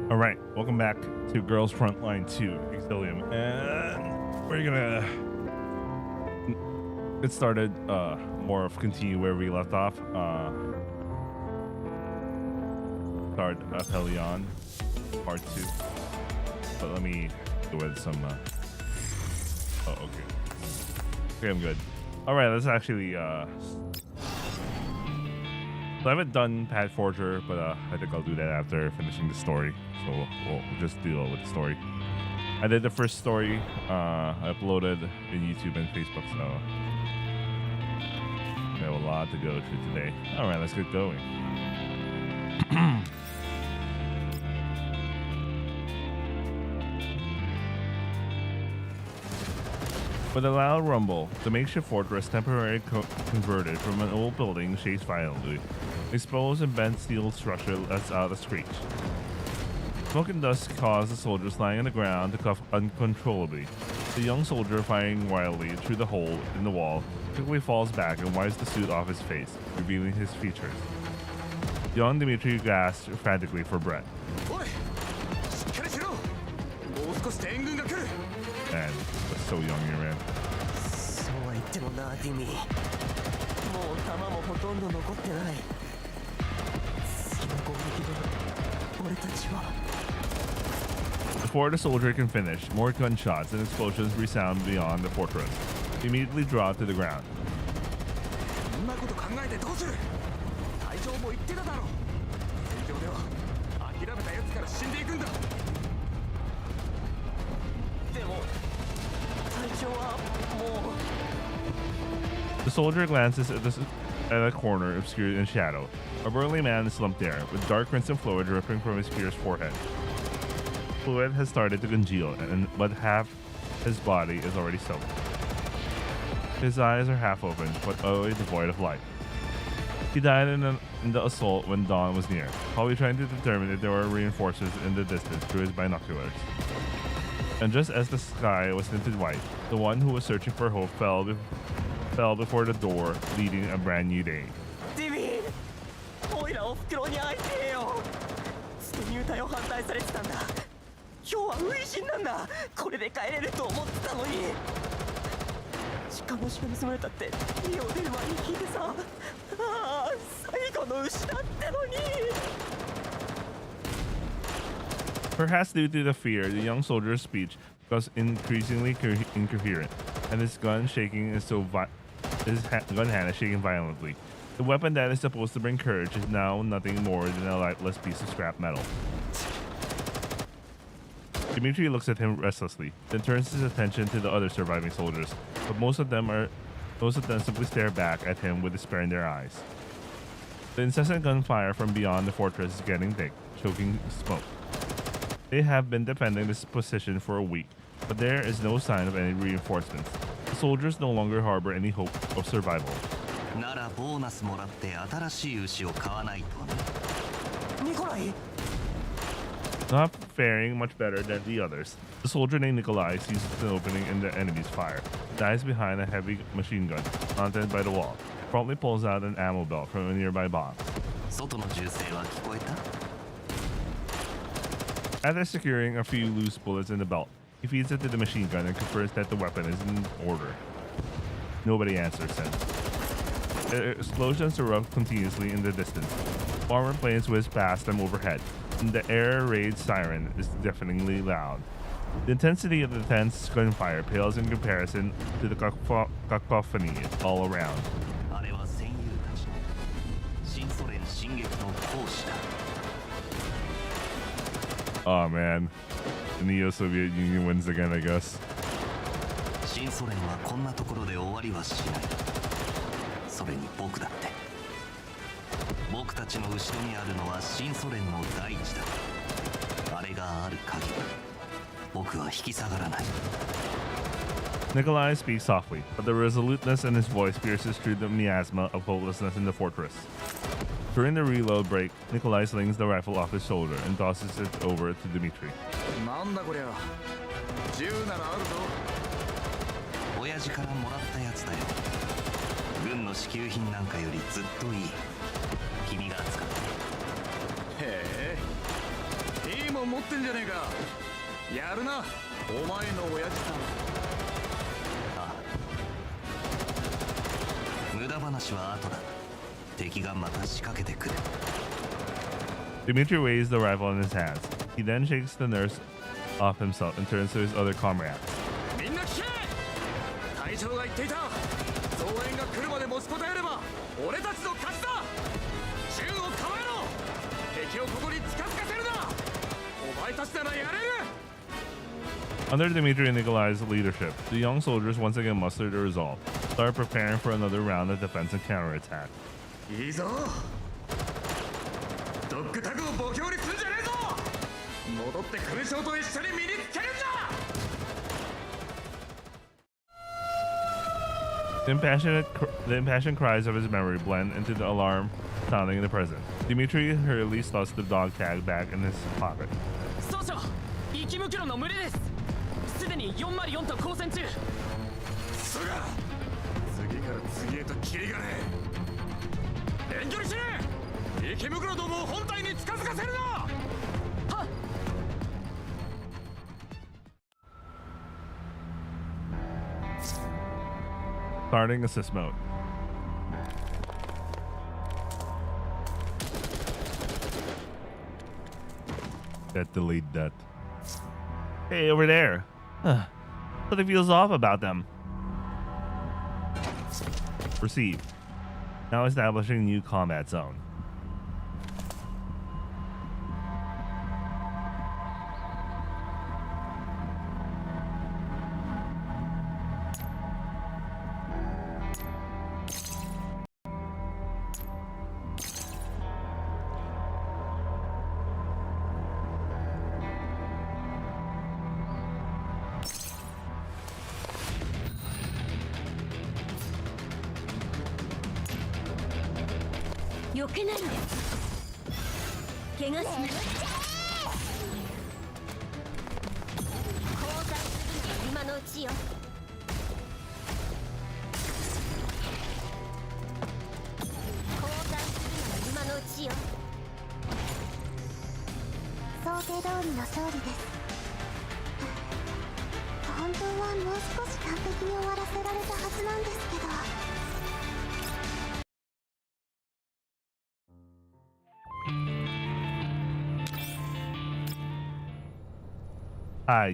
All right, welcome back to Girls Frontline 2, Aphelion, and we're gonna get started. More of continue where we left off. Start Aphelion part 2, but let me go with some. Oh, okay. Okay, I'm good. All right, let's actually. So I haven't done Pad Forger, but I think I'll do that after finishing the story. So we'll just deal with the story. I did the first story. I uploaded in YouTube and Facebook, so we have a lot to go through today. All right, let's get going. With a loud rumble, the makeshift fortress temporarily converted from an old building shakes violently. Exposed and bent steel structure lets out a screech. Smoke and dust cause the soldiers lying on the ground to cough uncontrollably. The young soldier, firing wildly through the hole in the wall, quickly falls back and wipes the suit off his face, revealing his features. Young Dimitri gasps frantically for breath. Man, that's so young here, man. Before the soldier can finish, more gunshots and explosions resound beyond the fortress. He immediately dropped to the ground. The soldier glances at a corner obscured in shadow. A burly man is slumped there, with dark crimson fluid dripping from his pierced forehead. Fluid has started to congeal, but half his body is already soaked. His eyes are half open, but utterly devoid of light. He died in the assault when dawn was near, probably trying to determine if there were reinforcements in the distance through his binoculars. And just as the sky was tinted white, the one who was searching for hope fell before the door, leading a brand new day. Perhaps due to the fear, the young soldier's speech was increasingly incoherent, and his gun shaking is his gun hand is shaking violently. The weapon that is supposed to bring courage is now nothing more than a lifeless piece of scrap metal. Dimitri looks at him restlessly, then turns his attention to the other surviving soldiers, but most of them simply stare back at him with despair in their eyes. The incessant gunfire from beyond the fortress is getting thick, choking smoke. They have been defending this position for a week, but there is no sign of any reinforcements. The soldiers no longer harbor any hope of survival. Not faring much better than the others, the soldier named Nikolai sees an opening in the enemy's fire, dives behind a heavy machine gun mounted by the wall, promptly pulls out an ammo belt from a nearby box. After securing a few loose bullets in the belt, he feeds it to the machine gun and confirms that the weapon is in order. Nobody answers him. Explosions erupt continuously in the distance. Armored planes whiz past them overhead, and the air raid siren is deafeningly loud. The intensity of the tense gunfire pales in comparison to the cacophony all around. Oh man, the Neo-Soviet Union wins again, I guess. Nikolai speaks softly, but the resoluteness in his voice pierces through the miasma of hopelessness in the fortress. During the reload break, Nikolai slings the rifle off his shoulder and tosses it over to Dimitri. も持ってんじゃねえか。やるな、お前の親父さん。ああ、無駄話は後だ。敵がまた仕掛けてくる。 Dimitri weighs the rifle in his hands. He then shakes the nurse off himself and turns to his other comrades. みんな聞け。隊長が言っていた。増援が来るまで持ちこたえれば俺たちの勝ちだ。銃を構えろ。敵をここに近づかせるな。お前たちならやれる。 Under Dimitri and Nikolai's leadership, the young soldiers once again mustered their resolve, started preparing for another round of defense and counterattack. いいぞ。ドッグタグを墓標にすんじゃねえぞ。戻って勲章と一緒に身につけるんだ。 The impassioned cries of his memory blend into the alarm sounding in the present. Dimitri hurriedly stuffs the dog tag back in his pocket. 総長、生き袋の群れです。すでに404と交戦中。そが次から次へとキリがねえ。遠距離しねえ。池袋どもを本体に近づかせるな。はっ。 Starting assist mode. That delayed that. Hey, over there. Something feels off about them. Receive. Now establishing new combat zone.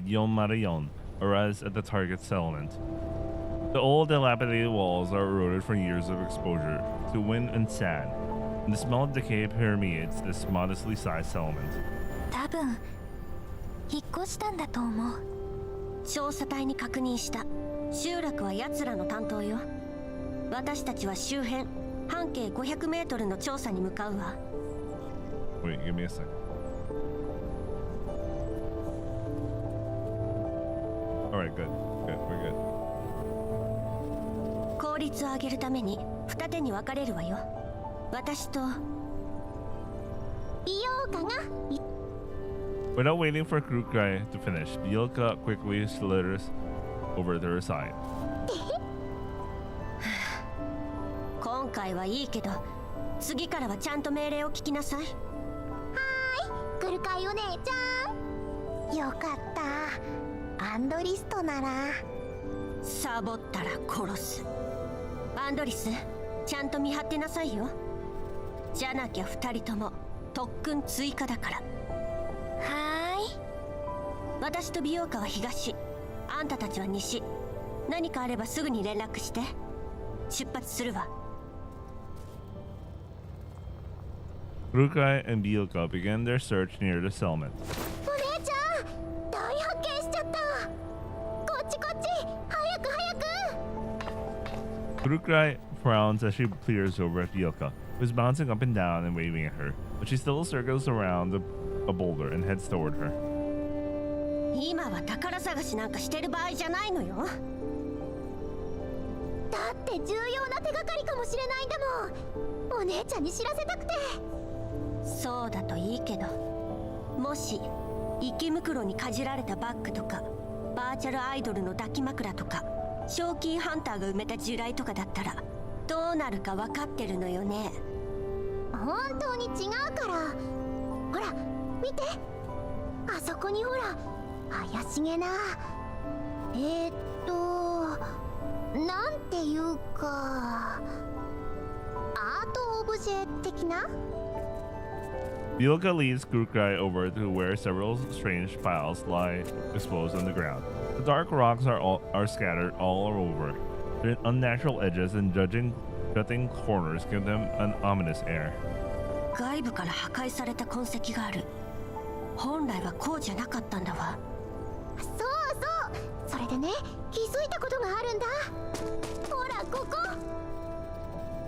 Yon Marion arrives at the target settlement. The old dilapidated walls are eroded from years of exposure to wind and sand, and the smell of decay permeates this modestly sized settlement. 多分引っ越したんだと思う。調査隊に確認した。集落は奴らの担当よ。私たちは周辺半径500メートルの調査に向かうわ。 Wait, give me a second. Alright, good. Good, we're good. 効率を上げるために二手に分かれるわよ。私と美容家が。 Without waiting for Krukai to finish, Bielka quickly slithers over to her side. 今回はいいけど、次からはちゃんと命令を聞きなさい。はーい、クルカイお姉ちゃん。よかった。アンドリストなら。サボったら殺す。アンドリス、ちゃんと見張ってなさいよ。じゃなきゃ二人とも特訓追加だから。はーい。私と美容家は東、あんたたちは西。何かあればすぐに連絡して。出発するわ。 Krukai and Bielka began their search near the settlement. お姉ちゃん、大発見しちゃった。こっちこっち、早く早く。 Krukai frowns as she peers over at Bielka, who is bouncing up and down and waving at her, but she still circles around a boulder and heads toward her. 今は宝探しなんかしてる場合じゃないのよ。だって重要な手がかりかもしれないんだもん。お姉ちゃんに知らせたくて。そうだといいけど、もし池袋にかじられたバッグとかバーチャルアイドルの抱き枕とか賞金ハンターが埋めた地雷とかだったらどうなるか分かってるのよね。本当に違うから。ほら見て、あそこにほら怪しげななんていうかアートオブジェ的な。 Bielka leads Kukai over to where several strange piles lie exposed on the ground. The dark rocks are scattered all over. Their unnatural edges and jutting corners give them an ominous air. 外部から破壊された痕跡がある。本来はこうじゃなかったんだわ。そうそう、それでね、気づいたことがあるんだ。ほらここ。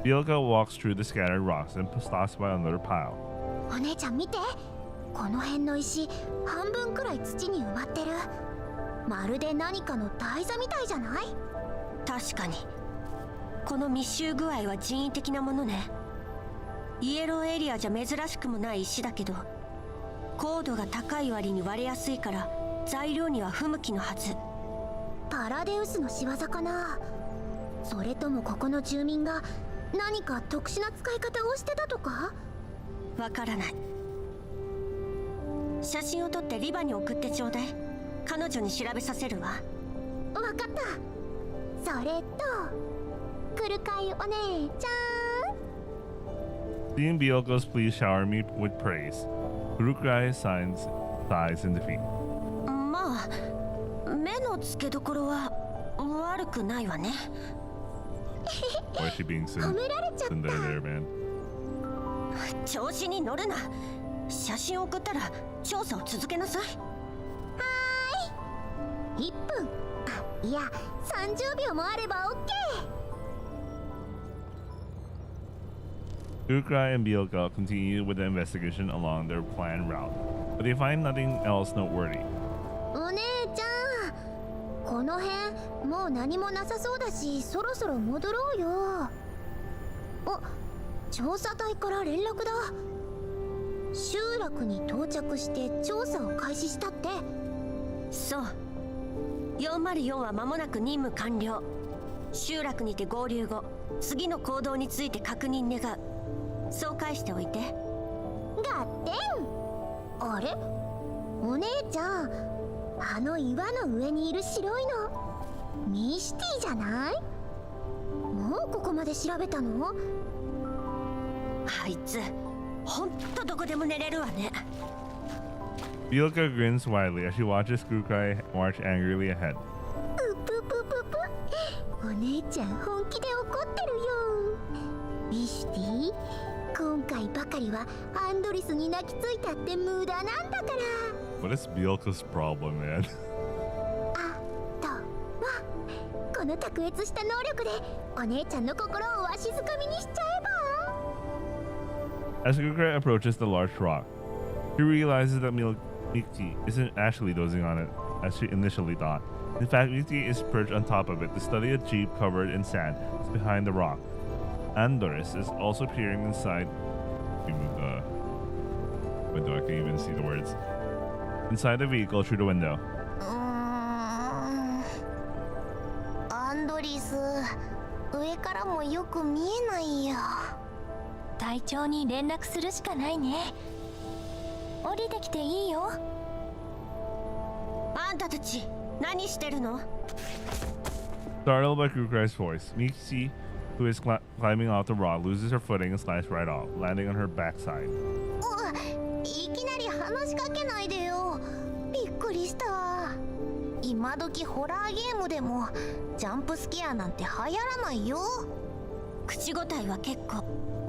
Bielka walks through the scattered rocks and stops by another pile. お姉ちゃん見て、この辺の石半分くらい土に埋まってる。まるで何かの台座みたいじゃない？確かにこの密集具合は人為的なものね。イエローエリアじゃ珍しくもない石だけど、高度が高い割に割れやすいから材料には不向きのはず。パラデウスの仕業かな。それともここの住民が何か特殊な使い方をしてたとか？わからない。写真を撮ってリバに送ってちょうだい。彼女に調べさせるわ。わかった。それと来るかいお姉ちゃん。 Seeing Bielka's please shower me with praise, Kukai sighs in defeat. まあ目の付けどころは悪くないわね。 Why is she being tsundere there, man? 調子に乗るな。写真を送ったら調査を続けなさい。はーい。1分、いや30秒もあれば OK。 Kukai and Bielka continue with the investigation along their planned route, but they find nothing else noteworthy. お姉ちゃん、この辺もう何もなさそうだし、そろそろ戻ろうよ。お、調査隊から連絡だ。集落に到着して調査を開始したって。そう、404は間もなく任務完了。集落にて合流後、次の行動について確認願う。そう返しておいて。ガッテン。あれ、お姉ちゃん、あの岩の上にいる白いのミシティじゃない？もうここまで調べたの？あいつほんとどこでも寝れるわね。 Bielka grins widely as she watches Kukai march angrily ahead. うぷぷぷぷ、お姉ちゃん本気で怒ってるよ。ミシティ、今回ばかりはアンドリスに泣きついたって無駄なんだから。 What is Bielka's problem, man? あとはこの卓越した能力でお姉ちゃんの心をわしづかみにしちゃえば。 As Kukai approaches the large rock, she realizes that Miki isn't actually dozing on it as she initially thought. In fact, Miki is perched on top of it to study a jeep covered in sand behind the rock. Andorus is also peering inside. Remove the window, I can't even see the words. Inside the vehicle through the window. アンドリス、上からもよく見えないよ。隊長に連絡するしかないね。降りてきていいよ。あんたたち何してるの？ Startled by Kukai's voice, Miki, who is climbing off the rock, loses her footing and slides right off, landing on her backside. いきなり話しかけないでよ。びっくりした。今時ホラーゲームでもジャンプスケアなんて流行らないよ。口答えは結構。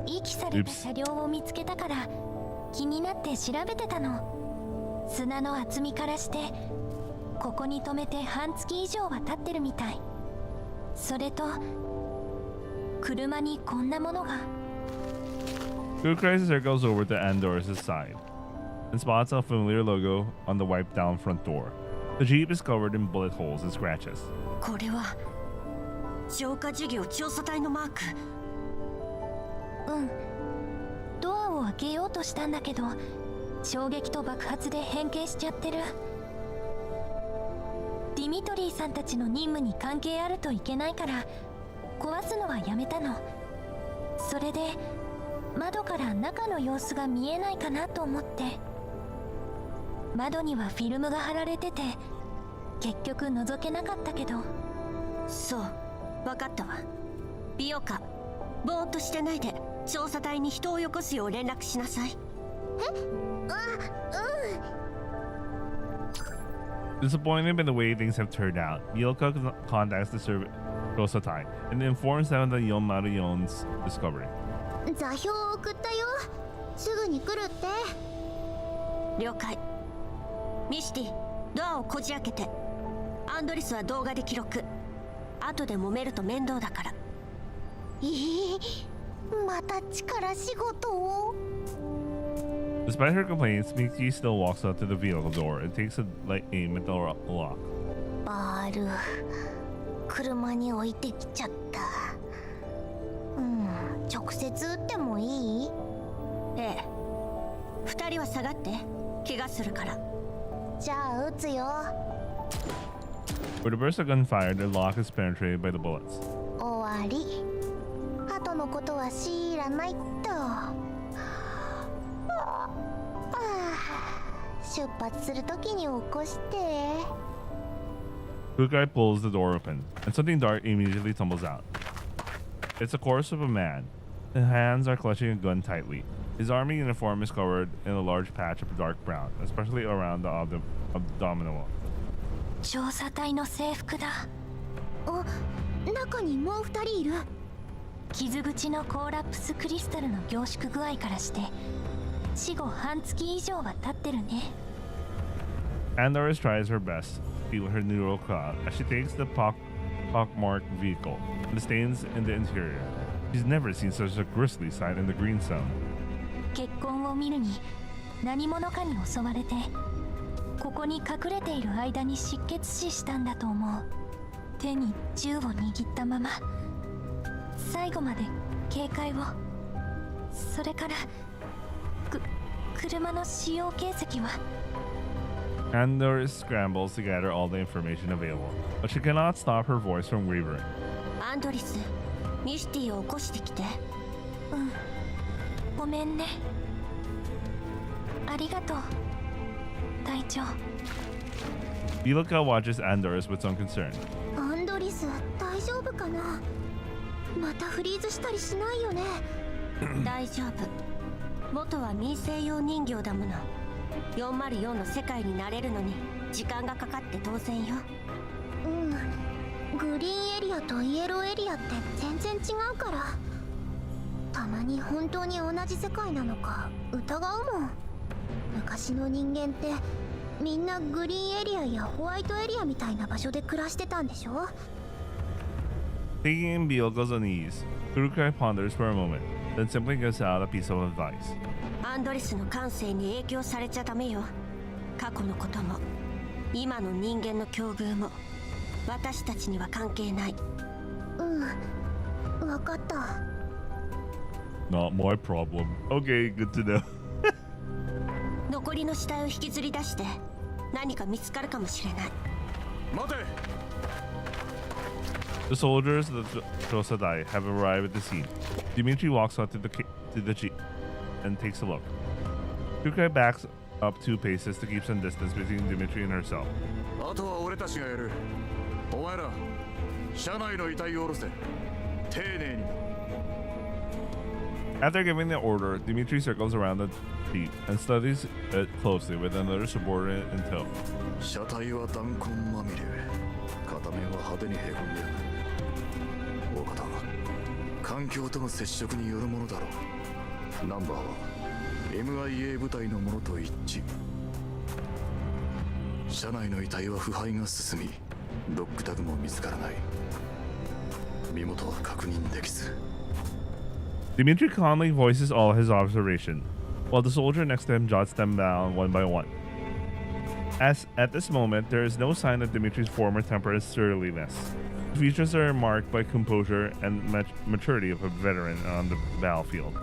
遺棄された車両を見つけたから気になって調べてたの。砂の厚みからしてここに止めて半月以上は経ってるみたい。それと車にこんなものが。 Kukai circles over to Andorus' side and spots a familiar logo on the wiped down front door. The Jeep is covered in bullet holes and scratches. これは消火事業調査隊のマーク。うん、ドアを開けようとしたんだけど衝撃と爆発で変形しちゃってる。ディミトリーさんたちの任務に関係あるといけないから壊すのはやめたの。それで窓から中の様子が見えないかなと思って。窓にはフィルムが貼られてて結局覗けなかったけど。そう、分かったわ。ビオカ、ぼーっとしてないで調査隊に人をよこすよう連絡しなさい。Disappointed by the way things have turned out, Bielka contacts the Rosatai and informs them of the Yonmarion's discovery. 座標を送ったよ。すぐに来るって。了解。ミシティ、ドアをこじ開けて。アンドリスは動画で記録。後で揉めると面倒だから。また力仕事を。Despite her complaints, Mickey still walks up to the vehicle door and takes a light aim at the lock. バール、車に置いてきちゃった。直接撃ってもいい？ええ。二人は下がって、怪我するから。じゃあ撃つよ。With a burst of gunfire, the lock is penetrated by the bullets. 終わり。後のことは知らないと。出発するときに起こして。Kukai pulls the door open, and something dark immediately tumbles out. It's a corpse of a man. His hands are clutching a gun tightly. His army uniform is covered in a large patch of dark brown, especially around the abdominal. 調査隊の制服だ。中にもう二人いる。傷口のコーラプスクリスタルの凝縮具合からして死後半月以上は経ってるね。Andoris tries her best to feel her neural cloud as she takes the pockmarked vehicle and the stains in the interior. She's never seen such a grisly sight in the green zone. 血痕を見るに何者かに襲われてここに隠れている間に失血死したんだと思う。手に銃を握ったまま最後まで警戒を。それから車の使用形跡は。Andoris scrambles to gather all the information available, but she cannot stop her voice from wavering. アンドリス、ミシティを起こしてきて。ごめんね。ありがとう、隊長。Bielka watches Andoris with some concern. アンドリス、大丈夫かな。またフリーズしたりしないよね。大丈夫。元は民生用人形だもの。404の世界になれるのに時間がかかって当然よ。グリーンエリアとイエローエリアって全然違うから。たまに本当に同じ世界なのか疑うもん。昔の人間ってみんなグリーンエリアやホワイトエリアみたいな場所で暮らしてたんでしょ。Taking in Bielka's unease, Kurukai ponders for a moment, then simply gives out a piece of advice. アンドリスの感性に影響されちゃダメよ。過去のことも今の人間の境遇も私たちには関係ない。分かった。Not my problem. Okay, good to know. 残りの死体を引きずり出して何か見つかるかもしれない。待て。 The soldiers of the Trosadai have arrived at the scene. Dimitri walks out to the jeep and takes a look. Kukai backs up 2 paces to keep some distance between Dimitri and herself. あとは俺たちがやる。お前ら、車内の遺体を下ろせ。丁寧に。After giving the order, Dimitri circles around the jeep and studies it closely with another subordinate in tow. 車体は弾痕まみれ。片面は派手にへこんでいる。大方、環境との接触によるものだろう。ナンバーは MIA 部隊のものと一致。車内の遺体は腐敗が進み、ドッグタグも見つからない。身元は確認できず。Dimitri calmly voices all his observation, while the soldier next to him jots them down one by one. As at this moment, there is no sign of Dimitri's former temperate surliness. His features are marked by composure and maturity of a veteran on the battlefield.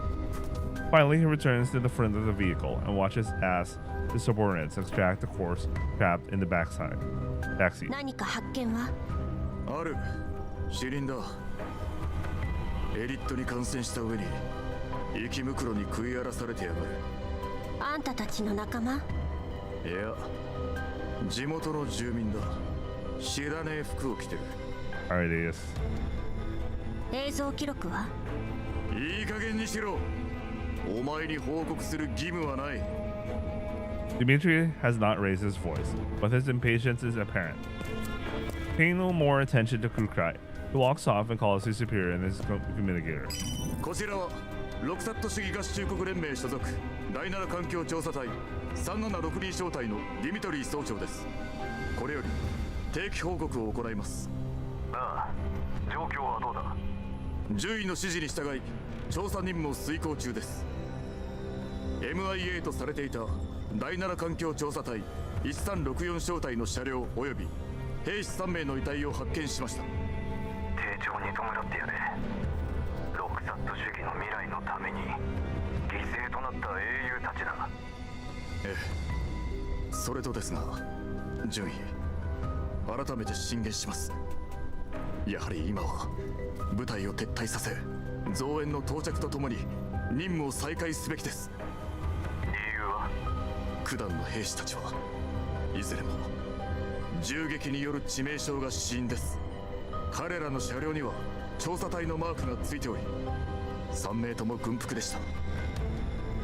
Finally, he returns to the front of the vehicle and watches as his subordinates extract the corpse trapped in the backseat. 何か発見は？ある。死人だ。エリットに感染した上に息袋に食い荒らされてやがる。あんたたちの仲間？いや、地元の住民だ。知らねえ服を着てる。 Alright, it is. 映像記録はいい加減にしろ。お前に報告する義務はない。 Dmitri has not raised his voice, but his impatience is apparent. Paying no more attention to Kukai, he walks off and calls his superior and his communicator. こちらはロクサット主義合衆国連盟所属第7環境調査隊3762小隊のディミトリー総長です。これより定期報告を行います。ああ、状況はどうだ。獣医の指示に従い調査任務を遂行中です。 MIA とされていた第7環境調査隊1364小隊の車両及び兵士3名の遺体を発見しました。丁重に弔ってやれ。ロクサット主義の未来のために犠牲となった英雄たちだ。ええ、それとですが順位改めて進言します。やはり今は部隊を撤退させ増援の到着とともに任務を再開すべきです。理由は九段の兵士たちはいずれも銃撃による致命傷が死因です。彼らの車両には調査隊のマークがついており3名とも軍服でした。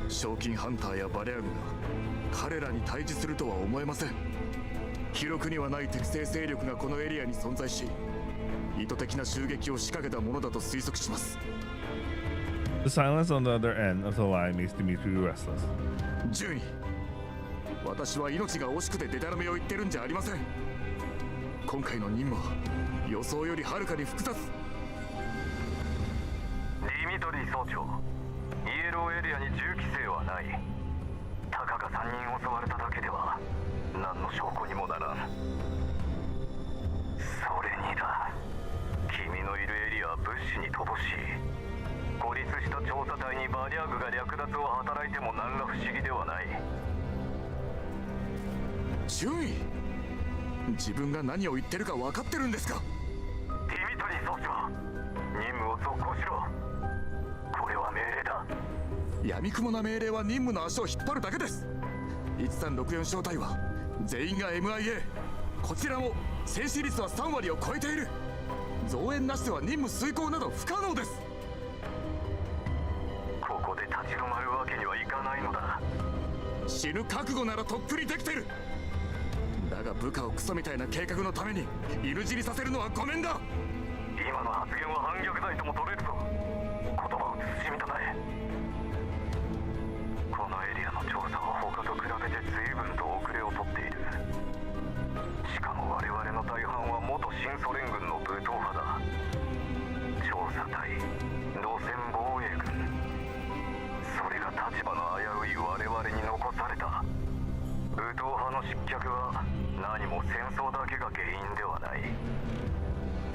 賞金ハンターやバリャーグが彼らに対峙するとは思えません。記録にはない敵性勢力がこのエリアに存在し意図的な襲撃を仕掛けたものだと推測します。 The silence on the other end of the line makes Dmitri restless. 順位、私は命が惜しくてデタラメを言ってるんじゃありません。今回の任務は予想よりはるかに複雑。ディミトリー総長、イエローエリアに銃規制はない。たかが3人襲われただけでは何の証拠にもならん。それにだ、君のいるエリアは物資に乏しい。孤立した調査隊にバリャーグが略奪を働いても何ら不思議ではない。順位、自分が何を言ってるか分かってるんですか。ディミトリー総長、任務を続行しろ。これは命令だ。闇雲な命令は任務の足を引っ張るだけです。1364小隊は全員が MIA。 こちらも戦死率は3割を超えている。増援なしでは任務遂行など不可能です。ここで立ち止まるわけにはいかないのだ。死ぬ覚悟ならとっくにできてる。だが部下をクソみたいな計画のために犬死にさせるのはごめんだ。今の発言は反逆罪とも取れるぞ。言葉を慎みたまえ。このエリアの調査は他と比べて随分と遅れをとっている。しかも我々の大半は元新ソ連軍の武闘派だ。調査隊、路線防衛軍、それが立場の危うい我々に残された。武闘派の失脚は何も戦争だけが原因ではない。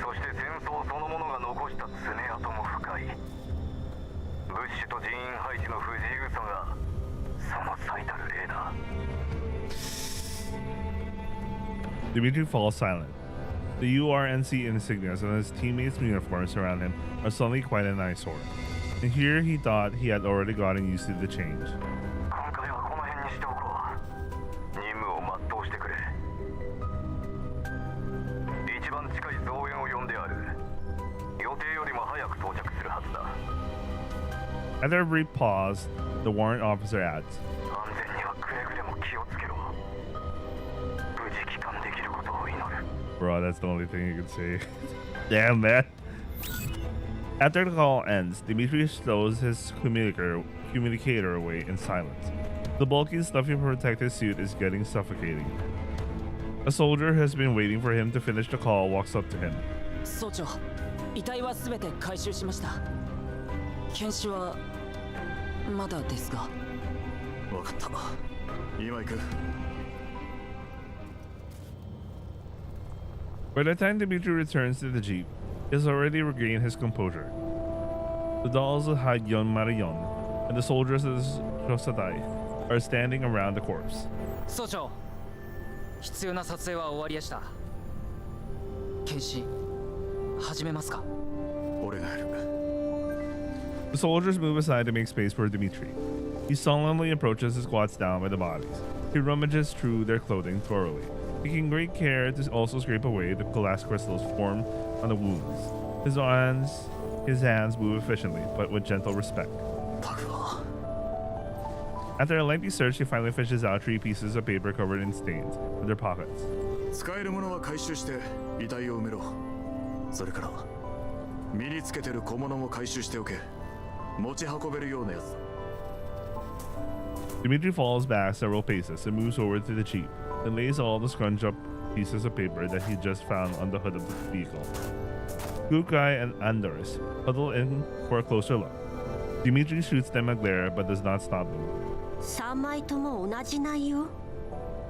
そして戦争そのものが残した爪痕も深い。物資と人員配置の不自由さがその最たる例だ。 Dmitri falls silent. The URNC insignias and his teammates' uniforms around him are suddenly quite an eyesore. And here he thought he had already gotten used to the change. 今回はこの辺にしておこう。任務を全うしてくれ。一番近い増援を呼んである。予定よりも早く到着するはずだ。 After a brief pause, the warrant officer adds, 安全にはくれぐれも気をつけろ。無事帰還できることを祈る。 Bro, that's the only thing you can say. Damn, man. After the call ends, Dmitri stows his communicator away in silence. The bulky, stuffy protective suit is getting suffocating. A soldier who has been waiting for him to finish the call walks up to him. 総長、遺体は全て回収しました。検視はまだですが。分かった、今行く。 By the time Dmitri returns to the jeep, he has already regained his composure. The dolls of Hadyon Marion and the soldiers of the Shosadai are standing around the corpse. 総長、必要な撮影は終わりやした。検視始めますか。俺がやる。 The soldiers move aside to make space for Dmitri. He solemnly approaches and squats down by the bodies. He rummages through their clothing thoroughly, taking great care to also scrape away the glass crystals formed on the wounds. His hands move efficiently, but with gentle respect. After a lengthy search, he finally fishes out 3 pieces of paper covered in stains from their pockets. 使えるものは回収して遺体を埋めろ。それから身につけてる小物も回収しておけ。持ち運べるようなやつ。Dimitri falls back several paces and moves over to the jeep, then lays all the scrunched up pieces of paper that he just found on the hood of the vehicle. Kukai and Andorus huddle in for a closer look. Dimitri shoots them a glare but does not stop them. 3枚とも同じ内容。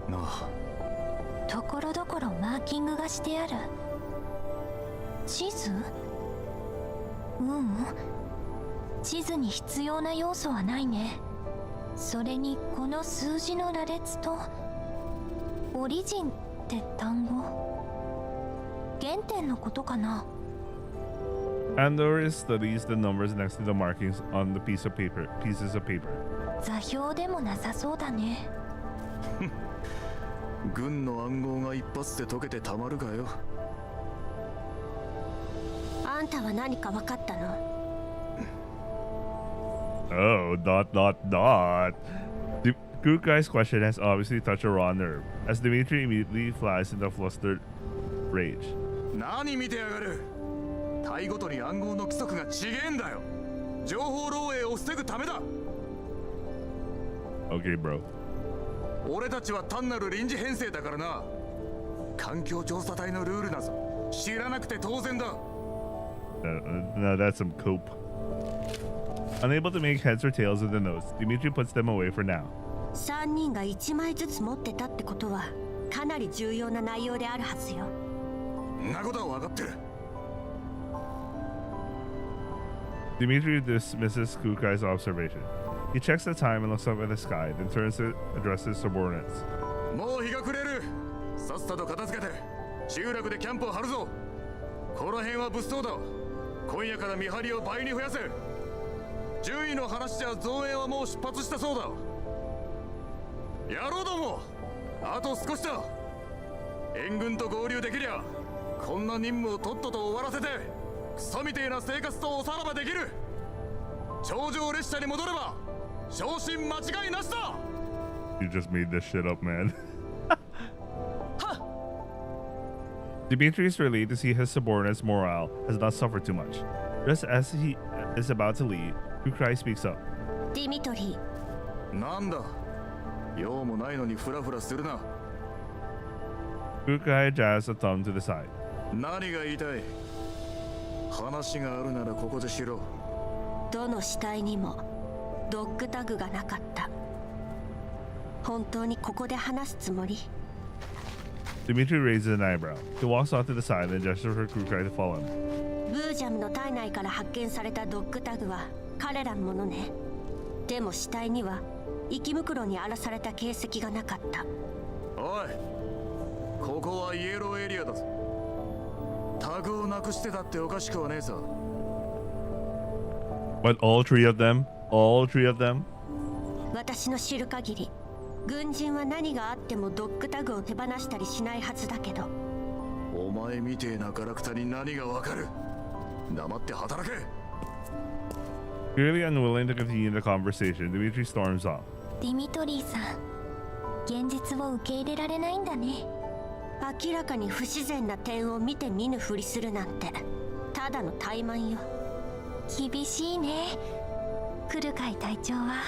なあ。ところどころマーキングがしてある。地図？地図に必要な要素はないね。それにこの数字の羅列とオリジンって単語、原点のことかな。Andorus studies the numbers next to the markings on the pieces of paper. 座標でもなさそうだね。軍の暗号が一発で解けてたまるかよ。あんたは何か分かったの？ Oh, ... Kukai's question has obviously touched a raw nerve, as Dimitri immediately flies into a flustered rage. 何見てやがる。隊ごとに暗号の規則が違えんだよ。情報漏洩を防ぐためだ。Okay, bro. 俺たちは単なる臨時編成だからな。環境調査隊のルールなぞ知らなくて当然だ。No, that's some cope. Unable to make heads or tails of the notes, Dimitri puts them away for now. 3人が1枚ずつ持ってたってことはかなり重要な内容であるはずよ。んなことは分かってる。Dimitri dismisses Kukai's observation. He checks the time and looks up at the sky, then turns to address his subordinates. もう日が暮れる。さっさと片付けて集落でキャンプを張るぞ。この辺は物騒だ。今夜から見張りを倍に増やせ。順位の話じゃ増援はもう出発したそうだ。野郎ども、あと少しだ。援軍と合流できりゃこんな任務をとっとと終わらせてクソみてえな生活とおさらばできる。頂上列車に戻れば昇進間違いなしだ。 You just made this shit up, man. Dimitri is relieved to see his subordinate's morale has not suffered too much. Just as he is about to leave, Kukai speaks up. ディミトリー。なんだ、用もないのにフラフラするな。 Kukai jabs a thumb to the side. 何が言いたい。話があるならここでしろ。どの死体にもドッグタグがなかった。本当にここで話すつもり？ Dimitri raises an eyebrow. He walks off to the side and gestures for Kukai to follow him. ブージャムの体内から発見されたドッグタグは彼らのものね。でも死体には生き袋に荒らされた形跡がなかった。おい、ここはイエローエリアだぞ。タグをなくしてたっておかしくはねえさ。 But all three of them? All three of them? 私の知る限り軍人は何があってもドッグタグを手放したりしないはずだけど。お前みてえなガラクタに何がわかる。黙って働け。 Clearly unwilling to continue the conversation, Dimitri storms off. ディミトリーさん、現実を受け入れられないんだね。明らかに不自然な点を見て見ぬふりするなんてただの怠慢よ。厳しいね、クルカイ隊長は。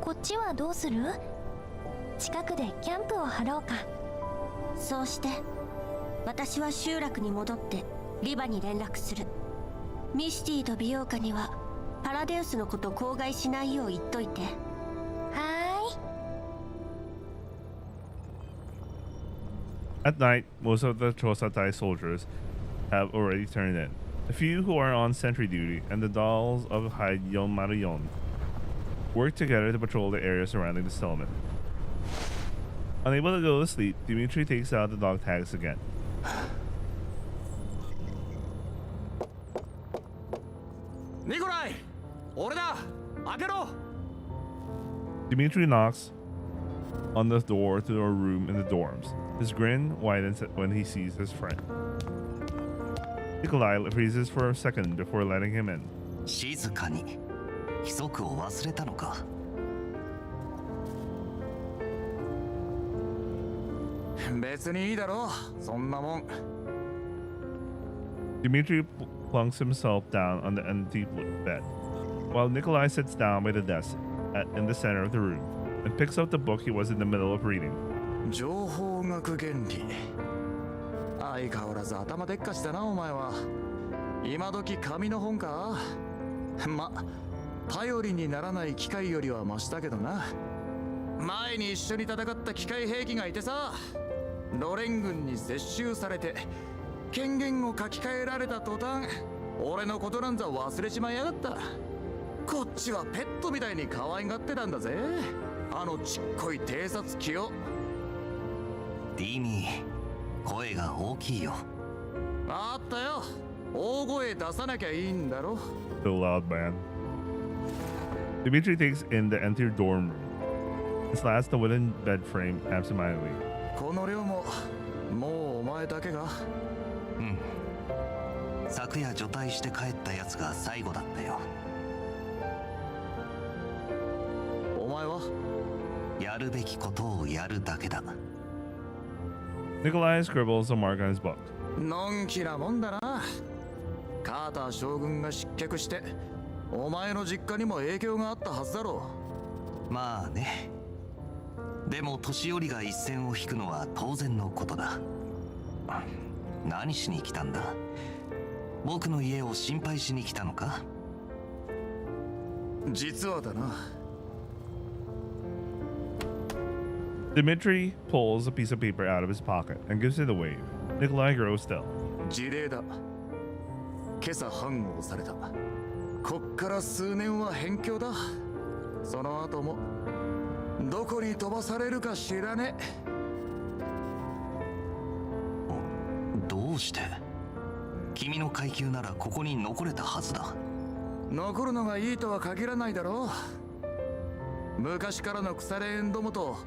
こっちはどうする？近くでキャンプを張ろうか。そうして、私は集落に戻ってリバに連絡する。ミシティと美容家にはパラデウスのこと口外しないよう言っといて。At night, most of the Chosatai soldiers have already turned in. The few who are on sentry duty and the dolls of Haidyon Marion work together to patrol the area surrounding the settlement. Unable to go to sleep, Dimitri takes out the dog tags again. Nikolai! 俺だ! 開けろ! Dimitri knocks, on the door to a room in the dorms. His grin widens when he sees his friend. Nikolai freezes for a second before letting him in. 静かに規則を忘れたのか。別にいいだろう、そんなもん。Dmitry plunks himself down on the empty bed, while Nikolai sits down by the desk in the center of the room and picks up the book he was in the middle of reading. 情報学原理。相変わらず頭でっかちだな、お前は。今時紙の本か。ま、頼りにならない機械よりはマシだけどな。前に一緒に戦った機械兵器がいてさ、ロレン軍に接収されて権限を書き換えられた途端、俺のことなんざ忘れちまいやがった。こっちはペットみたいに可愛がってたんだぜ、あのちっこい偵察機を。ディミー、声が大きいよ。あったよ、大声出さなきゃいいんだろ。 So loud, man. Dmitry takes in the empty dorm room and slats the wooden bed frame absentmindedly. この量ももうお前だけが。うん。昨夜除隊して帰ったやつが最後だったよ。お前はやるべきことをやるだけだ。Nikolai scribbles a mark on his book. のんきなもんだな。カーター将軍が失脚してお前の実家にも影響があったはずだろう。まあね。でも年寄りが一線を引くのは当然のことだ。何しに来たんだ。僕の家を心配しに来たのか。実はだな。Dmitry pulls a piece of paper out of his pocket and gives it away. Nikolai grows still. 辞令だ。今朝反号された。こっから数年は辺境だ。その後もどこに飛ばされるか知らねえ。どうして？君の階級ならここに残れたはずだ。残るのがいいとは限らないだろう。昔からの腐れ縁どもと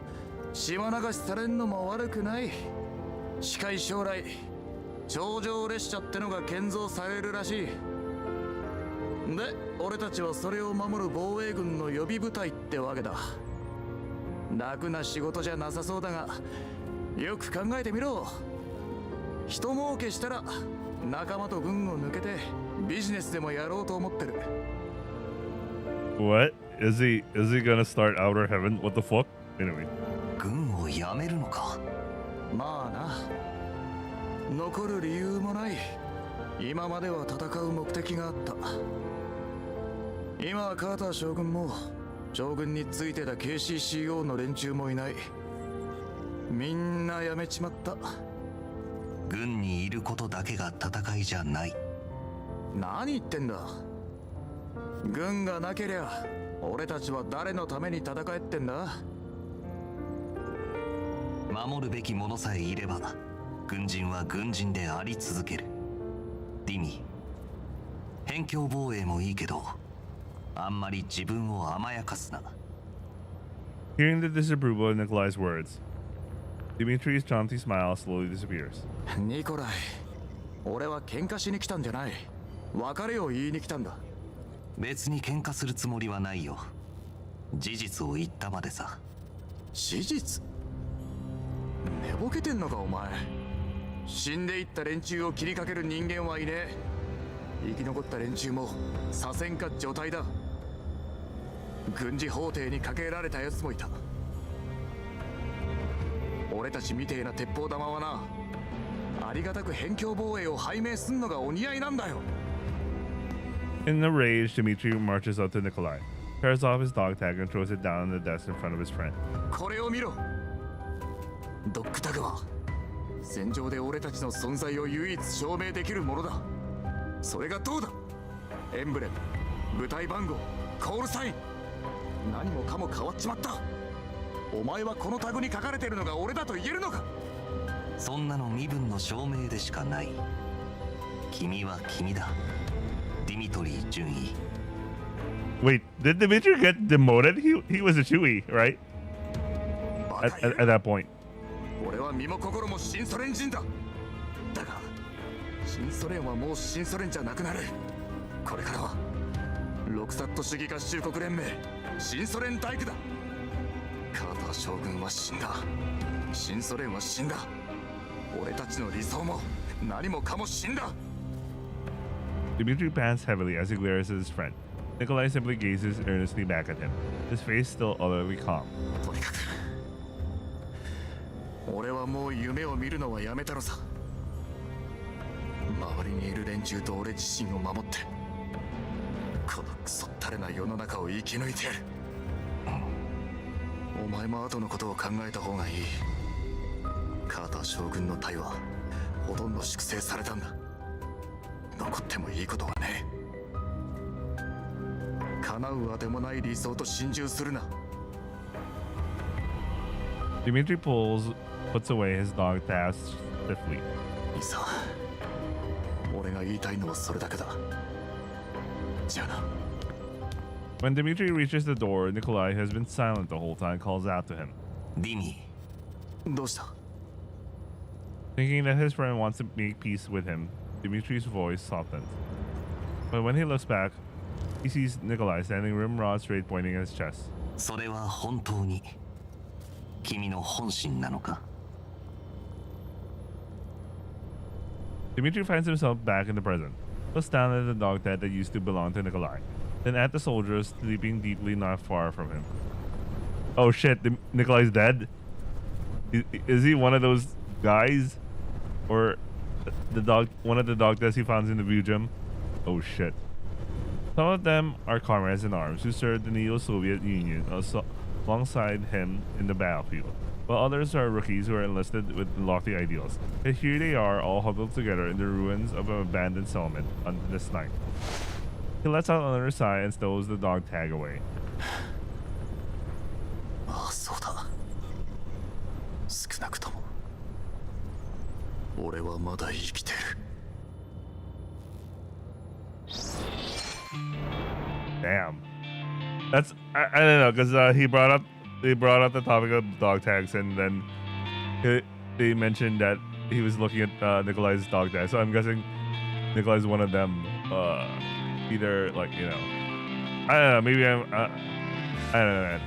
島流しされんのも悪くない。近い将来頂上列車ってのが建造されるらしい。で、俺たちはそれを守る防衛軍の予備部隊ってわけだ。楽な仕事じゃなさそうだが、よく考えてみろ。人儲けしたら仲間と軍を抜けてビジネスでもやろうと思ってる。 What? Is he gonna start Outer Heaven? What the fuck? Anyway. 軍を辞めるのか。まあな。残る理由もない。今までは戦う目的があった。今はカーター将軍も将軍についてた KCCO の連中もいない。みんな辞めちまった。軍にいることだけが戦いじゃない。何言ってんだ。軍がなけりゃ俺たちは誰のために戦えってんだ。守るべき者さえいれば軍人は軍人であり続ける。ディミ、辺境防衛もいいけどあんまり自分を甘やかすな。 Hearing the disapproval of Nikolai's words, Dimitri's jaunty smile slowly disappears. ニコライ、俺は喧嘩しに来たんじゃない。別れを言いに来たんだ。別に喧嘩するつもりはないよ。事実を言ったまでさ。事実？寝ぼけてんのかお前。死んでいった連中を切りかける人間はいねえ。生き残った連中も左遷か除隊だ。軍事法廷にかけられたやつもいた。俺たちみてえな鉄砲玉はな、ありがたく辺境防衛を拝命すんのがお似合いなんだよ。 In a rage, Dmitry marches up to Nikolai, tears off his dog tag, and throws it down on the desk in front of his friend. これを見ろ。ドッグタグは戦場で俺たちの存在を唯一証明できるものだ。それがどうだ。エンブレム、部隊番号、コールサイン、何もかも変わっちまった。お前はこのタグに書かれてるのが俺だと言えるのか。そんなの身分の証明でしかない。君は君だ、ディミトリー准尉。 Wait, did Dmitry get demoted? He was a Chewie, right? バ at that point. 俺は身も心も新ソ連人だ。だが新ソ連はもう新ソ連じゃなくなる。これからはロクサット主義合衆国連盟新ソ連大工だ。カーター将軍は死んだ。新ソ連は死んだ。俺たちの理想も何もかも死んだ。 Dmitri pants heavily as he glares at his friend. Nikolai simply gazes earnestly back at him, his face still utterly calm. とにかく俺はもう夢を見るのはやめたのさ。周りにいる連中と俺自身を守ってこのクソったれな世の中を生き抜いてやる。お前も後のことを考えた方がいい。カーター将軍の隊はほとんど粛清されたんだ。残ってもいいことはねえ。叶うあてもない理想と心中するな。 Dmitri puts away his dog task stiffly. いいさ、俺が言いたいのはそれだけだ。じゃあな。 When Dmitri reaches the door, Nikolai, who has been silent the whole time, calls out to him. ディミどうした？ Thinking that his friend wants to make peace with him, Dmitri's voice softens. But when he looks back, he sees Nikolai standing rimrod straight pointing at his chest. それは本当に君の本心なのか？ Dmitri finds himself back in the present, looks down at the dog tag that used to belong to Nikolai, then at the soldiers sleeping deeply not far from him. Oh shit, Nikolai's dead? Is he one of those guys? Or one of the dog tags he found in the view gym? Oh shit. Some of them are comrades in arms who served the Neo-Soviet Union alongside him in the battlefield, while others are rookies who are enlisted with lofty ideals. Yet here they are, all huddled together in the ruins of an abandoned settlement on this night. He lets out another sigh and stows the dog tag away. ああ、そうだ。少なくとも俺はまだ生きてる。Damn. That's I don't know, because they brought up the topic of dog tags, and then they mentioned that he was looking at Nikolai's dog tag. So I'm guessing Nikolai's one of them. Either like, you know, I don't know. Maybe I don't know, man.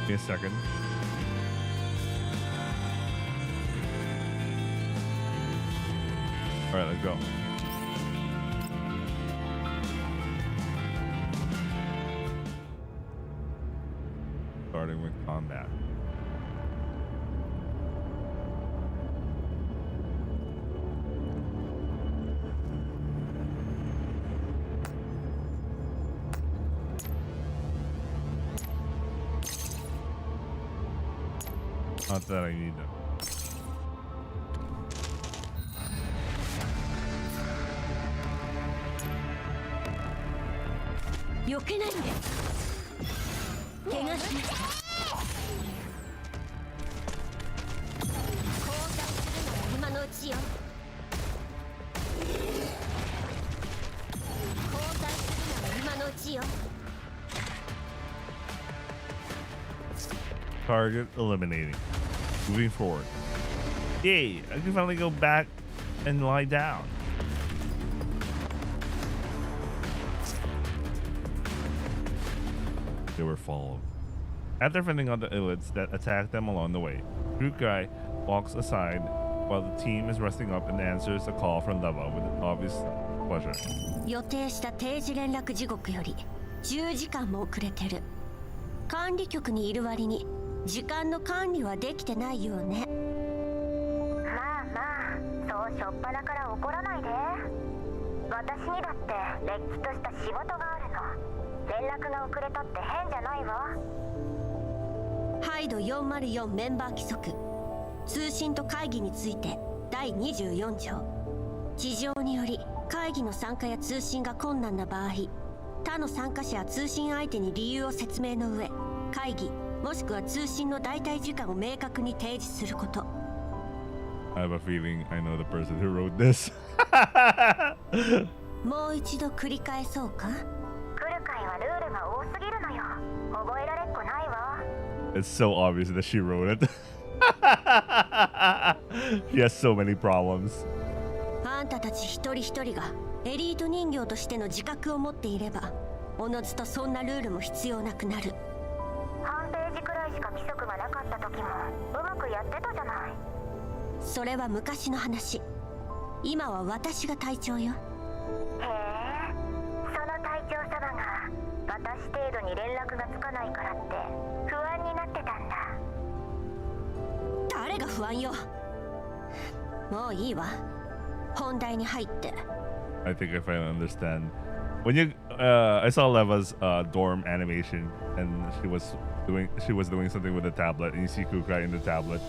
Give me a second. All right, let's go. Starting with combat. Not that I need them. Target eliminating. Moving forward. Yay! I can finally go back and lie down. They were followed. After fending off the elites that attacked them along the way, Rukai walks aside while the team is resting up and answers a call from Leva with obvious pleasure. 予定した定時連絡時刻より10時間も遅れてる。管理局にいる割に時間の管理はできてないよね。まあまあ、そうしょっぱなから怒らないで。私にだってれっきとした仕事があるの。連絡が遅れたって変じゃないわ。ハイド404メンバー規則通信と会議について第24条。事情により会議の参加や通信が困難な場合、他の参加者や通信相手に理由を説明の上、会議もしくは通信の代替時間を明確に提示すること。 I have a feeling I know the person who wrote this. もう一度繰り返そうか。来る会はルールが多すぎるのよ。覚えられっこないわ。 It's so obvious that she wrote it. She has so many problems. あんたたち一人一人がエリート人形としての自覚を持っていれば、おのずとそんなルールも必要なくなる。半ページくらいしか規則がなかった時もうまくやってたじゃない。それは昔の話。今は私が隊長よ。へえ、その隊長様が私程度に連絡がつかないからって不安になってたんだ。誰が不安よ。もういいわ。本題に入って。 I think I finally understand. When you, I saw Leva's dorm animation, and she was doing something with the tablet, and you see Kukai in the tablet,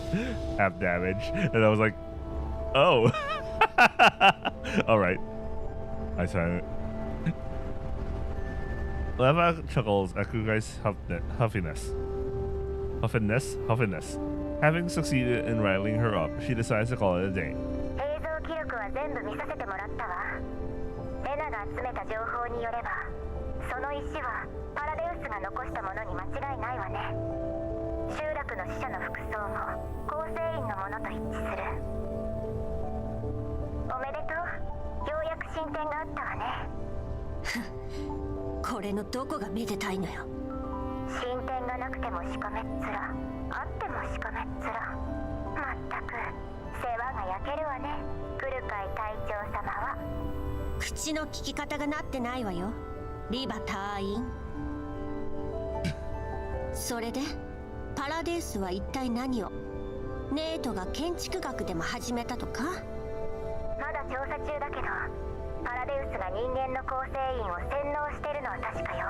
half damage, and I was like, oh, all right. I saw it. Leva chuckles at Kukai's huffiness. Having succeeded in riling her up, she decides to call it a day. 映像記録は全部見させてもらったわ。レナが集めた情報によれば、その石はパラデウスが残したものに間違いないわね。集落の死者の服装も構成員のものと一致する。おめでとう。ようやく進展があったわね。これのどこがめでたいのよ。進展がなくてもしかめっ面、あってもしかめっ面。まったく世話が焼けるわね。来る会隊長様は。口の聞き方がなってないわよ、リバ隊員。それでパラデウスは一体何を？ネートが建築学でも始めたとか？まだ調査中だけど、パラデウスが人間の構成員を洗脳してるのは確かよ。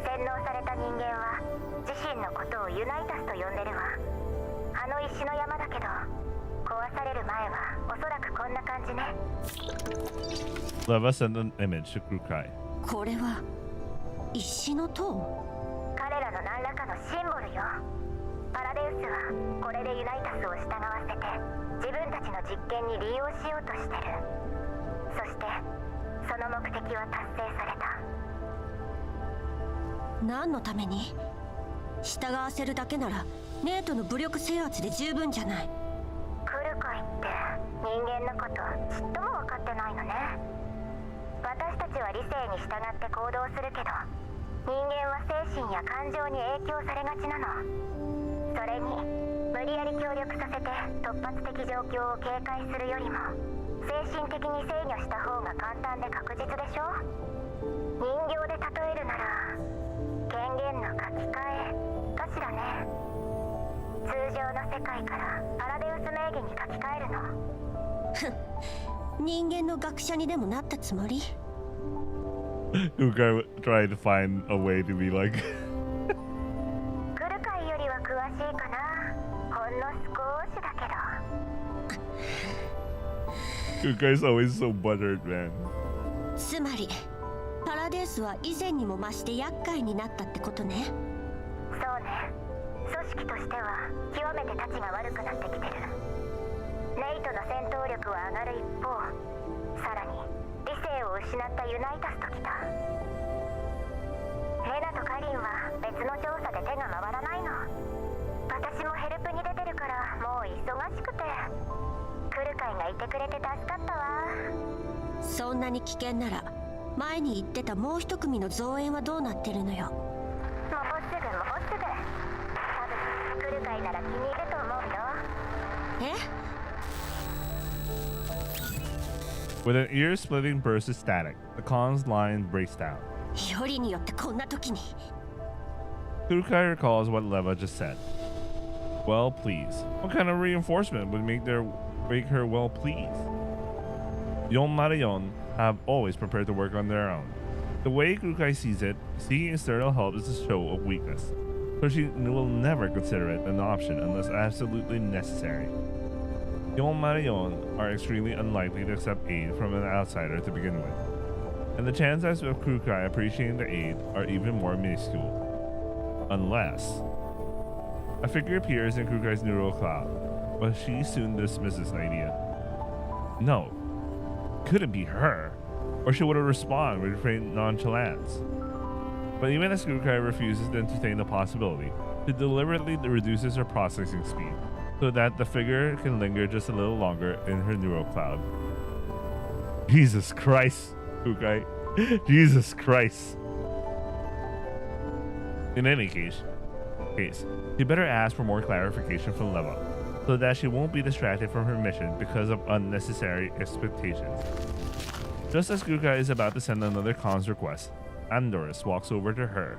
洗脳された人間は自身のことをユナイタスと呼んでるわ。あの石の山だけど、壊される前はおそらくこんな感じね。Leva sent an image to Kukai. これは石の塔？彼らの何らかのシンボルよ。パラデウスはこれでユナイタスを従わせて自分たちの実験に利用しようとしてる。そしてその目的は達成された。何のために？従わせるだけならネートの武力制圧で十分じゃない。来る会って人間のことちっとも分かってないのね。私たちは理性に従って行動するけど、人間は精神や感情に影響されがちなの。それに無理やり協力させて突発的状況を警戒するよりも精神的に制御した方が簡単で確実でしょ。人形で例えるなら権限の書き換えかしらね。通常の世界からパラデウス名義に書き換えるの。人間の学者にでもなったつもり？ Kukai tried to find a way to be like. 来る会よりは詳しいかな。ほんの少しだけど。Kukai's always so buttered, man. つまりパラデウスは以前にも増して厄介になったってことね。そうね。組織としては極めてたちが悪くなってきてる。ネイトの戦闘力は上がる一方、さらに理性を失ったユナイタスときた。レナとカリンは別の調査で手が回らないの。私もヘルプに出てるからもう忙しくて。来る会がいてくれて助かったわ。そんなに危険なら前に言ってたもう一組の増援はどうなってるのよ。もうすぐ。多分来る会なら気に入ると思うよ。え？ With an ear-splitting burst of static, the Khan's line breaks down. よりによってこんな時に。 Kukai recalls what Leva just said. Well, please. What kind of reinforcement would make her well pleased? Yon Marion have always prepared to work on their own. The way Kukai sees it, seeking external help is a show of weakness. so she will never consider it an option unless absolutely necessary. Yon Marion are extremely unlikely to accept aid from an outsider to begin with, and the chances of Kukai appreciating the aid are even more minuscule. Unless a figure appears in Kukai's neural cloud, but she soon dismisses the idea. No, couldn't be her, or she would have responded with faint nonchalance. But even as Kukai refuses to entertain the possibility, she deliberately reduces her processing speed so that the figure can linger just a little longer in her neural cloud. Jesus Christ, Kukai. Jesus Christ. In any case, you better ask for more clarification from Leva, so that she won't be distracted from her mission because of unnecessary expectations. Just as Kukai is about to send another comms request, Andorus walks over to her.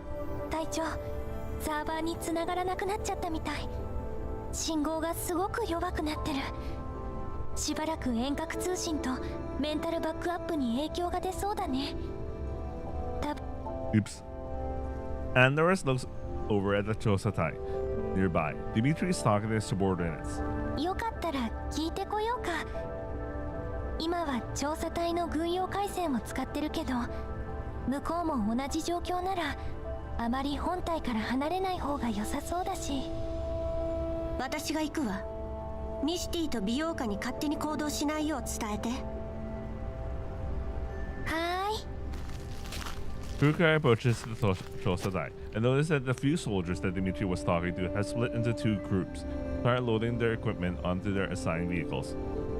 隊長、サーバーに繋がらなくなっちゃったみたい。信号がすごく弱くなってる。しばらく遠隔通信とメンタルバックアップに影響が出そうだね。Oops. Andorus looks over at the Chosatai nearby. Dimitri is talking to his subordinates. よかったら聞いてこようか。今は調査隊の軍用回線を使ってるけど、向こうも同じ状況ならあまり本体から離れない方が良さそうだし。私が行くわ。ミシティと美容家に勝手に行動しないよう伝えて。はーい。Kukai approaches the Chosatai and notices that the few soldiers that Dimitri was talking to have split into two groups, start loading their equipment onto their assigned vehicles.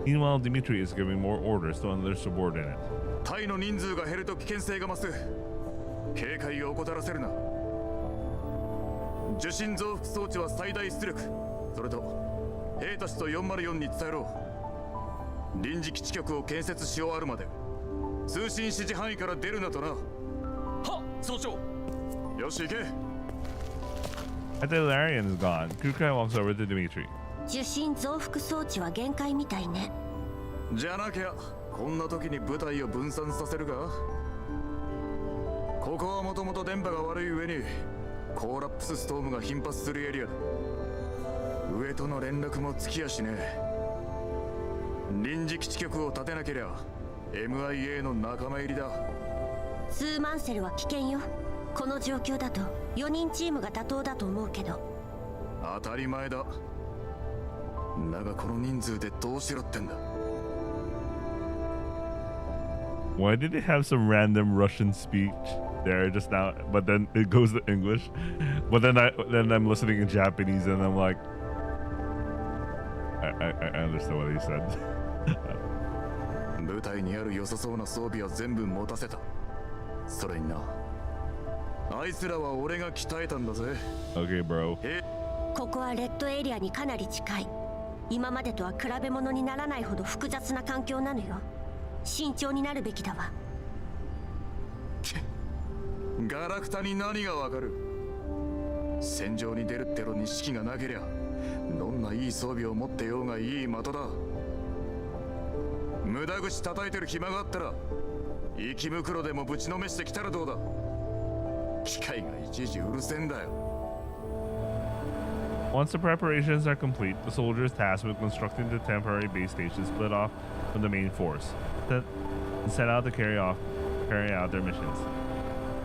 Meanwhile, Dimitri is giving more orders to another subordinate. 隊の人数が減ると危険性が増す。警戒を怠らせるな。受信増幅装置は最大出力。それと兵たちと404に伝えろ。臨時基地局を建設し終わるまで通信指示範囲から出るなとな。はっ、総長。よし行け。 After Larian is gone, Kukai walks over to Dimitri. 受信増幅装置は限界みたいね。じゃなきゃこんな時に部隊を分散させるか。ここはもともと電波が悪い上にコーラップスストームが頻発するエリアだ。上との連絡もつきやしねえ。臨時基地局を建てなけりゃ MIA の仲間入りだ。ツーマンセルは危険よ。この状況だと4人チームが妥当だと思うけど。当たり前だ。だがこの人数でどうしろってんだ。 Why did it have some random Russian speech there just now? But then it goes to English. But then I'm listening in Japanese and I'm like, I understand what he said. 部隊にある良さそうな装備は全部持たせた。それにな、あいつらは俺が鍛えたんだぜ。 Okay, bro. ここはレッドエリアにかなり近い。今までとは比べ物にならないほど複雑な環境なのよ。慎重になるべきだわ。ガラクタに何がわかる。戦場に出るってのに士気がなけりゃどんないい装備を持ってようがいい的だ。無駄口叩いてる暇があったら生き袋でもぶちのめしてきたらどうだ。機械がいちいちうるせえんだよ。 Once the preparations are complete, the soldiers tasked with constructing the temporary base station split off from the main force and set out to carry out their missions.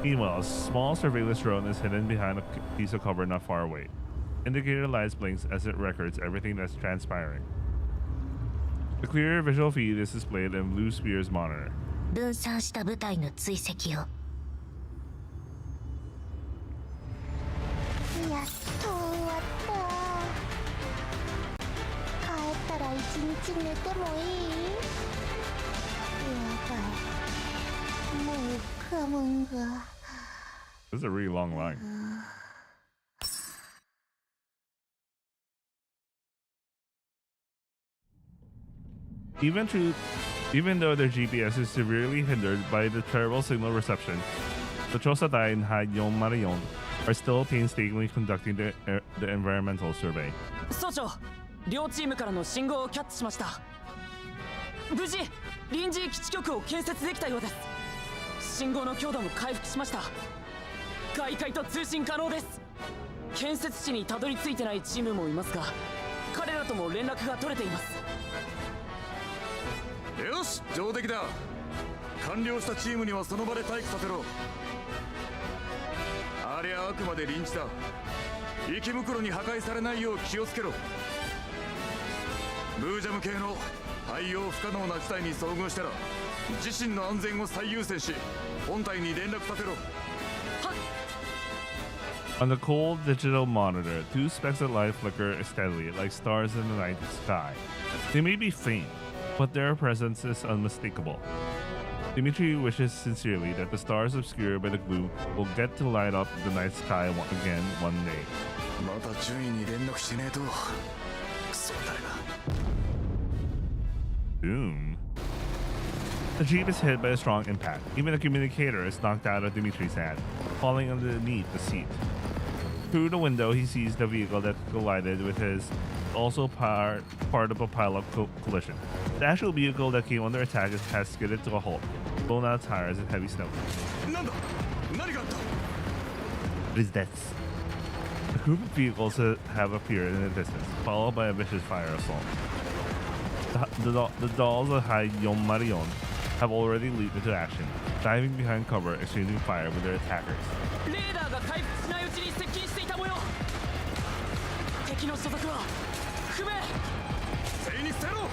Meanwhile, a small surveillance drone is hidden behind a piece of cover not far away. Indicator lights blinks as it records everything that's transpiring. The clear visual feed is displayed in Blue Spear's monitor. 分散した部隊の追跡よ。やっと終わった。帰ったら一日寝てもいい？やばい。もう我慢が。This is a really long line. Even though their GPS is severely hindered by the terrible signal reception, the Chosatai and Hayon Marion are still painstakingly conducting the environmental survey. 総長、両チームからの信号をキャッチしました。無事臨時基地局を建設できたようです。信号の強度も回復しました。外界と通信可能です。建設地にたどり着いてないチームもいますが、彼らとも連絡が取れています。よし、上出来だ。完了したチームにはその場で待機させろ。ありゃあくまで臨時だ。池袋に破壊されないよう気をつけろ。ブージャム系の対応不可能な事態に遭遇したら自身の安全を最優先し本体に連絡させろ。 On the cold digital monitor, two specks of light flicker steadily like stars in the night sky. They may be faint, but their presence is unmistakable. Dimitri wishes sincerely that the stars obscured by the gloom will get to light up the night sky again one day. また順位に連絡しねえと。クソ誰が。Boom. The Jeep is hit by a strong impact. Even the communicator is knocked out of Dimitri's hand, falling underneath the seat. Through the window, he sees the vehicle that collided with his, also part of a pile-up collision. The actual vehicle that came under attack has skidded to a halt, blown out tires and heavy snow. なんだ、何があった。 It is death. A group of vehicles have appeared in the distance, followed by a vicious fire assault. The dolls of Hai Yon Marion have already leaped into action, diving behind cover, exchanging fire with their attackers. レーダーが回復しないうちに接近していた模様。敵の所属は不明。全員に捨てろ。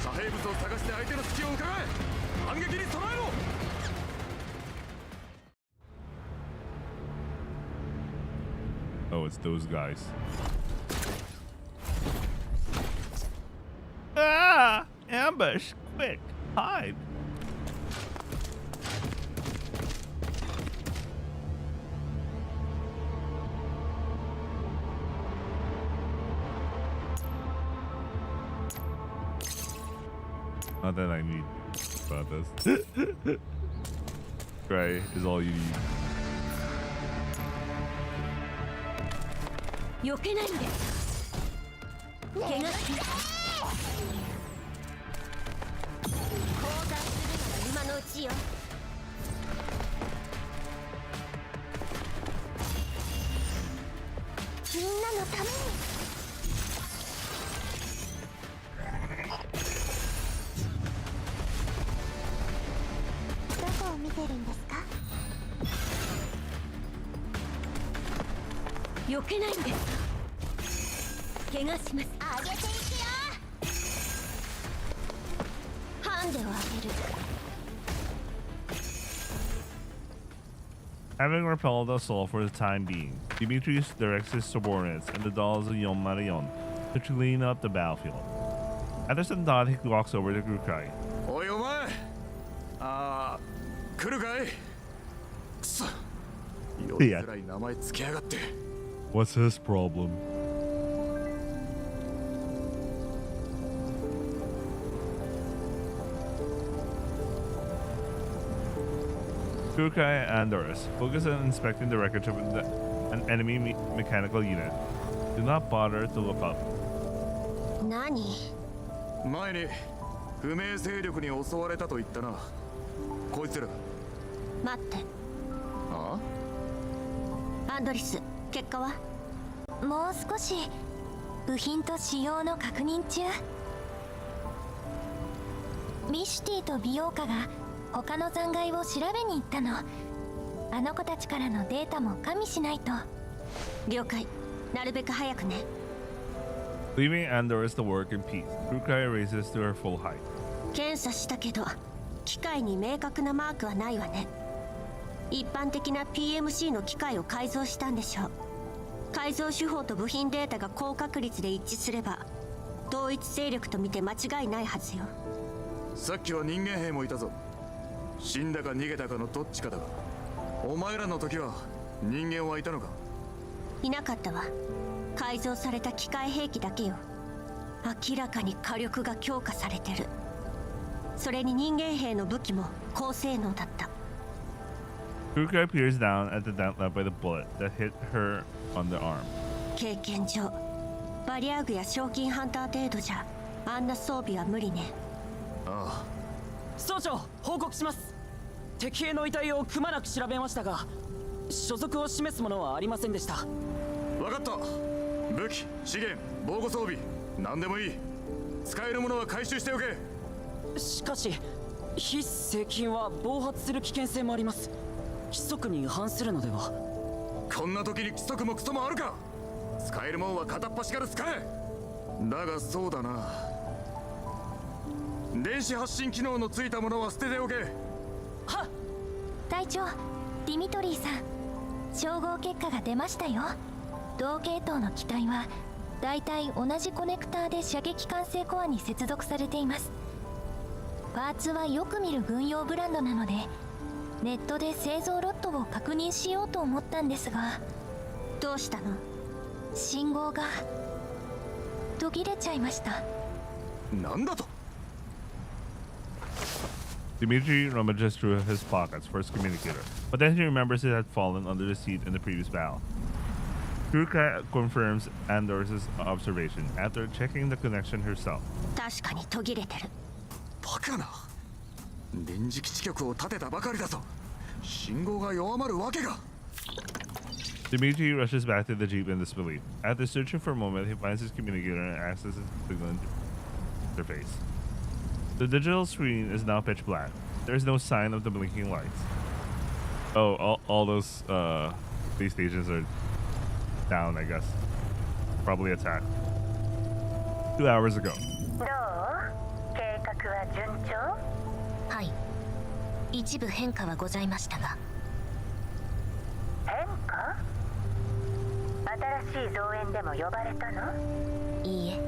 遮蔽物を探して相手の隙を伺え。反撃に備えろ。 Oh, it's those guys. Ah! Ambush! Quick! Hide! Not that I need about this. Right, is all you need. 避けないんで。怪我する。降参するなら今のうちよ。みんなのために。どこを見てるんですか。避けないんですか。怪我します。上げていくよ。ハンデを上げる。 Having repelled us all for the time being, Dimitrius directs his subordinates and the dolls of Yon Marion to clean up the battlefield. After some thought, he walks over to Grukai. おいお前。ああ、来るかい。くそ。呼びづらい名前つけやがって。 What's his problem? Grukai and Doris focus on inspecting the wreckage of an enemy mechanical unit. Do not bother to look up. 何？前に不明勢力に襲われたと言ったな。こいつら。待って。ああ？アンドリス、結果は？もう少し部品と仕様の確認中。ミシュティと美容家が他の残骸を調べに行ったの。あの子たちからのデータも加味しないと。了解。なるべく早くね。Leaving Andorus to work in peace, Grukai raises to her full height. 検査したけど機械に明確なマークはないわね。一般的な PMC の機械を改造したんでしょう。改造手法と部品データが高確率で一致すれば同一勢力と見て間違いないはずよ。さっきは人間兵もいたぞ。死んだか逃げたかのどっちかだが、お前らの時は人間はいたのか。いなかったわ。改造された機械兵器だけよ。明らかに火力が強化されてる。それに人間兵の武器も高性能だった。 Grukai peers down at the dent left by the bullet that hit her on the arm. 経験上バリアグや賞金ハンター程度じゃあんな装備は無理ね。ああ。総長、報告します。敵兵の遺体をくまなく調べましたが所属を示すものはありませんでした。分かった。武器、資源、防護装備、何でもいい。使えるものは回収しておけ。しかし非正規は暴発する危険性もあります。規則に違反するのでは。こんな時に規則もクソもあるか。使えるもんは片っ端から使え。だがそうだな、電子発信機能のついたものは捨てておけ。はっ。隊長、ディミトリーさん、照合結果が出ましたよ。同系統の機体はだいたい同じコネクターで射撃管制コアに接続されています。パーツはよく見る軍用ブランドなので、ネットで製造ロットを確認しようと思ったんですが。どうしたの？信号が途切れちゃいました。なんだと。Dimitri rummages through his pockets for his communicator, but then he remembers it had fallen under the seat in the previous battle. Kuruka confirms Andor's observation after checking the connection herself. 確かに途切れてる。バカな。臨時基地局を建てたばかりだぞ。信号が弱まるわけが。Dimitri rushes back to the jeep in disbelief. After searching for a moment, he finds his communicator and accesses the signal interface. The digital screen is now pitch black. There is no sign of the blinking lights. Oh, all those base stations are down, I guess. Probably attacked 2 hours ago. どう？計画は順調？はい。一部変化はございましたが。変化？新しい増援でも呼ばれたの？いいえ。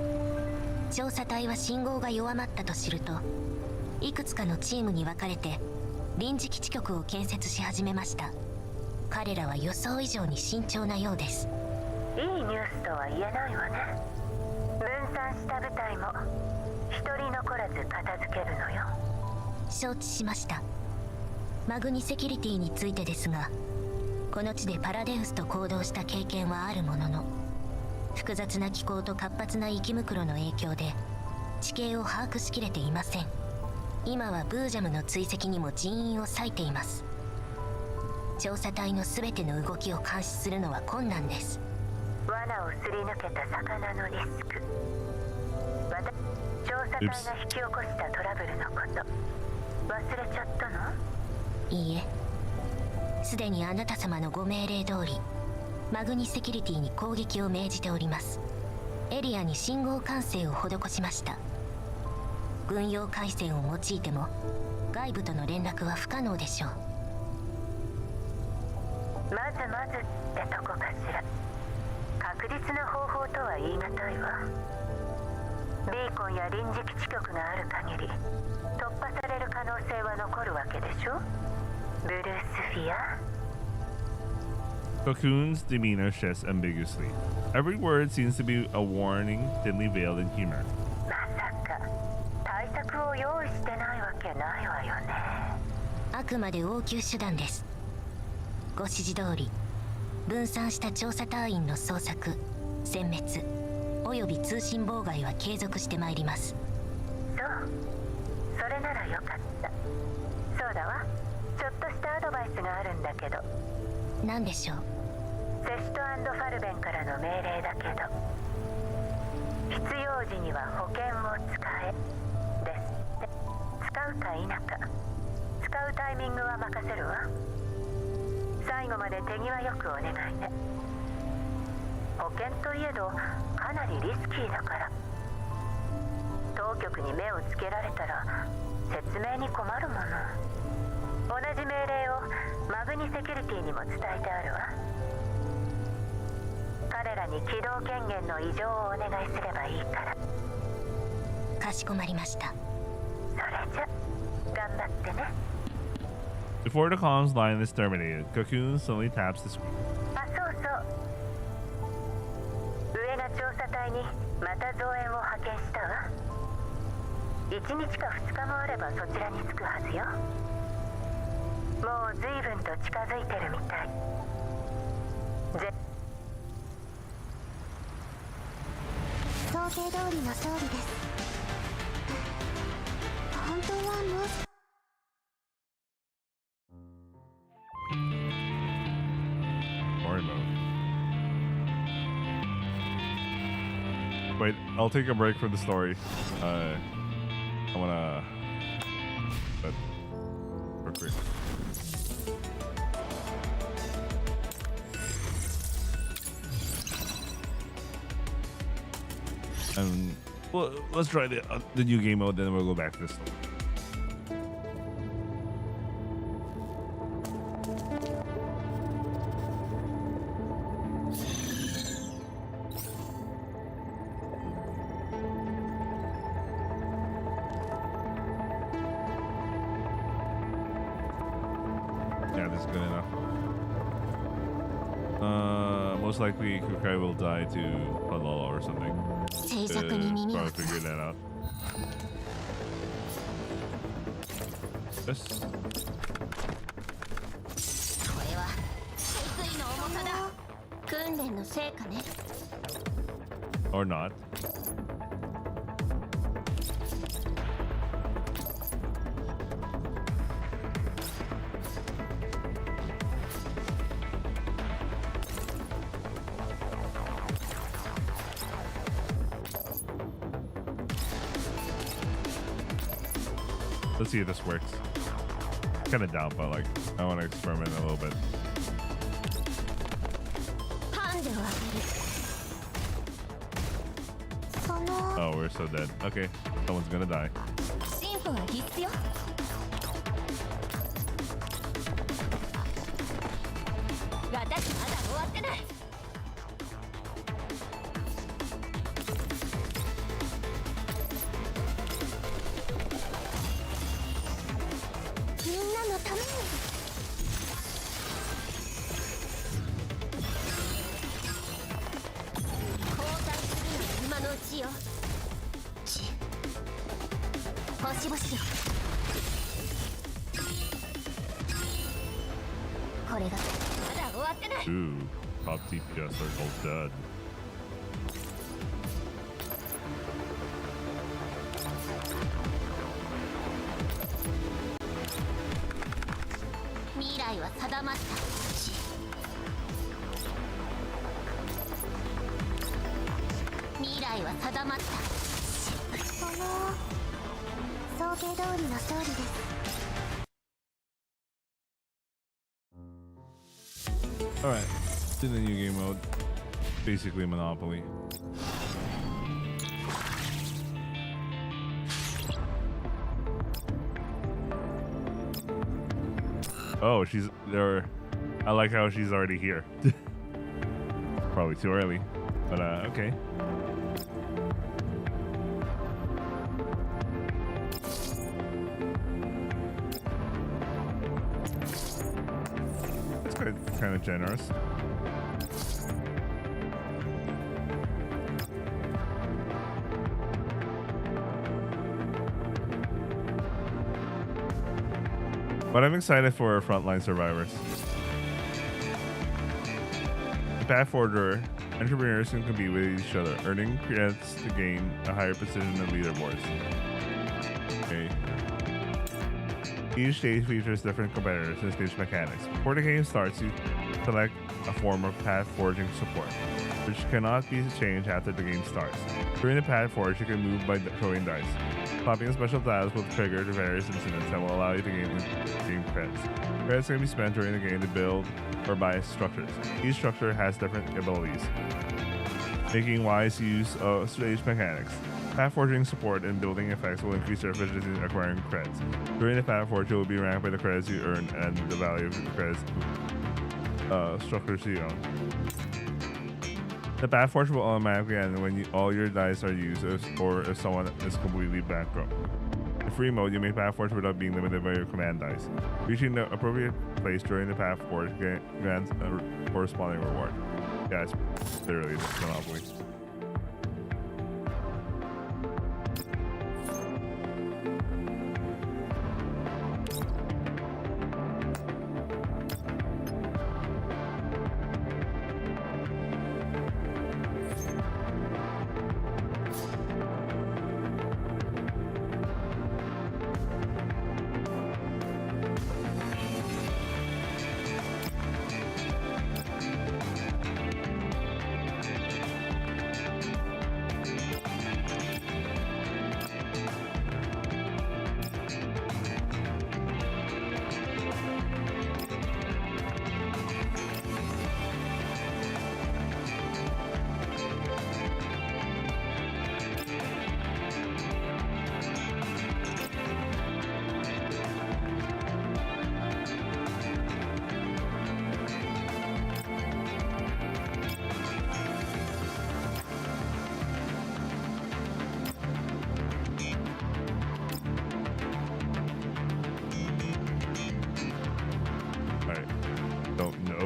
調査隊は信号が弱まったと知ると、いくつかのチームに分かれて臨時基地局を建設し始めました。彼らは予想以上に慎重なようです。いいニュースとは言えないわね。分散した部隊も一人残らず片付けるのよ。承知しました。マグニセキュリティについてですが、この地でパラデウスと行動した経験はあるものの、複雑な気候と活発な息袋の影響で地形を把握しきれていません。今はブージャムの追跡にも人員を割いています。調査隊の全ての動きを監視するのは困難です。罠をすり抜けた魚のリスク。調査隊が引き起こしたトラブルのこと忘れちゃったの？いいえ、すでにあなた様のご命令通りマグニセキュリティに攻撃を命じております。エリアに信号管制を施しました。軍用回線を用いても外部との連絡は不可能でしょう。まずってとこかしら。確実な方法とは言い難いわ。ビーコンや臨時基地局がある限り突破される可能性は残るわけでしょ。ブルースフィア。Cocoon's demeanor shifts ambiguously. Every word seems to be a warning, thinly veiled in humor. まさか対策を用意してないわけないわよね。あくまで応急手段です。ご指示通り分散した調査隊員の捜索、殲滅および通信妨害は継続してまいります。そう、それならよかった。そうだわ、ちょっとしたアドバイスがあるんだけど。何でしょう？セシト&ファルベンからの命令だけど、必要時には保険を使えですって。使うか否か、使うタイミングは任せるわ。最後まで手際よくお願いね。保険といえどかなりリスキーだから、当局に目をつけられたら説明に困るもの。同じ命令をマグニセキュリティにも伝えてあるわ。彼らに起動権限の移譲をお願いすればいいから。かしこまりました。それじゃ頑張ってね。 Before the comms line is terminated, Cocoon suddenly taps the screen. あ、そうそう。上が調査隊にまた増援を派遣したわ。1日か2日もあればそちらに着くはずよ。もう随分と近づいてるみたい。想定通りの勝利です。本当はもうStory mode. Wait, I'll take a break from the story. I wanna... But... Real quick. Well, let's try the new game mode, then we'll go back to this. Yeah, this is good enough. Most likely Kukai will die to Palala or something. Probably figure that out. Yes. Or not. Let's see if this works. Kind of doubt, but like, I want to experiment a little bit. Oh, we're so dead. Okay, someone's gonna die. Ooh, top DPS are all dead. Alright, to the new game mode. Basically Monopoly. Oh, she's there. I like how she's already here. Probably too early, but okay. That's kind of generous. But I'm excited for Frontline Survivors. Path Forger, entrepreneurs can compete with each other, earning credits to gain a higher position in leaderboards. Okay. Each stage features different competitors and stage mechanics. Before the game starts, you select a form of path forging support, which cannot be changed after the game starts. During the path forge, you can move by throwing dice. Popping special tiles will trigger the various incidents that will allow you to gain credits. Credits can be spent during the game to build or buy structures. Each structure has different abilities, making wise use of stage mechanics. Path forging support and building effects will increase your efficiency in acquiring credits. During the path forge, you will be ranked by the credits you earn and the value of the credits structures you own. The path forge will automatically end when all your dice are used or if someone is completely bankrupt. In free mode, you may path forge without being limited by your command dice. Reaching the appropriate place during the path forge grants a corresponding reward. Yeah, it's literally just Monopoly.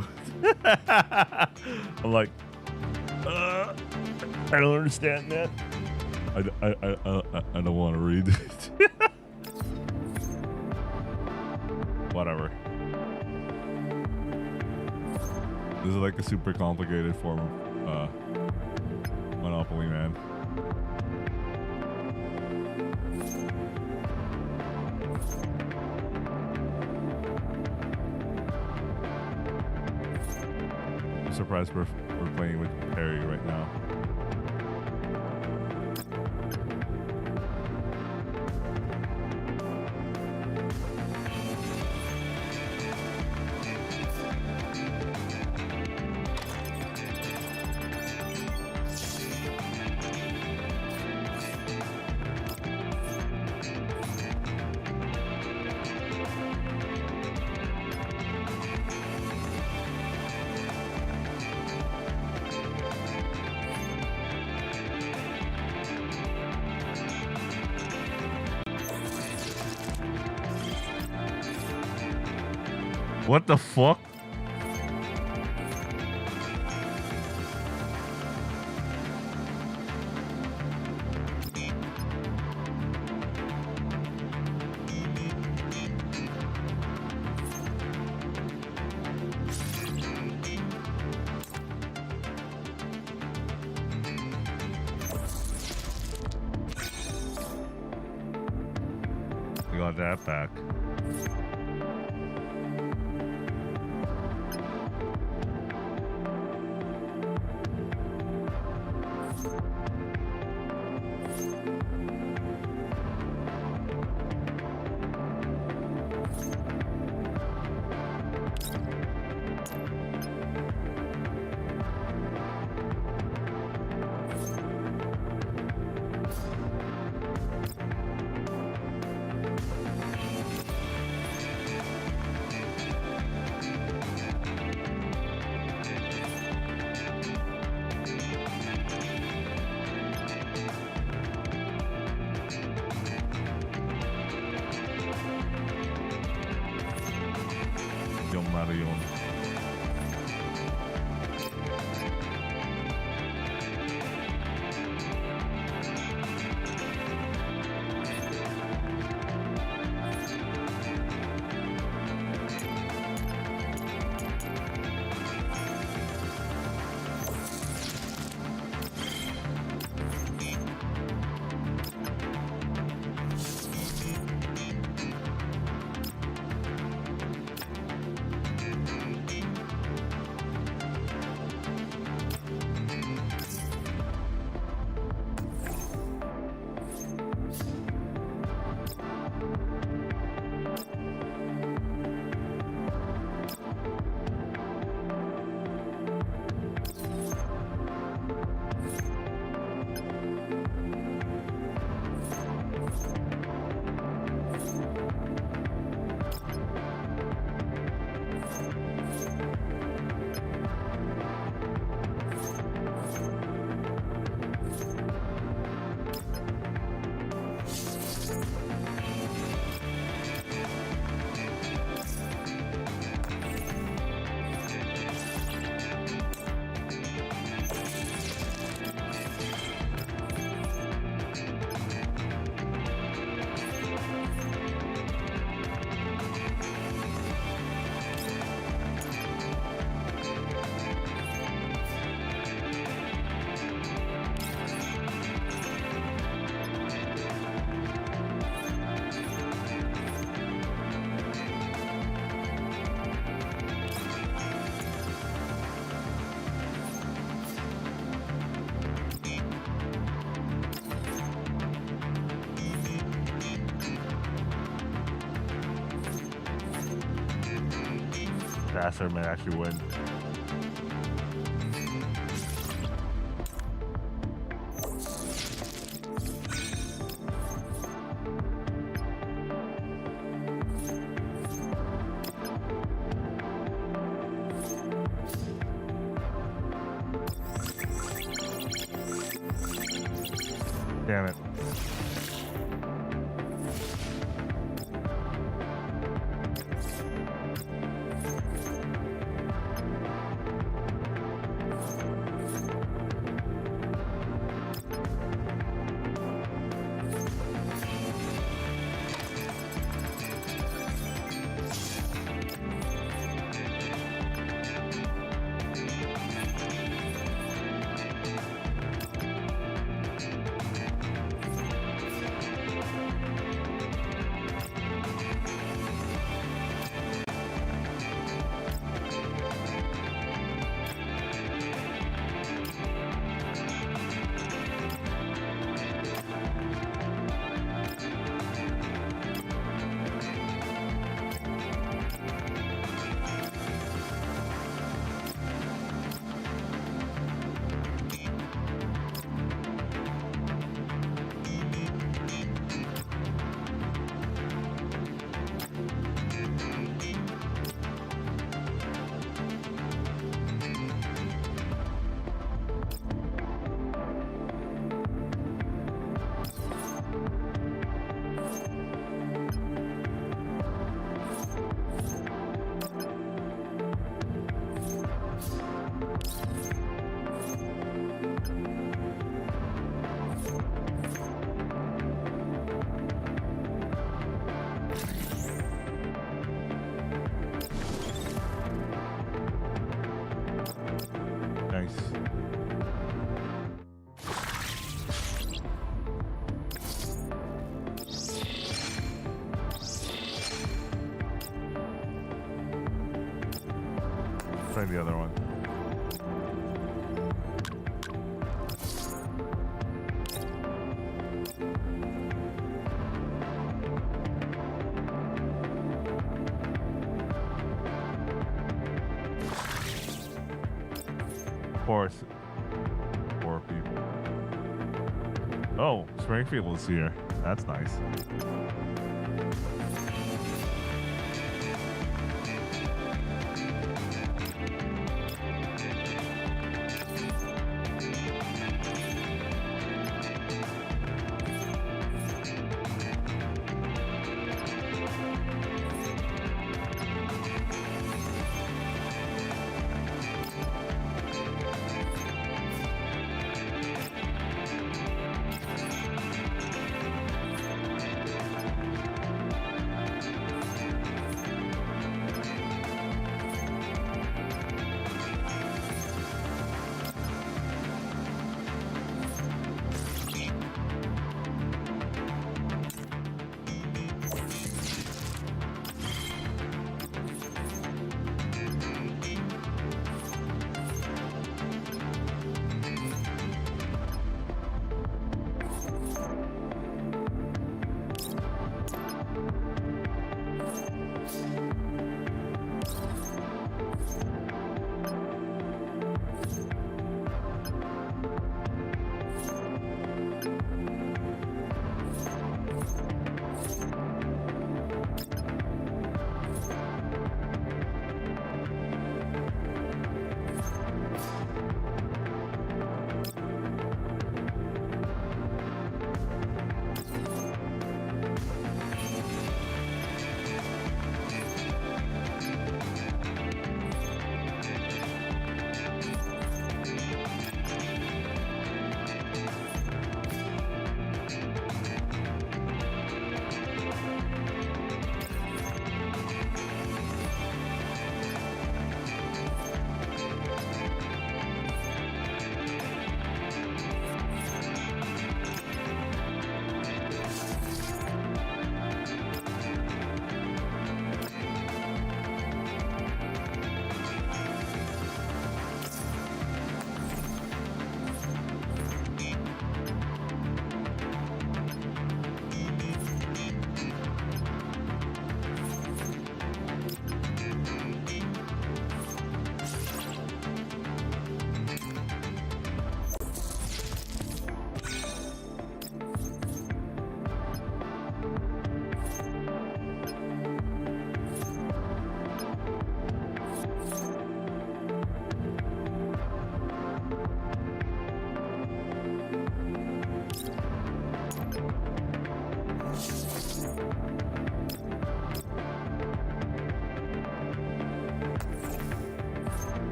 bro. I'm like, I don't understand that. I don't want to read it. Whatever. This is like a super complicated form of Monopoly, man. I'm surprised we're playing with Perry right now. What the fuck? We got that back. Marion. Dasser may actually win. Damn it. try the other one. Four people. Oh, Springfield is here. That's nice.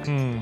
Hmm.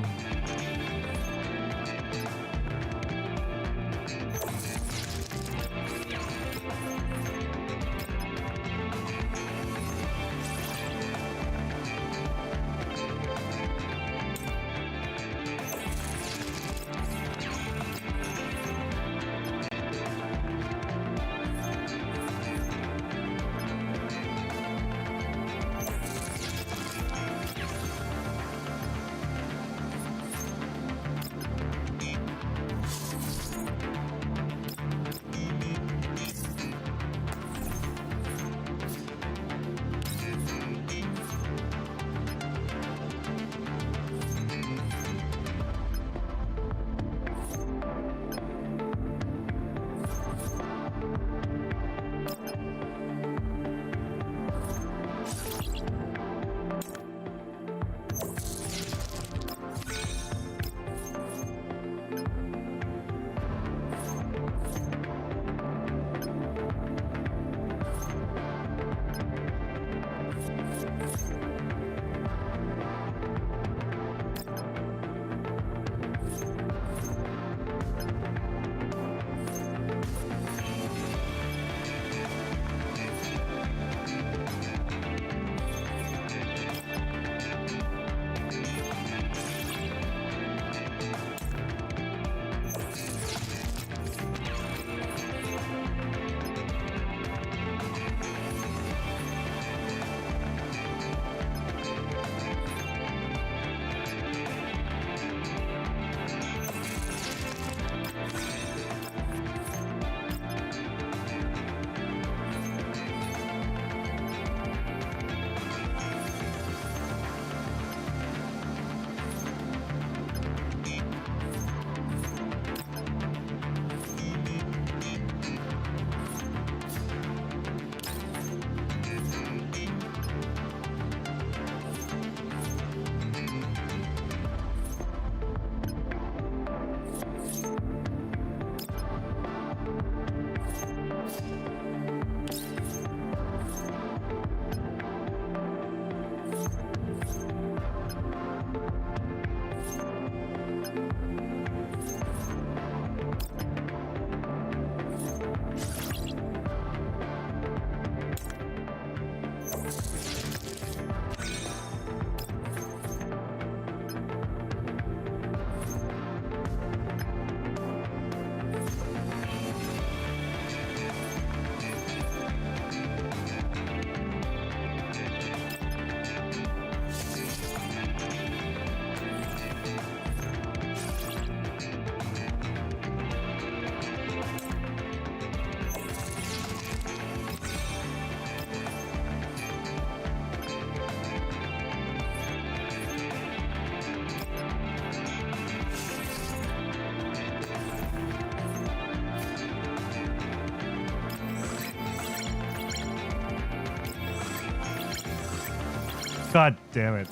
God damn it.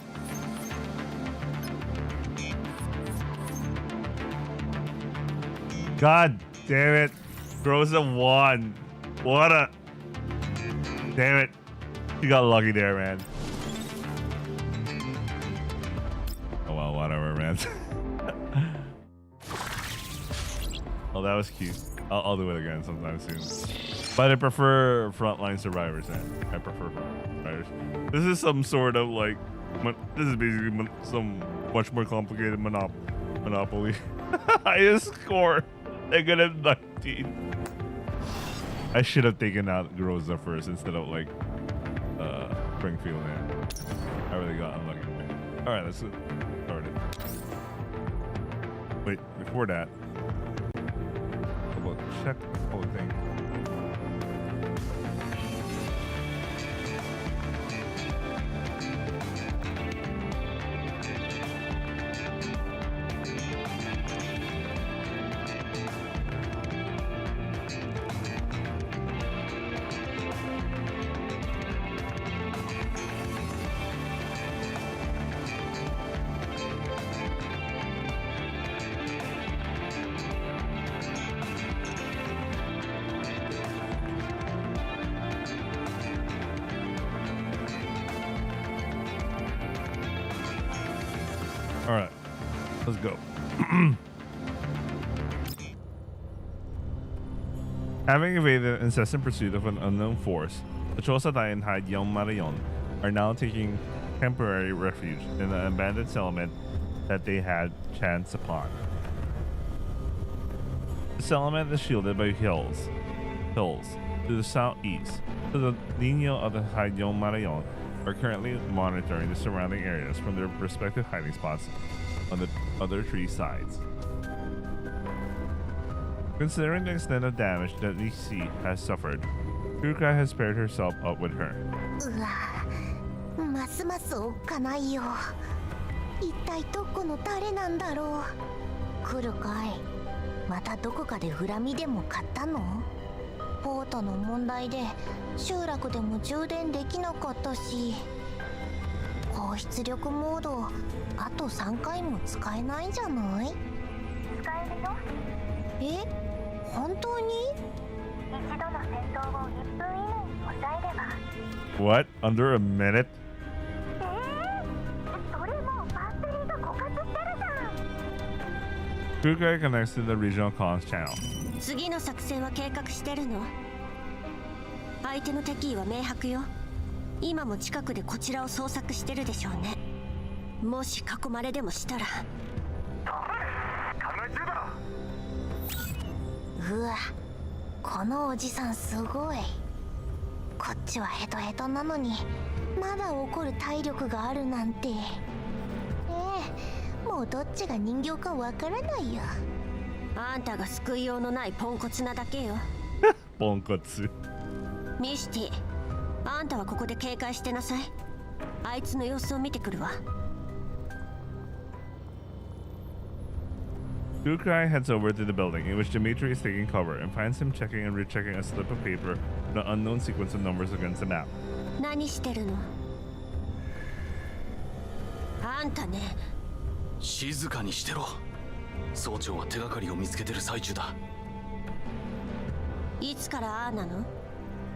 God damn it. Groza won. What a... Damn it. You got lucky there, man. Oh well, whatever, man. Oh, that was cute. I'll do it again sometime soon. But I prefer frontline survivors, man. I prefer frontline survivors. This is some sort of like... This is basically some much more complicated Monopoly. Highest score. Negative 19. I should have taken out Groza first instead of like Springfield, man. I really got unlucky, man. Alright, let's get started. Wait, before that, about check the whole thing. Let's go. Having evaded incessant pursuit of an unknown force, the Chosadai and Haidyon Marayon are now taking temporary refuge in an abandoned settlement that they had chanced upon. The settlement is shielded by hills to the southeast, so the Nino of the Haidyon Marayon are currently monitoring the surrounding areas from their respective hiding spots on the other three sides. Considering the extent of damage that Nishi has suffered, Kukai has paired herself up with her. うわ、ますますおっかないよ。一体どこの誰なんだろう。来るかい。またどこかで恨みでも買ったの？ポートの問題で集落でも充電できなかったし、高出力モードあと3回も使えないんじゃない？使えるよ。え？本当に？一度の戦闘を1分以内に抑えれば。 What? Under a minute? それもうバッテリーが枯渇してるじゃん。 Kukai connects to the regional comms channel. 次の作戦は計画してるの？相手の敵意は明白よ。今も近くでこちらを捜索してるでしょうね。もし囲まれでもしたら。考え中だ。うわ、このおじさんすごい。こっちはヘトヘトなのにまだ怒る体力があるなんて。もうどっちが人形かわからないよ。あんたが救いようのないポンコツなだけよ。ポンコツ。ミシティ、あんたはここで警戒してなさい。あいつの様子を見てくるわ。Kukai heads over to the building in which Dimitri is taking cover and finds him checking and rechecking a slip of paper with an unknown sequence of numbers against the map. 何してるの？あんたね。静かにしてろ。総長は手がかりを見つけてる最中だ。いつからああなの？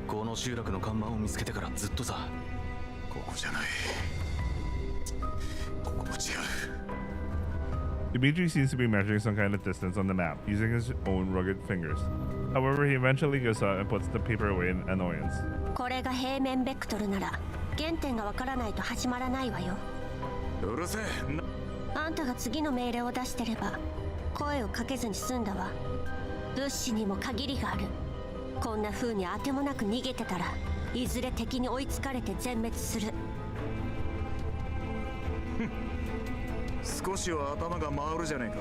この集落の看板を見つけてからずっとさ。ここじゃない。ここも違う。Dimitri seems to be measuring some kind of distance on the map using his own rugged fingers. However, he eventually gives up and puts the paper away in annoyance. これが平面ベクトルなら原点がわからないと始まらないわよ。うるせえ。あんたが次の命令を出してれば声をかけずに済んだわ。物資にも限りがある。こんな風にあてもなく逃げてたらいずれ敵に追いつかれて全滅する。少しは頭が回るじゃねえ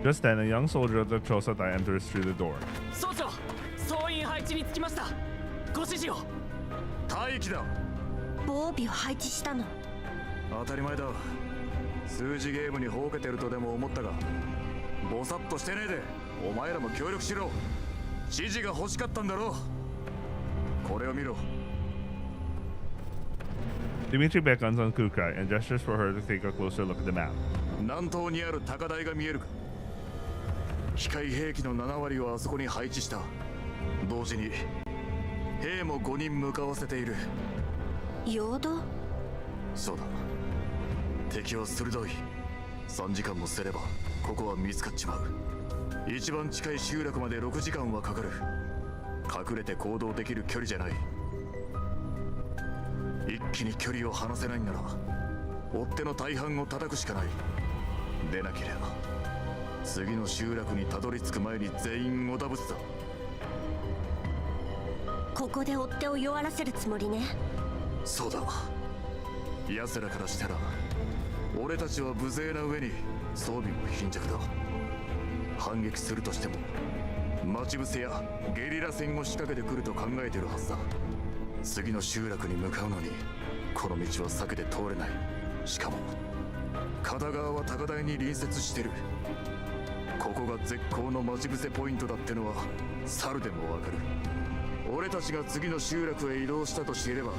か。 Just then, a young soldier of the Chosadai enters through the door. 総長、総員配置につきました。ご指示を。待機だ。防備を配置したの？当たり前だ。数字ゲームにほうけてるとでも思ったが、ぼさっとしてねえでお前らも協力しろ。指示が欲しかったんだろう。これを見ろ。 Dimitri beckons on Kukai and gestures for her to take a closer look at the map. 南東にある高台が見えるか。機械兵器の7割をあそこに配置した。同時に兵も5人向かわせている。陽動？そうだ。敵は鋭い。3時間もすればここは見つかっちまう。一番近い集落まで6時間はかかる。隠れて行動できる距離じゃない。一気に距離を離せないんなら追っ手の大半を叩くしかない。でなければ次の集落にたどり着く前に全員おだぶつだ。ここで追っ手を弱らせるつもりね。そうだ。奴らからしたら俺たちは無勢な上に装備も貧弱だ。反撃するとしても待ち伏せやゲリラ戦を仕掛けてくると考えてるはずだ。次の集落に向かうのにこの道は避けて通れない。しかも片側は高台に隣接してる。ここが絶好の待ち伏せポイントだってのは猿でもわかる。俺たちが次の集落へ移動したと知れば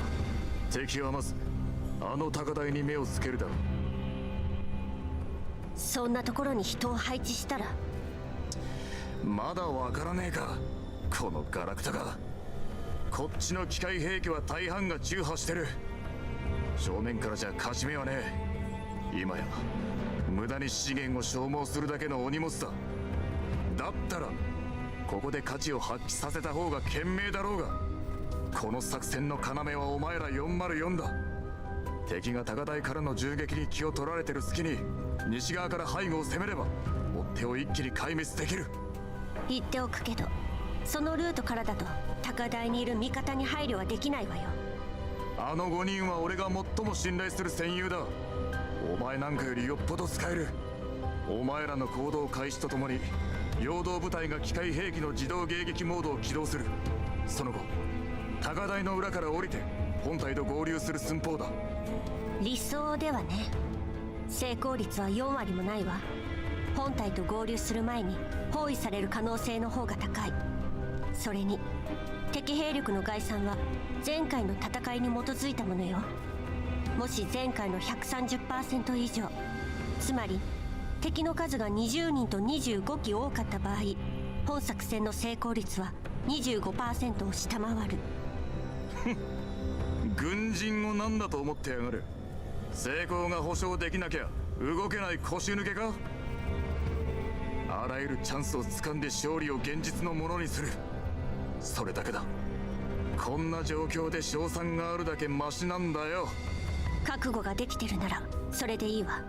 敵はまずあの高台に目をつけるだろう。そんなところに人を配置したら。まだわからねえか、このガラクタが。こっちの機械兵器は大半が中破してる。正面からじゃ勝ち目はねえ。今や無駄に資源を消耗するだけのお荷物だ。だったらここで価値を発揮させた方が賢明だろうが。この作戦の要はお前ら404だ。敵が高台からの銃撃に気を取られてる隙に西側から背後を攻めれば追っ手を一気に壊滅できる。言っておくけど、そのルートからだと高台にいる味方に配慮はできないわよ。あの5人は俺が最も信頼する戦友だ。お前なんかよりよっぽど使える。お前らの行動開始とともに陽動部隊が機械兵器の自動迎撃モードを起動する。その後高台の裏から降りて本体と合流する寸法だ。理想ではね。成功率は4割もないわ。本体と合流する前に包囲される可能性の方が高い。それに敵兵力の概算は前回の戦いに基づいたものよ。もし前回の 130% 以上、つまり敵の数が20人と25機多かった場合、本作戦の成功率は 25% を下回る。軍人を何だと思ってやがる。成功が保証できなきゃ動けない腰抜けか。あらゆるチャンスを掴んで勝利を現実のものにする。それだけだ。こんな状況で勝算があるだけマシなんだよ。覚悟ができてるならそれでいいわ。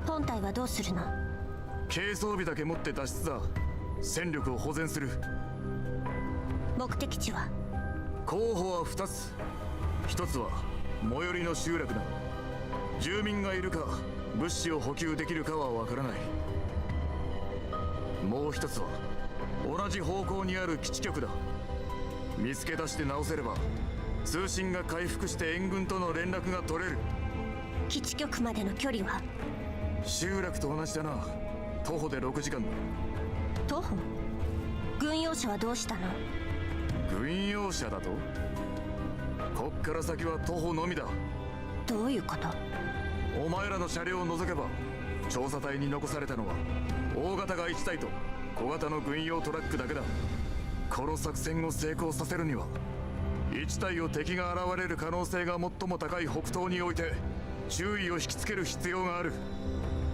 本体はどうするの？軽装備だけ持って脱出だ。戦力を保全する。目的地は？候補は2つ。1つは最寄りの集落だ。住民がいるか物資を補給できるかはわからない。もう1つは同じ方向にある基地局だ。見つけ出して直せれば通信が回復して援軍との連絡が取れる。基地局までの距離は？集落と同じだな。徒歩で6時間だ。徒歩？軍用車はどうしたの？軍用車だと？こっから先は徒歩のみだ。どういうこと？お前らの車両を除けば調査隊に残されたのは大型が1台と小型の軍用トラックだけだ。この作戦を成功させるには1体を敵が現れる可能性が最も高い北東において注意を引きつける必要がある。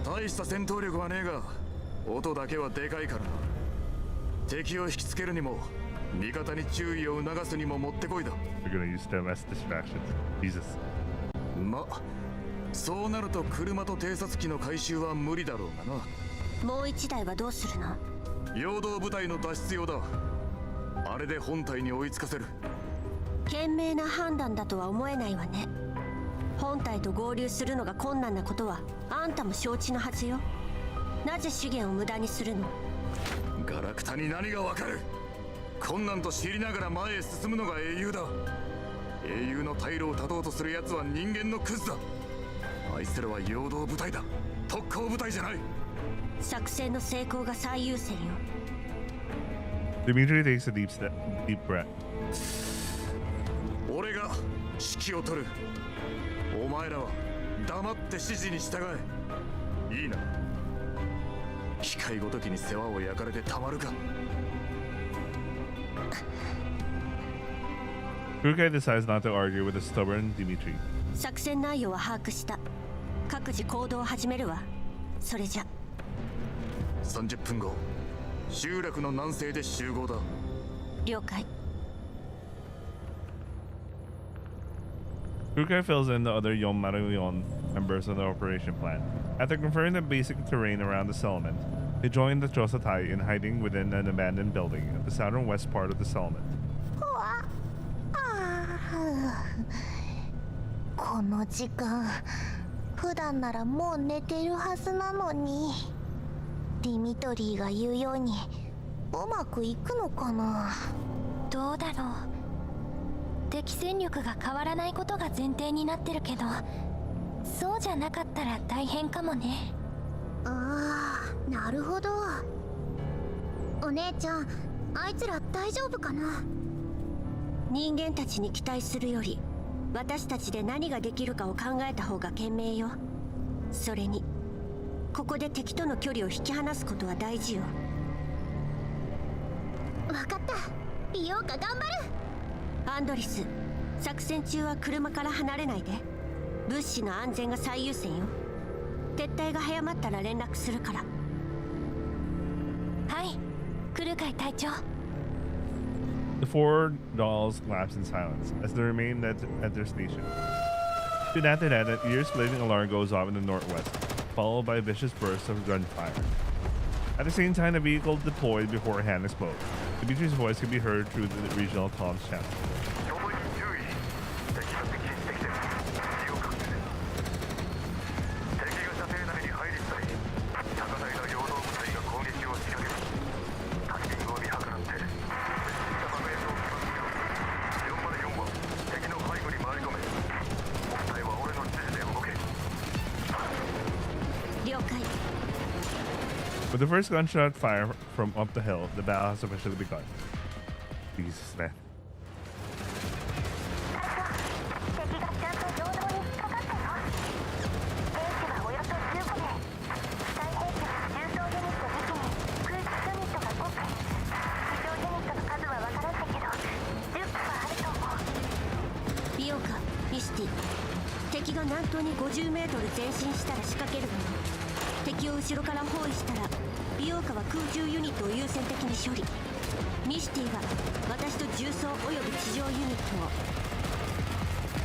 大した戦闘力はねえが音だけはでかいからな。敵を引きつけるにも味方に注意を促すにももってこいだ。 We're gonna use them as distractions. Jesus. ま、そうなると車と偵察機の回収は無理だろうがな。もう1台はどうするの？陽動部隊の脱出用だ。あれで本体に追いつかせる。賢明な判断だとは思えないわね。本体と合流するのが困難なことはあんたも承知のはずよ。なぜ資源を無駄にするの？ガラクタに何がわかる。困難と知りながら前へ進むのが英雄だ。英雄の退路を断とうとする奴は人間のクズだ。あいつらは陽動部隊だ。特攻部隊じゃない。作戦の成功が最優先よ。 Dimitri takes a deep breath. 俺が指揮を取る。お前らは黙って指示に従え。いいな。機械ごときに世話を焼かれてたまるか。Rukai decides not to argue with the stubborn Dimitri. 作戦内容は把握した。各自行動を始めるわ。それじゃ。30分後、集落の南西で集合だ。了解。 Rukai fills in the other Yon members of the operation plan. After confirming the basic terrain around the settlement, they join the Chosatai in hiding within an abandoned building at the southern west part of the settlement. この時間、普段ならもう寝てるはずなのに。ディミトリーが言うようにうまくいくのかな。どうだろう。敵戦力が変わらないことが前提になってるけど、そうじゃなかったら大変かもね。ああ、なるほど。お姉ちゃん、あいつら大丈夫かな。人間たちに期待するより私たちで何ができるかを考えた方が賢明よ。それにここで敵との距離を引き離すことは大事よ。分かった。美容家頑張る。アンドリス、作戦中は車から離れないで。物資の安全が最優先よ。撤退が早まったら連絡するから。はい、来るかい隊長。 The four dolls lapse in silence as they remain at their station. Soon after that, an ear-splitting alarm goes off in the northwest, followed by a vicious burst of gunfire. At the same time, the vehicle deployed beforehand explodes. Dimitri's voice can be heard through the regional comms channel. 共に注意。敵が接近してきてる。気をかけて。敵が射程内に入り次第、高台の陽動部隊が攻撃を仕掛ける。タイミングを見計らって、爆薬を起爆しろ。404は敵の背後に回り込め。お二人は俺の指示で動け。了解。 With the first gunshot fire from up the hill, the battle has officially begun. Jesus, man. 敵がちゃんと陽動に引っかかったよ。兵士はおよそ15名。機体兵器は重装ユニット2機に空気ユニットが5機。地上ユニットの数は分からんだけど10機はあると思う。ビオカ、ミスティ。敵が南東に50メートル前進したら仕掛けるわよ。敵を後ろから包囲したら、ビオカは空中ユニットを優先的に処理。ミスティは私と重装および地上ユニットを。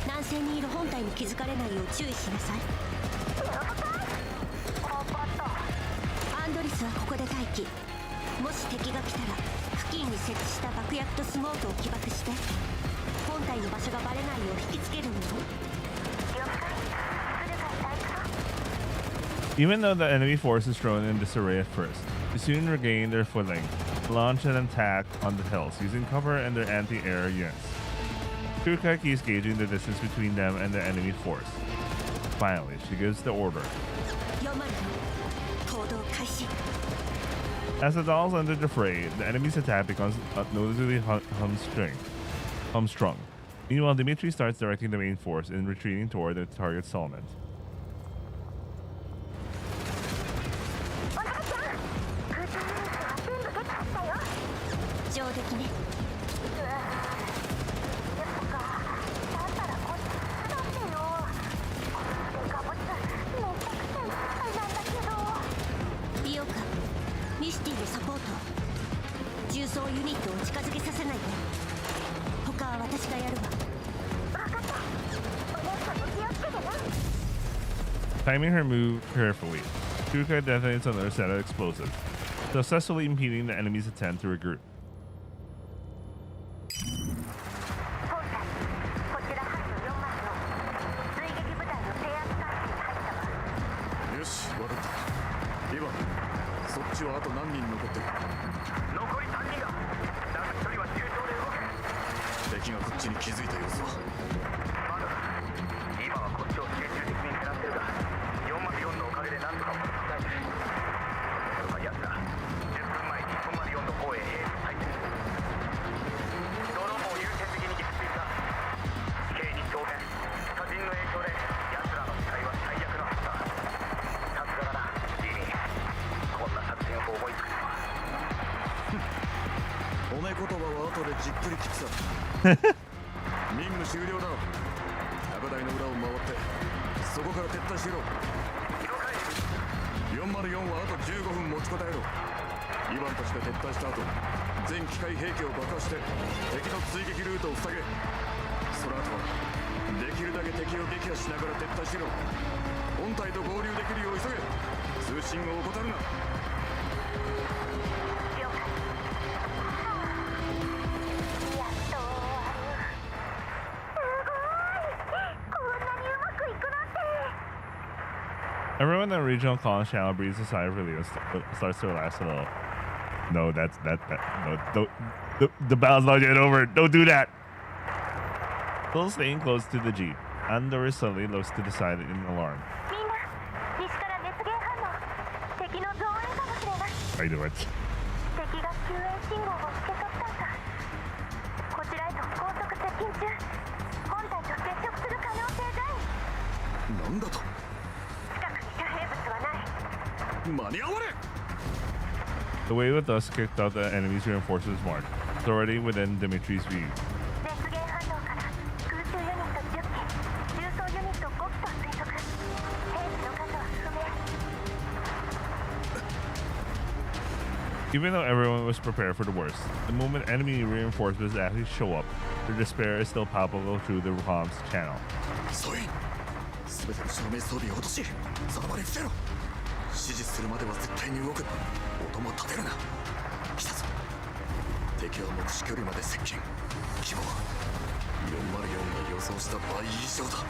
南西にいる本体に気づかれないよう注意しなさい。アンドリスはここで待機。もし敵が来たら付近に設置した爆薬とスモークを起爆して、本体の場所がバレないよう引きつけるのよ。了解。来るかい隊長。 Even though the enemy force is thrown in disarray at first, they soon regain their footing, launch an attack on the hills using cover and their anti-air units. Kuka keeps gauging the distance between them and the enemy force. Finally, she gives the order. 404行動開始。 As the dolls enter the fray, the enemy's attack becomes noticeably humstrung. Meanwhile, Dimitri starts directing the main force in retreating toward the target settlement. お姉ちゃん、空中ユニットは全部撃破したよ。上出来ね。うわぁ、そっか。だったらこっち手伝ってよ。このデカボスめちゃくちゃいっぱいなんだけど。ビオカ、ミスティでサポート。重装ユニットを近づけさせないで。他は私がやるわ。分かった。お姉さんも気をつけてね。 Timing her move carefully, Kuka detonates another set of explosives, successfully impeding the enemy's attempt to regroup. 本体、こちら班の404。追撃部隊の制圧態勢に入ったわ。よし、分かった。今そっちはあと何人残ってる？残り3人だ。だが1人は重傷で動け。敵がこっちに気づいた様子は？まだだ。今はこっちを集中的に狙ってるが、404のおかげで何とか持ちこたえてる。ところが奴ら10分前に404の方へ兵士入ってる。ドローンを優先的に撃墜した。地形に当然火人の影響で奴らの視界は最悪のはずだ。さすがだな、ジミー。こんな作戦を思いつくとは。褒め言葉は後でじっくり聞くさ。任務終了だ。高台の裏を回ってそこから撤退しろ。了解。404はあと15分持ちこたえろ。2番として撤退した後、全機械兵器を爆破して敵の追撃ルートを塞げ。その後はできるだけ敵を撃破しながら撤退しろ。本体と合流できるよう急げ。通信を怠るな。了解。やっと終わる。すごい。こんなにうまくいくなんて。 Everyone in the regional comms channel breathes a sigh of relief and starts to relax a little. No, no, don't. The battle's not yet over. Don't do that. Still staying close to the jeep, Andor suddenly looks to the side in alarm. みんな、西から熱源反応。敵の増援かもしれない。 I do it. 敵が救援信号を受け取ったんだ。こちらへと高速接近中。本体と接触する可能性大。なんだと？近くに遮蔽物はない。間に合われ！ The wave of dust kicked out the enemy's reinforcements march. It's already within Dimitri's view. 熱源反応から空中ユニット10機、重装ユニット5機と推測。兵士の数は不明。Even though everyone was prepared for the worst, the moment enemy reinforcements actually show up, their despair is still palpable through the comms channel. 総員全ての照明装備を落としその場で伏せろ指示するまでは絶対に動くな音も立てるな来たぞ敵は目視距離まで接近規模は404が予想した倍以上だ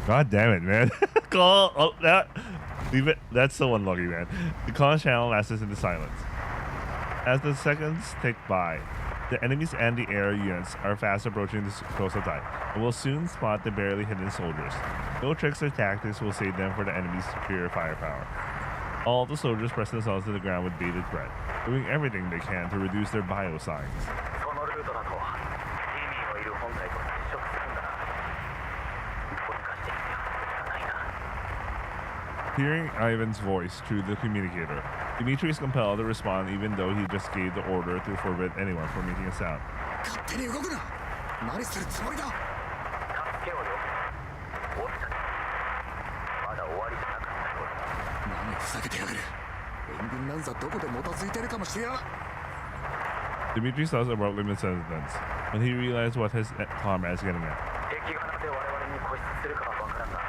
God damn it, man. Call oh, that. Leave it. That's so unlucky, man. The comm channel lasts into silence. As the seconds tick by, the enemies and the air units are fast approaching the Kosatai and will soon spot the barely hidden soldiers. No tricks or tactics will save them for the enemy's superior firepower. All the soldiers press themselves to the ground with bated breath, doing everything they can to reduce their bio signs. Hearing Ivan's voice through the communicator, Dimitri is compelled to respond even though he just gave the order to forbid anyone from making a sound. 勝手に動くな何するつもりだ助けをよ俺たちまだ終わりじゃなかったよ何をふざけてやがる援軍なんざどこでもたついてるかもしれない Dimitri stops abruptly mid-sentence when he realized what his comrade is getting at. 敵がなぜ我々に固執するかは分からんが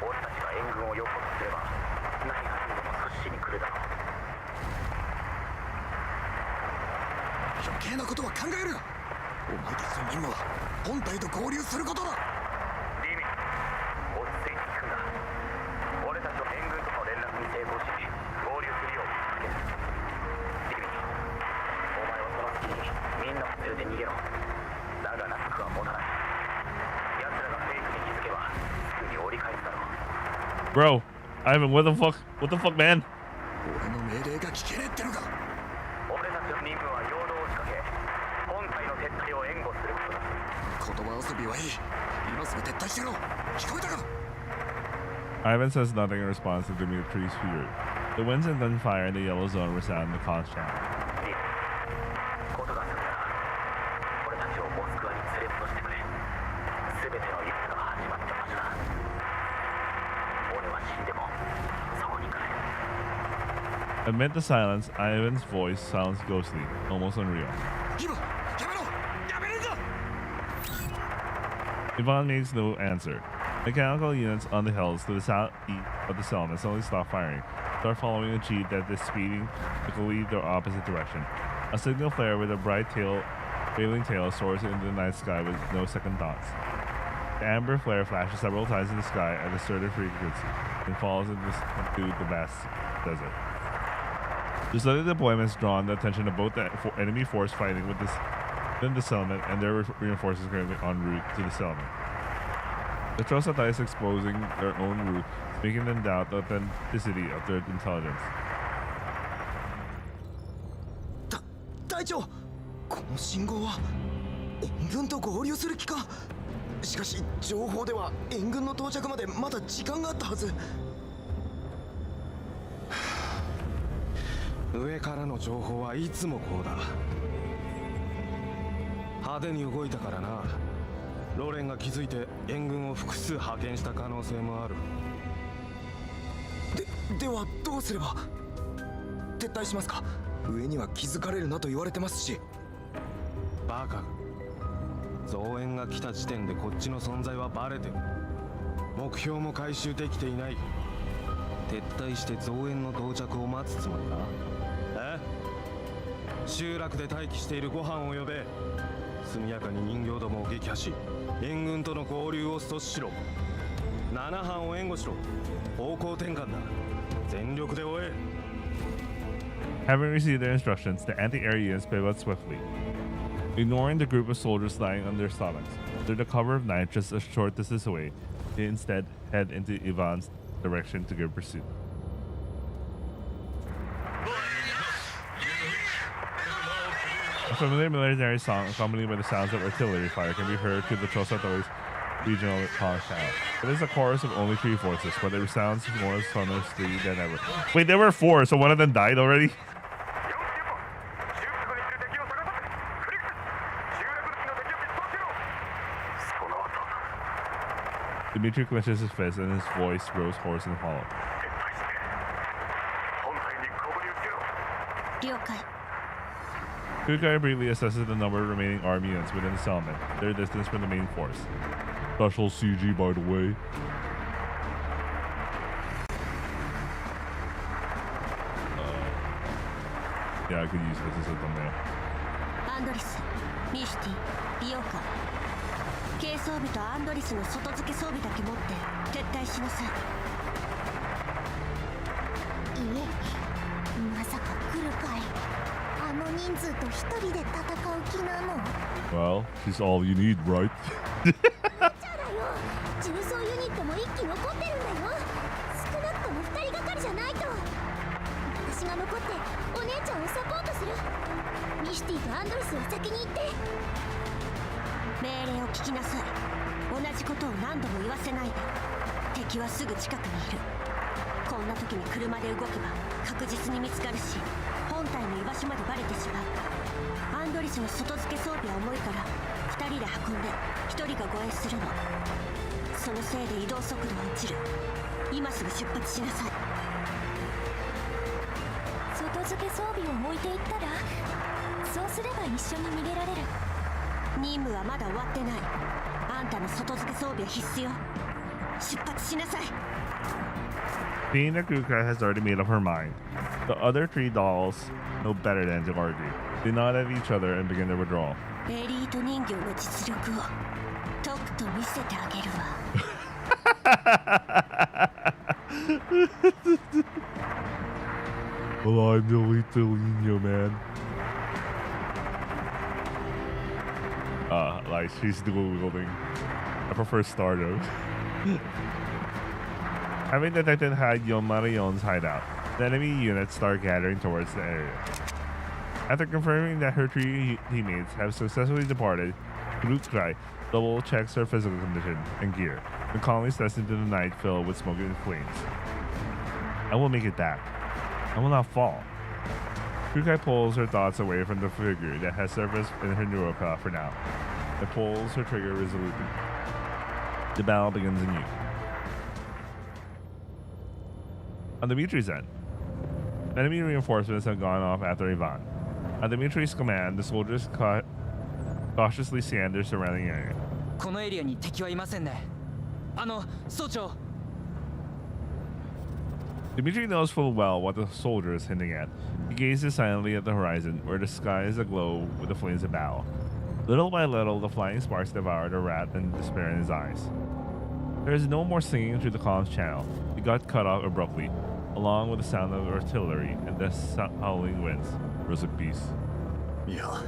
俺たちが援軍を横とすれば何が何でも阻止しに来るだろう余計なことは考えるなお前たちの任務は本体と合流することだリミ落ち着いて聞くんだ俺たちは援軍との連絡に成功し合流するように続けるリミお前はその隙にみんなを連れて逃げろだがなくは持たない奴らがフェイクに気づけばすぐに折り返すだろう Bro, Ivan, what the fuck? What the fuck, man? 俺の命令が聞けねえってのか俺たちの任務は陽動を仕掛け本体の撤退を援護することだ言葉遊びはいい今すぐ撤退しろ聞こえたか Ivan says nothing in response to Dimitri's fear. The winds and gunfire in the yellow zone resound in the comms channel. ことが済んだら俺たちをモスクワに連れ戻してくれ全ての戦が始まった場所だ俺は死んでもそこに帰る Amid the silence, Ivan's voice sounds ghostly, almost unreal. 今やめろやめるんだ Ivan makes no answer. Mechanical units on the hills to the southeast of the settlement suddenly stop firing, start following a jeep that is speeding quickly the opposite direction. A signal flare with a bright tail, waving tail soars into the night sky with no second thoughts. The amber flare flashes several times in the sky at a certain frequency and falls into the vast desert. The sudden deployment has drawn the attention of both the enemy force fighting within the settlement and their reinforcements currently en route to the settlement. The Trosatai is exposing their own route, making them doubt the authenticity of their intelligence. 隊長この信号は援軍と合流する気かしかし情報では援軍の到着までまだ時間があったはず上からの情報はいつもこうだ派手に動いたからなローレンが気づいて援軍を複数派遣した可能性もあるではどうすれば撤退しますか上には気づかれるなと言われてますしバカ増援が来た時点でこっちの存在はバレてる目標も回収できていない撤退して増援の到着を待つつもりか集落で待機しているご飯を呼べ速やかに人形どもを撃破し援軍との合流を阻止しろ7班を援護しろ方向転換だ全力で追え Having received their instructions, the anti-air units pivot swiftly, ignoring the group of soldiers lying on their stomachs. Under the cover of night, just a short distance away, they instead head into Ivan's direction to give pursuit. A familiar military song accompanied by the sounds of artillery fire can be heard through the Trosatori's regional comms channel. It is a chorus of only 3 voices, but it sounds more sonorously than ever. Wait, there were 4, so one of them died already? Dimitri clenches his fist and his voice grows hoarse and hollow. 了解。 Kukai briefly assesses the number of remaining army units within the settlement, their distance from the main force. Special CG, by the way. Yeah, I could use this as a thumbnail. アンドリス、ミシティ、イオカ。軽装備とアンドリスの外付け装備だけ持って撤退しなさい。まさか来るかい。あの人数と一人で戦う気なの。 Well, she's all you need, right? じゃだよ。重装ユニットも一機残ってるんだよ。少なくとも2人がかりじゃないと。私が残ってお姉ちゃんをサポートする。ミシティとアンドリスは先に行って。命令を聞きなさい。同じことを何度も言わせないで。敵はすぐ近くにいる。こんな時に車で動けば確実に見つかるし、本体の居場所までバレてしまう。アンドリスの外付け装備は重いから2人で運んで1人が護衛するの。そのせいで移動速度は落ちる。今すぐ出発しなさい。外付け装備を置いていったら、そうすれば一緒に逃げられる。任務はまだ終わってない。あんたの外付け装備は必須よ。出発しなさい。 Seeing that Kukai has already made up her mind, the other three dolls know better than to argue. They nod at each other and begin their withdrawal. エリート人形の実力をとくと見せてあげるわ。Well, I'm the little Nino, man. Like, she's dual wielding. I prefer Stardom. Having detected Yon Marion's hideout, the enemy units start gathering towards the area. After confirming that her three teammates have successfully departed, Kukai double checks her physical condition and gear. The colony steps into the night filled with smoke and flames. I will make it back. I will not fall. Kukai pulls her thoughts away from the figure that has surfaced in her neuroca for now, and pulls her trigger resolutely. The battle begins anew. On Dimitri's end, enemy reinforcements have gone off after Ivan. At Dimitri's command, the soldiers cautiously scan their surrounding area. このエリアに敵はいませんね。総長。 Dimitri knows full well what the soldier is hinting at. He gazes silently at the horizon, where the sky is aglow with the flames of battle. Little by little, the flying sparks devour the wrath and despair in his eyes. There is no more singing through the column's channel. It got cut off abruptly, along with the sound of artillery and the howling winds. Rose of peace. Yeah.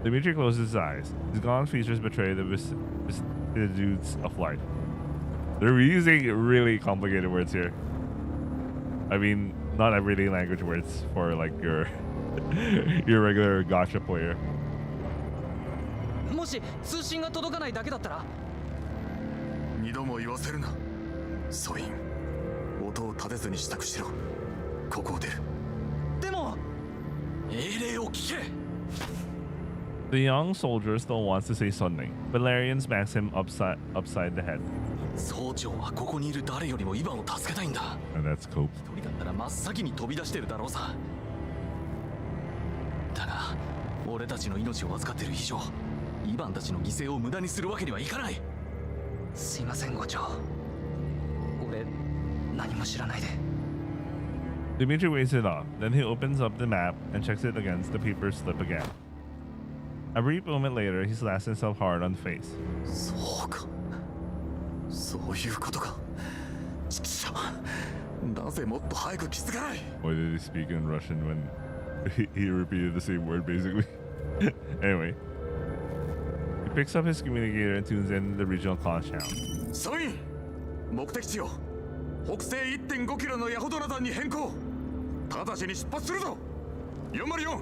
Dimitri closes his eyes. His gaunt features betray the vicissitudes of life. They're using really complicated words here. I mean, not everyday language words for like your regular gacha player. もし通信が届かないだけだったら、二度も言わせるな。ソイン、音を立てずに支度しろ。ここを出る。でも命令を聞け。 The young soldier still wants to say something, but Larian smacks him upside the head. 総長はここにいる誰よりもイヴァンを助けたいんだ。 And that's Cope. 一人だったら真っ先に飛び出してるだろうさ。だが俺たちの命を預かってる以上、イヴァンたちの犠牲を無駄にするわけにはいかない。すいません、伍長。俺何も知らないで。 Dimitri waves it off. Then he opens up the map and checks it against the paper slip again. A brief moment later, he slaps himself hard on the face. そうか。そういうことか。ちくしょう。なぜもっと早く気づかない。 Why did he speak in Russian when he repeated the same word basically? Anyway, he picks up his communicator and tunes in the regional call channel. ソイン、目的地を北西 1.5 キロのヤホドナ山に変更。直ちに出発するぞ。404、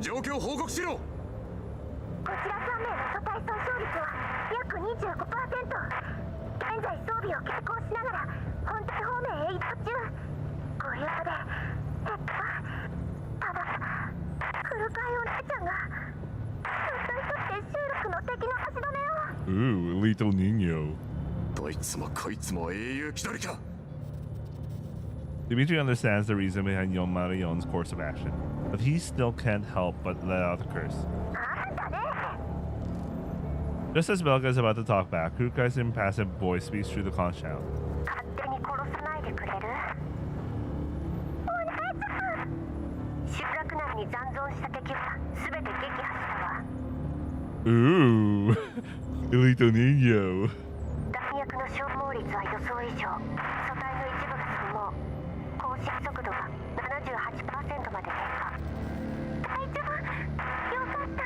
状況報告しろ。こちら3名の素体損傷率は約 25%。現在装備を強行しながら本体方面へ移動中。ご了承で。ただ古川お姉ちゃんがたった一人で集落の敵の足止めを。 Ooh, Little Nino. どいつもこいつも英雄気取りか。Dimitri understands the reason behind Yon Marion's course of action, but he still can't help but let out a curse. Just as Belka is about to talk back, Kurukai's impassive voice speaks through the conch shell. 勝手に殺さないでくれる？お願いします。集落内に残存した敵は全て撃破したわ。 Ooh, Elito Niño. 弾薬の消耗率は予想以上。素体の一部が消耗。更新速度は 78% まで低下。大丈夫？よかった。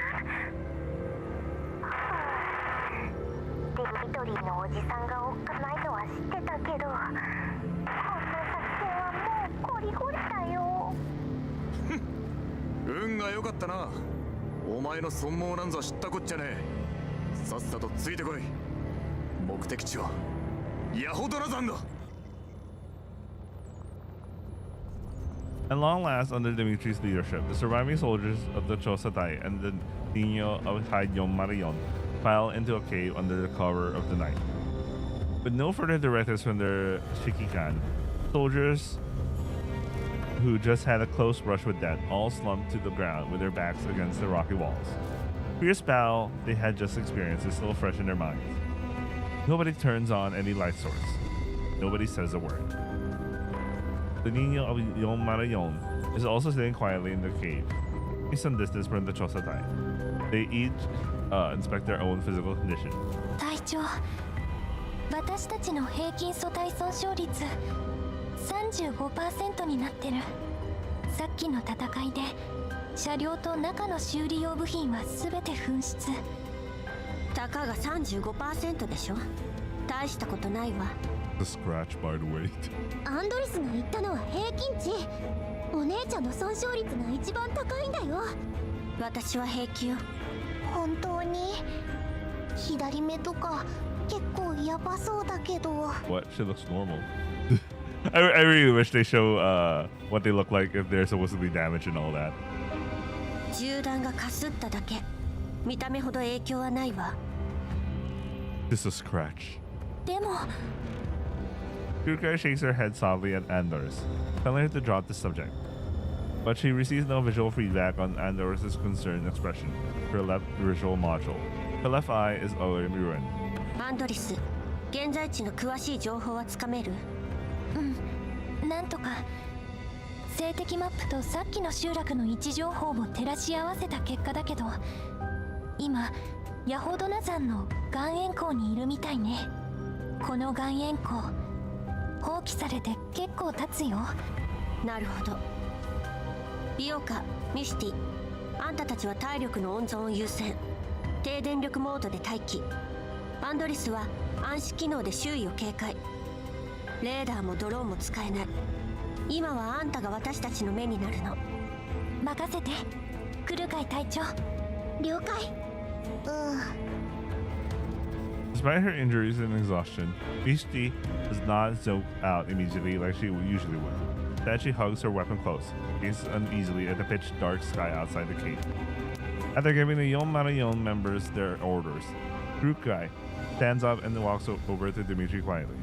デミトリーのおじさんがおっかないのは知ってたけど、こんな作戦はもうこりごりだよ。運が良かったな。お前の損耗なんざ知ったこっちゃねえ。さっさとついてこい。目的地はヤホドラ山だ。 At long last, under Dimitri's leadership, the surviving soldiers of the Chosatai and the Niño of Yon Marion file into a cave under the cover of the night. With no further directives from their Shikikan, soldiers who just had a close brush with death all slumped to the ground with their backs against the rocky walls. The fierce battle they had just experienced is still fresh in their minds. Nobody turns on any light source. Nobody says a word. The Niño of Yon Marion is also sitting quietly in the cave, some distance from the Chosatai. They each inspect their own physical condition. 隊長、私たちの平均素体損傷率 35% になってる。さっきの戦いで車両と中の修理用部品は全て紛失。たかが 35% でしょ。大したことないわ。 The scratch, by the way. アンドリスが言ったのは平均値。お姉ちゃんの損傷率が一番高いんだよ。私は平気よ。本当に左目とか結構やばそうだけど。 What? She looks normal. I really wish they show what they look like if they're supposedly damaged and all that. 銃弾がかすっただけ。見た目ほど影響はないわ。 Just a scratch. でも Kurukai shakes her head softly at Andorus, telling her to drop the subject. But she receives no visual feedback on Andorus' concerned expression, her left visual module. Her left eye is already ruined. アンドリス、現在地の詳しい情報はつかめる？なんとか静的マップとさっきの集落の位置情報を照らし合わせた結果だけど、今ヤホドナ山の岩塩湖にいるみたいね。この岩塩湖放棄されて結構経つよ。なるほど。リオカ、ミスティ、あんたたちは体力の温存を優先。低電力モードで待機。アンドリスは暗視機能で周囲を警戒。レーダーもドローンも使えない。今はあんたが私たちの目になるの。任せて、クルカイ隊長。了解。Despite her injuries and exhaustion, Mishti does not zoke out immediately like she usually would. Instead, she hugs her weapon close, gazes uneasily at the pitch-dark sky outside the cave. After giving the Yon Marion members their orders, Kurukai stands up and walks over to Dimitri quietly.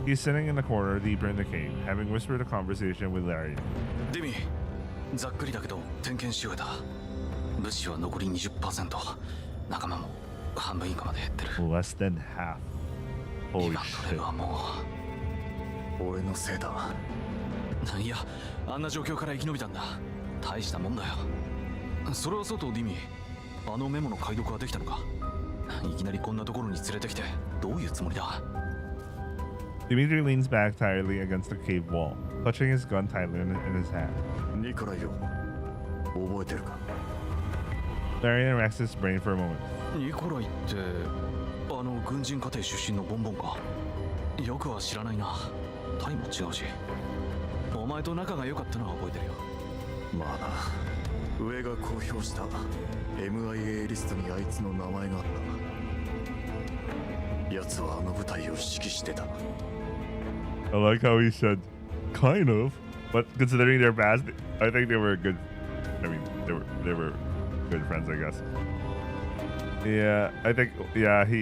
He's sitting in the corner deeper in the cave, having whispered a conversation with Larry. デミ、ざっくりだけど点検し終えた。物資は残り 20%、仲間も半分以下まで減ってる。 Less than half. Holy 今取れ shit. はもう俺のせいだ。いや、あんな状況から生き延びたんだ。大したもんだよ。それはそうとディミ、あのメモの解読はできたのか？いきなりこんなところに連れてきてどういうつもりだ？ Dimitri leans back tiredly against the cave wall, clutching his gun tightly in his hand. ニコライよ、覚えてるか？ Larian racks his brain for a moment. ニコライってあの軍人家庭出身のボンボンか？よくは知らないな。タイも違うし。お前と仲が良かったのは覚えてるよ。まあな、上が公表した MIA リストにあいつの名前があった。奴はあの部隊を指揮してた。 I like how he said, kind of, but considering their past, I think they were good. I mean, they were good friends, I guess. Yeah, I think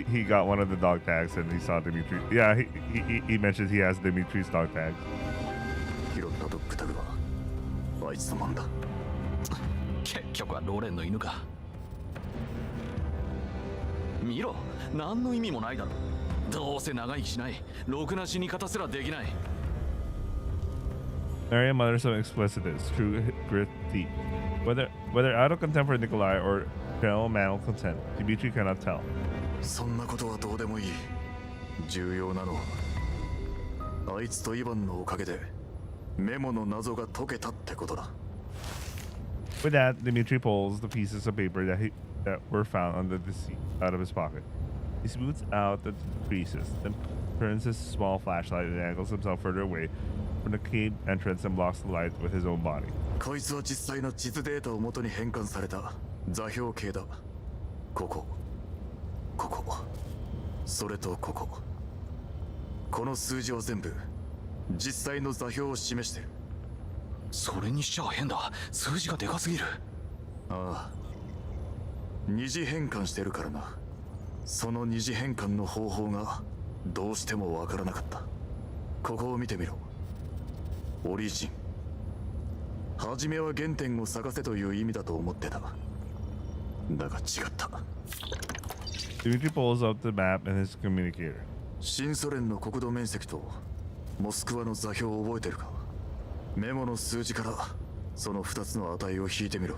he got one of the dog tags and he saw Dimitri. Yeah, he mentions he has Dimitri's dog tag. 拾ったドッグタグはあいつのもんだ。結局はロレンの犬か。見ろ、何の意味もないだろ。どうせ長生きしない、ろくな死に方すらできない。Marion mutters some explicitness, true grit deep. Whether out of contempt for Nikolai or general mental content, Dimitri cannot tell. そんなことはどうでもいい。重要なのはあいつとイヴァンのおかげでメモの謎が解けたってことだ。 With that, Dimitri pulls the pieces of paper that were found under the seat out of his pocket. He smooths out the creases, then turns his small flashlight and angles himself further away from the cave entrance and blocks the light with his own body. こいつは実際の地図データを元に変換された座標系だ。ここ、それとここ。この数字は全部実際の座標を示してる。それにしちゃ変だ。数字がでかすぎる。ああ、二次変換してるからな。その二次変換の方法がどうしてもわからなかった。ここを見てみろ。オリジン。初めは原点を探せという意味だと思ってた。だが違った。 Dimitri pulls up the map and his communicator. 新ソ連の国土面積とモスクワの座標を覚えてるか。メモの数字からその2つの値を引いてみろ。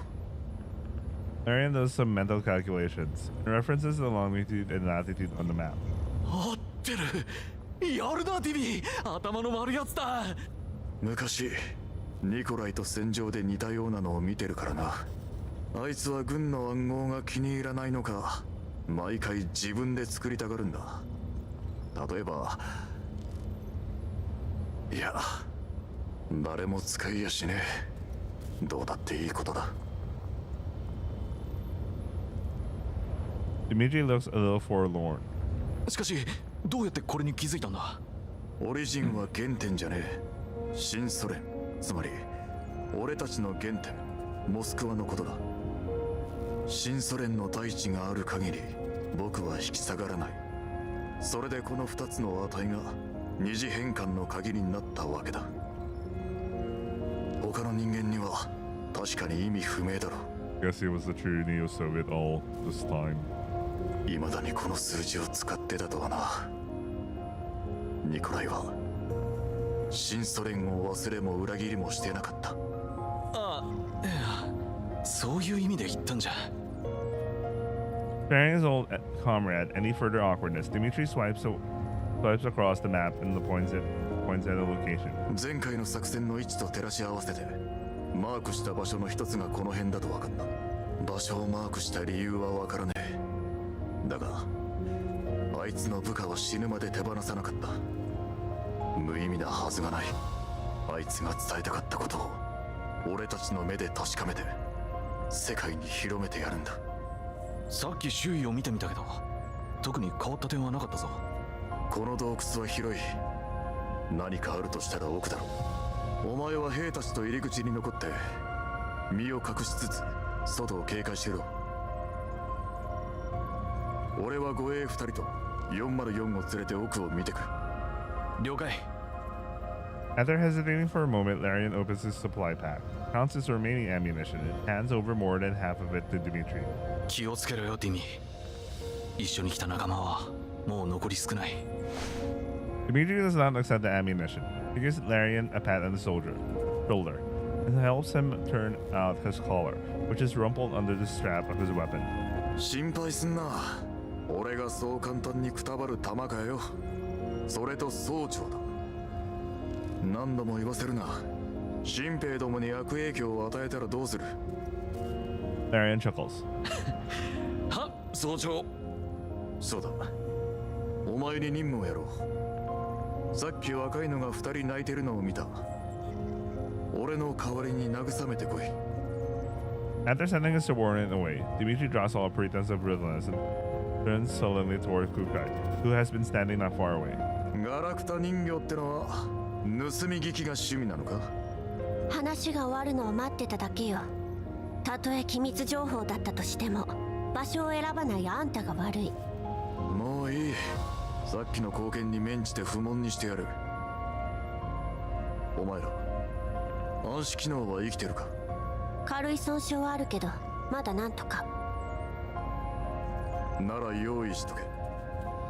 Marion does some mental calculations and references the longitude and latitude on the map. 合ってる。やるな、ディビー。頭の悪いやつだ。昔ニコライと戦場で似たようなのを見てるからな。あいつは軍の暗号が気に入らないのか毎回自分で作りたがるんだ。例えば、いや誰も使いやしねえ。どうだっていいことだ。 Dimitri looks a little forlorn. しかし、どうやってこれに気づいたんだ。オリジンは原点じゃねえ。新ソ連、つまり俺たちの原点モスクワのことだ。新ソ連の大地がある限り僕は引き下がらない。それでこの2つの値が二次変換の鍵になったわけだ。他の人間には確かに意味不明だろう。 I guess he was the true Neo-Soviet all this time. 未だにこの数字を使ってたとはな。ニコライは新ソ連を忘れも裏切りもしてなかった。あ、いや、そういう意味で言ったんじゃ。Sparing his old comrade any further awkwardness, Dimitri swipes across the map and points at a location. 前回の作戦の位置と照らし合わせてマークした場所の一つがこの辺だと分かった。場所をマークした理由は分からねえ。だがあいつの部下は死ぬまで手放さなかった。無意味なはずがない。あいつが伝えたかったことを俺たちの目で確かめて世界に広めてやるんだ。さっき周囲を見てみたけど、特に変わった点はなかったぞ。この洞窟は広い。何かあるとしたら奥だろう。お前は兵たちと入り口に残って身を隠しつつ外を警戒してろ。俺は護衛2人と404を連れて奥を見てくる。了解。 After hesitating for a moment, Larian opens his supply pack, counts his remaining ammunition, and hands over more than half of it to Dimitri. 気をつけろよ、ディミ。一緒に来た仲間はもう残り少ない。Dimitri does not accept the ammunition. He gives Larian a pat on the shoulder, and helps him turn out his collar, which is rumpled under the strap of his weapon. 心配すんな。俺がそう簡単にくたばる玉かよ。それと総長だ。何度も言わせるな。新兵どもに悪影響を与えたらどうする。 Larian chuckles. は、総長。そうだ。お前に任務をやろう。さっき若いのが2人泣いてるのを見た。俺の代わりに慰めてこい。 After sending his subordinate away, Dimitri drops all pretense of brilliance and turns sullenly toward Kukai, who has been standing not far away. ガラクタ人形ってのは盗み聞きが趣味なのか。話が終わるのを待ってただけよ。たとえ機密情報だったとしても場所を選ばないあんたが悪い。もういい。さっきの貢献に免じて不問にしてやる。お前ら暗視機能は生きてるか？軽い損傷はあるけどまだなんとか。なら用意しとけ。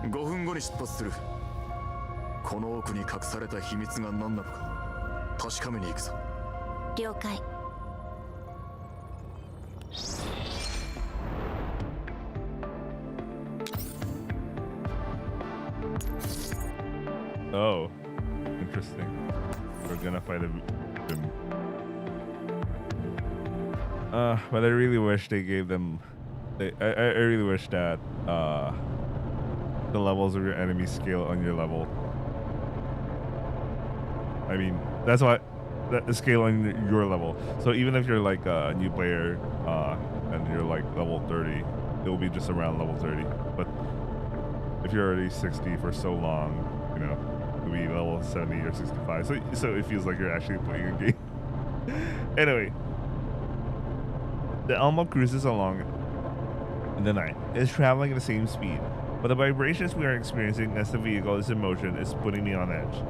5分後に出発する。この奥に隠された秘密が何なのか確かめに行くぞ。了解。Oh, interesting. We're gonna fight him. But I really wish they gave them. I really wish that the levels of your enemies scale on your level. I mean, that's why the scale on your level. So even if you're like a new player and you're like level 30, it will be just around level 30. But if you're already 60 for so long, you know, it'll be level 70 or 65. So it feels like you're actually playing a game. Anyway, the Elmo cruises along in the night. It's traveling at the same speed, but the vibrations we are experiencing as the vehicle is in motion is putting me on edge.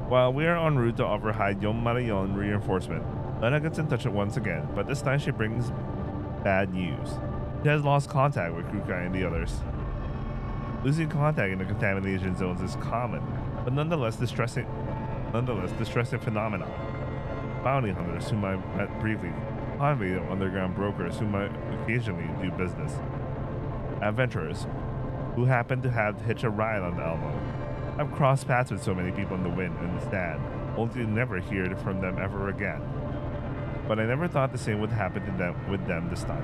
While we are en route to offer Haiyon Marion reinforcement, Lena gets in touch once again, but this time she brings bad news. She has lost contact with Kukai and the others. Losing contact in the contamination zones is common, but nonetheless distressing phenomenon. Bounty hunters whom I met briefly, convict underground brokers whom I occasionally do business, adventurers who happen to have hitched a ride on the Elmo. I've crossed paths with so many people in the wind and the stand, only to never hear from them ever again. But I never thought the same would happen to them with them this time.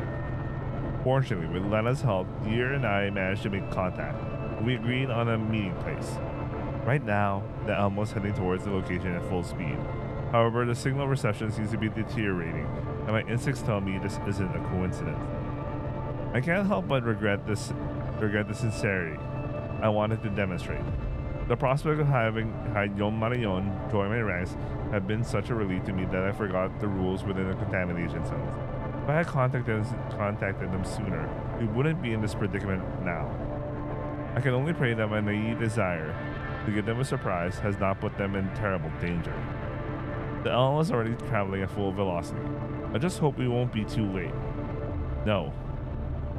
Fortunately, with Lena's help, Deer and I managed to make contact. We agreed on a meeting place. Right now, the Elmo's heading towards the location at full speed. However, the signal reception seems to be deteriorating, and my instincts tell me this isn't a coincidence. I can't help but regret the sincerity I wanted to demonstrate. The prospect of having Haiyon Marion join my ranks had been such a relief to me that I forgot the rules within the contamination zones. If I had contacted them sooner, we wouldn't be in this predicament now. I can only pray that my naive desire to give them a surprise has not put them in terrible danger. The Elmo is already traveling at full velocity. I just hope we won't be too late. No,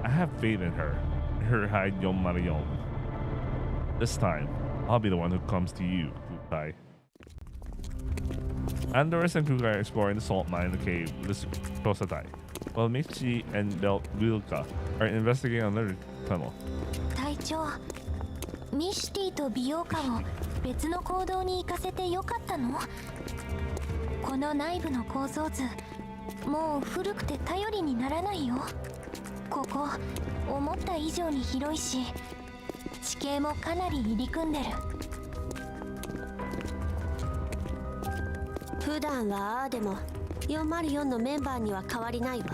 I have faith in her Haiyon Marion. This time, I'll be the one who comes to you, Kukai. Andorus and Kukai are exploring the salt mine in the cave with the Tosatai, while Michi and Vilka are investigating another tunnel. 隊長、ミシティと美容家を別の行動に行かせてよかったの？この内部の構造図、もう古くて頼りにならないよ。ここ、思った以上に広いし、地形もかなり入り組んでる。普段はああでも404のメンバーには変わりないわ。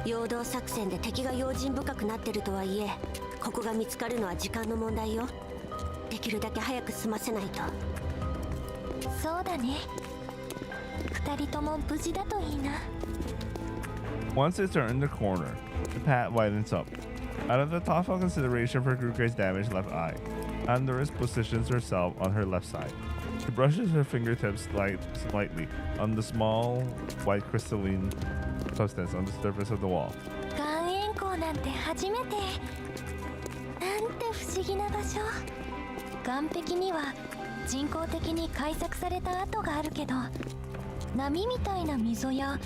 陽動作戦で敵が用心深くなってるとはいえ、ここが見つかるのは時間の問題よ。できるだけ早く済ませないと。そうだね。2人とも無事だといいな。Once they turn the corner, the path widens up. Out of the thoughtful consideration for Kukai's damaged left eye, Andorus positions herself on her left side. She brushes her fingertips slightly on the small, white crystalline substance on the surface of the wall. 岩塩湖なんて初めて。なんて不思議な場所。岸壁には人工的に開削された跡があるけど、波みたいな溝や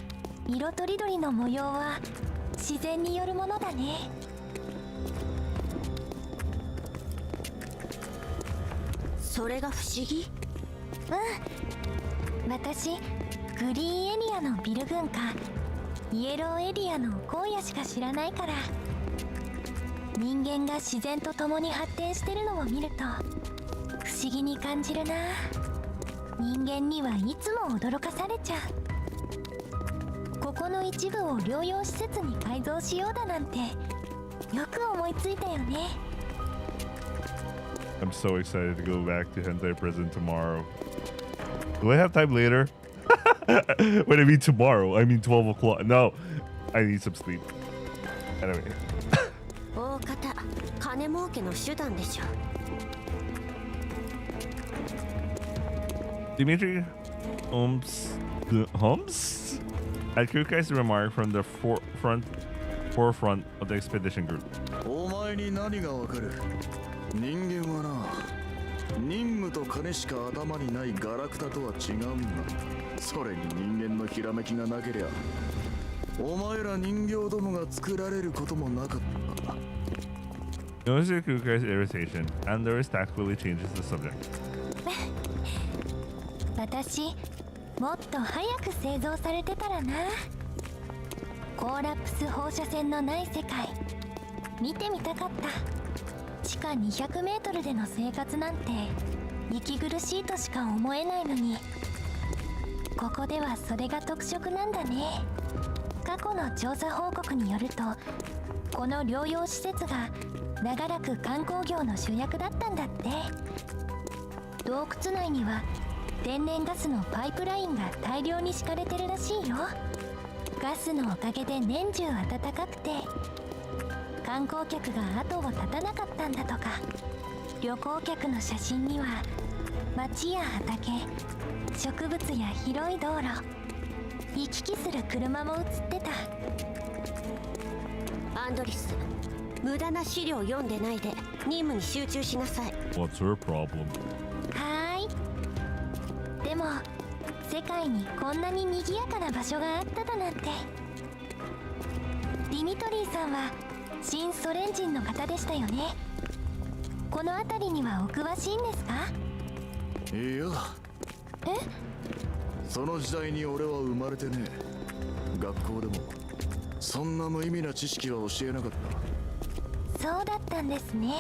色とりどりの模様は自然によるものだね。それが不思議？うん。私、グリーンエリアのビル群かイエローエリアの荒野しか知らないから、人間が自然と共に発展してるのを見ると不思議に感じるな。人間にはいつも驚かされちゃう。ここの一部を療養施設に改造しようだなんてよく思いついたよね。I'm so excited to go back to Hentai Prison tomorrow. Do I have time later? What I mean tomorrow? I mean 12 o'clock. No, I need some sleep. Anyway. 大方、金儲けの手段でしょ。Dimitri humps at Kukai's remark from the forefront of the expedition group. お前に何がわかる。人間はな、任務と金しか頭にないガラクタとは違うんだ。それに人間のひらめきがなけりゃ、お前ら人形どもが作られることもなかった。Noticing Kukai's irritation, Andorus tactfully changes the subject. 私もっと早く製造されてたらな。コーラプス放射線のない世界見てみたかった。地下200メートルでの生活なんて息苦しいとしか思えないのに、ここではそれが特色なんだね。過去の調査報告によると、この療養施設が長らく観光業の主役だったんだって。洞窟内には天然ガスのパイプラインが大量に敷かれてるらしいよ。ガスのおかげで年中暖かくて、観光客が後を絶たなかったんだとか。旅行客の写真には街や畑、植物や広い道路、行き来する車も写ってた。アンドリス、無駄な資料を読んでないで任務に集中しなさい。 What's her problem? はーい。でも世界にこんなに賑やかな場所があっただなんて。ディミトリーさんは新ソ連人の方でしたよね。この辺りにはお詳しいんですか？いや、その時代に俺は生まれてねえ。学校でもそんな無意味な知識は教えなかった。そうだったんですね。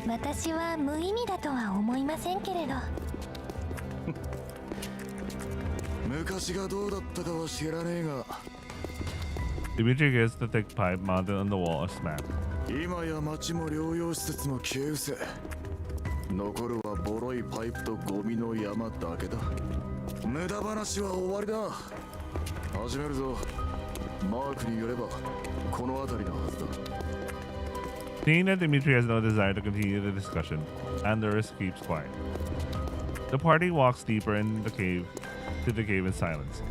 私は無意味だとは思いませんけれど。昔がどうだったかは知らねえが、 Dimitri gives the thick pipe mounted on the wall a smack. 今や町も療養施設も消え失せ、残るはボロいパイプとゴミの山だけだ。無駄話は終わりだ。始めるぞ。マークによればこの辺りのはずだ。 Seeing that Dimitri has no desire to continue the discussion, Andorus keeps quiet. The party walks deeper in the cave to the cave in silence,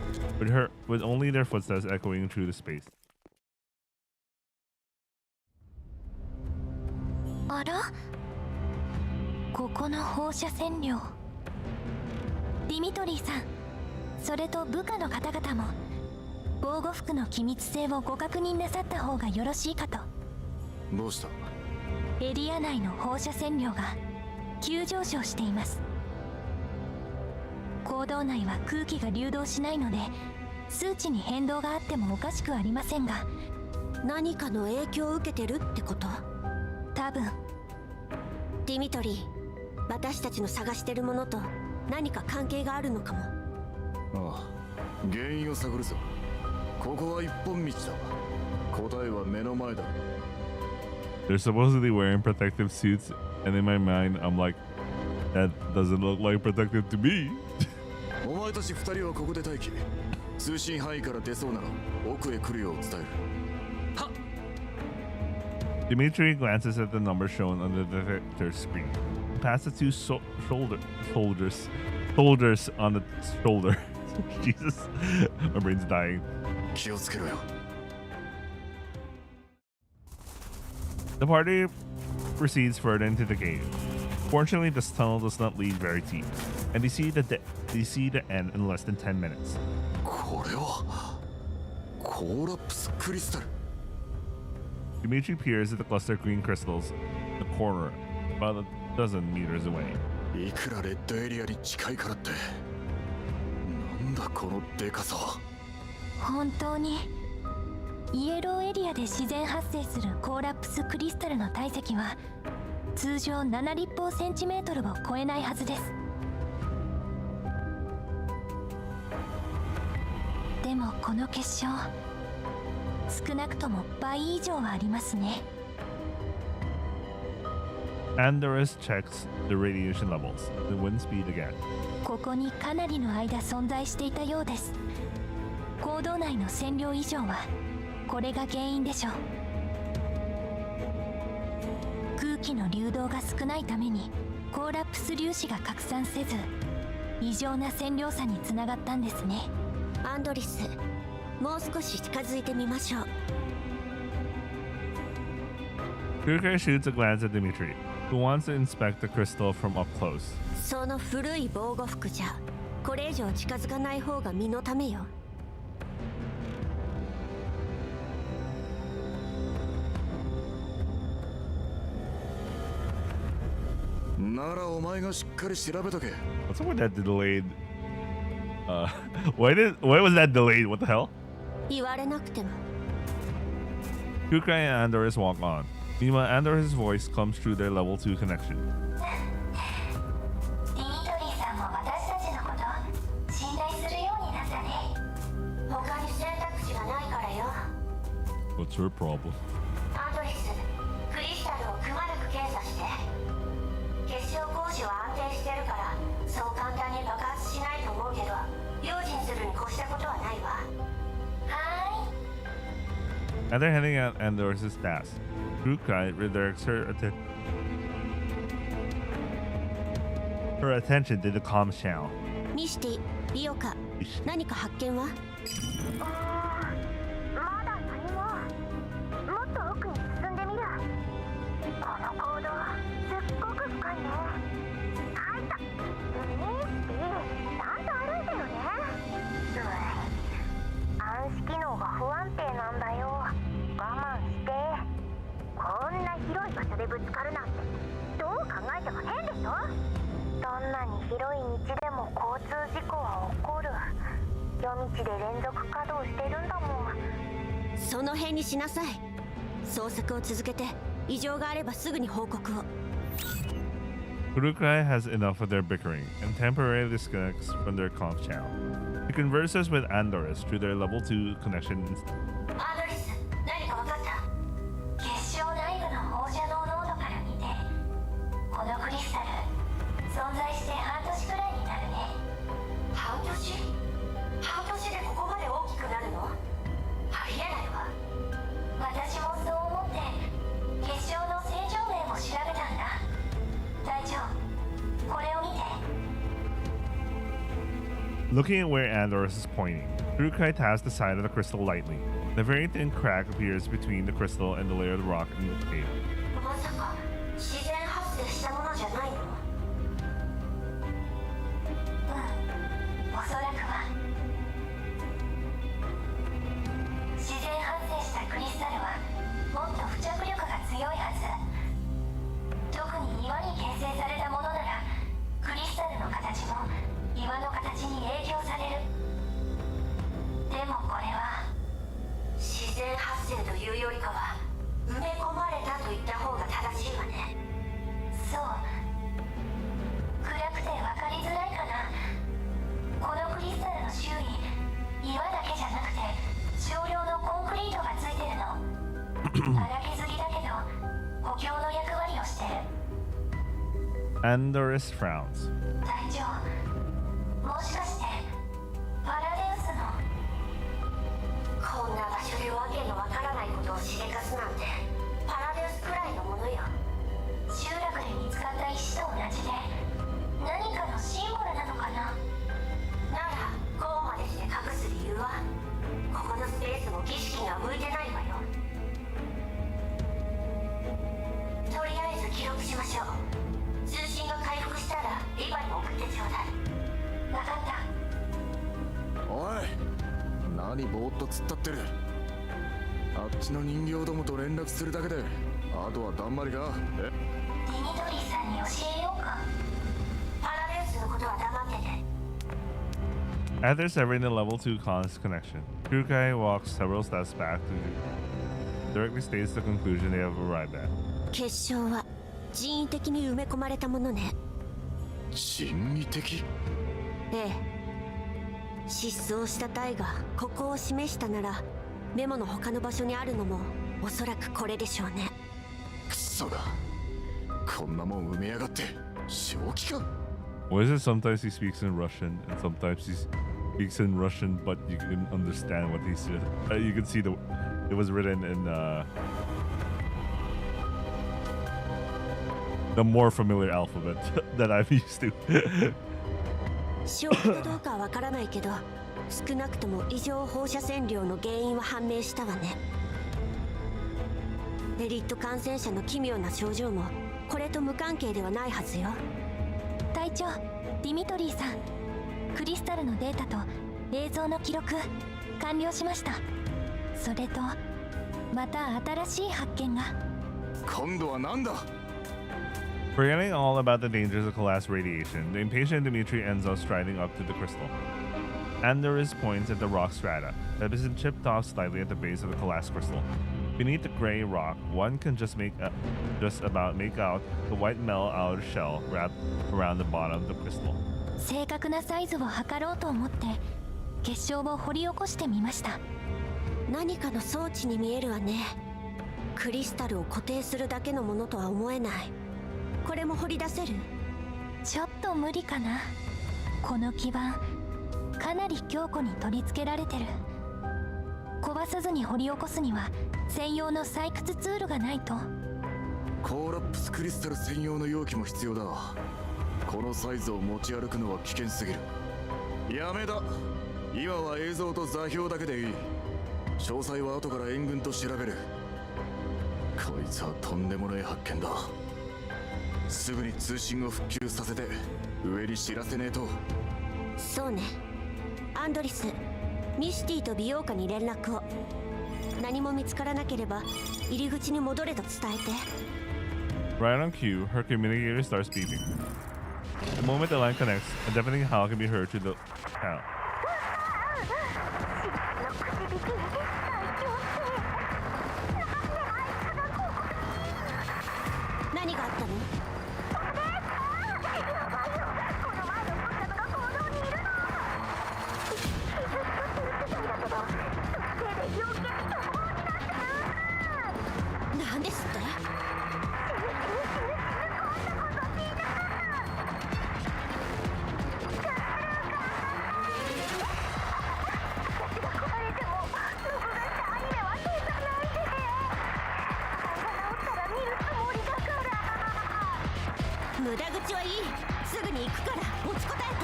with only their footsteps echoing through the space. あら、ここの放射線量。ディミトリーさん、それと部下の方々も防護服の機密性をご確認なさった方がよろしいかと。どうした？エリア内の放射線量が急上昇しています。坑道内は空気が流動しないので、数値に変動があってもおかしくありませんが、何かの影響を受けてるってこと？多分。ディミトリー、私たちの探してるものと何か関係があるのかも。ああ、原因を探るぞ。ここは一本道だ。答えは目の前だ。 They're supposedly wearing protective suits, and in my mind, I'm like, that doesn't look like protective to me. お前たち二人はここで待機。通信範囲から出そうなら奥へ来るよう伝える。 Dimitri glances at the number shown on the detector screen. Past the two soldiers on the shoulder. Jesus, my brain's dying. 気をつけろよ。 The party proceeds further into the cave. Fortunately, this tunnel does not lead very deep, and they see the end in less than 10 minutes. これはコーラプスクリスタル。 Dimitri peers at the cluster of green crystals in the corner, about a dozen meters away. いくらレッドエリアに近いからって、なんだこのデカさは。本当にイエローエリアで自然発生するコーラプスクリスタルの体積は通常7立方センチメートルを超えないはずです。でもこの結晶、少なくとも倍以上はありますね。 Andorus checks the radiation levels, the wind speed again. ここにかなりの間存在していたようです。坑道内の線量以上はこれが原因でしょう。空気の流動が少ないためにコーラプス粒子が拡散せず異常な線量差につながったんですね。アンドリス、もう少し近づいてみましょう。 Kurukai shoots a glance at Dimitri, who wants to inspect the crystal from up close. その古い防護服じゃこれ以上近づかない方が身のためよ。ならお前がしっかり調べとけ。 What's up with that delayed? Why was that delayed? What the hell? 言われなくても。 Kurukai and Andorus walk on. Meanwhile, Andorus' voice comes through their level 2 connection. ディミトリーさんも私たちのこと信頼するようになったね。他に選択肢がないからよ。 What's her problem? アンドリス、クリスタルをくまなく検査して。結晶格子は安定してるからそう簡単に爆発しないと思うけど、用心するに越したことはないわ。はーい。 After handing out Andorus' task, Kurukai redirects her attention to the comm channel. ミシティ、リオカ、何か発見は？まだ何も。もっと奥に進んでみる。この行動すっごく深いね。あいた。ミスティ、ちゃんと歩いてるね。暗視機能が不安定なんだよ。我慢して。こんな広い場所でぶつかるなんてどう考えても変でしょ。どんなに広い道でも交通事故は起こる。夜道で連続稼働してるんだもん。その辺にしなさい。捜索を続けて異常があればすぐに報告を。 Kurukai has enough of their bickering and temporarily disconnects from their comm channel. He converses with Andorus through their level 2 connection. アンドリス、何か分かった？結晶内部の放射能濃度から見てこのクリスタル存在して半年くらいになるね。半年？半年でここまで大きくなるの？ありえないわ。私もそう思って結晶の成長面を調べたんだ。隊長、これを見て。 Looking at where Andorus is pointing, Kurukai taps the side of the crystal lightly. A very thin crack appears between the crystal and the layer of the rock in the cave. まさか自然発生したものじゃないの？おそらくは自然発生したクリスタルはもっと付着力が強いはず。特に岩に形成されたものならクリスタルの形も岩の形に影響される。でもこれは自然発生というよりかは埋め込まれたと言った方が正しいわね。そう。暗くて分かりづらいかな。このクリスタルの周囲、岩だけじゃなくて少量のコンクリートがついてるの。荒削りだけど補強の役割をしてる。 Andorus frowns. 隊長、もしかしてパラデウスの。こんな場所でわけのわからないことをしでかすなんてパラデウスくらいのものよ。集落で見つかった石と同じで何かのシンボルなのかな。ならこうまでして隠す理由はここのスペースも儀式が向いてないわよ。とりあえず記録しましょう。通信が回復したらリバに送ってちょうだい。分かった。おい、何ぼーっと突っ立ってる。あっちの人形どもと連絡するだけであとはだんまりか。え？ディミトリーさんに教えようか。パラデウスのことは黙ってて。 After severing the level 2 comms connection, Kurukai walks several steps back to directly states the conclusion they have arrived at. 結晶は人為的に埋め込まれたものね。人為的？ええ。失踪した体がここを示したならメモの他の場所にあるのもおそらくこれでしょうね。クソが。こんなもん埋めやがって正気か。 What is it? Sometimes he speaks in Russian, and sometimes he speaks in Russian, but you can understand what he said. You can see it was written in the more familiar alphabet that I'm used to. 正気かどうかはわからないけど、少なくとも異常放射線量の原因は判明したわね。エリット感染者の奇妙な症状もこれと無関係ではないはずよ。隊長ディミトリーさん、クリスタルのデータと映像の記録完了しました。それとまた新しい発見が。今度は何だ。 Forgetting all about the dangers of collapse radiation, the impatient Dimitri ends up striding up to the crystal. Andorus points at the rock strata that has been chipped off slightly at the base of the collapsed crystal. Beneath the gray rock, one can just about make out the white metal outer shell wrapped around the bottom of the crystal. 正確なサイズを測ろうと思って結晶を掘り起こしてみました。何かの装置に見えるわね。クリスタルを固定するだけのものとは思えない。これも掘り出せる？ちょっと無理かな。この基板かなり強固に取り付けられてる。壊さずに掘り起こすには専用の採掘ツールがないと。コーラップスクリスタル専用の容器も必要だ。このサイズを持ち歩くのは危険すぎる。やめだ。今は映像と座標だけでいい。詳細は後から援軍と調べる。こいつはとんでもない発見だ。すぐに通信を復旧させて上に知らせねえと。そうね。アンドリス、ミシティと美容家に連絡を。何も見つからなければ入り口に戻れと伝えて。 Right on cue, her communicator starts beeping. The moment the line connects, a deafening howl can be heard through the town. 何があったの？なんですって？無駄口はいい。すぐに行くから持ちこたえて。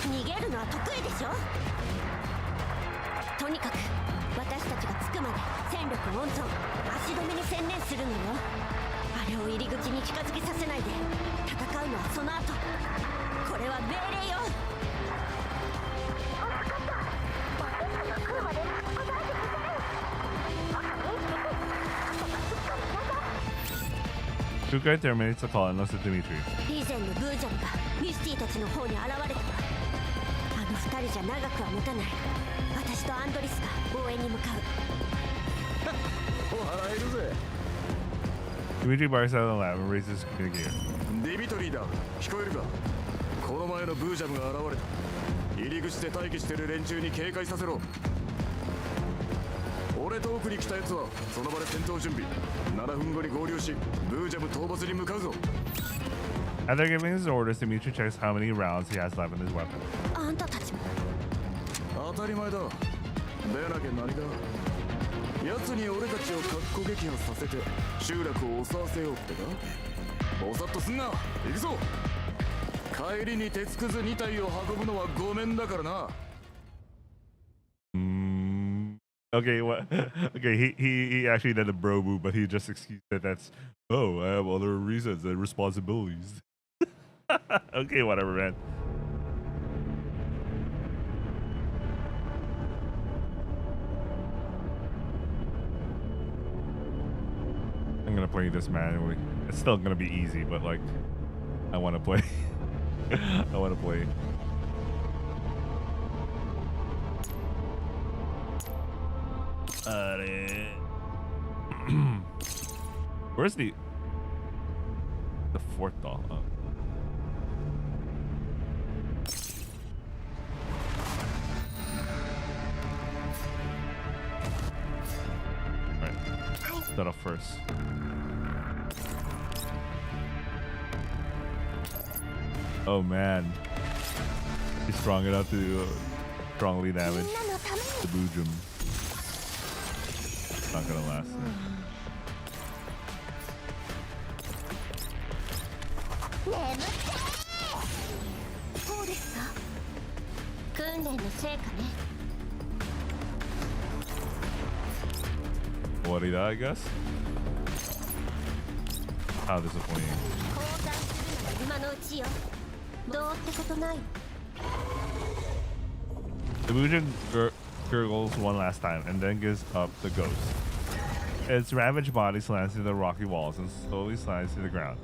逃げるのは得意でしょ。とにかく私たちが着くまで戦力温存、足止めに専念するのよ。あれを入り口に近づけさせないで。戦うのはその後。これは命令よ。 Kukai terminates the call and looks at Dimitri. 以前のブージャムがミスティたちの方に現れたわ。あの二人じゃ長くは持たない。私とアンドリスが応援に向かう。笑えるぜ。 Dimitri barks out of the lab and raises his communicator. ディミトリーだ。聞こえるか。この前のブージャムが現れた。入り口で待機してる連中に警戒させろ。俺と奥に来たやつはその場で戦闘準備。7分後に合流し、ブージャム討伐に向かうぞ。 After giving his orders, Dimitri checks how many rounds he has left in his weapon. あんたたちも。当たり前だ。でなきゃ何か。奴に俺たちを格好撃破させて集落を襲わせようってか。ぼさっとすんな。行くぞ。帰りに鉄くず2体を運ぶのはごめんだからな。 Okay, what? Okay, he actually did a bro move, but he just excused that. That's I have other reasons and responsibilities. Okay, whatever, man. I'm gonna play this manually. It's still gonna be easy, but like, I want to play. I want to play. Where's the fourth doll? Oh. Alright, start off first. Oh man, he's strong enough to strongly damage the Bujum. Not gonna last. そうですか。訓練の成果ね。 What did I guess? How disappointing. 交換するのは今のうちよ。どうってことない。 The Bujum gurgles one last time and then gives up the ghost. Its ravaged body slants into the rocky walls and slowly slides to the ground.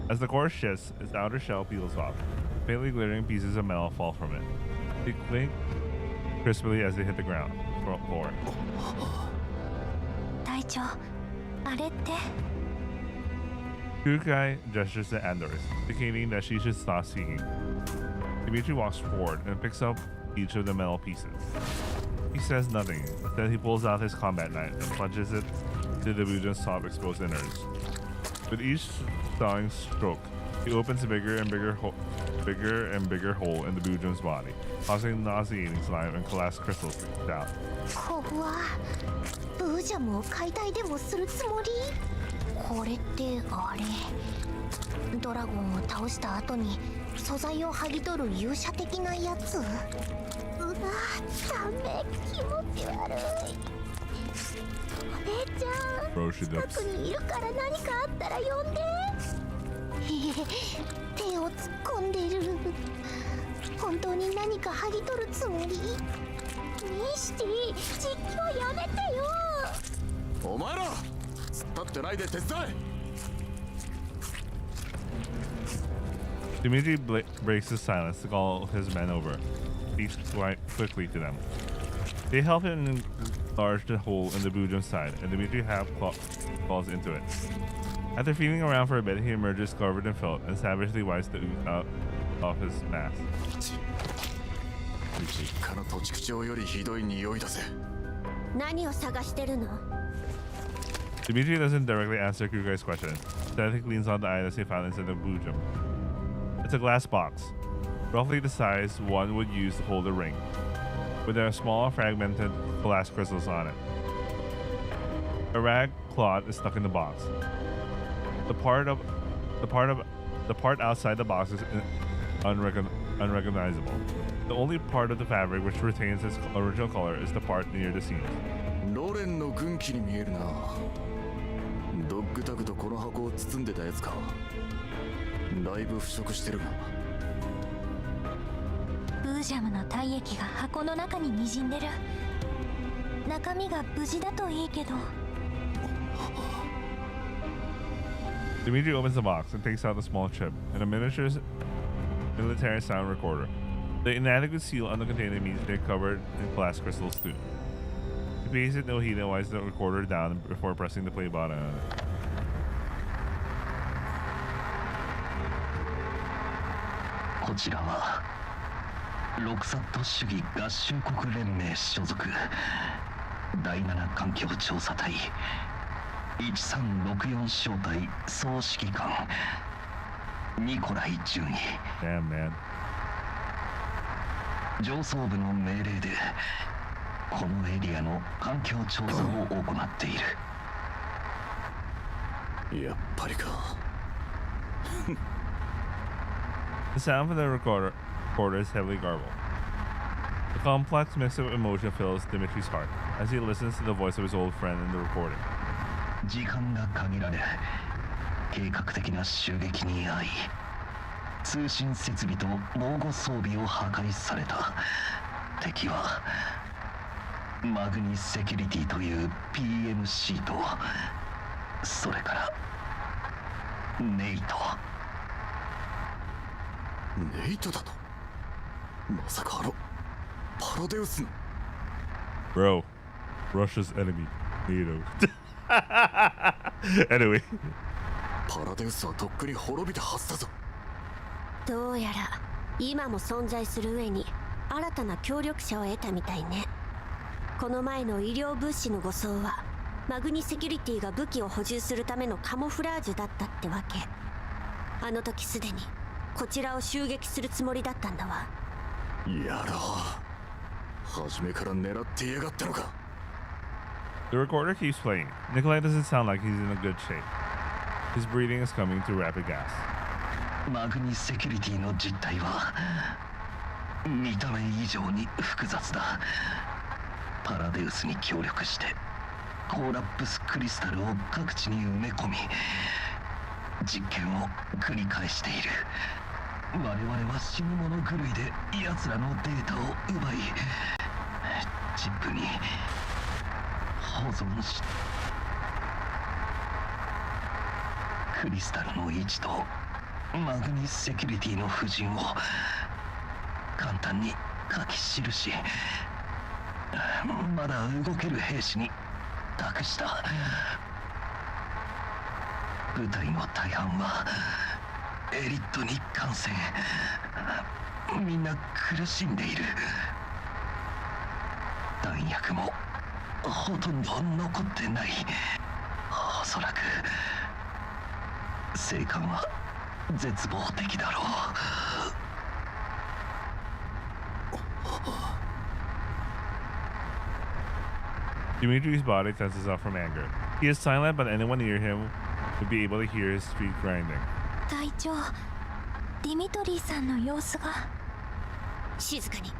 As the core shifts, its outer shell peels off. Faintly glittering pieces of metal fall from it. They clink crisply as they hit the ground floor. 隊長、あれって。 Kukai gestures to Andors, indicating that she should stop speaking. Dimitri walks forward and picks up each of the metal pieces. He says nothing. Then he pulls out his combat knife and plunges it into the Bujum's soft exposed innards. With each sawing stroke, he opens a bigger and bigger hole in the Bujum's body, causing nauseating slime and collapsed crystals to leak out. こわ。ブージャムを解体でもするつもり？これってあれ。ドラゴンを倒した後に素材を剥ぎ取る勇者的なやつ。うわ、ダメ、気持ち悪い。お姉ちゃん、近くにいるから何かあったら呼んで。手を突っ込んでる。本当に何か剥ぎ取るつもり？ミシティ、実況やめてよ。お前ら、突っ立ってないで手伝え。 Dimitri breaks his silence to call his men over. He speaks quickly to them. They help him enlarge the hole in the Bujum's side, and Dimitri falls into it. After feeling around for a bit, he emerges covered in filth and savagely wipes the ooze out of his mask. 実家の土地口調よりひどい匂いだぜ。何を探してるの？ Dimitri doesn't directly answer Kukai's question. Instead, he cleans out the items he found inside the Bujum. It's a glass box, roughly the size one would use to hold a ring, with a small fragmented glass crystals on it. A rag cloth is stuck in the box. The part outside the box is unrecognizable. The only part of the fabric which retains its original color is the part near the seams. ロレンの軍旗に見えるな。ドッグタグとこの箱を包んでたやつか。だいぶ腐食してるが。ブージャムの体液が箱の中に滲んでる。中身が無事だといいけど。 Dimitri opens the box and takes out a small chip and a miniature military sound recorder. The inadequate seal on the container means they're covered in glass crystals too. He pays it no heed and winds the recorder down before pressing the play button on it. こちらはロクサット主義合衆国連盟所属第7環境調査隊1364小隊総指揮官ニコライ准尉。 Damn, man. 上層部の命令でこのエリアの環境調査を行っている。やっぱりか。The sound from the recorder is heavily garbled. A complex mix of emotion fills Dimitri's heart as he listens to the voice of his old friend in the recording. 時間が限られ計画的な襲撃に遭い通信設備と防護装備を破壊された。敵はマグニセキュリティという PMC とそれからネイト。ネイトだと。まさかパラデウスの。 Bro, Russia's enemy, NATO. Anyway. パラデウスはとっくに滅びたはずだぞ。どうやら今も存在する上に新たな協力者を得たみたいね。この前の医療物資の護送はマグニセキュリティが武器を補充するためのカモフラージュだったってわけ。あの時すでにこちらを襲撃するつもりだったんだわ。やろう。初めから狙ってやがったのか。 The recorder keeps playing. Nikolai doesn't sound like he's in a good shape. His breathing is coming through rapid gas. マグニセキュリティの実態は見た目以上に複雑だ。パラデウスに協力してコーラップスクリスタルを各地に埋め込み実験を繰り返している。我々は死に物狂いで奴らのデータを奪いチップに保存し、クリスタルの位置とマグニセキュリティの布陣を簡単に書き記し、まだ動ける兵士に託した。部隊の大半はエリットに感染、みんな苦しんでいる。弾薬もほとんど残ってない。おそらく生還は絶望的だろう。Dimitri's body tenses up from anger. He is silent, but anyone near him would be able to hear his feet grinding. 隊長、ディミトリーさんの様子が。静かに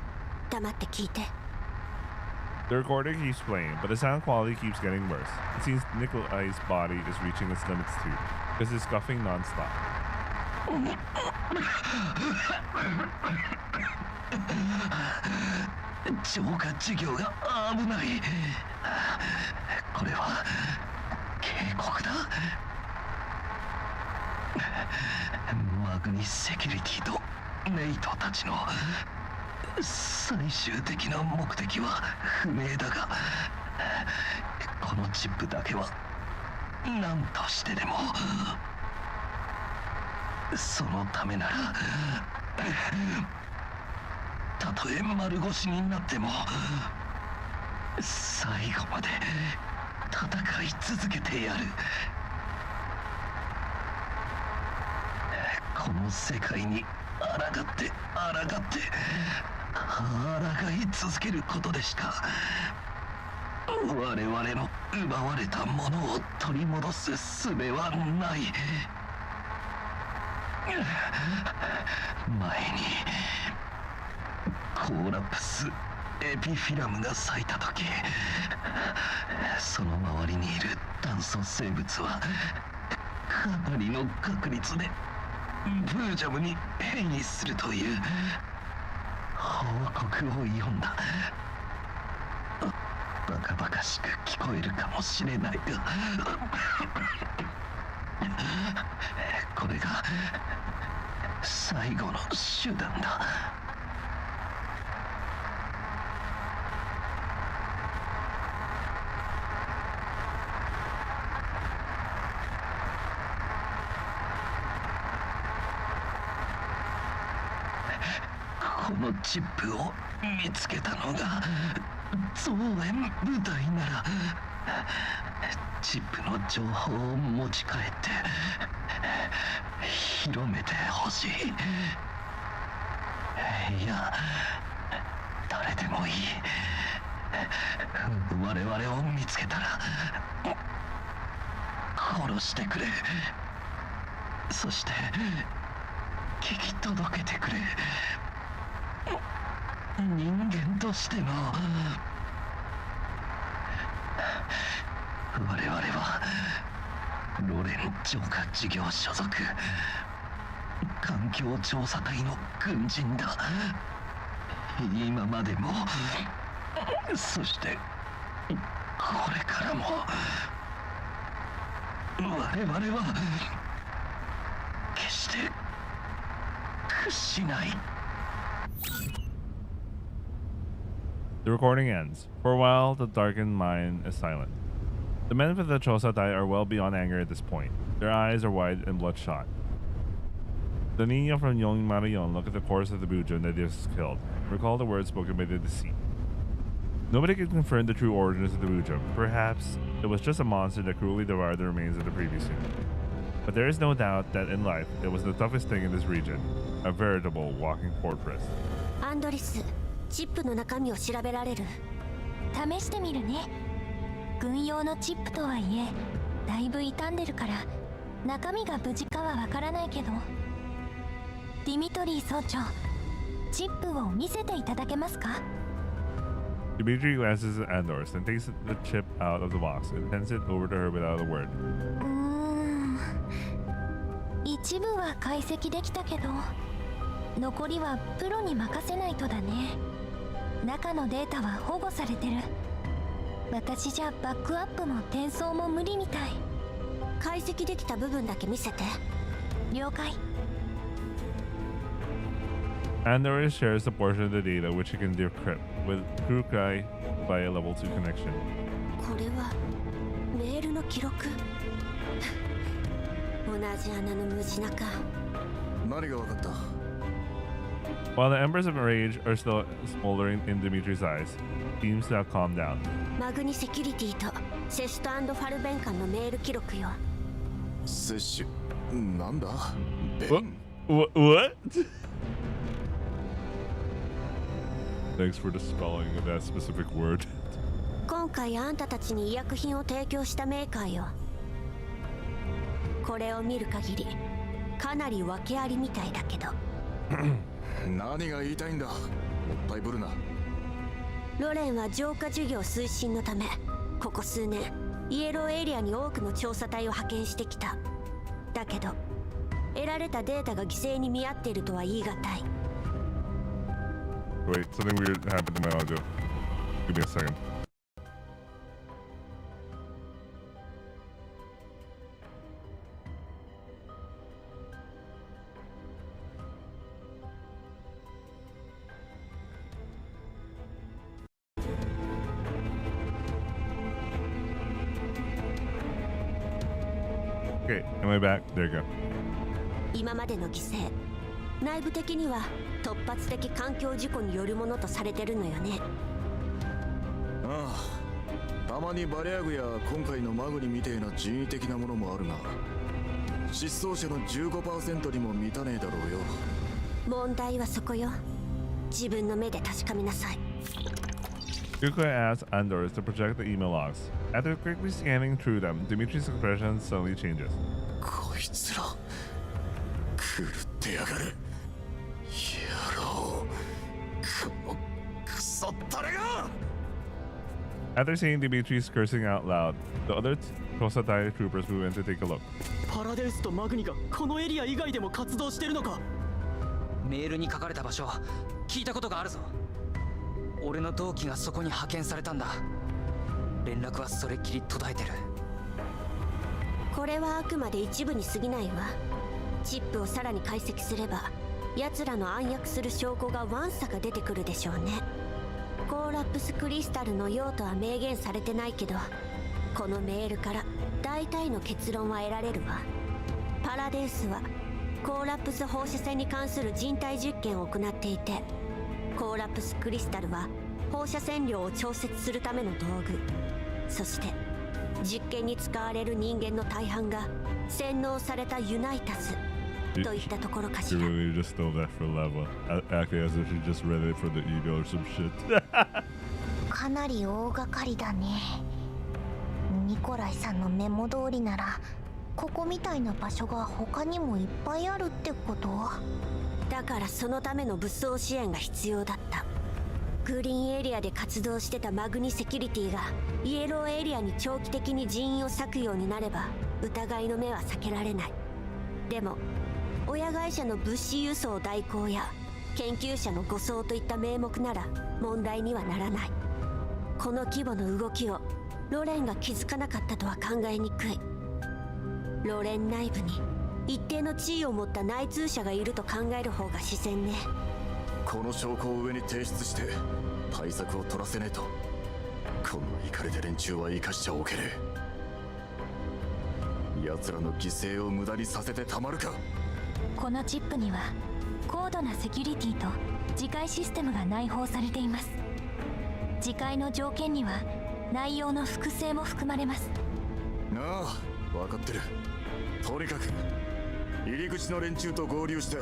黙って聞いて。 The recorder keeps playing, but the sound quality keeps getting worse. It seems Nikolai's body is reaching its limits too, because he's coughing non-stop. 浄化事業が危ない。これは警告だ。マグニセキュリティとネイトたちの最終的な目的は不明だが、このチップだけは何としてでも、そのためならたとえ丸腰になっても最後まで戦い続けてやる。この世界に抗って抗い続けることでしか我々の奪われたものを取り戻す術はない。前にコーラプスエピフィラムが咲いた時、その周りにいる炭素生物はかなりの確率でブージャムに変異するという報告を読んだ。バカバカしく聞こえるかもしれないがこれが最後の手段だ。このチップを見つけたのが増援部隊なら、チップの情報を持ち帰って広めてほしい。いや、誰でもいい。我々を見つけたら殺してくれ。そして聞き届けてくれ。人間としての我々はロレン浄化事業所属環境調査隊の軍人だ。今までもそしてこれからも我々は決して屈しない。The recording ends. For a while, the darkened mine is silent. The men with the Chosatai are well beyond anger at this point. Their eyes are wide and bloodshot. The Niño from Yong Marion look at the corpse of the Bujo that they just killed, recall the words spoken by the deceased. Nobody can confirm the true origins of the Bujo. Perhaps it was just a monster that cruelly devoured the remains of the previous unit. But there is no doubt that in life, it was the toughest thing in this region, a veritable walking fortress. アンドリス、チップの中身を調べられる？試してみるね。軍用のチップとはいえだいぶ傷んでるから中身が無事かはわからないけど。ディミトリー総長、チップを見せていただけますか？ Dimitri glances at Andorus, then takes the chip out of the box and hands it over to her without a word. 一部は解析できたけど残りはプロに任せないとだね。中のデータは保護されてる。私じゃバックアップも転送も無理みたい。解析できた部分だけ見せて。了解。Andorus shares the portion of the data which he can decrypt with Kurukai via level 2 connection. これはメールの記録。同じ穴の無地中。何が分かった？ While the embers of rage are still smoldering in Dimitri's eyes, he seems to have calmed down. マグニセキュリティとセスト&ファルベン間のメール記録よ。摂取なんだ？ What? Thanks for the spelling of that specific word. 今回あんたたちに医薬品を提供したメーカーよ。これを見る限りかなり訳ありみたいだけど。何が言いたいんだ？もったいぶるな。ロレンは浄化事業推進のためここ数年イエローエリアに多くの調査隊を派遣してきた。だけど得られたデータが犠牲に見合っているとは言い難い。 Wait, something weird happened to my audio. Give me a second. Okay, am I back? There you go. 今までの犠牲、内部的には突発的環境事故によるものとされてるのよね。ああ、たまにバレアグや今回のマグニみてえな人為的なものもあるが、失踪者の 15% にも満たねえだろうよ。問題はそこよ。自分の目で確かめなさい。Kukai asks Andorus to project the email logs. After quickly scanning through them, Dimitri's expression suddenly changes. こいつら狂ってやがる。野郎、このクソったれが。 After seeing Dimitri's cursing out loud, the other Kosatai troopers move in to take a look. パラデウスとマグニがこのエリア以外でも活動してるのか？メールに書かれた場所聞いたことがあるぞ。俺の同期がそこに派遣されたんだ。連絡はそれっきり途絶えてる。これはあくまで一部に過ぎないわ。チップをさらに解析すれば奴らの暗躍する証拠がわんさか出てくるでしょうね。コーラプスクリスタルの用途は明言されてないけど、このメールから大体の結論は得られるわ。パラデウスはコーラプス放射線に関する人体実験を行っていて、コーラプスクリスタルは放射線量を調節するための道具。そして実験に使われる人間の大半が洗脳されたユナイタスといったところかし She ら。 really just stole that for lava, acting as if she just read it for the email or some shit. かなり大掛かりだね。ニコライさんのメモ通りならここみたいな場所が他にもいっぱいあるってこと？だからそのための武装支援が必要だった。グリーンエリアで活動してたマグニセキュリティがイエローエリアに長期的に人員を割くようになれば疑いの目は避けられない。でも親会社の物資輸送代行や研究者の護送といった名目なら問題にはならない。この規模の動きをロレンが気づかなかったとは考えにくい。ロレン内部に一定の地位を持った内通者がいると考える方が自然ね。この証拠を上に提出して対策を取らせねえと、こんなイカれた連中は生かしちゃおけねえ。奴らの犠牲を無駄にさせてたまるか。このチップには高度なセキュリティと自戒システムが内包されています。自戒の条件には内容の複製も含まれます。ああ、分かってる。とにかく入り口の連中と合流して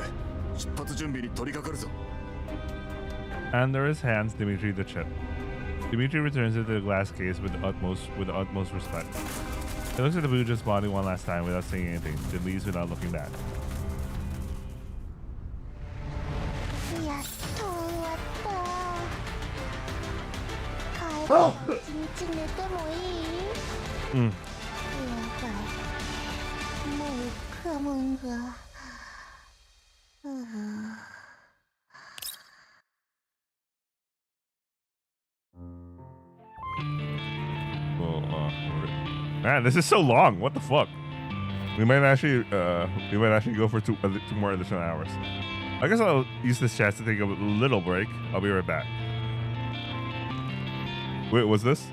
出発準備に取り掛かるぞ。Andorus hands Dimitri the chip. Dimitri returns it to the glass case with the utmost respect. He looks at the Buja's body one last time without saying anything, then leaves without looking back. やっと終わった。帰って一日寝てもいい？やばい。もう我慢が。Man, this is so long. What the fuck? We might actually go for two more additional hours. I guess I'll use this chance to take a little break. I'll be right back. Wait, what's this?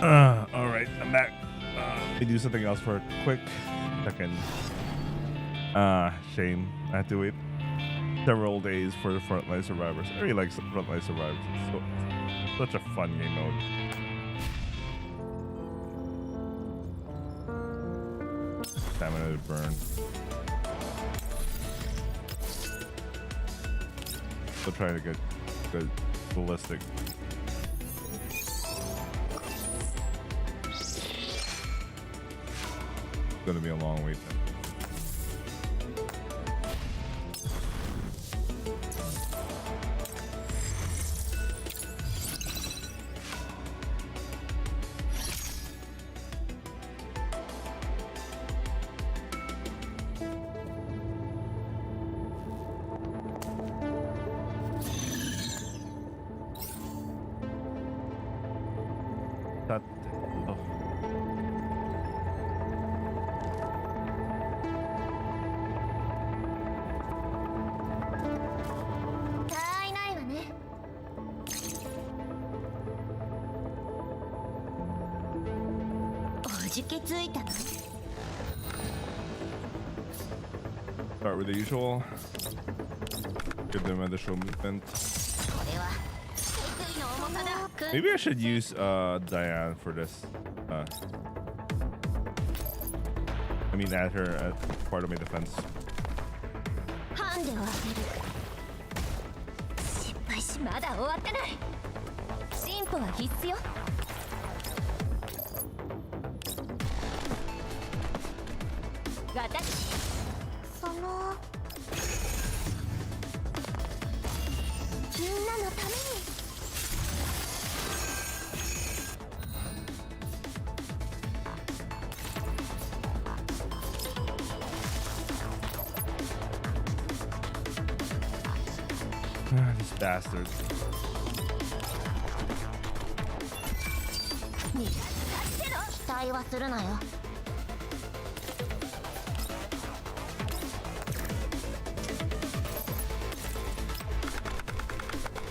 All right, I'm back. Let me do something else for a quick second. Shame. I had to wait several days for the Frontline Survivors. I really like Frontline Survivors. It's such a fun game mode. Stamina to burn. Still trying to get good ballistic. It's gonna be a long wait then. Oh. たわいないわね。おじけついたの？ Start with the usual. Give them additional movement. これは得意の重さだ。 Maybe I should use Diane for this. I mean, add her as part of my defense. ハンデを当てる。失敗しまだ終わってない。進歩は必須よ。私そのみんなのために。 This bastard. 期待はするなよ。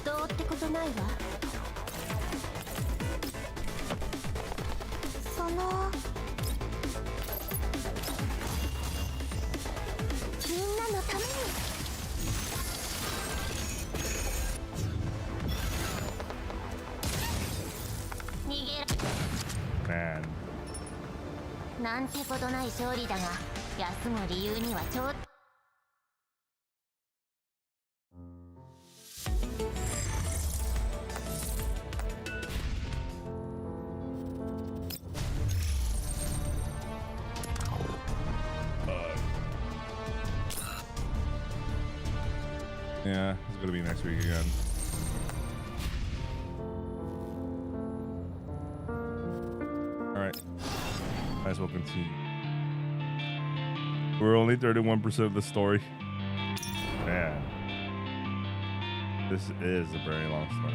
どうってことないわ。そのみんなのために。 Man. なんてことない勝利だが、休む理由にはちょっと。 Yeah, it's gonna be next week again. Alright. Might as well continue. We're only 31% of the story. Man. This is a very long story.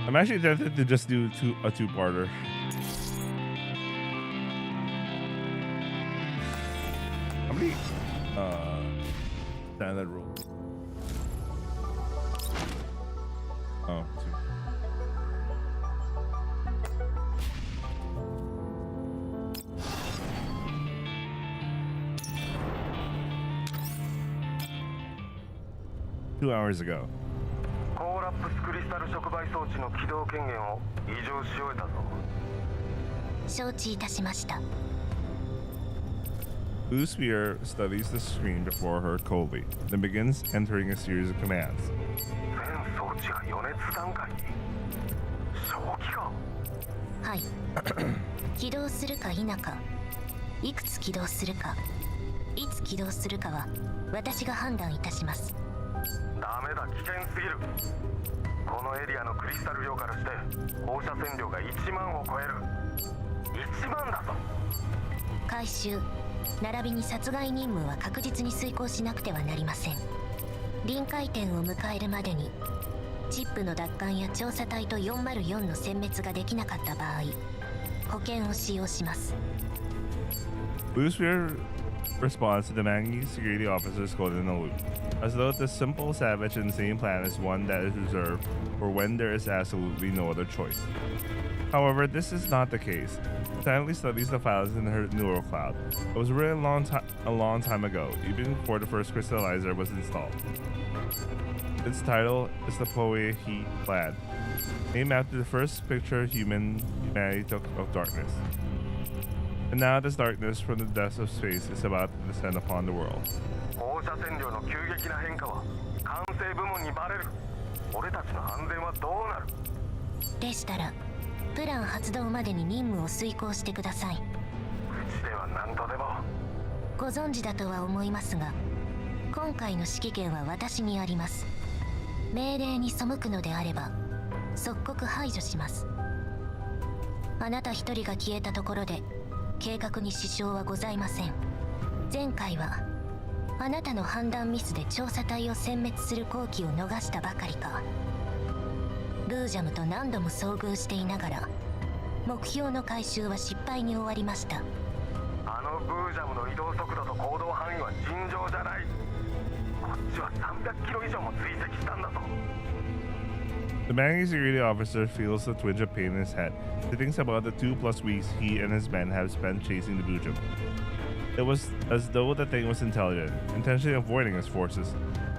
I'm actually tempted to just do a two-parter. How many standard rules? Oh, two. Two hours ago. コーラップスクリスタル触媒装置の起動権限を異常し終えたぞ。承知いたしました。 Blue Sphere studies the screen before her coldly, then begins entering a series of commands. 全装置が予熱段階に。正気か。はい。起動するか否か、いくつ起動するか、いつ起動するかは私が判断いたします。 ダメだ、危険すぎる。このエリアのクリスタル量からして放射線量が1万を超える。1万だぞ。回収並びに殺害任務は確実に遂行しなくてはなりません。臨界点を迎えるまでにチップの奪還や調査隊と404の殲滅ができなかった場合、保険を使用します。 Blue Sphere responds to the Mangi security officer's code in the loop, as though this simple, savage, and insane plan is one that is reserved for when there is absolutely no other choice. However, this is not the case. Stanley studies the files in her neural cloud. It was written a long time ago, even before the first crystallizer was installed. Its title is the Poe Heat Plan, named after the first picture humanity took of darkness. And now this darkness from the depths of space is about to descend upon the world. 放射線量の急激な変化は管制部門にバレる。俺たちの安全はどうなる？でしたらプラン発動までに任務を遂行してください。うちでは何とでも。ご存知だとは思いますが、今回の指揮権は私にあります。命令に背くのであれば即刻排除します。あなた一人が消えたところで計画に支障はございません。前回はあなたの判断ミスで調査隊を殲滅する好機を逃したばかりか。ブージャムと何度も遭遇していながら目標の回収は失敗に終わりました。あのブージャムの移動速度と行動範囲は尋常じゃない。こっちは300キロ以上も追跡したんだぞ。The Mangi security officer feels the twinge of pain in his head. He thinks about the 2+ weeks he and his men have spent chasing the Bujum. It was as though the thing was intelligent, intentionally avoiding his forces,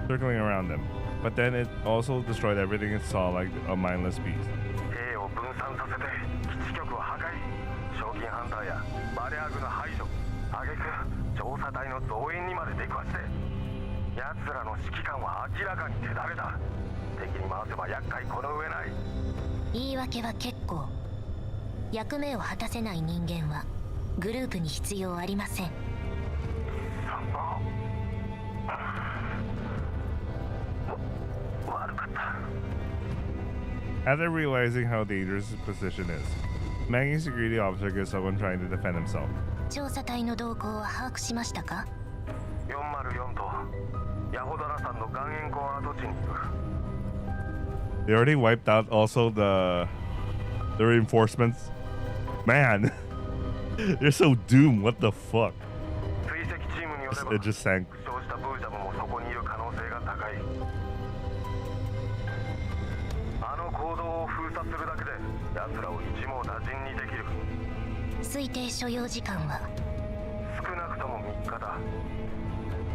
circling around them. But then it also destroyed everything it saw like a mindless beast. 兵を分散させて基地局を破壊、賞金ハンターやバレアグの排除、挙句調査隊の増援にまで出くわして、奴らの指揮官は明らかに手だれだ。敵に回せば厄介この上ない。言い訳は結構。役目を果たせない人間はグループに必要ありません。悪かった。After realizing how dangerous his position is, Mangi security officer gives up on trying to defend himself. 調査隊の動向は把握しましたか？ 404とヤホダラ山の岩塩湖跡地にいる。They already wiped out also the reinforcements. Man, they're so doomed. What the fuck? 追跡チームによれば It just sank. 負傷したブージャムもそこにいる可能性が高い。あの行動を封鎖するだけで奴らを一網打尽にできる。推定所要時間は少なくとも3日だ。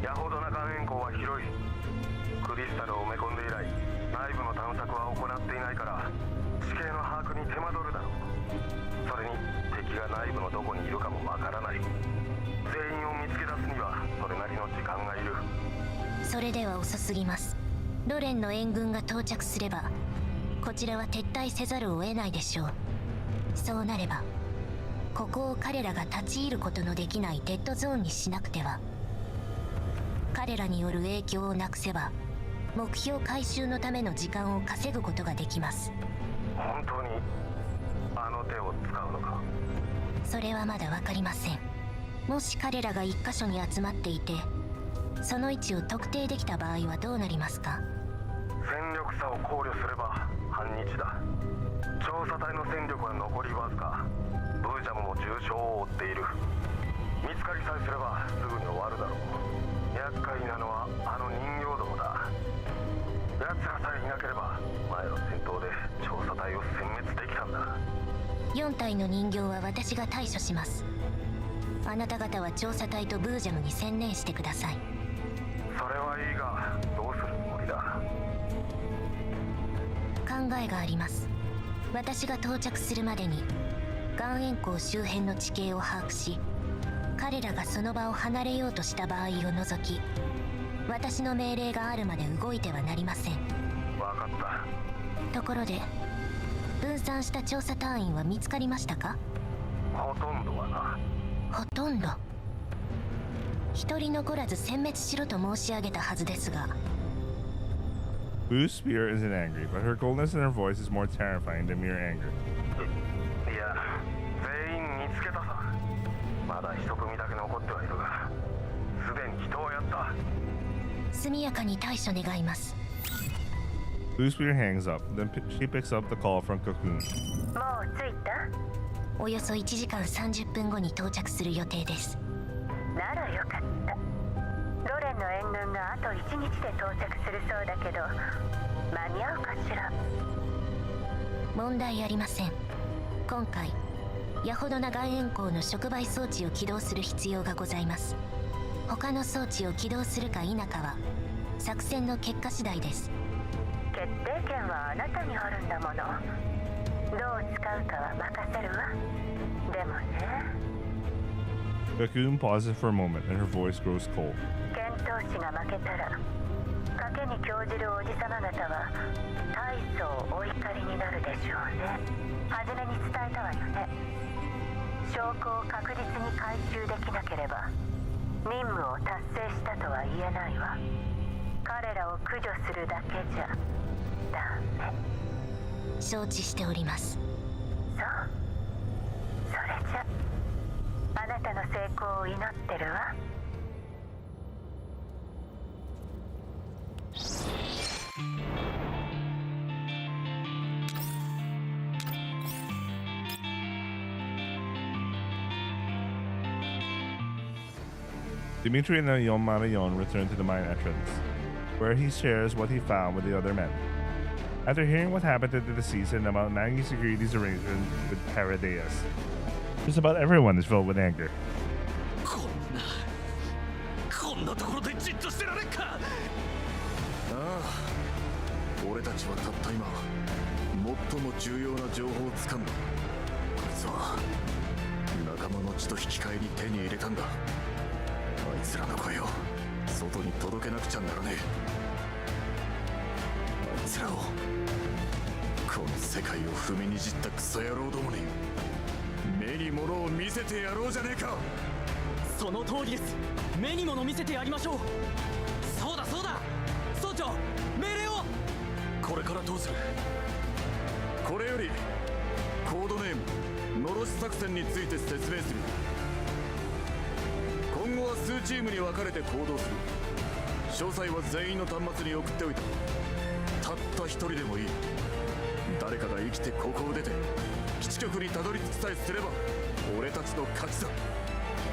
ヤホドナ岩塩湖は広い。クリスタルを埋め込んで以来内部の探索は行っていないから地形の把握に手間取るだろう。それに敵が内部のどこにいるかもわからない。全員を見つけ出すにはそれなりの時間がいる。それでは遅すぎます。ロレンの援軍が到着すればこちらは撤退せざるを得ないでしょう。そうなればここを彼らが立ち入ることのできないデッドゾーンにしなくては。彼らによる影響をなくせば目標回収のための時間を稼ぐことができます。本当にあの手を使うのか？それはまだ分かりません。もし彼らが一箇所に集まっていてその位置を特定できた場合はどうなりますか？戦力差を考慮すれば半日だ。調査隊の戦力は残りわずか。ブージャムも重傷を負っている。見つかりさえすればすぐに終わるだろう。厄介なのはあの人形どもだ。奴らさえいなければ前の戦闘で調査隊を殲滅できたんだ。4体の人形は私が対処します。あなた方は調査隊とブージャムに専念してください。それはいいがどうするつもりだ？考えがあります。私が到着するまでに岩塩湖周辺の地形を把握し彼らがその場を離れようとした場合を除き私の命令があるまで動いてはなりません。分かった。ところで分散した調査隊員は見つかりましたか？ほとんどはな。ほとんど。一人残らず殲滅しろと申し上げたはずですが。 Boo's spirit isn't angry, but her coldness in her voice is more terrifying than mere anger. いや全員見つけたさ。まだ一組だけ残ってはいるがすでに人をやった。速やかに対処願います。 Boo's spirit hangs up, then she picks up the call from Cocoon. もう着いた？およそ1時間30分後に到着する予定です。何ならよかった。ロレンの援軍があと1日で到着するそうだけど、間に合うかしら。問題ありません。今回ヤホドナ岩塩港の触媒装置を起動する必要がございます。他の装置を起動するか否かは作戦の結果次第です。決定権はあなたにあるんだもの。どう使うかは任せるわ。でもね、 Raccoon pauses for a moment and her voice grows cold. 剣闘士が負けたら賭けに興じるおじさま方は大層お怒りになるでしょうね。初めに伝えたわよね。証拠を確実に回収できなければ任務を達成したとは言えないわ。彼らを駆除するだけじゃダメ。承知しております。そう、それじゃあなたの成功を祈ってるわ。Dimitri and Yon Marayon return to the mine entrance, where he shares what he found with the other men. After hearing what happened to the deceased and about Nangi Security's arrangement with Paradeus, just about everyone is filled with anger. こんなところでじっとしてられっか。ああ、俺たちはたった今最も重要な情報をつかんだ。こいつは仲間の血と引き換えに手に入れたんだ。あいつらの声を外に届けなくちゃならねえ。あいつらを、この世界を踏みにじったクソ野郎どもに目に物を見せてやろうじゃねえか。その通りです。目に物見せてやりましょう。そうだそうだ、総長命令を。これからどうする？これよりコードネームのろし作戦について説明する。今後は数チームに分かれて行動する。詳細は全員の端末に送っておいた。たった一人でもいい。誰かが生きてここを出て基地局にたどり着きさえすれば俺たちの勝ちだ。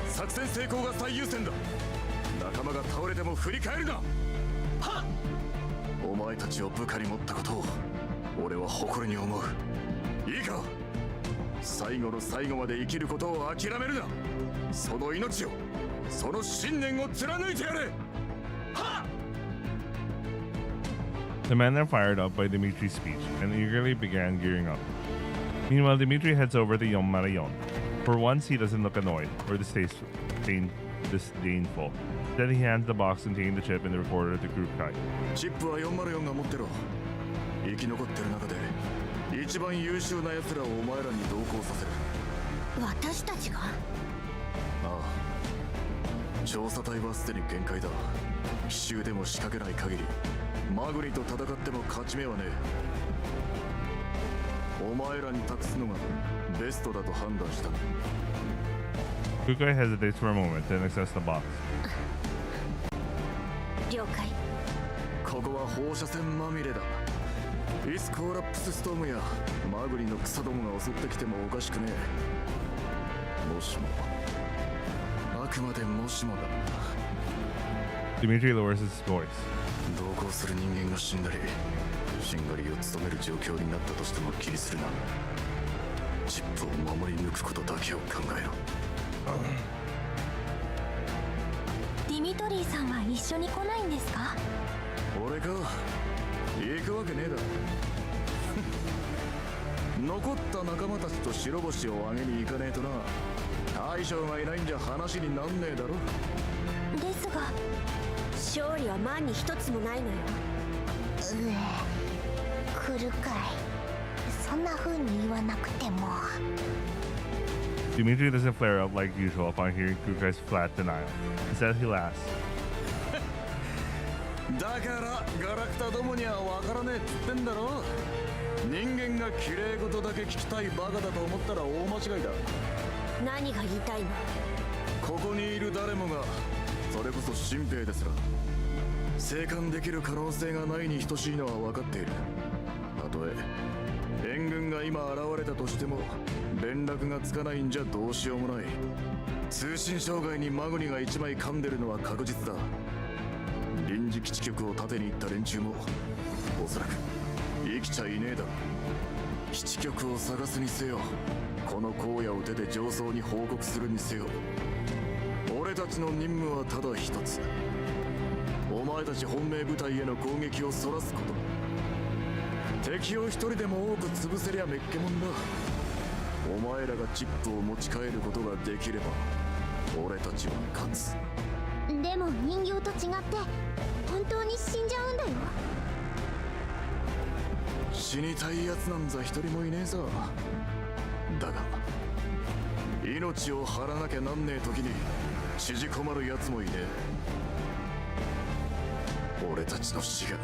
作戦成功が最優先だ。仲間が倒れても振り返るな。はっ！お前たちを部下に持ったことを俺は誇りに思う。いいか、最後の最後まで生きることを諦めるな。その命を、その信念を貫いてやれ。はっ！ The men are fired up by Dimitri's speech and eagerly began gearing up. Meanwhile, Dimitri heads over to Yon Marayon. For once, he doesn't look annoyed or disdainful. Then he hands the box containing the chip and the recorder to Group Kai. チップは404が持ってろ。生き残ってる中で一番優秀な奴らをお前らに同行させる。私たちが？ああ、調査隊はすでに限界だ。奇襲でも仕掛けない限りマグニと戦っても勝ち目はねえ。お前らに託すのがベストだと判断した。 Kukai hesitates for a moment, then accepts the box. 了解。ここは放射線まみれだ。いつコーラップスストームやマグリの草どもが襲ってきてもおかしくねえ。もしも、あくまでもしもだ。 Dimitri lowers his voice. 同行する人間が死んだりしんがりを務める状況になったとしても気にするな。チップを守り抜くことだけを考えろ。ディミトリーさんは一緒に来ないんですか？俺か、行くわけねえだろ。残った仲間たちと白星を挙げに行かねえとな。大将がいないんじゃ話になんねえだろ。ですが勝利は万に一つもないのよ。来るかい。そんな風に言わなくても。 Dimitri doesn't flare up like usual upon hearing Kukai's flat denial. Instead, he laughs. だからガラクタどもには分からねえっつってんだろ。人間が綺麗事だけ聞きたいバカだと思ったら大間違いだ。何が言いたいの？ここにいる誰もがそれこそ新兵ですら生還できる可能性がないに等しいのは分かっている。たとえ援軍が今現れたとしても連絡がつかないんじゃどうしようもない。通信障害にマグニが1枚噛んでるのは確実だ。臨時基地局を盾に行った連中もおそらく生きちゃいねえだろ。基地局を探すにせよ、この荒野を出て上層に報告するにせよ、俺たちの任務はただ一つ。お前たち本命部隊への攻撃をそらすこと。敵を一人でも多く潰せりゃめっけもんだ。お前らがチップを持ち帰ることができれば俺たちは勝つ。でも人形と違って本当に死んじゃうんだよ。死にたいやつなんざ一人もいねえさ。だが命を張らなきゃなんねえ時に縮こまるやつもいねえ。俺たちの死が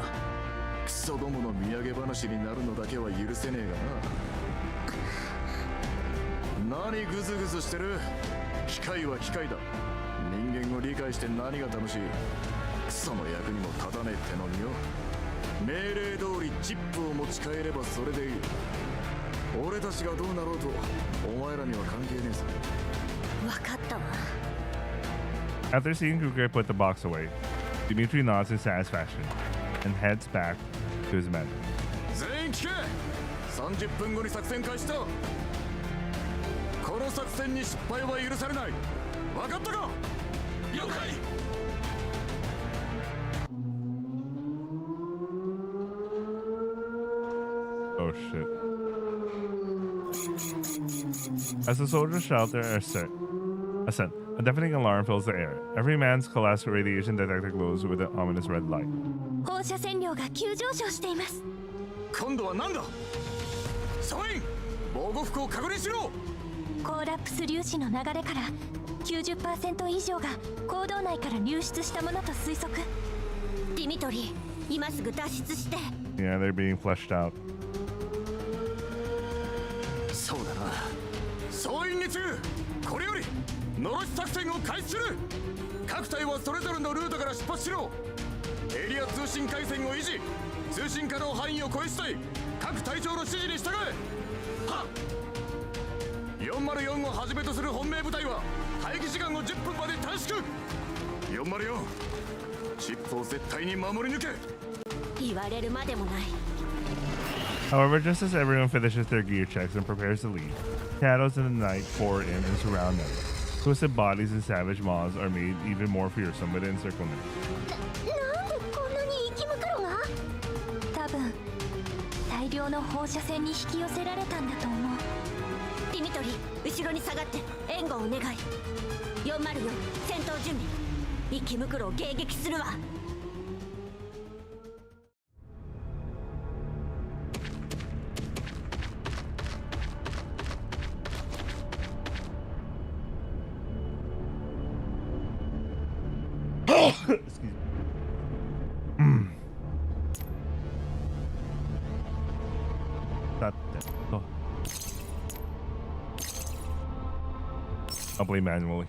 クソどもの土産話になるのだけは許せねえがな。何グズグズしてる。機械は機械だ。人間を理解して何が楽しい。クソの役にも立たねえってのによ。命令通りチップを持ち帰ればそれでいい。俺たちがどうなろうとお前らには関係ねえさ。分かったわ。 After seeing Kruger put the box away, Dimitri nods in satisfaction and heads back to his men. 全員聞け。30分後に作戦開始だ。この作戦に失敗は許されない。分かったか。了解。Oh shit. As the soldiers shout their assent, a deafening alarm fills the air. Every man's collapsed radiation detector glows with an ominous red light. 放射線量が急上昇しています。今度は何だ。ソイン、防護服を確認しろ。コーラップス粒子の流れから 90% 以上が坑道内から流出したものと推測。ディミトリー、今すぐ脱出して。 Yeah, they're being fleshed out. そうだな。総員に次ぐ。これよりのろし作戦を開始する。各隊はそれぞれのルートから出発しろ。エリア通信回線を維持。通信可能範囲を超え次第各隊長の指示に従え。はっ。404をはじめとする本命部隊は待機時間を10分まで短縮。404、チップを絶対に守り抜け。言われるまでもない。 However, just as everyone finishes their gear checks and prepares to leave, shadows in the night pour in and surround them. Twisted bodies and savage maws are made even more fearsome with the encirclement. なんでこんなに生き袋が。多分大量の放射線に引き寄せられたんだと思う。ディミトリー、後ろに下がって援護を願い。404、戦闘準備。生き袋を迎撃するわ。Excuse me. Oh. I'll play manually.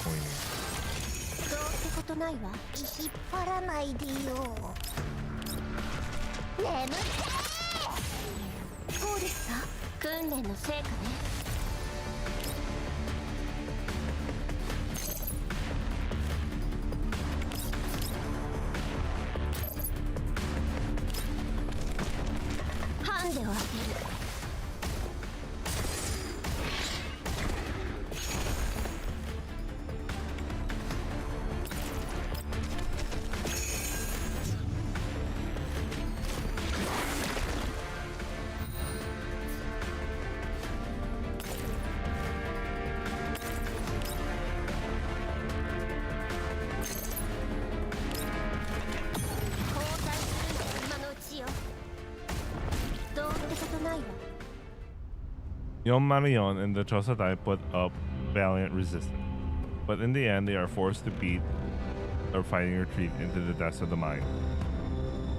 Pointing. どうってことないわ。引っ張らないでよ。眠って。そうですか。訓練の成果ね。ハンデを当てる。Yon Marion and the Chosatai put up valiant resistance, but in the end they are forced to beat or fighting retreat into the depths of the mine.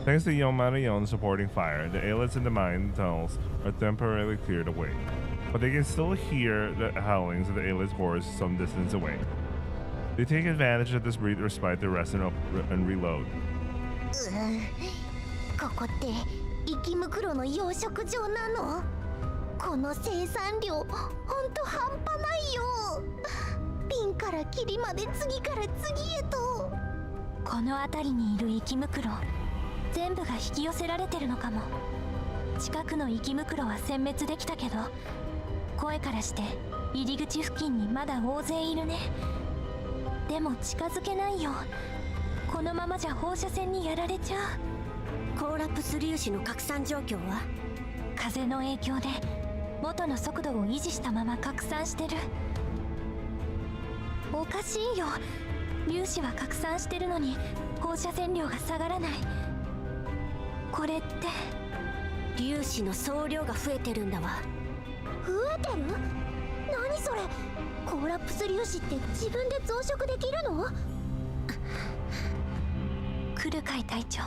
Thanks to Yomarion supporting fire, the ailets in the mine tunnels are temporarily cleared away. But they can still hear the howlings of the ailets' hordes some distance away. They take advantage of this brief respite to rest and reload. ここって生き袋の養殖場なの？この生産量ほんと半端ないよ。ピンからキリまで次から次へと。この辺りにいる生き袋全部が引き寄せられてるのかも。近くの生き袋は殲滅できたけど、声からして入り口付近にまだ大勢いるね。でも近づけないよ。このままじゃ放射線にやられちゃう。コーラプス粒子の拡散状況は？風の影響で元の速度を維持したまま拡散してる。おかしいよ。粒子は拡散してるのに放射線量が下がらない。これって粒子の総量が増えてるんだわ。増えてる？何それ？コーラプス粒子って自分で増殖できるの？来るかい隊長。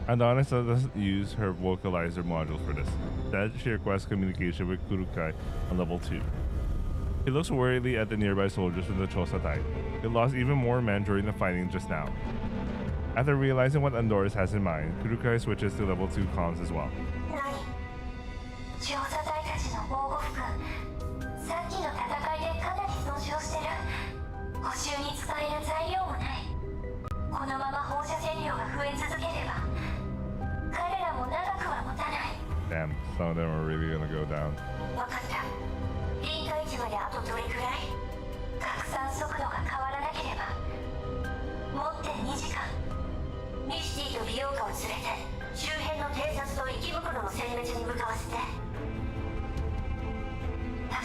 Adonis doesn't use her vocalizer module for this. Instead, she requests communication with Kurukai on level 2. He looks worriedly at the nearby soldiers from the Chosatai. They lost even more men during the fighting just now. After realizing what Andoris has in mind, Kurukai switches to level 2 comms as well. 調査隊たちの防護服、さっきの戦いでかなり損傷してる。補修に使える材料もない。このまま放射線量が増え続ければ彼らも長くは持たない。 Damn, some of them are really gonna go down. 分かった。臨界値まであとどれくらい？拡散速度が変わらなければ持って2時間。ミシティと美容家を連れて周辺の偵察と生き袋の殲滅に向かわせて。分か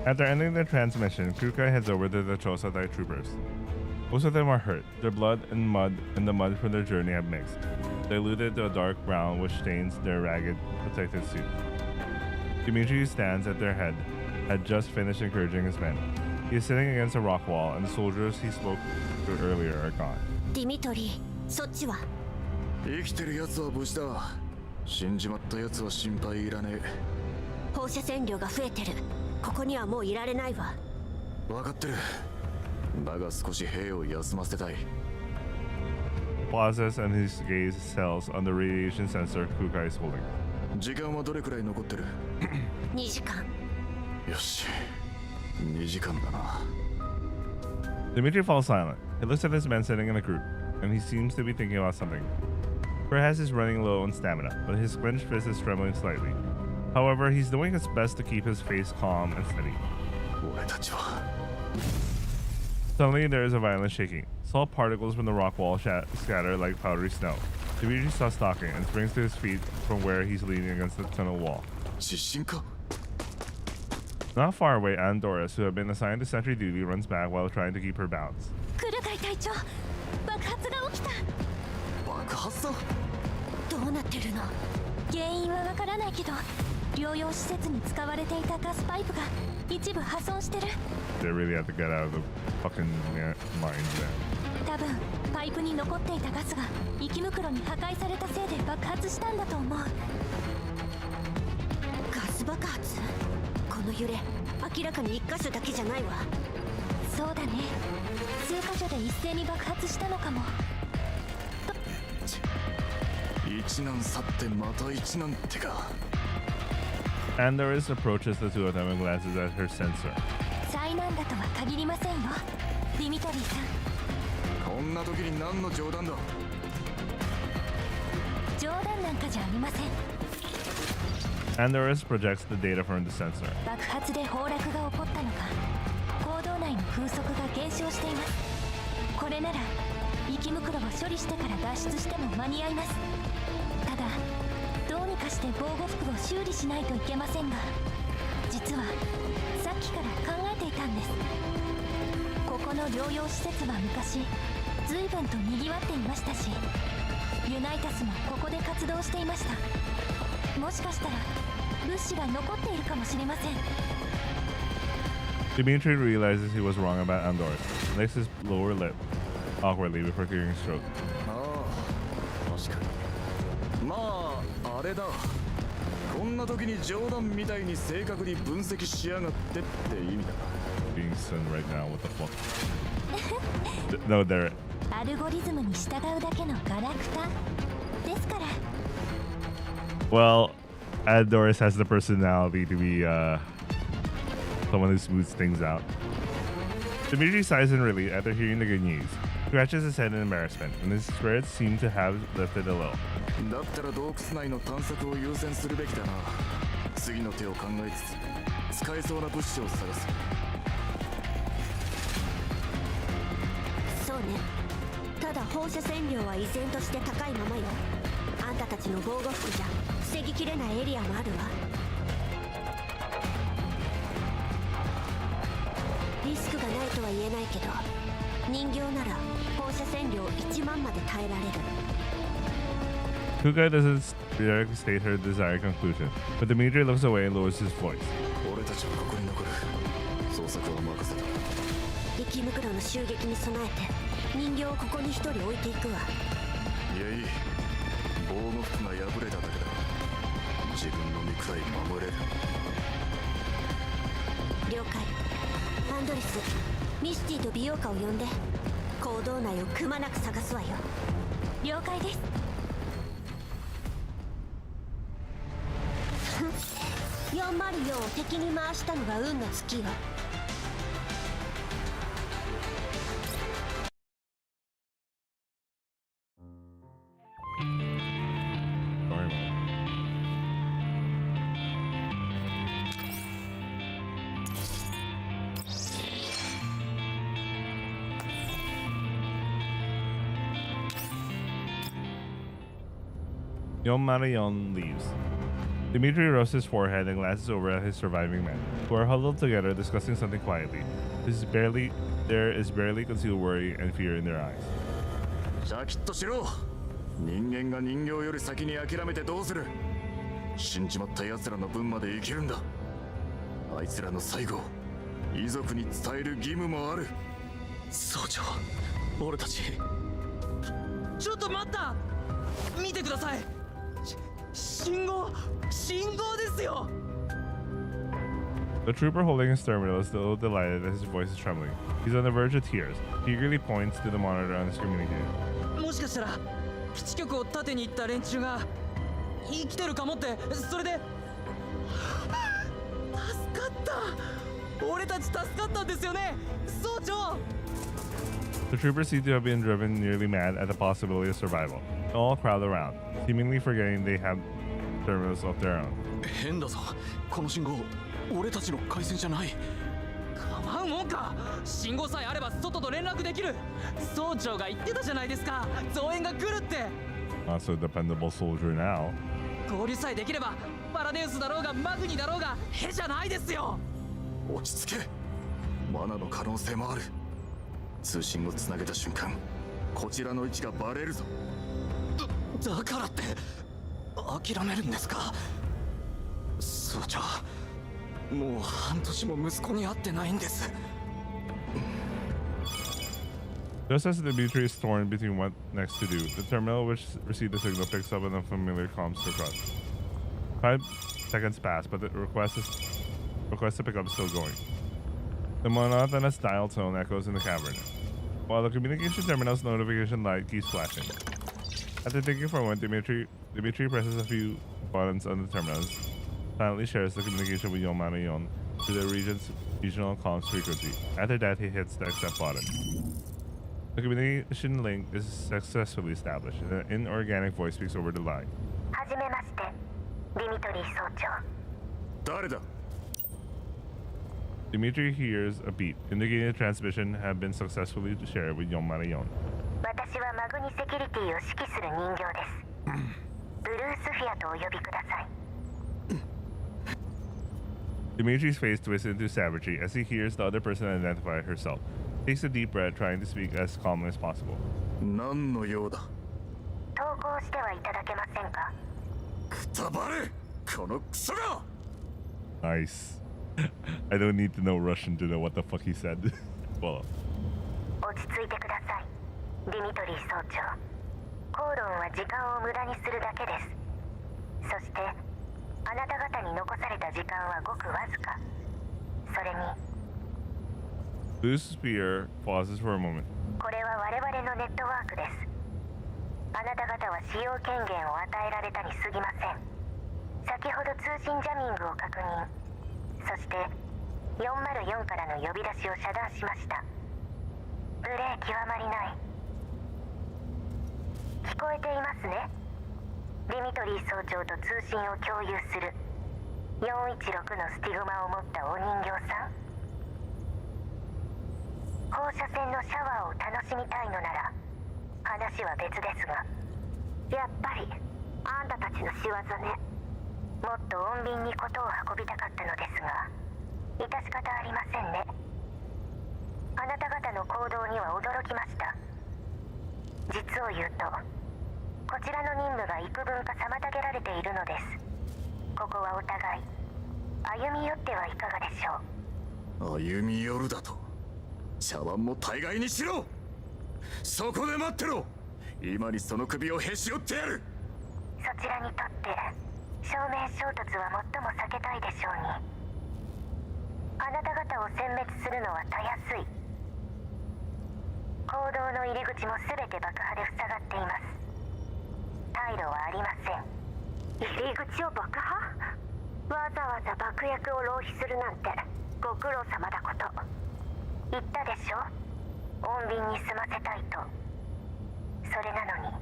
った。 After ending their transmission, Kurukai heads over to the Chosatai troopers. Most of them are hurt. Their blood and the mud from their journey have mixed, diluted to a dark brown which stains their ragged, protective suit. Dimitri, who stands at their head, had just finished encouraging his men. He is sitting against a rock wall, and the soldiers he spoke to earlier are gone. Dimitri, そっちは？生きてるやつは無事だ。死んじまったやつは心配いらねえ。放射線量が増えてる。ここにはもういられないわ。分かってる。だが少し兵を休ませたい。Pauses and his gaze settles on the radiation sensor Kurukai is holding. 時間はどれくらい残ってる？2時間。よし、2時間だな。Dimitri falls silent. He looks at his men sitting in a group, and he seems to be thinking about something. Perhaps he's running low on stamina, but his clenched fist is trembling slightly. However, he's doing his best to keep his face calm and steady. 俺たちは Suddenly, there is a violent shaking. Salt particles from the rock wall scatter like powdery snow. Dimitri stops talking and springs to his feet from where he's leaning against the tunnel wall. 地震か Not far away, Andoris, who had been assigned to sentry duty, runs back while trying to keep her balance. 来るかい隊長。爆発が起きた。爆発だ。どうなってるの？原因はわからないけど、療養施設に使われていたガスパイプが一部破損してる。 They really have to get out of the fucking mines there. 多分パイプに残っていたガスが生き袋に破壊されたせいで爆発したんだと思う。ガス爆発？この揺れ、明らかに1箇所だけじゃないわ。そうだね。数箇所で一斉に爆発したのかも。一難去ってまた一難ってか。Andoris approaches the two of them and glances at her sensor. 災難だとは限りませんよ、ディミトリーさん。こんな時に何の冗談だ。冗談なんかじゃありません。 Andoris projects the data from the sensor. 爆発で崩落が起こったのか、坑道内の風速が減少しています。これなら生き袋を処理してから脱出しても間に合います。ただどうにかして防護服を修理しないといけませんが、実はさっきから考えていたんです。ここの療養施設は昔随分と賑わっていましたし、ユナイタスもここで活動していました。もしかしたら物資が残っているかもしれません。 Dimitri realizes he was wrong about Andoris, licks his lower lip. awkwardly before clearing his throat. ああ確かに。まああれだ。こんな時に冗談みたいに正確に分析しやがってって意味だ。 Being stunned right now, what the fuck? No, there. アルゴリズムに従うだけのガラクタですから。 Well, Adoris has the personality to be someone who smooths things out. Dimitri sighs in relief after hearing the good news. He scratches his head in embarrassment, and his spirits seem to have lifted a little. だったら洞窟内の探索を優先するべきだな。次の手を考えつつ使えそうな物資を探す。そうね。ただ放射線量は依然として高いままよ。あんたたちの防護服じゃ防ぎきれないエリアもあるわ。リスクがないとは言えないけど、人形なら放射線量1万まで耐えられる。 Kuka doesn't directly state her desired conclusion, but Dimitri looks away and lowers his voice. 俺たちはここに残る。捜索は任せた。力袋の襲撃に備えて人形をここに一人置いていくわ。いやいい。防護服が破れただけだ。自分の身くらい守れる。了解。アンドリス、ミスティと美容家を呼んで行動内をくまなく探すわよ。了解です。404を敵に回したのが運の尽きよ。Yon Marion leaves. Dimitri rubs his forehead and glances over at his surviving men, who are huddled together discussing something quietly. There is barely concealed worry and fear in their eyes. シャキッとしろ。人間が人形より先に諦めてどうする。死んじまった奴らの分まで生きるんだ。あいつらの最後、遺族に伝える義務もある。総長、俺たち。ちょっと待った。見てください。信号ですよ。 The trooper holding his terminal is still delighted that his voice is trembling. He's on the verge of tears. He eagerly points to the monitor on his communicator. もしかしたら基地局を盾に行った連中が生きてるかもって。それで助かった。俺たち助かったんですよね、総長。 The troopers seem to have been driven nearly mad at the possibility of survival. They all crowd around, seemingly forgetting they have terminals of their own. 変だぞ、この信号俺たちの回線じゃない。構うもんか。信号さえあれば外と連絡できる。総長が言ってたじゃないですか、増援が来るって。 Not so dependable soldier now. 合流さえできればパラデウスだろうがマグニだろうがへじゃないですよ。落ち着け。罠の可能性もある。通信をつなげた瞬間、こちらの位置がバレるぞ。だからって諦めるんですか、総長。もう半年も息子に会ってないんです。 Just as Dimitri is torn between what next to do, the terminal which received the signal picks up an unfamiliar comms request. 5 seconds pass, but the request to pick up is still going. The monotonous dial tone echoes in the cavern, while the communication terminal's notification light keeps flashing. After thinking for a moment, Dimitri presses a few buttons on the terminals, silently shares the communication with Yon to the regional comms frequency. After that, he hits the accept button. The communication link is successfully established, and an inorganic voice speaks over the line. はじめまして、ディミトリー総長。誰だ。 Dimitri hears a beat, indicating the transmission had been successfully shared with Yon Marion. 私はマグニセキュリティを指揮する人形です。ブルースフィアとお呼びください。Dimitri's face twists into savagery as he hears the other person identify herself. He takes a deep breath, trying to speak as calmly as possible. 何の用だ。投稿してはいただけませんか。くたばれ、このクソが。 Nice. I don't need to know Russian to know what the fuck he said. Well. 落ち着いてください。ディミトリー総長、口論は時間を無駄にするだけです。そしてあなた方に残された時間はごくわずか。それに Blue Spear pauses for a moment. これは我々のネットワークです。あなた方は使用権限を与えられたに過ぎません。先ほど通信ジャミングを確認、そして404からの呼び出しを遮断しました。無礼極まりない。聞こえていますね。ディミトリー総長と通信を共有する416のスティグマを持ったお人形さん。放射線のシャワーを楽しみたいのなら話は別ですが、やっぱりあんたたちの仕業ね。もっと穏便に事を運びたかったのですが、致し方ありませんね。あなた方の行動には驚きました。実を言うと、こちらの任務が幾分か妨げられているのです。ここはお互い歩み寄ってはいかがでしょう。歩み寄るだと。茶碗も大概にしろ。そこで待ってろ。今にその首をへし折ってやる。そちらにとって正面衝突は最も避けたいでしょうに。あなた方を殲滅するのはたやすい。坑道の入り口も全て爆破で塞がっています。退路はありません。入り口を爆破？わざわざ爆薬を浪費するなんてご苦労様だこと。言ったでしょ、穏便に済ませたいと。それなのに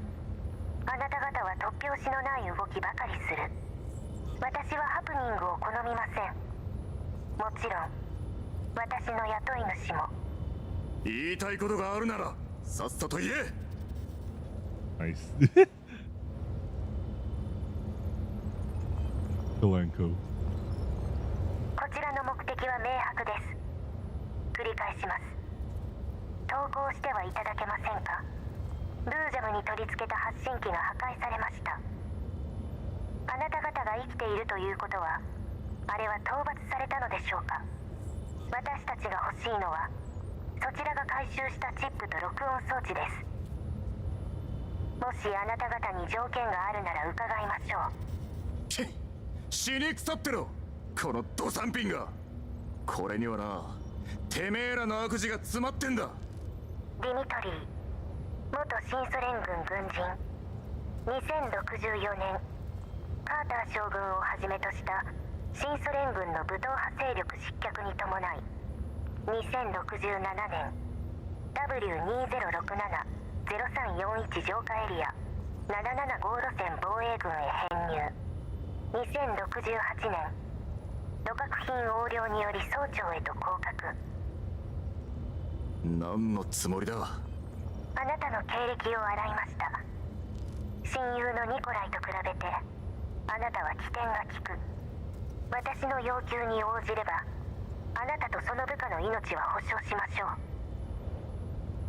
あなた方は突拍子のない動きばかりする。私はハプニングを好みません。もちろん私の雇い主も。言いたいことがあるならさっさと言え。Nice. Delenko. こちらの目的は明白です。繰り返します。投降してはいただけませんか。ルージャムに取り付けた発信機が破壊されました。あなた方が生きているということは、あれは討伐されたのでしょうか。私たちが欲しいのはそちらが回収したチップと録音装置です。もしあなた方に条件があるなら伺いましょう。死に腐ってろ、このドサンピンが。これにはな、てめえらの悪事が詰まってんだ。ディミトリー、元新ソ連軍軍人。2064年カーター将軍をはじめとした新ソ連軍の武闘派勢力失脚に伴い、2067年 W2067-0341 浄化エリア775路線防衛軍へ編入。2068年鹵獲品横領により総長へと降格。何のつもりだ。あなたの経歴を洗いました。親友のニコライと比べてあなたは起点が利く。私の要求に応じればあなたとその部下の命は保証しましょう。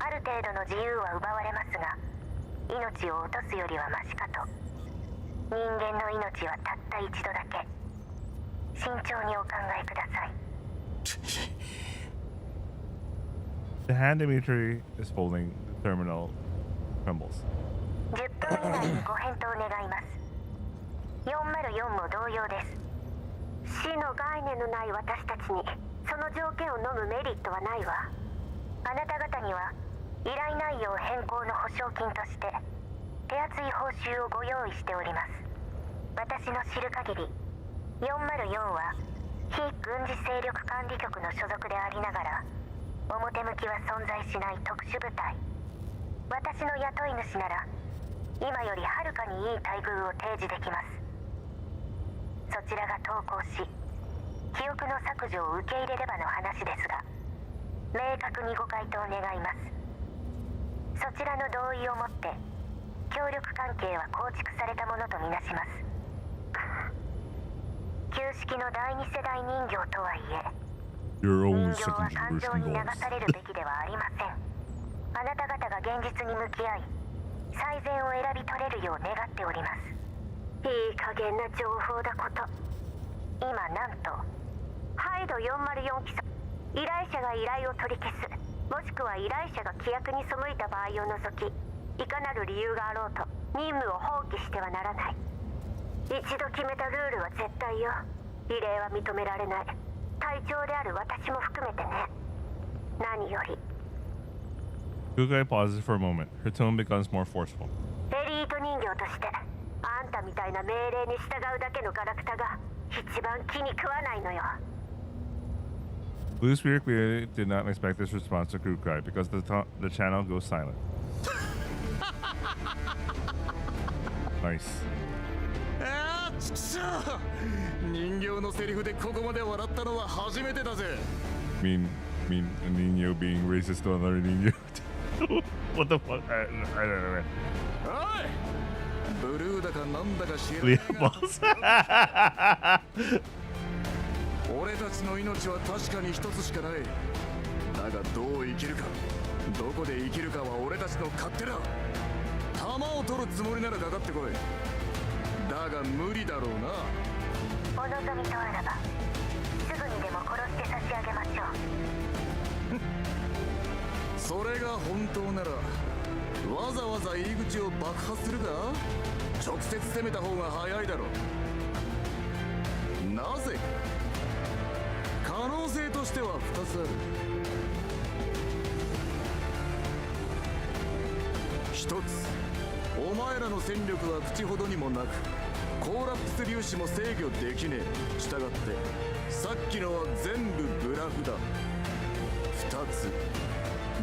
ある程度の自由は奪われますが、命を落とすよりはマシかと。人間の命はたった一度だけ。慎重にお考えください。The hand Dimitri is holding the terminal trembles. 10分以内にご返答願います。404も同様です。死の概念のない私たちにその条件を飲むメリットはないわ。あなた方には依頼内容変更の保証金として手厚い報酬をご用意しております。私の知る限り404は非軍事勢力管理局の所属でありながら表向きは存在しない特殊部隊。私の雇い主なら今よりはるかにいい待遇を提示できます。そちらが投降し記憶の削除を受け入れればの話ですが、明確にご回答願います。そちらの同意をもって協力関係は構築されたものとみなします。旧式の第二世代人形とはいえ、 Your 人 own 形は second 感情 generation に流 dolls. されるべきではありません。あなた方が現実に向き合い最善を選び取れるよう願っております。いい加減な情報だこと。今なんとハイド404機依頼者が依頼を取り消す。もしくは依頼者が規約に背いた場合を除き、いかなる理由があろうと任務を放棄してはならない。一度決めたルールは絶対よ。異例は認められない。隊長である私も含めてね。何より Kukai pauses for a moment. Her tone becomes more forceful. エリート人形としてあんたみたいな命令に従うだけのガラクタが一番気に食わないのよ。 Blue Spear clearly did not expect this response to Kukai because the channel goes silent. Nice. あーちくしょう、人形のセリフでここまで笑ったのは初めてだぜ。 Mean a Nino being racist to another Nino. What the fuck? I don't know, man. おい、ブルーだかなんだか知ら Leah ないが Balls. 俺たちの命は確かに一つしかない。だがどう生きるか、どこで生きるかは俺たちの勝手だ。弾を取るつもりならかかってこい。だが無理だろうな。お望みとあらばすぐにでも殺して差し上げましょう。それが本当ならわざわざ入り口を爆破するか。直接攻めた方が早いだろう。なぜか可能性としては2つある。一つ、お前らの戦力は口ほどにもなくコーラップス粒子も制御できねえ。したがってさっきのは全部ブラフだ。二つ、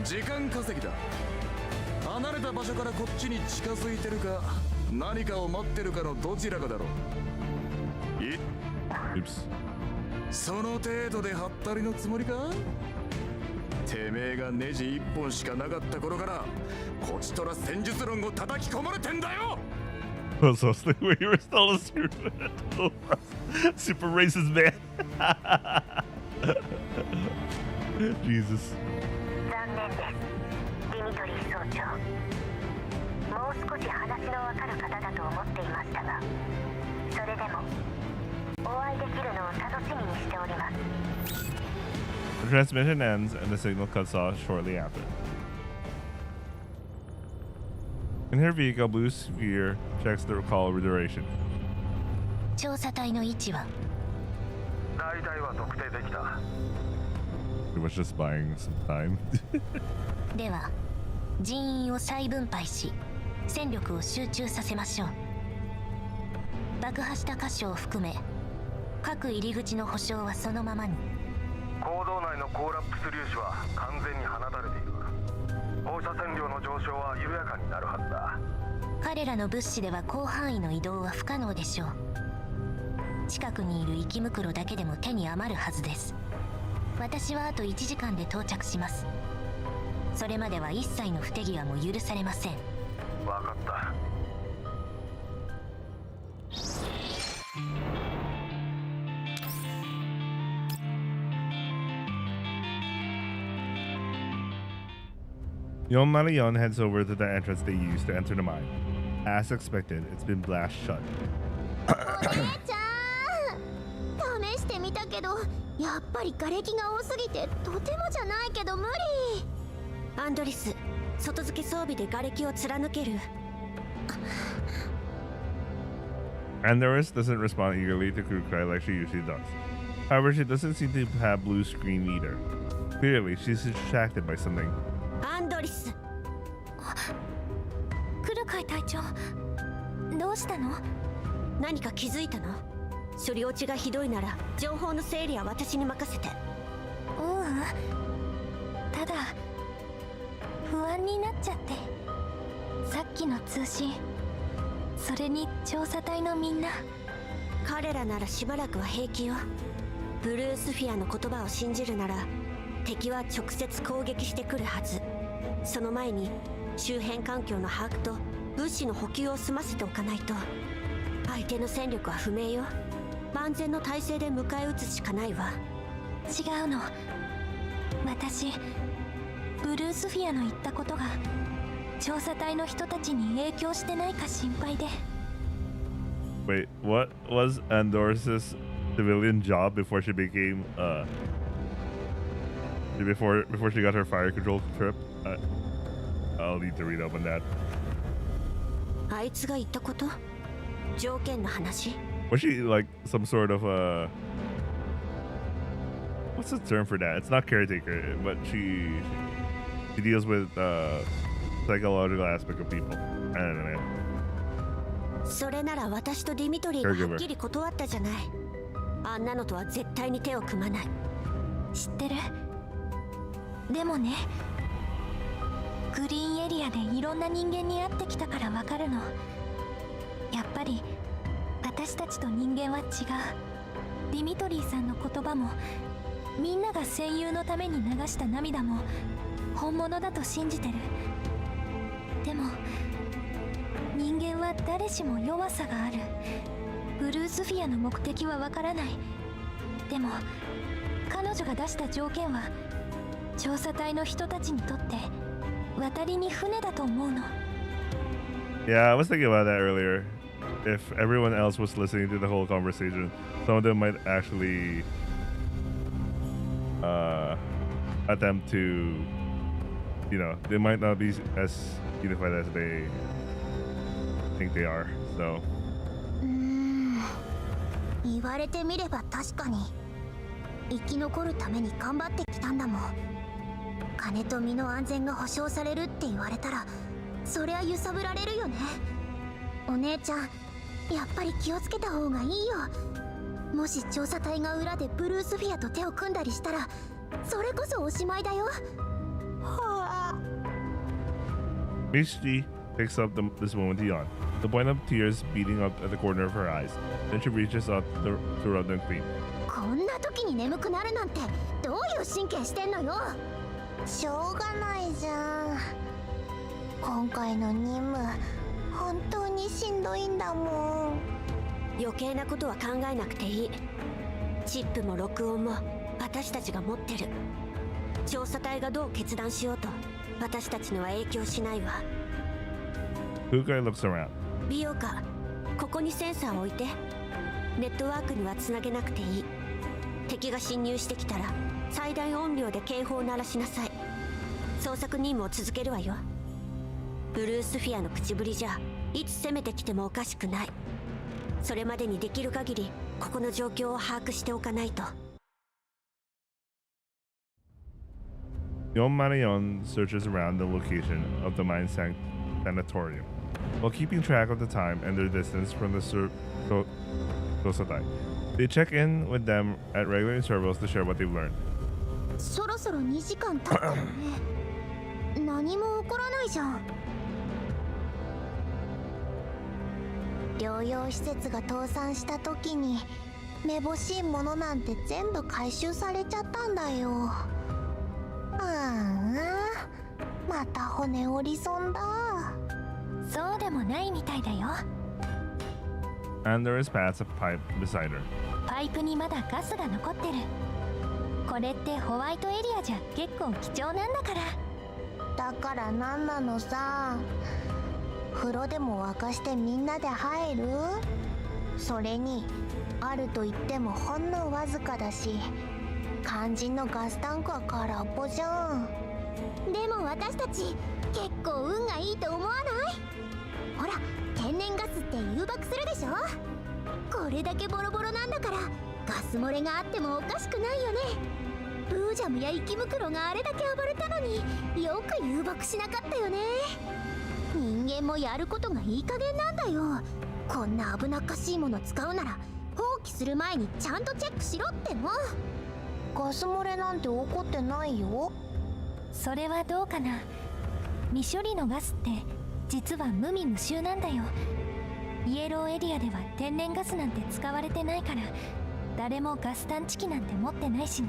時間稼ぎだ。離れた場所からこっちに近づいてるか何かを待ってるかのどちらかだろう。Oops. その程度でハったりのつもりか。てめえがネジ一本しかなかった頃からこちとら戦術論を叩き込まれてんだよ。 So we were still a super racist man. Jesus. 残念です、ディミトリー総長。もう少し話のわかる方だと思っていましたが、それでもお会いできるのを楽しみにしております。 The transmission ends and the signal cuts off shortly after. In her vehicle, Blue Sphere checks the call duration. 調査隊の位置は大体は特定できた。 It was just buying some time. では人員を再分配し戦力を集中させましょう。爆破した箇所を含め各入り口の保証はそのままに。坑道内のコーラップス粒子は完全に放たれている。放射線量の上昇は緩やかになるはずだ。彼らの物資では広範囲の移動は不可能でしょう。近くにいる生き袋だけでも手に余るはずです。私はあと1時間で到着します。それまでは一切の不手際も許されません。わかった。 Yon Marion heads over to the entrance they used to enter the mine. As expected, it's been blast shut. お姉ちゃん、試してみたけどやっぱり瓦礫が多すぎてとてもじゃないけど無理。アンドリス、外付け装備で瓦礫を貫ける。 Andoris doesn't respond eagerly to Kukai like she usually does. However, she doesn't seem to have blue screen either. Clearly, she's distracted by something. アンドリス。クルカイ隊長、どうしたの？何か気づいたの？処理落ちがひどいなら情報の整理は私に任せて。ただ不安になっちゃって。さっきの通信、それに調査隊のみんな。彼らならしばらくは平気よ。ブルースフィアの言葉を信じるなら敵は直接攻撃してくるはず。その前に周辺環境の把握と物資の補給を済ませておかないと。相手の戦力は不明よ。万全の体制で迎え撃つしかないわ。違うの。私ブルースフィアの言ったことが調査隊の人たちに影響してないか心配で。 Wait, what was Andoris's civilian job before she became before she got her fire control trip. I'll need to read up on that. あいつが言ったこと？条件の話？ Was she like some sort of what's the term for that? It's not caretaker, but she deals with psychological aspect of people. I don't know, man. それなら私とディミトリーがはっきり断ったじゃない。あんなのとは絶対に手を組まない。知ってる？でもね、グリーンエリアでいろんな人間に会ってきたからわかるの。やっぱり私たちと人間は違う。ディミトリーさんの言葉も、みんなが戦友のために流した涙も本物だと信じてる。でも人間は誰しも弱さがある。ブルースフィアの目的はわからない。でも彼女が出した条件は調査隊の人たちにとって渡りに船だと思うの。 Yeah, I was thinking about that earlier. If everyone else was listening to the whole conversation, some of them might actually attempt to, you know, they might not be as unified as they think they are. So 言われてみれば確かに生き残るために頑張ってきたんだもん。金と身の安全が保証されるって言われたらそりゃ揺さぶられるよね。お姉ちゃん、やっぱり気をつけた方がいいよ。もし調査隊が裏でブルースフィアと手を組んだりしたらそれこそおしまいだよ。はあ。 Mishti picks up this moment to yawn, the point of tears beating up at the corner of her eyes. Then she reaches out to rub them clean. こんな時に眠くなるなんてどういう神経してんのよ。しょうがないじゃん。今回の任務本当にしんどいんだもん。余計なことは考えなくていい。チップも録音も私たちが持ってる。調査隊がどう決断しようと私たちには影響しないわ。 Kukai looks around. 美容家、ここにセンサーを置いて。ネットワークにはつなげなくていい。敵が侵入してきたら最大音量で警報を鳴らしなさい。捜索任務を続けるわよ。ブルースフィアの口ぶりじゃいつ攻めてきてもおかしくない。それまでにできる限りここの状況を把握しておかないと。Yon Manayon searches around the location of the mine sanatorium, while keeping track of the time and their distance from the Sosatai. They check in with them at regular intervals to share what they've learned. そろそろ2時間経ったよね。何も起こらないじゃん。療養施設が倒産した時にめぼしいものなんて全部回収されちゃったんだよ。また骨折り損だ。そうでもないみたいだよ。 Andor pats a pipe beside her. パイプにまだガスが残ってる。これってホワイトエリアじゃ結構貴重なんだから。だからなんなのさ。風呂でも沸かしてみんなで入る？それにあると言ってもほんのわずかだし、肝心のガスタンクは空っぽじゃん。でも私たち結構運がいいと思わない？ほら、天然ガスって誘爆するでしょ。これだけボロボロなんだからガス漏れがあってもおかしくないよね。ブージャムや生き袋があれだけ暴れたのによく誘爆しなかったよね。人間もやることがいい加減なんだよ。こんな危なっかしいもの使うなら放棄する前にちゃんとチェックしろっての。ガス漏れなんて起こってないよ。それはどうかな。未処理のガスって実は無味無臭なんだよ。イエローエリアでは天然ガスなんて使われてないから誰もガス探知機なんて持ってないしね。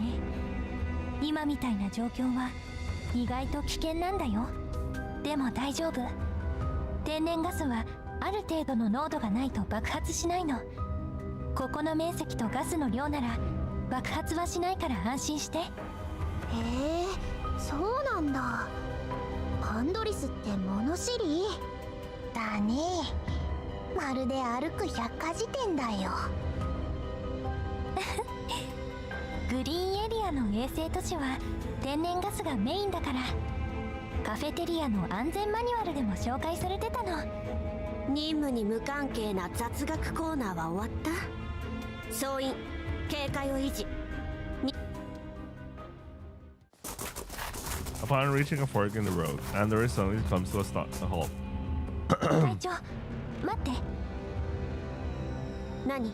今みたいな状況は意外と危険なんだよ。でも大丈夫。天然ガスはある程度の濃度がないと爆発しないの。ここの面積とガスの量なら爆発はしないから安心して。へえ、そうなんだ。アンドリスって物知りだね。まるで歩く百科事典だよ。グリーンエリアの衛星都市は天然ガスがメインだから、カフェテリアの安全マニュアルでも紹介されてたの。任務に無関係な雑学コーナーは終わった？総員警戒を維持。 Upon reaching a fork in the road, Andor suddenly comes to a halt. 隊長、待って。何？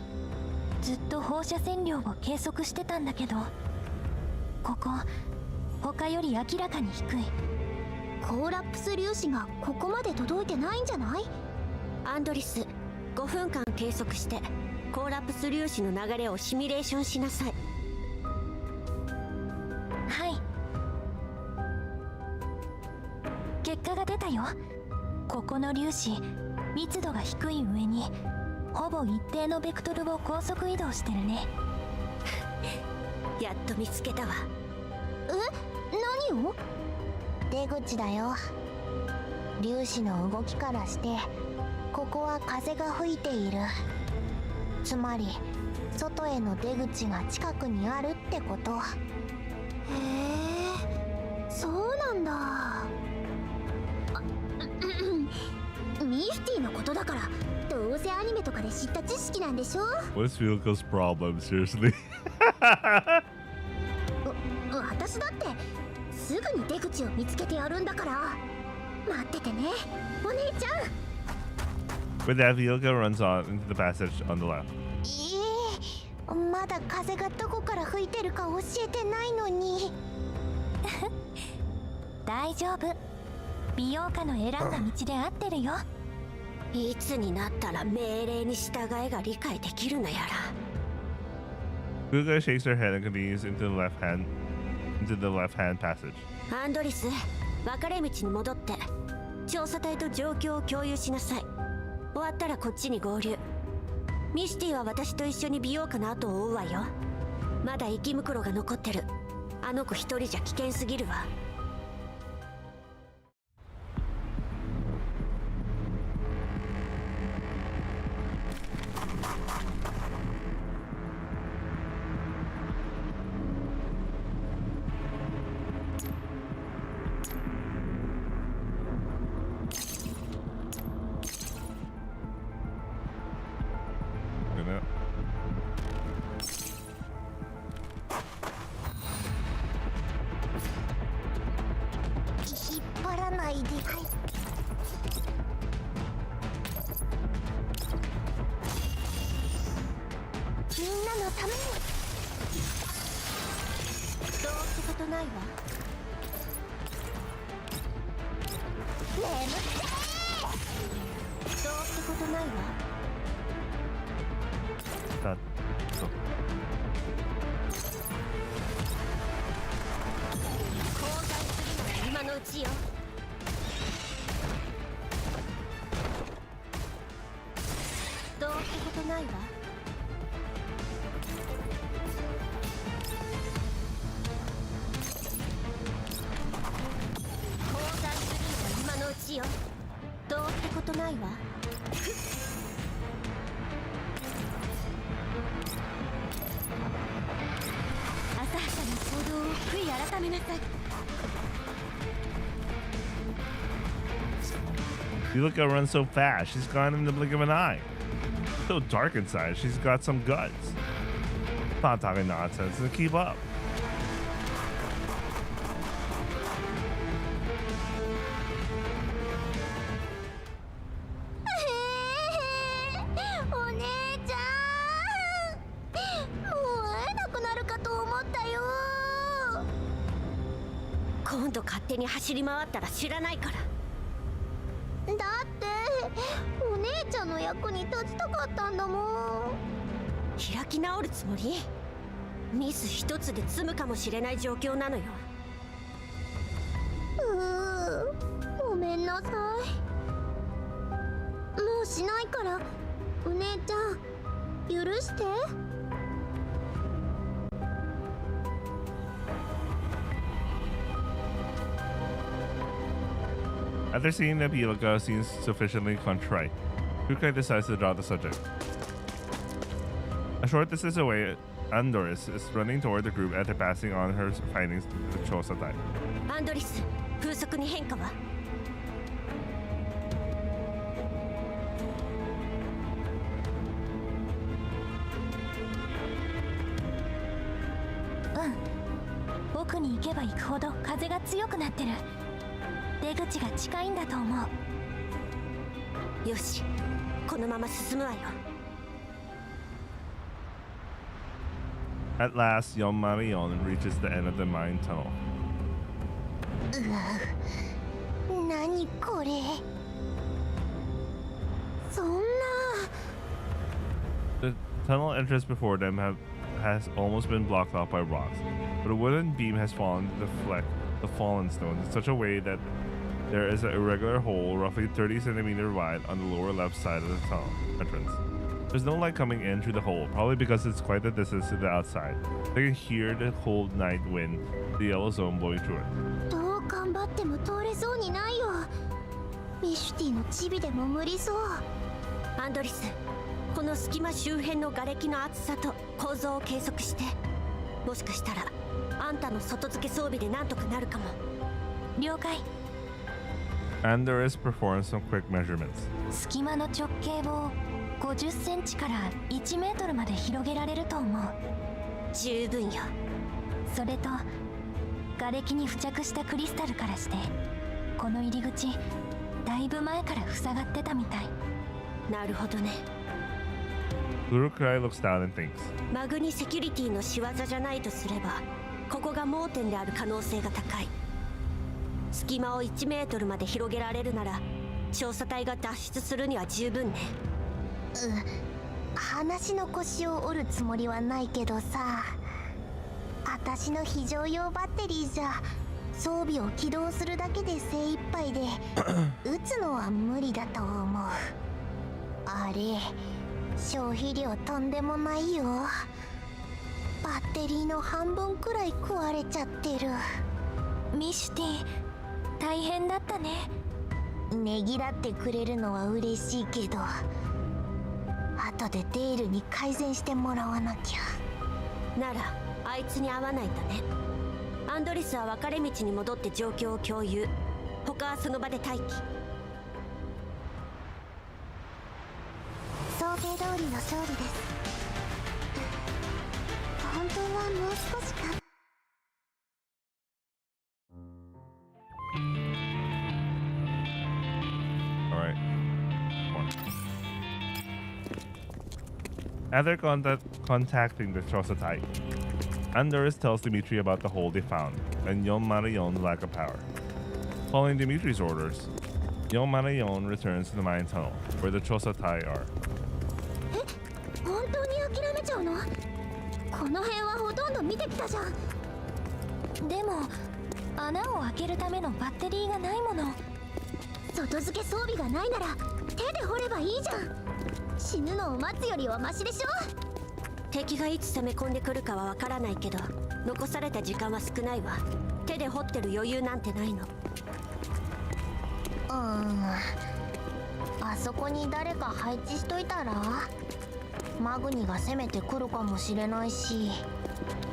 ずっと放射線量を計測してたんだけど、ここ他より明らかに低い。コーラプス粒子がここまで届いてないんじゃない？アンドリス、5分間計測してコーラプス粒子の流れをシミュレーションしなさい。はい。結果が出たよ。ここの粒子、密度が低い上にほぼ一定のベクトルを高速移動してるね。やっと見つけたわ。何を？出口だよ。粒子の動きからしてここは風が吹いている。つまり外への出口が近くにあるってこと。へえ、そうなんだ。ミスティのことだから、どうせアニメとかで知った知識なんでしょ。 What's Vilka's problem, seriously? 私だってすぐに出口を見つけてやるんだから。待っててね、お姉ちゃん。 With that, Vilka runs on into the passage on the left. まだ風がどこから吹いてるか教えてないのに。大丈夫。美容家の選んだ道で合ってるよ。いつになったら命令に従えが理解できるのやら。 Vilka shakes her head and continues into the left-hand passage. アンドリス、分かれ道に戻って調査隊と状況を共有しなさい。終わったらこっちに合流。ミスティは私と一緒に美容家の後を追うわよ。まだ生き袋が残ってる。あの子一人じゃ危険すぎるわ。引っ張らないで。みんなのために。どうってことないわ。眠ってどうってことないわ。That, so. 交代するのは今のうちよ。どうってことないわ。交代するのは今のうちよ。どうってことないわ。浅はかな行動を悔い改めなさい。 Vilka runs so fast, she's gone in the blink of an eye. So dark inside, she's got some guts. Not talking nonsense to keep up. お姉ちゃん、もう会えなくなるかと思ったよ。今度勝手に走り回ったら知らないから。だってお姉ちゃんの役に立ちたかったんだもん。開き直るつもり？ミス一つで済むかもしれない状況なのよ。ごめんなさい。もうしないから、お姉ちゃん許して。 After seeing that Vilka seems sufficiently contrite, Kukai decides to drop the subject. A short distance away, Andoris is running toward the group after passing on her findings to the Chosatai. アンドリス、風速に変化は？うん。奥に行けば行くほど風が強くなってる。出口が近いんだと思う。よし、このまま進むわよ。At last, Yon Marion reaches the end of the mine tunnel. 何これ。そんな。The tunnel entrance before them has almost been blocked off by rocks, but a wooden beam has fallen to deflect the fallen stones in such a way that there is an irregular hole roughly 30 centimeters wide on the lower left side of the tunnel entrance. There's no light coming in through the hole, probably because it's quite a distance to the outside. They can hear the cold night wind, the yellow zone blowing through it. どう頑張っても通れそうにないよ。ミシュティのチビでも無理そう。アンドリス、この隙間周辺の瓦礫の厚さと構造を計測して、もしかしたらあんたの外付け装備でなんとかなるかも。了解。Andoris performs some quick measurements. 隙間の直径を50センチから1メートルまで広げられると思う。十分よ。それと瓦礫に付着したクリスタルからして、この入り口だいぶ前から塞がってたみたい。なるほどね。Urukai looks down and thinks. マグニセキュリティの仕業じゃないとすれば、ここが盲点である可能性が高い。隙間を1メートルまで広げられるなら、調査隊が脱出するには十分ね。話の腰を折るつもりはないけどさ、私の非常用バッテリーじゃ装備を起動するだけで精一杯で撃つのは無理だと思う。あれ消費量とんでもないよ。バッテリーの半分くらい壊れちゃってる。ミシュティ大変だったね。ねぎらってくれるのは嬉しいけど、後でデールに改善してもらわなきゃ。ならあいつに会わないとね。アンドリスは分かれ道に戻って状況を共有。他はその場で待機。想定通りの勝利です。本当はもう少しか。Alright. After contacting the Chosatai, Andoris tells Dimitri about the hole they found and Yon Marion's lack of power. Following Dimitri's orders, Yon Marion returns to the mine tunnel where the Chosatai are. 本当に諦めちゃうの？この辺はほとんど見てきたじゃん。でも穴を開けるためのバッテリーがないもの。外付け装備がないなら手で掘ればいいじゃん。死ぬのを待つよりはマシでしょ。敵がいつ攻め込んでくるかはわからないけど、残された時間は少ないわ。手で掘ってる余裕なんてないの。あそこに誰か配置しといたらマグニが攻めてくるかもしれないし。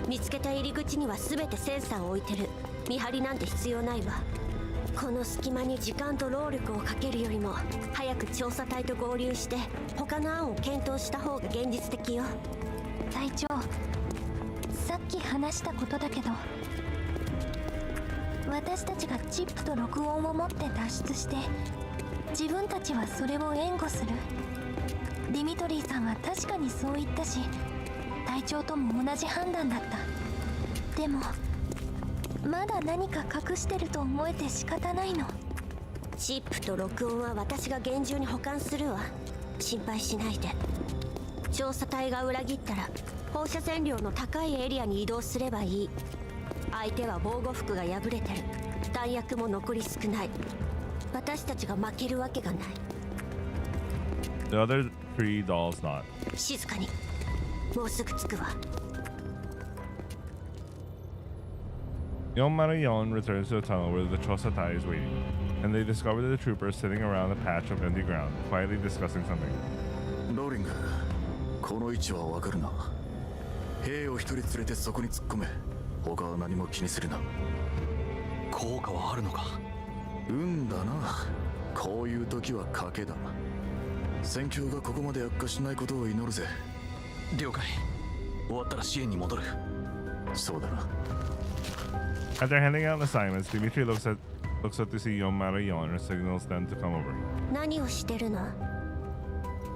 見つけた入り口には全てセンサーを置いてる。見張りなんて必要ないわ。この隙間に時間と労力をかけるよりも早く調査隊と合流して他の案を検討した方が現実的よ。隊長、さっき話したことだけど、私たちがチップと録音を持って脱出して自分たちはそれを援護する。ディミトリーさんは確かにそう言ったし、隊長とも同じ判断だった。でもまだ何か隠してると思えて仕方ないの。チップと録音は私が厳重に保管するわ。心配しないで。調査隊が裏切ったら放射線量の高いエリアに移動すればいい。相手は防護服が破れてる。弾薬も残り少ない。私たちが負けるわけがない。 The other three dolls nod. 静かに。もうすぐ着くわ。Yon Marion returns to the tunnel where the Chosatai is waiting, and they discover the troopers sitting around a patch of empty ground, quietly discussing something. ローリング、この位置はわかるな。兵を一人連れてそこに突っ込め。他は何も気にするな。効果はあるのか。運だな。こういう時は賭けだ。戦況がここまで悪化しないことを祈るぜ。了解。終わったら支援に戻る。そうだな。After handing out assignments, Dimitri looks up to see Aphelion and signals them to come over. 何をしてるの？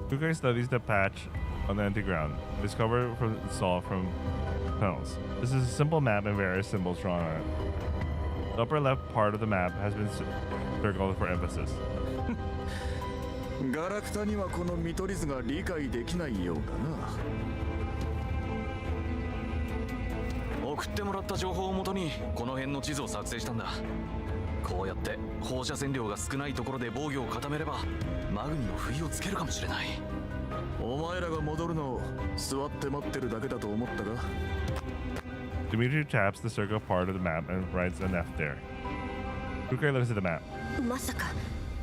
Kukai studies the patch on the empty ground, discovered from solved from tunnels. This is a simple map and various symbols drawn on it. The upper left part of the map has been circled for emphasis. ガラクタにはこの見取り図が理解できないようだな。送ってもらった情報をもとにこの辺の地図を作成したんだ。こうやって放射線量が少ないところで防御を固めればマグニの不意をつけるかもしれない。お前らが戻るのを座って待ってるだけだと思ったか。 Dimitri taps the circle part of the map and writes an F there. Kukai looks at the map. まさか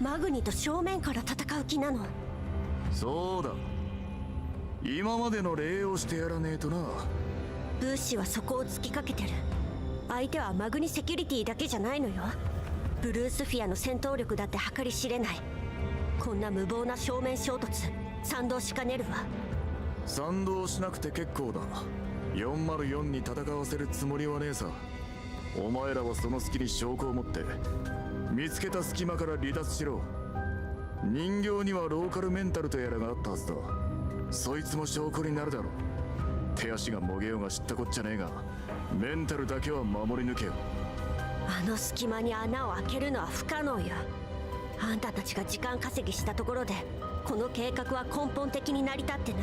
マグニと正面から戦う気なの？そうだ。今までの礼をしてやらねえとな。ブーシはそこを突きかけてる。相手はマグニセキュリティだけじゃないのよ。ブルースフィアの戦闘力だって計り知れない。こんな無謀な正面衝突賛同しかねるわ。賛同しなくて結構だ。404に戦わせるつもりはねえさ。お前らはその隙に証拠を持って見つけた隙間から離脱しろ。人形にはローカルメンタルとやらがあったはずだ。そいつも証拠になるだろう。手足がもげようが知ったこっちゃねえが、メンタルだけは守り抜けよ。あの隙間に穴を開けるのは不可能よ。あんたたちが時間稼ぎしたところでこの計画は根本的に成り立ってない。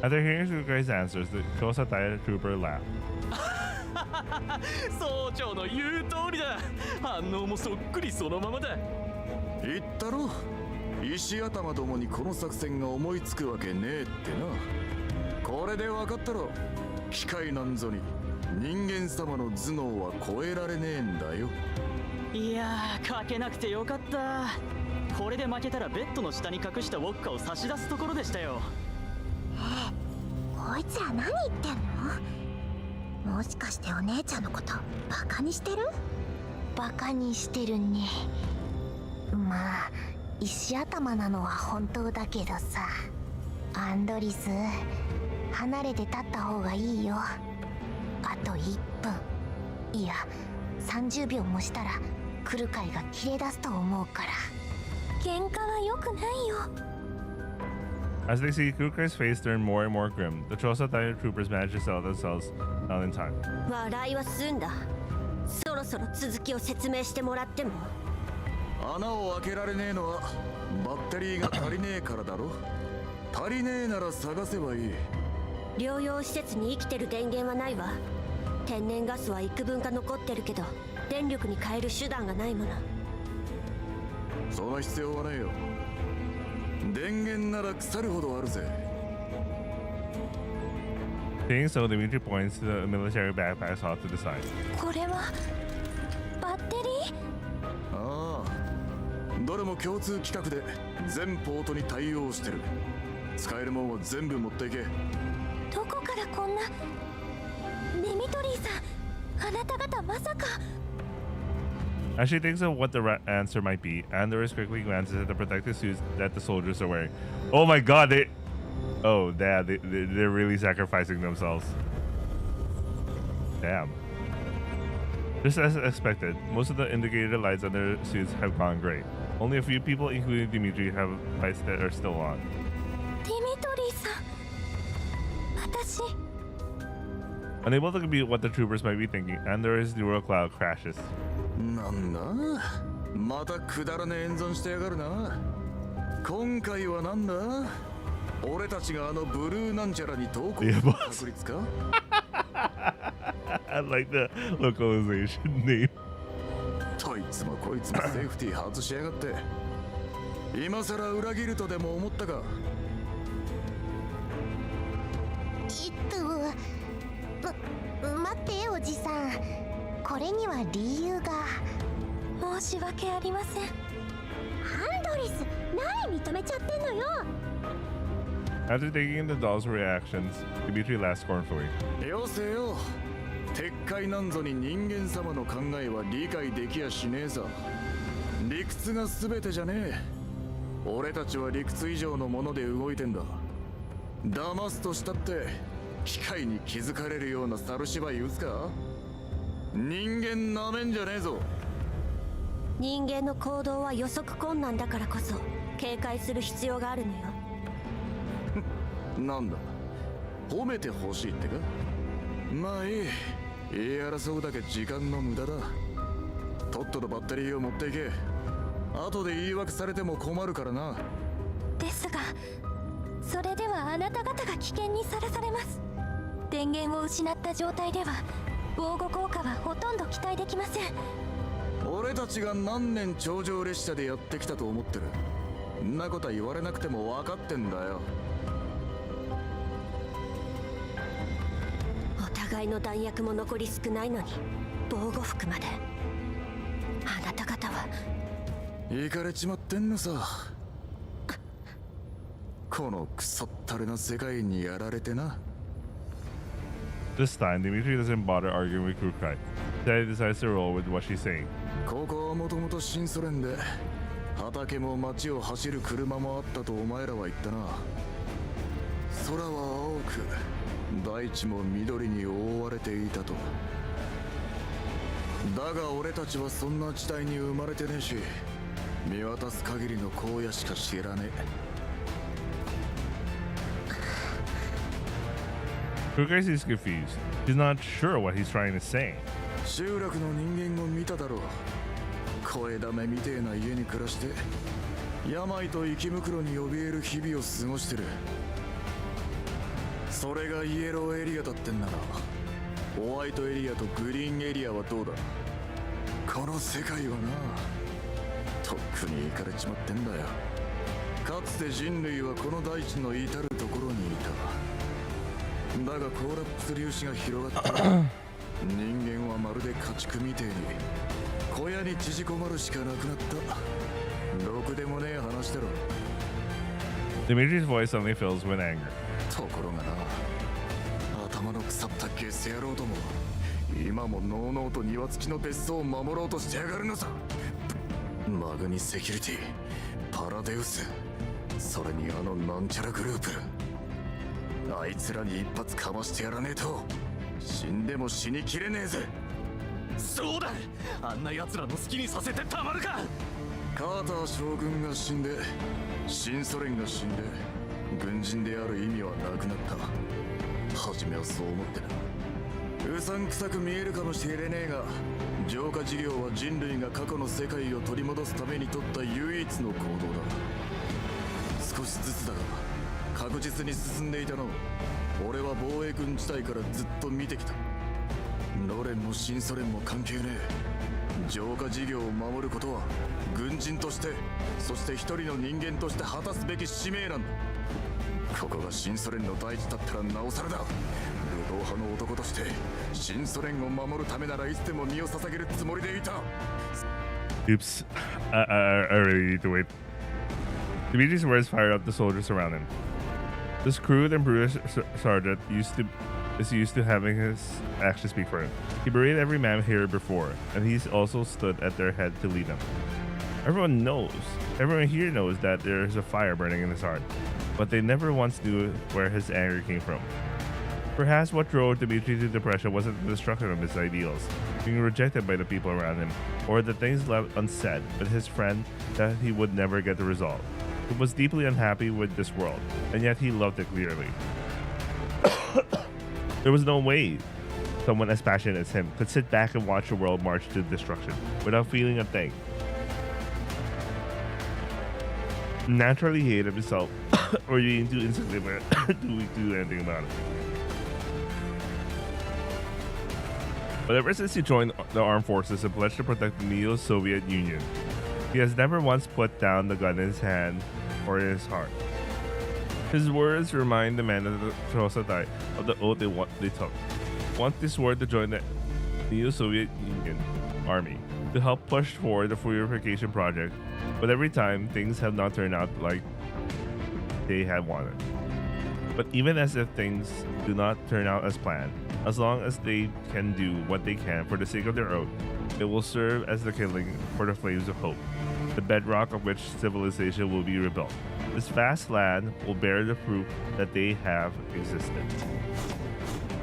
After hearing Kukai's answers, the Kosa Taira trooper laughed. 総長の言う通りだ。反応もそっくりそのままだ。言ったろ、石頭どもにこの作戦が思いつくわけねえってな。これで分かったろ。機械なんぞに人間様の頭脳は超えられねえんだよ。いやー、かけなくてよかった。これで負けたらベッドの下に隠したウォッカを差し出すところでしたよ。こいつら何言ってんの？もしかしてお姉ちゃんのことバカにしてる？バカにしてるね。まあ石頭なのは本当だけどさ。アンドリス、離れて立った方がいいよ。あと1分、いや30秒もしたら来る会が切れ出すと思うから。喧嘩は良くないよ。 As they see Kukai's face turn more and more grim, the Chosa Taira troopers manage to settle themselves down in time. 笑いは済んだ。そろそろ続きを説明してもらっても。穴を開けられねえのはバッテリーが足りねえからだろ。足りねえなら探せばいい。療養施設に生きてる電源はないわ。天然ガスは幾分か残ってるけど電力に変える手段がないもの。その必要はねえよ。電源なら腐るほどあるぜ。 Saying so, Dimitri points to the military backpacks off to the side. これはバッテリー？ああ、どれも共通規格で全ポートに対応してる。使えるもんは全部持っていけ。どこからこんな。デミトリーさん、あなた方まさか。 As she thinks of what the answer might be, Andorus quickly glances at the protective suits that the soldiers are wearing. Oh my god, they're really sacrificing themselves. Damn. Just as expected, most of the indicator lights on their suits have gone gray. Only a few people, including Dimitri, have lights that are still on. ディミトリーさん、私。 Unable to compute what the troopers might be thinking, Andorus' neural cloud crashes. なんだ、またくだらねえ演算してやがるな。今回はなんだ、俺たちがあのブルーなんちゃらに投稿する確率か。I like the localization name. どいつもこいつもセーフティー外しやがって。今さら裏切るとでも思ったか。待っておじさん、これには理由が。申し訳ありません。アンドリス、何認めちゃってんのよ。After taking the doll's reactions, Dimitri laughed scornfully. よせよ。撤回なんぞに人間様の考えは理解できやしねえさ。理屈が全てじゃねえ。俺たちは理屈以上のもので動いてんだ。騙すとしたって機械に気づかれるような猿芝居打つか。人間なめんじゃねえぞ。人間の行動は予測困難だからこそ警戒する必要があるのよ。なんだ、褒めてほしいってか。まあいい、言い争うだけ時間の無駄だ。とっととバッテリーを持っていけ。後で言い訳されても困るからな。ですが、それではあなた方が危険にさらされます。電源を失った状態では防護効果はほとんど期待できません。俺たちが何年頂上列車でやってきたと思ってる。んなことは言われなくても分かってんだよ。お互いの弾薬も残り少ないのに防護服まで。あなた方は行かれちまってんのさ。このクソったれな世界にやられてな。This time, Dimitri doesn't bother arguing with Kukai. Instead, he decides to roll with what she's saying. ここはもともと新ソ連で畑も街を走る車もあったとお前らは言ったな。空は青く大地も緑に覆われていたと。だが俺たちはそんな時代に生まれてねえし、見渡す限りの荒野しか知らねえ。Kukai seems confused. He's not sure what he's trying to say. 集落の人間を見ただろう。声だめみてえな家に暮らして病と生き袋に怯える日々を過ごしてる。それがイエローエリアだってんなら、ホワイトエリアとグリーンエリアはどうだ。この世界はな、とっくに行かれちまってんだよ。かつて人類はこの大地の至るところにいた。だがコーラプス粒子が広がった人間はまるで家畜みてえに小屋に縮こまるしかなくなった。ろくでもねえ話だろ。 Dimitri's voice suddenly fills with anger. ところがな、頭の腐ったゲス野郎ども、今ものうのうと庭付きの別荘を守ろうとしてやがるのさ。マグニセキュリティ、パラデウス、それにあのなんちゃらグループ。あいつらに一発かましてやらねえと死んでも死にきれねえぜ。そうだ、あんな奴らの好きにさせてたまるか。カーター将軍が死んで新ソ連が死んで軍人である意味はなくなった。初めはそう思ってな。うさんくさく見えるかもしれねえが、浄化事業は人類が過去の世界を取り戻すために取った唯一の行動だ。少しずつだが確実に進んでいたのを俺は防衛軍時代からずっと見てきた。ロ連も新ソ連も関係ねえ。浄化事業を守ることは軍人として、そして一人の人間として果たすべき使命なんだ。ここが新ソ連の大地だったらなおさらだ。武道派の男として新ソ連を守るためならいつでも身を捧げるつもりでいた。 Oops. I really need to wait. Dimitri's words fired up the soldiers around him. This crude and brutal sergeant is used to having his actions speak for him. He berated every man here before, and he's also stood at their head to lead them. Everyone here knows that there is a fire burning in his heart, but they never once knew where his anger came from. Perhaps what drove Dimitri to depression wasn't the destruction of his ideals, being rejected by the people around him, or the things left unsaid, but his friend that he would never get to resolve. He was deeply unhappy with this world, and yet he loved it clearly. There was no way someone as passionate as him could sit back and watch the world march to destruction without feeling a thing. Naturally, he hated himself, or being too insignificant to do anything about it. But ever since he joined the armed forces and pledged to protect the Neo-Soviet Union, he has never once put down the gun in his hand or in his heart. His words remind the men of the Trosatai of the oath they took. Once they swore to join the Neo-Soviet Union army to help push forward the purification project, but every time things have not turned out like they had wanted. But even as if things do not turn out as planned, as long as they can do what they can for the sake of their oath, it will serve as the kindling for the flames of hope, the bedrock of which civilization will be rebuilt. This vast land will bear the proof that they have existed.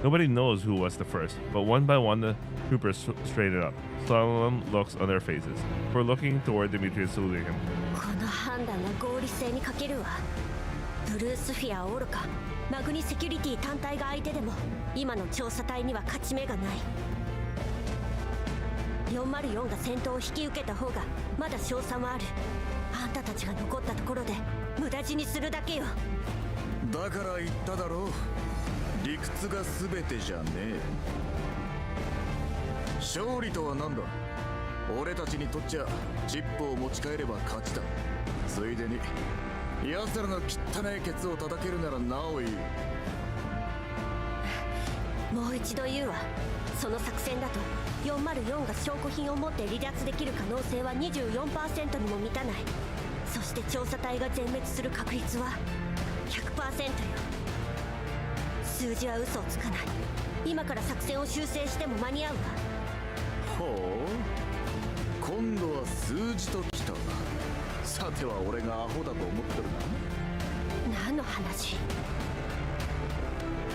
Nobody knows who was the first, but one by one the troopers straightened up, solemn looks on their faces, for looking toward Dimitri and saluting him. この判断が合理性に欠けるわ。ブルースフィアはおろか、マグニセキュリティ単体が相手でも今の調査隊には勝ち目がない。404が戦闘を引き受けた方がまだ勝算はある。あんたたちが残ったところで無駄死にするだけよ。だから言っただろう、理屈が全てじゃねえ。勝利とは何だ。俺たちにとっちゃチップを持ち帰れば勝ちだ。ついでに奴らの汚いケツを叩けるならなおいい。もう一度言うわ。その作戦だと404が証拠品を持って離脱できる可能性は 24% にも満たない。そして調査隊が全滅する確率は 100% よ。数字は嘘をつかない。今から作戦を修正しても間に合うわ。ほう、今度は数字ときた。さては俺がアホだと思ってるな。何の話？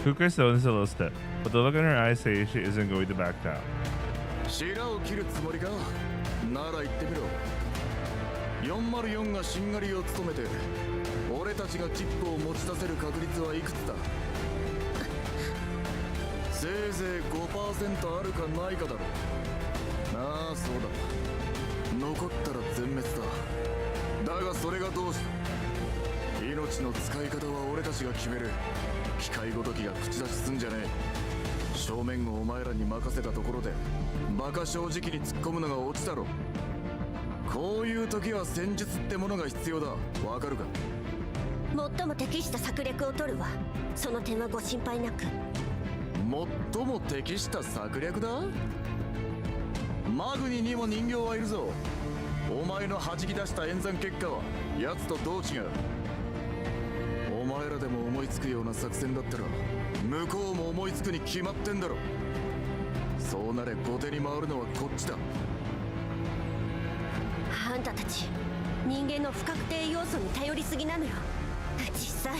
Kukai stones a little step, but the look in her eyes says she isn't going to back down. 白を切るつもりか。なら言ってみろ。404がしんがりを務めて俺たちがチップを持ち出せる確率はいくつだ。せいぜい 5% あるかないかだろ。ああ、そうだ。残ったら全滅だ。だがそれがどうした。命の使い方は俺たちが決める。機械ごときが口出しすんじゃねえ。正面をお前らに任せたところでバカ正直に突っ込むのがオチだろ。こういう時は戦術ってものが必要だ。わかるか。最も適した策略を取るわ。その点はご心配なく。最も適した策略だ。マグニにも人形はいるぞ。お前の弾き出した演算結果は奴とどう違う。お前らでも思いつくような作戦だったら向こうも思いつくに決まってんだろ。そうなれ後手に回るのはこっちだ。あんたたち人間の不確定要素に頼りすぎなのよ。実際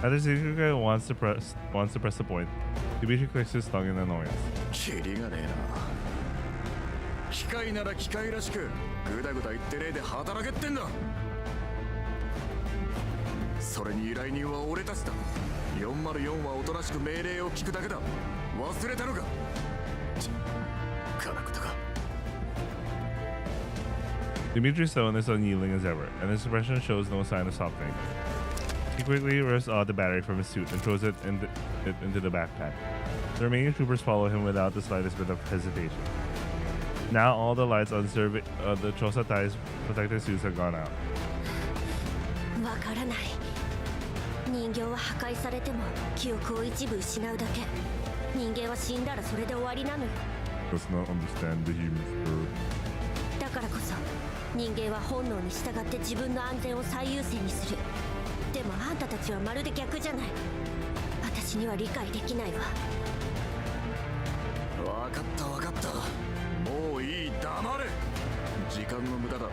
After Kukai wants to press the point, Dimitri clicks his tongue in annoyance. キリがねえな。機械なら機械らしくグダグダ言ってねえで働けってんだ。それに依頼人は俺たちだ。404はおとなしく命令を聞くだけだ。忘れたのか。辛くたか。 Dimitri's tone is unyielding as ever, and his expression shows no sign of softening. He quickly rips out the battery from his suit and throws it into the backpack. The remaining troopers follow him without the slightest bit of hesitation. Now all the lights on the Chosatai's protective suits have gone out. わからない。人形は破壊されても記憶を一部失うだけ。人間は死んだらそれで終わりなのよ。 Does not understand the human spirit. だからこそ人間は本能に従って自分の安全を最優先にする。でもあんたたちはまるで逆じゃない。私には理解できないわ。わかったわかった。もういい、黙れ。時間の無駄だ。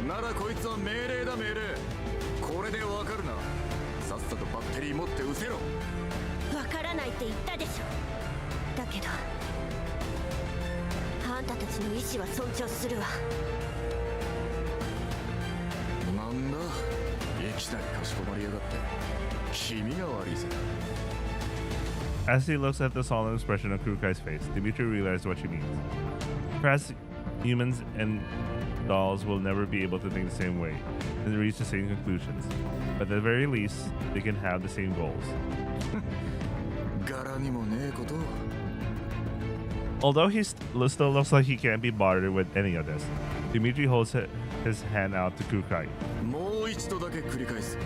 ならこいつは命令だ命令。これでわかるな。さっさとバッテリー持って失せろ。わからないって言ったでしょ。だけどあんたたちの意志は尊重するわ。なんだ、いきなりかしこまりやがって。君が悪いぜ。 As he looks at the solemn expression of Kurukai's face, Dimitri realizes what she means. Perhaps humans and dolls will never be able to think the same way and reach the same conclusions, but at the very least, they can have the same goals. 柄にもねえこと。 Although he still looks like he can't be bothered with any of this, Dimitri holds his hand out to Kukai. もう一度だけ繰り返す。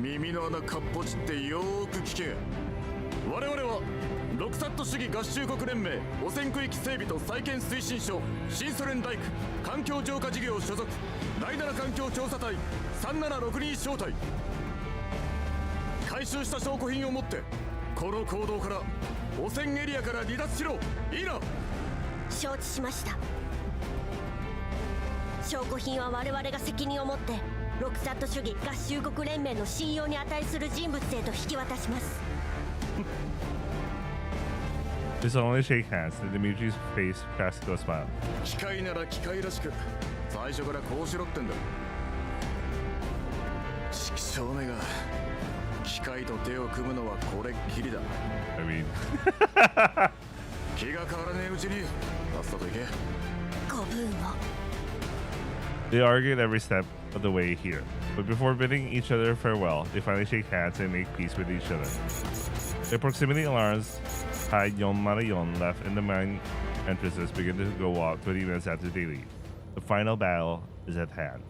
耳の穴かっぽちってよーく聞け。我々はロクサット主義合衆国連盟汚染区域整備と再建推進省新ソ連大区環境浄化事業所属第7環境調査隊3762小隊。回収した証拠品を持ってこの行動から汚染エリアから離脱しろ。いいな。承知しました。証拠品は我々が責任を持ってロクサット主義合衆国連盟の信用に値する人物へと引き渡します。They only shake hands, and Dimitri's face cracks to a smile. 機械なら機械らしく最初からこうしろってんだ。畜生めが機械と手を組むのはこれっきりだ。I mean, 気が変わらねえうちにさっさと行け。ご分を。 they argued every step of the way here, but before bidding each other farewell, they finally shake hands and make peace with each other. Their proximity alarms hide Yon Marayon left in the main entrances begin to go off 20 minutes after they leave. The final battle is at hand.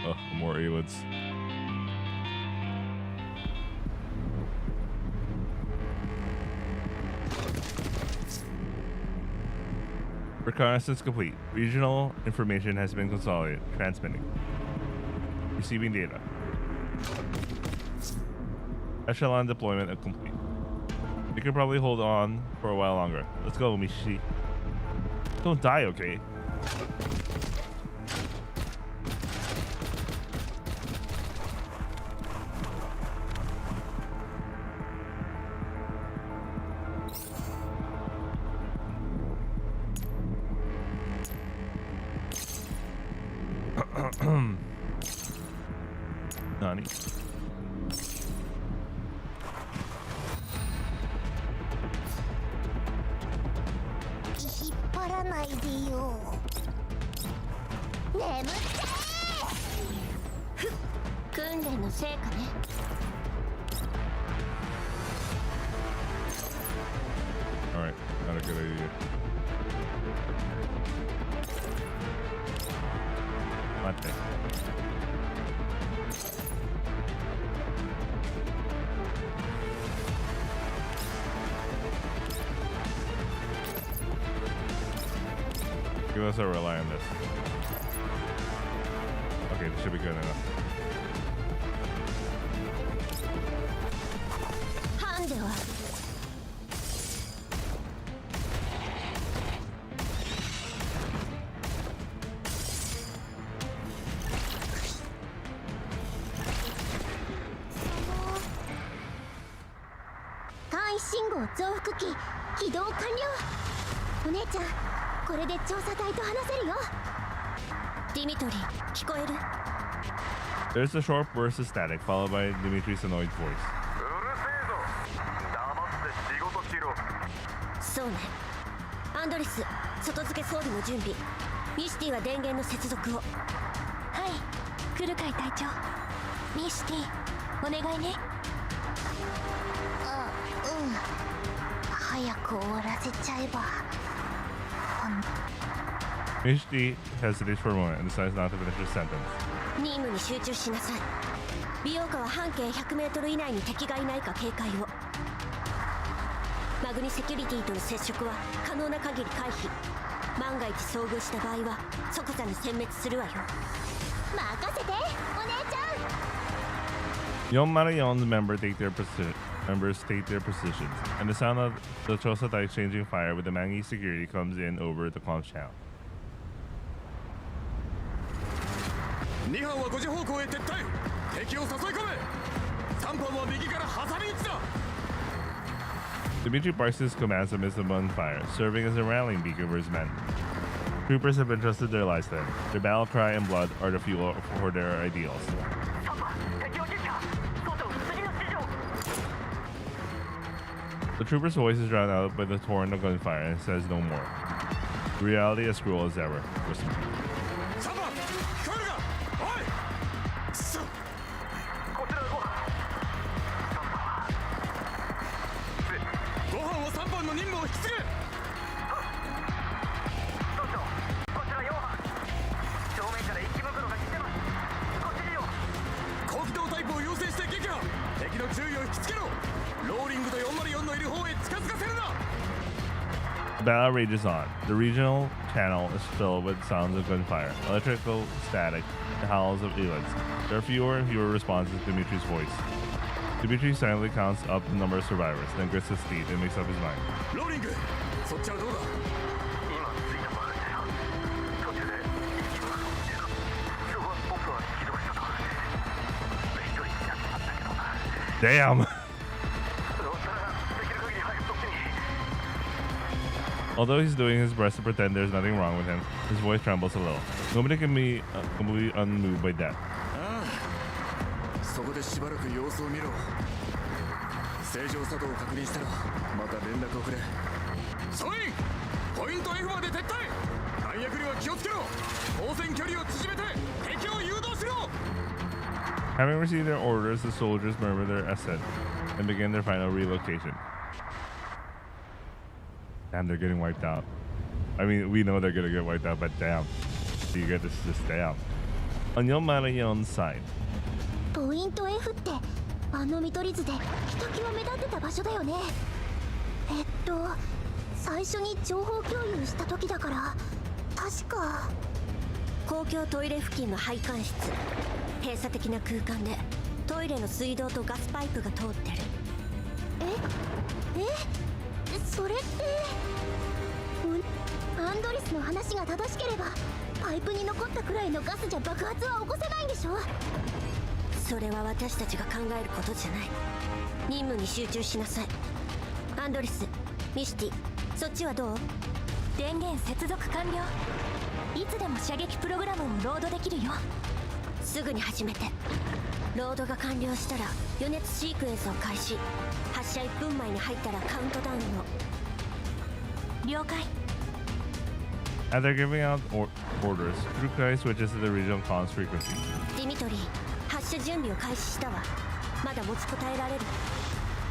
Oh, more Aelids. Reconnaissance complete. Regional information has been consolidated. Transmitting. Receiving data. Echelon deployment complete. You can probably hold on for a while longer. Let's go, Mishi. Don't die, okay? Nani? 引っ張らないでよ。眠ってふっ、訓練の成果ね。Alright, not a good idea. Mate. Give us a rely on this. Okay, this should be good enough. ハンデは単位信号増幅器起動完了。お姉ちゃん、これで調査隊と話せるよ。ディミトリー、聞こえる？ There's a short burst of static, followed by Dimitri's annoyed voice. うるせえぞ。黙って仕事しろ。そうね。アンドレス、外付け装備の準備。ミシティは電源の接続を。はい、クルカイ隊長。ミシティ、お願いね。あ、うん。早く終わらせちゃえば。Mishti hesitates for a moment and decides not to finish her sentence. 任務に集中しなさい。美容家は半径100メートル以内に敵がいないか警戒を。マグニセキュリティとの接触は可能な限り回避。万が一遭遇した場合は即座に殲滅するわよ。任せて、お姉ちゃん。Yon Marion's members take their positions, and the sound of the Chosatai exchanging fire with the Mangi security comes in over the comms channel. 2班は5時方向へ撤退。敵を誘い込め。3班は右から挟み撃ちだ。 Dimitri barks his commands amidst the bonfire, serving as a rallying beacon for his men. Troopers have entrusted their lives to him. Their battle cry and blood are the fuel for their ideals. The trooper's voice is drowned out by the torrent of gunfire and says no more. Reality as cruel as ever. 3番、聞こえるか？おい！くそ！こちら5班。5班は3番の任務を引き継げ。総長、こちら4班。正面から一気袋が来てます。ご指示を。高機動タイプを要請して撃破。敵の注意を引きつけろ。ローリングと404のいる方へ近づかせるな。Battle rages on. The regional channel is filled with sounds of gunfire, electrical static, the howls of elites. There are fewer and fewer responses to Dimitri's voice. Dimitri silently counts up the number of survivors, then grits his teeth and makes up his mind. ローリングそっちはどうだ今着いたばかりだよ。途中で息が止んでた。今日は僕は起動したと。一人になっちまったけどな。Damn! どうしたらできる限り早くそっちに。Although he's doing his best to pretend there's nothing wrong with him, his voice trembles a little. Nobody can be completely unmoved by death. そこでしばらく様子を見ろ。正常作動を確認したらまた連絡をくれ。総員ポイント F まで撤退。弾薬量は気をつけろ。当選距離を縮めて敵を誘導しろ。 Having received their orders, the soldiers murmur their ascent and begin their final relocation. Damn, they're getting wiped out. I mean, we know they're gonna get wiped out, but damn. So you get this damn. On your Marayon side. ポイント F ってあの見取り図でひときわ目立ってた場所だよね。最初に情報共有した時だから確か公共トイレ付近の配管室。閉鎖的な空間でトイレの水道とガスパイプが通ってる。それってアンドリスの話が正しければパイプに残ったくらいのガスじゃ爆発は起こせないんでしょ。それは私たちが考えることじゃない。任務に集中しなさい。アンドリス、ミシティ、そっちはどう？電源接続完了。いつでも射撃プログラムをロードできるよ。すぐに始めて。ロードが完了したら予熱シークエンスを開始。発射1分前に入ったらカウントダウンを。了解。 After giving out orders, Krukai switches to the regional comms frequency. ディミトリー、発射準備を開始したわ。まだ持ちこたえられる？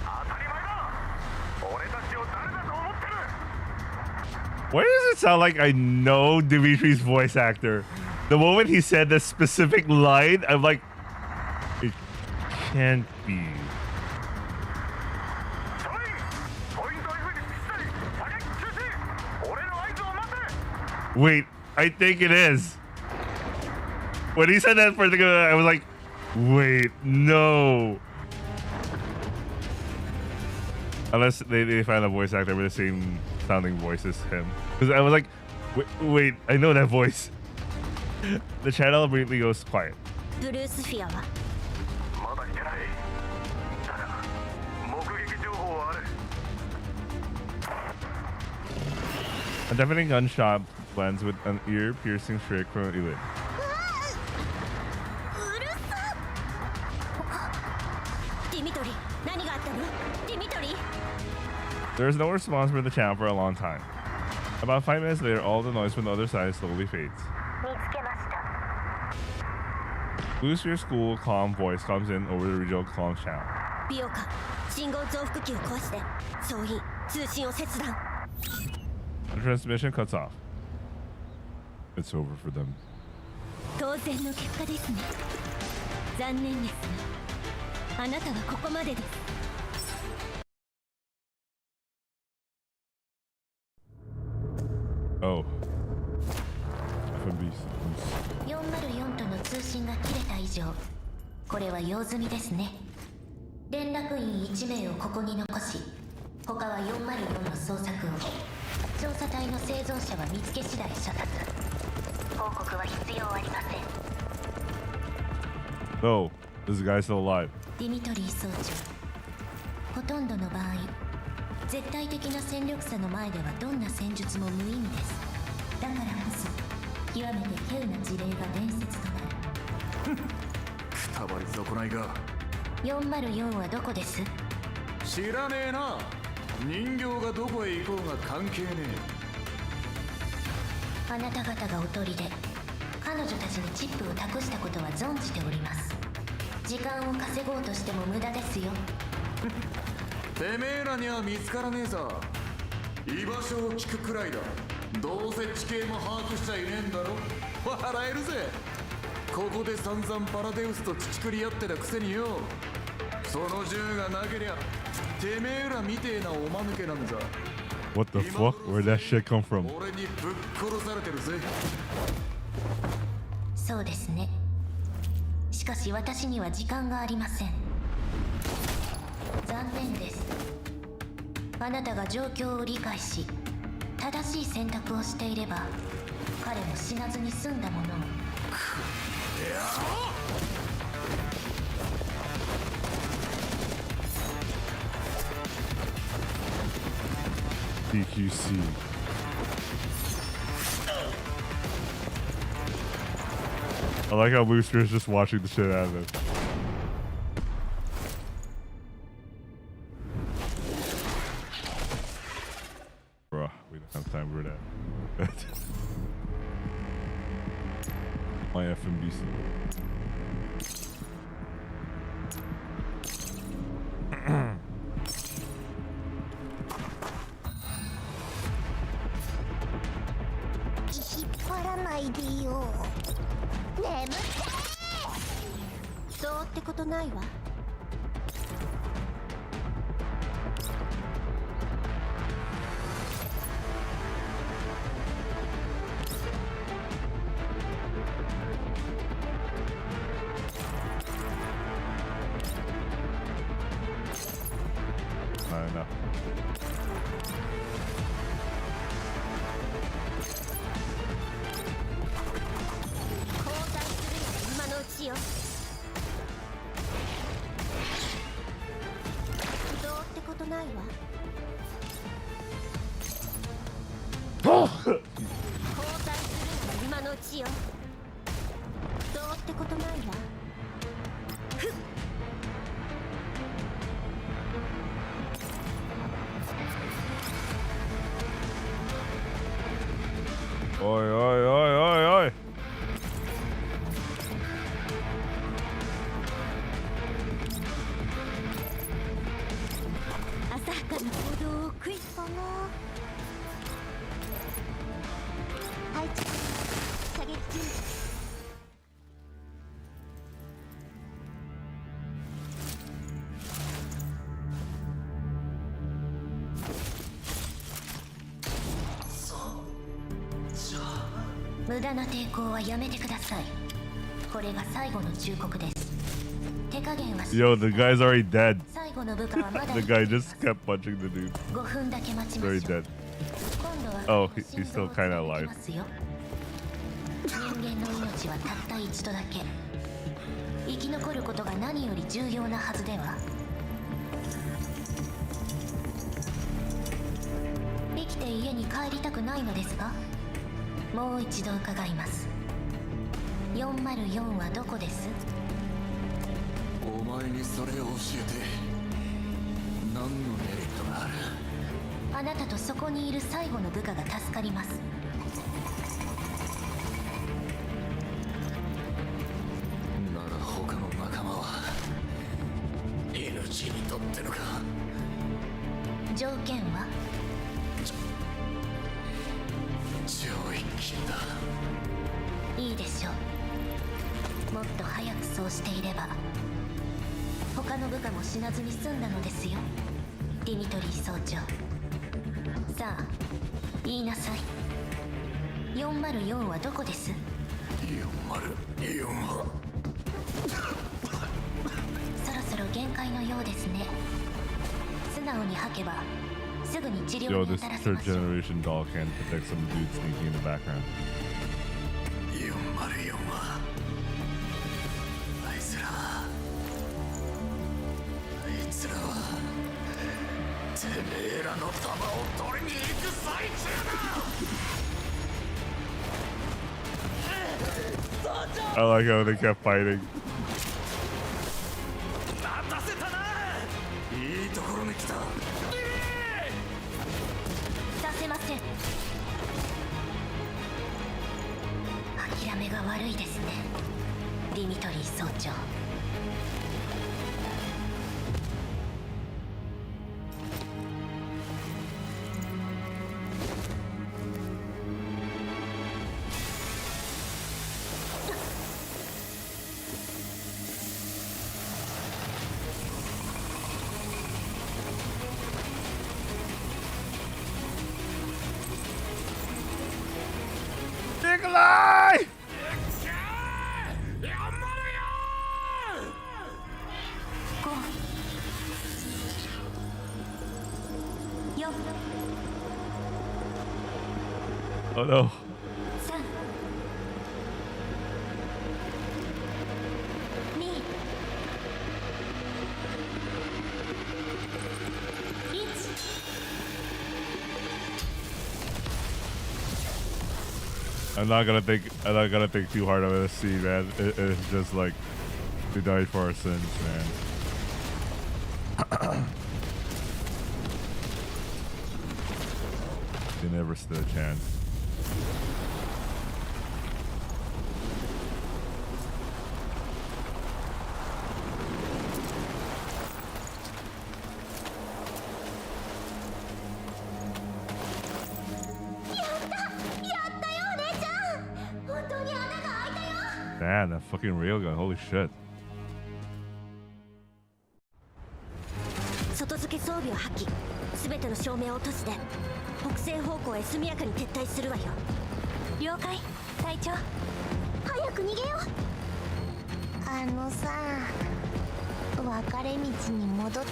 当たり前だ。俺たちを誰だと思ってる。 Why does it sound like I know Dimitri's voice actor? The moment he said this specific line, I'm like, it can't be. Wait, I think it is. When he said that particular, I was like, wait, no. Unless they find a voice actor with the same sounding voice as him. Because I was like, wait, I know that voice. The channel immediately goes quiet. ブルースフィアは？まだ来てない。だが目撃情報はある。 A deafening gunshot blends with an ear-piercing shriek from an elite. うるさっ。ディミトリー、何があったの？ディミトリー。 There is no response from the channel for a long time. About 5 minutes later, all the noise from the other side slowly fades. 見つけました。 Blue's your school calm voice comes in over the regional comm channel. ビオカ、信号増幅器を壊して、総員、通信を切断。 The transmission cuts off. It's over for them. 当然の結果ですね。残念ですが、あなたはここまでです。Oh. FMB. 404との通信が切れた以上、これは用済みですね。連絡員1名をここに残し、他は404の捜索を。調査隊の生存者は見つけ次第処達。報告は必要ありません。 No, this guy's still alive. ディミトリー総長、ほとんどの場合、絶対的な戦力差の前ではどんな戦術も無意味です。だからこそ極めて稀有な事例が伝説となる。くたばり損ないが。404はどこです？知らねえな。人形がどこへ行こうが関係ねあなた方がおとりで彼女たちにチップを託したことは存じております。時間を稼ごうとしても無駄ですよ。え。てめえらには見つからねえさ。居場所を聞くくらいだ。どうせ地形も把握しちゃいねえんだろ。笑えるぜ。ここで散々パラデウスと乳くり合ってたくせによ。その銃がなけりゃてめえらみてえなおまぬけなんざ What the fuck? Where'd that shit come from? 俺にぶっ殺されてるぜ。そうですね。しかし私には時間がありません。残念です。あなたが状況を理解し正しい選択をしていれば彼も死なずに済んだものを。DQC. I like how Booster is just watching the shit out of it. Bruh, we don't have time for that. My FMBC. 引っ張らないでよ。眠ってそうってことないわ。Not enough. 交代するのが今のうちよ。どうってことないわ。交代するのが今のうちよ。どうってことないわ。Oi, oi, oi, oi, oi. 浅はかな行動を食いそうな。はい、射撃中。無駄な抵抗はやめてください。これが最後の忠告です。手加減はし Yo, the guy's already dead. 最後の部下はまだ The guy just kept punching the dude. 5分だけ待ちま Very しょう。 dead. 今度は Oh, he's still kinda alive. 人間の命はたった一度だけ。生き残ることが何より重要なはずでは。生きて家に帰りたくないのですか？もう一度伺います。404はどこです？お前にそれを教えて何のメリットがある？あなたとそこにいる最後の部下が助かります。なら他の仲間は命にとってのか？条件は？上一金だ。いいでしょう。もっと早くそうしていれば他の部下も死なずに済んだのですよ、ディミトリー総長。さあ言いなさい。404はどこです？ 404はそろそろ限界のようですね。素直に吐けばすぐに治療 Yo, に this 当たらせ third ましょう。 generation doll can protect some dude sneaking in the background. 404はあいつらはてめえらの弾を取りに行く最中だ。 I like how they kept fighting. 待たせたな。いいところに来た。させません。諦めが悪いですね、ディミトリー総長。Nikolai! Oh no. I'm not gonna think too hard of this scene, man. It's just like we died for our sins, man. They never stood a chance. Damn, that fucking railgun, holy shit. 外付け装備を破棄、全ての照明を落として北西方向へ速やかに撤退するわよ。了解、隊長。早く逃げよう。あのさ、分かれ道に戻って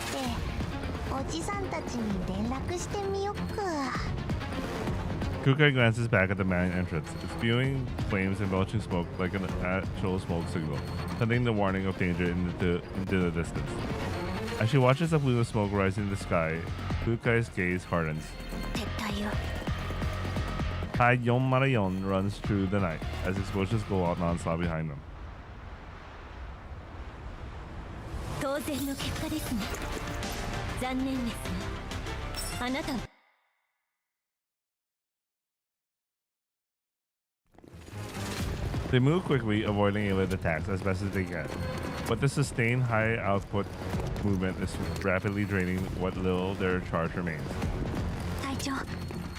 おじさんたちに連絡してみよっか。 Kukai glances back at the main entrance, spewing flames and belching smoke like an actual smoke signal, sending the warning of danger into the distance. As she watches a plume of smoke rising in the sky, Kukai's gaze hardens. 撤退よ。 Tai Yon runs through the night as explosions go out non-stop behind them. 当然の結果ですね。残念ですが、あなた。 They move quickly, avoiding alien attacks as best as they can. But the sustained high output movement is rapidly draining what little their charge remains. 隊長、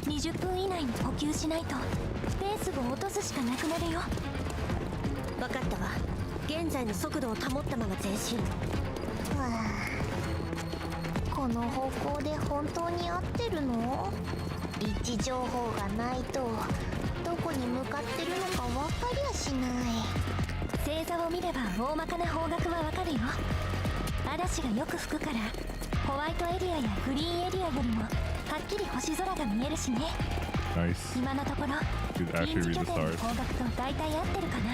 20分以内に補給しないとペースを落とすしかなくなるよ。分かったわ。現在の速度を保ったまま前進。はあ、この方向で本当に合ってるの？位置情報がないとどこに向かってるのか分かりゃしない。星座を見れば大まかな方角はわかるよ。嵐がよく吹くからホワイトエリアやグリーンエリアよりもはっきり星空が見えるしね。 Nice. 今のところ Could 臨 actually 時 read 拠 the 点の stars. 方角と大体合ってるかな。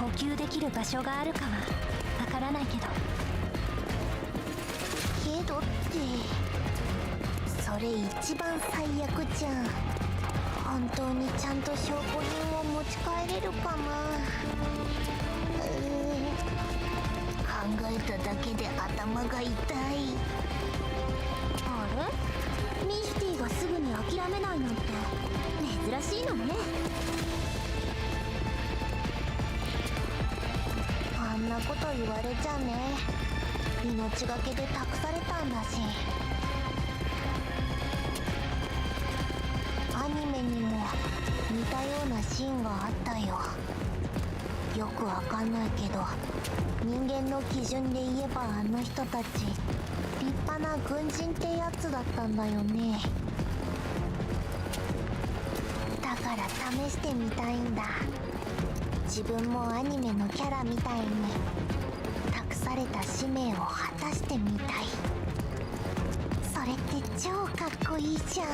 補給できる場所があるかはわからないけど。けどってそれ一番最悪じゃん。本当にちゃんと証拠品を持ち帰れるかな。考えただけで頭が痛い。あれ？ミスティがすぐに諦めないなんて珍しいのね。あんなこと言われちゃね。命がけで託されたんだし。アニメにも似たようなシーンがあったよ。よくわかんないけど人間の基準で言えばあの人たち立派な軍人ってやつだったんだよね。だから試してみたいんだ。自分もアニメのキャラみたいに託された使命を果たしてみたい。それって超かっこいいじゃん。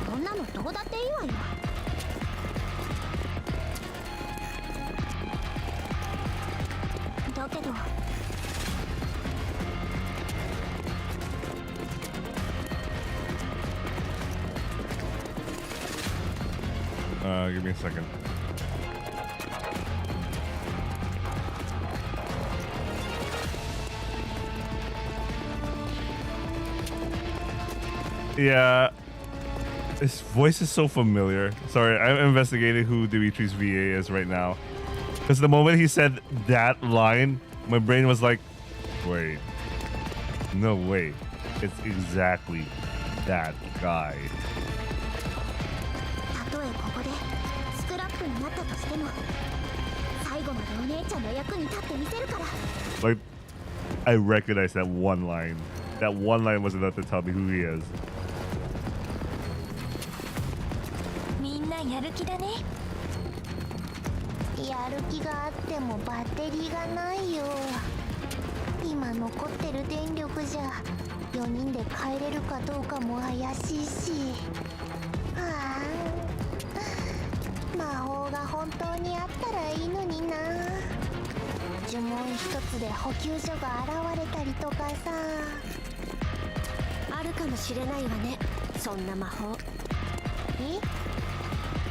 そんなのどうだっていいわよ。だけどgive me a second. Yeah, his voice is so familiar. Sorry, I'm investigating who Dimitri's VA is right now. Because the moment he said that line, my brain was like, wait, no way. It's exactly that guy. たとえここでスクラップになったとしても最後までお姉ちゃんの役に立ってみせるから。Like, I recognize that one line. That one line was enough to tell me who he is. みんなやる気だね。やる気があってもバッテリーがないよ。今残ってる電力じゃ4人で帰れるかどうかも怪しいし。はあ、魔法が本当にあったらいいのにな。呪文一つで補給所が現れたりとかさ。あるかもしれないわね、そんな魔法。え？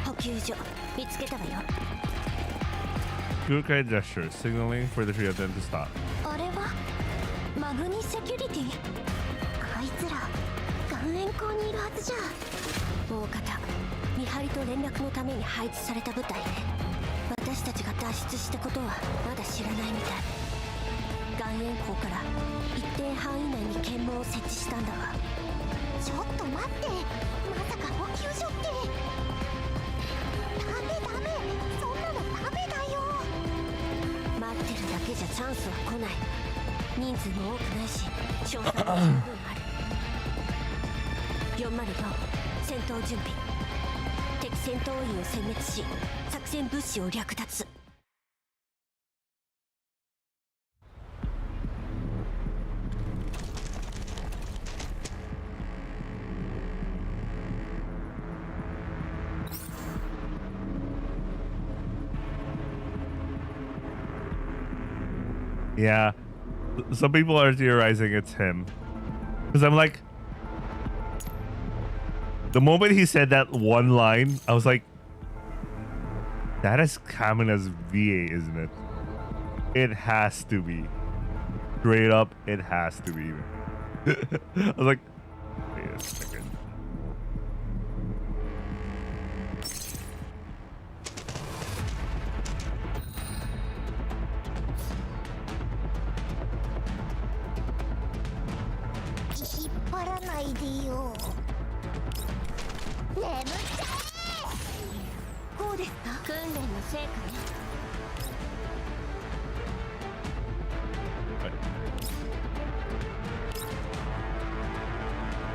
補給所見つけたわよ。Kukai gesture, signaling for the three of them to stop. あれはマグニセキュリティ。あいつら岩塩港にいるはずじゃ。大方見張りと連絡のために配置された部隊ね。私たちが脱出したことはまだ知らないみたい。岩塩港から一定範囲内に検問を設置したんだわ。ちょっと待って、まさか補給所って。ダメダメ、そんなのダメだよ。待ってるだけじゃチャンスは来ない。人数も多くないし詳細も十分ある。404戦闘準備。敵戦闘員を殲滅し作戦物資を略奪。Yeah, some people are theorizing it's him. Because I'm like, the moment he said that one line, I was like, that is Kamina's VA, isn't it? It has to be. Straight up, it has to be. I was like, wait a second.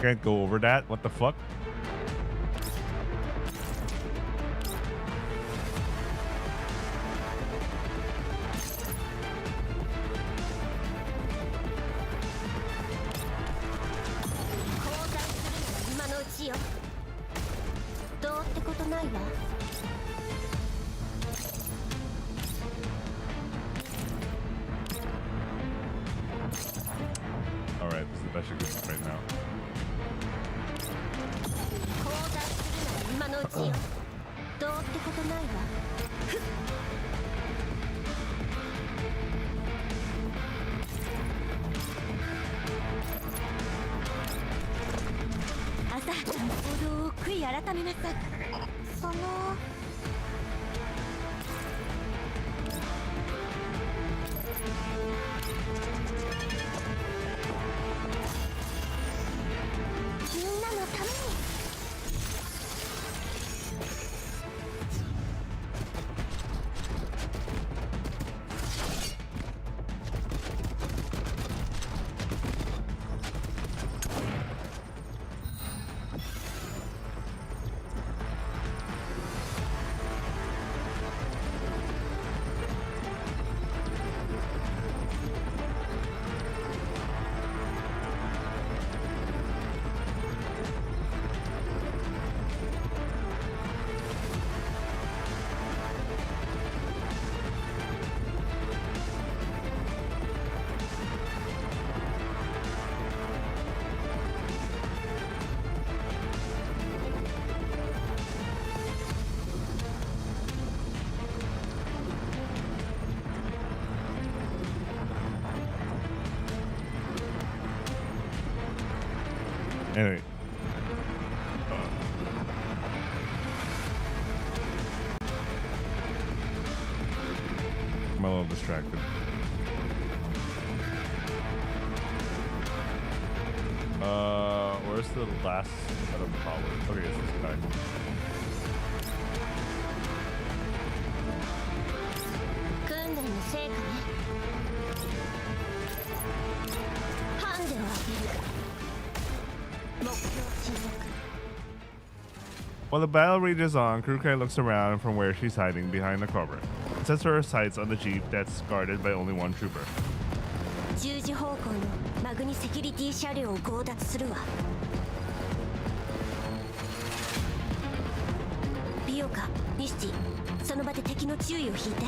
Can't go over that. What the fuck? Alright, this is the best you can do right now. 今のうちよ。どうってことないわ。朝行動を悔い改めなさい。そのみんなのために。Anyway. I'm a little distracted. Where's the last set of power? Okay, it's this guy. While the battle rages on, Kurukai looks around from where she's hiding behind the cover and sets her sights on the jeep that's guarded by only one trooper. 10時方向のマグニセキュリティ車両を強奪するわ。ビオカ、ミスティ、その場で敵の注意を引いて。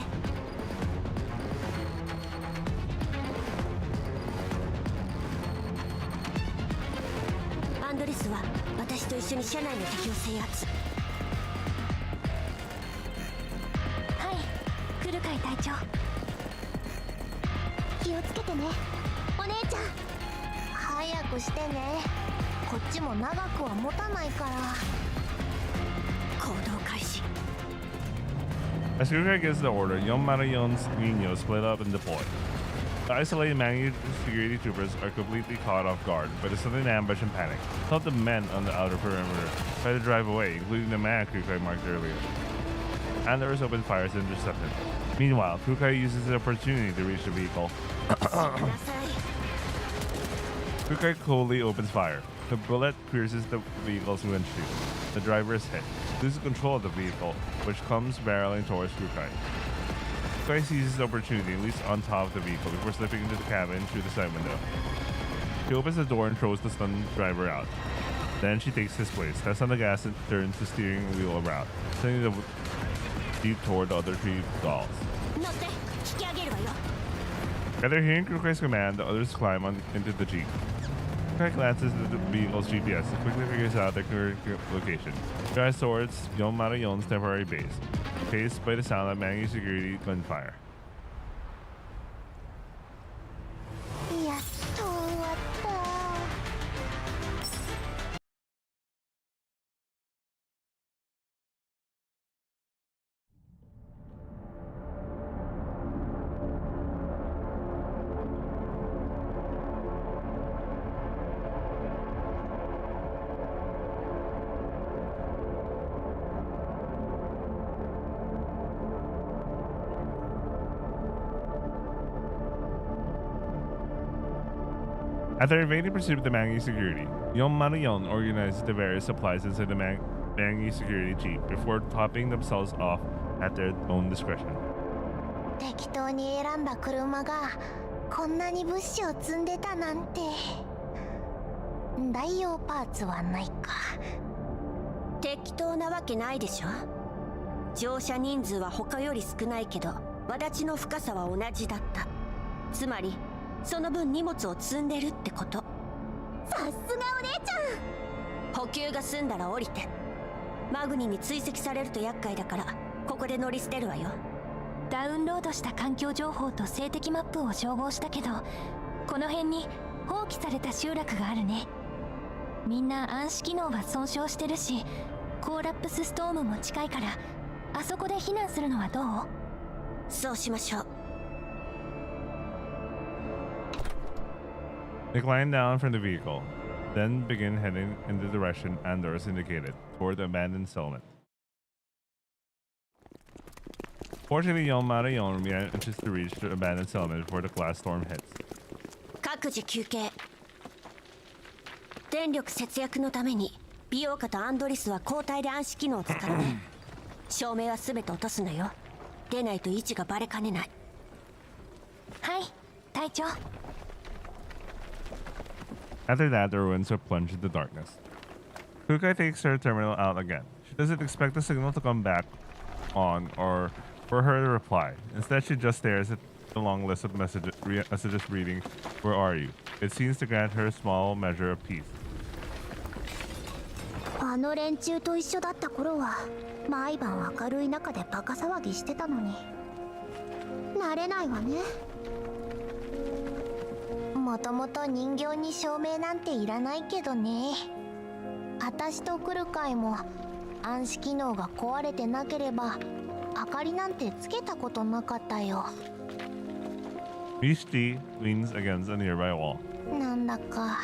アンドレスは私と一緒に車内の敵を制圧。はい、クルカイ隊長。気をつけてねお姉ちゃん。早くしてね、こっちも長くは持たないから。行動開始。 As Kurukai gives the order, Yon Niño split up and deploy. The isolated Mangi security troopers are completely caught off guard by the sudden ambush and panic. Some of the men on the outer perimeter try to drive away, including the man Kurukai marked earlier. Andorus opens fire to intercept him. Meanwhile, Kurukai uses the opportunity to reach the vehicle. Kurukai coldly opens fire. The bullet pierces the vehicle's windshield. The driver is hit, loses control of the vehicle, which comes barreling towards Kurukai. Kurukai seizes the opportunity and leaps on top of the vehicle before slipping into the cabin through the side window. She opens the door and throws the stunned driver out. Then she takes his place, steps on the gas and turns the steering wheel around, sending the jeep toward the other three dolls. 乗って引き上げるわよ。 After hearing Kurukai's command, the others climb into the jeep. Kurukai glances at the vehicle's GPS and quickly figures out their current location. She drives towards Yon's temporary base, paced by the sound of Mangi security gunfire. やっと終わった。After evading pursuit of the Mangi security, Yon organizes the various supplies inside the Mangi security jeep before topping themselves off at their own discretion. 適当に選んだ車がこんなに物資を積んでたなんて。代用パーツはないか。適当なわけないでしょ。乗車人数は他より少ないけど轍の深さは同じだった。つまりその分荷物を積んでるってこと。さすがお姉ちゃん。補給が済んだら降りて。マグニに追跡されると厄介だからここで乗り捨てるわよ。ダウンロードした環境情報と静的マップを照合したけど、この辺に放棄された集落があるね。みんな暗視機能は損傷してるし、コーラップスストームも近いから、あそこで避難するのはどう？そうしましょう。They climb down from the vehicle, then begin heading in the direction Andorus indicated, toward the abandoned settlement. Fortunately, Yon manages to reach the abandoned settlement before the blast storm hits. 各自休憩。電力節約のためにビオカとアンドリスは交代で暗視機能を使うね。照明は全て落とすのよ。出ないと位置がバレかねない。はい、隊長。After that, the ruins are plunged into darkness. Kurukai takes her terminal out again. She doesn't expect the signal to come back on or for her to reply. Instead, she just stares at the long list of messages reading, "Where are you?" It seems to grant her a small measure of peace. あの連中と一緒だった頃は毎晩明るい中でバカ騒ぎしてたのに慣れないわね。もともと人形に照明なんていらないけどね。私と来る会も暗視機能が壊れてなければ明かりなんてつけたことなかったよ。Mishti leans against a nearby wall. なんだか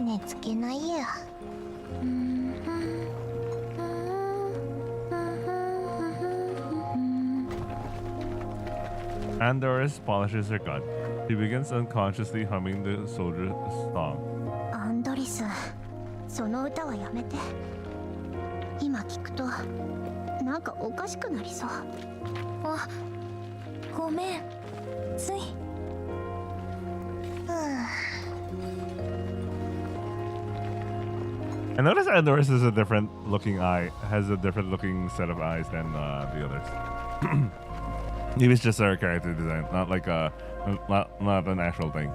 寝つけないや。Andorus polishes her gun. She begins unconsciously humming the soldier's song. アンドリス、その歌はやめて。今聞くとなんかおかしくなりそう。あ、ごめん。つい。I noticed Andor's is a different looking eye, has a different looking set of eyes than the others. Maybe it's just our character design, not like not an actual thing.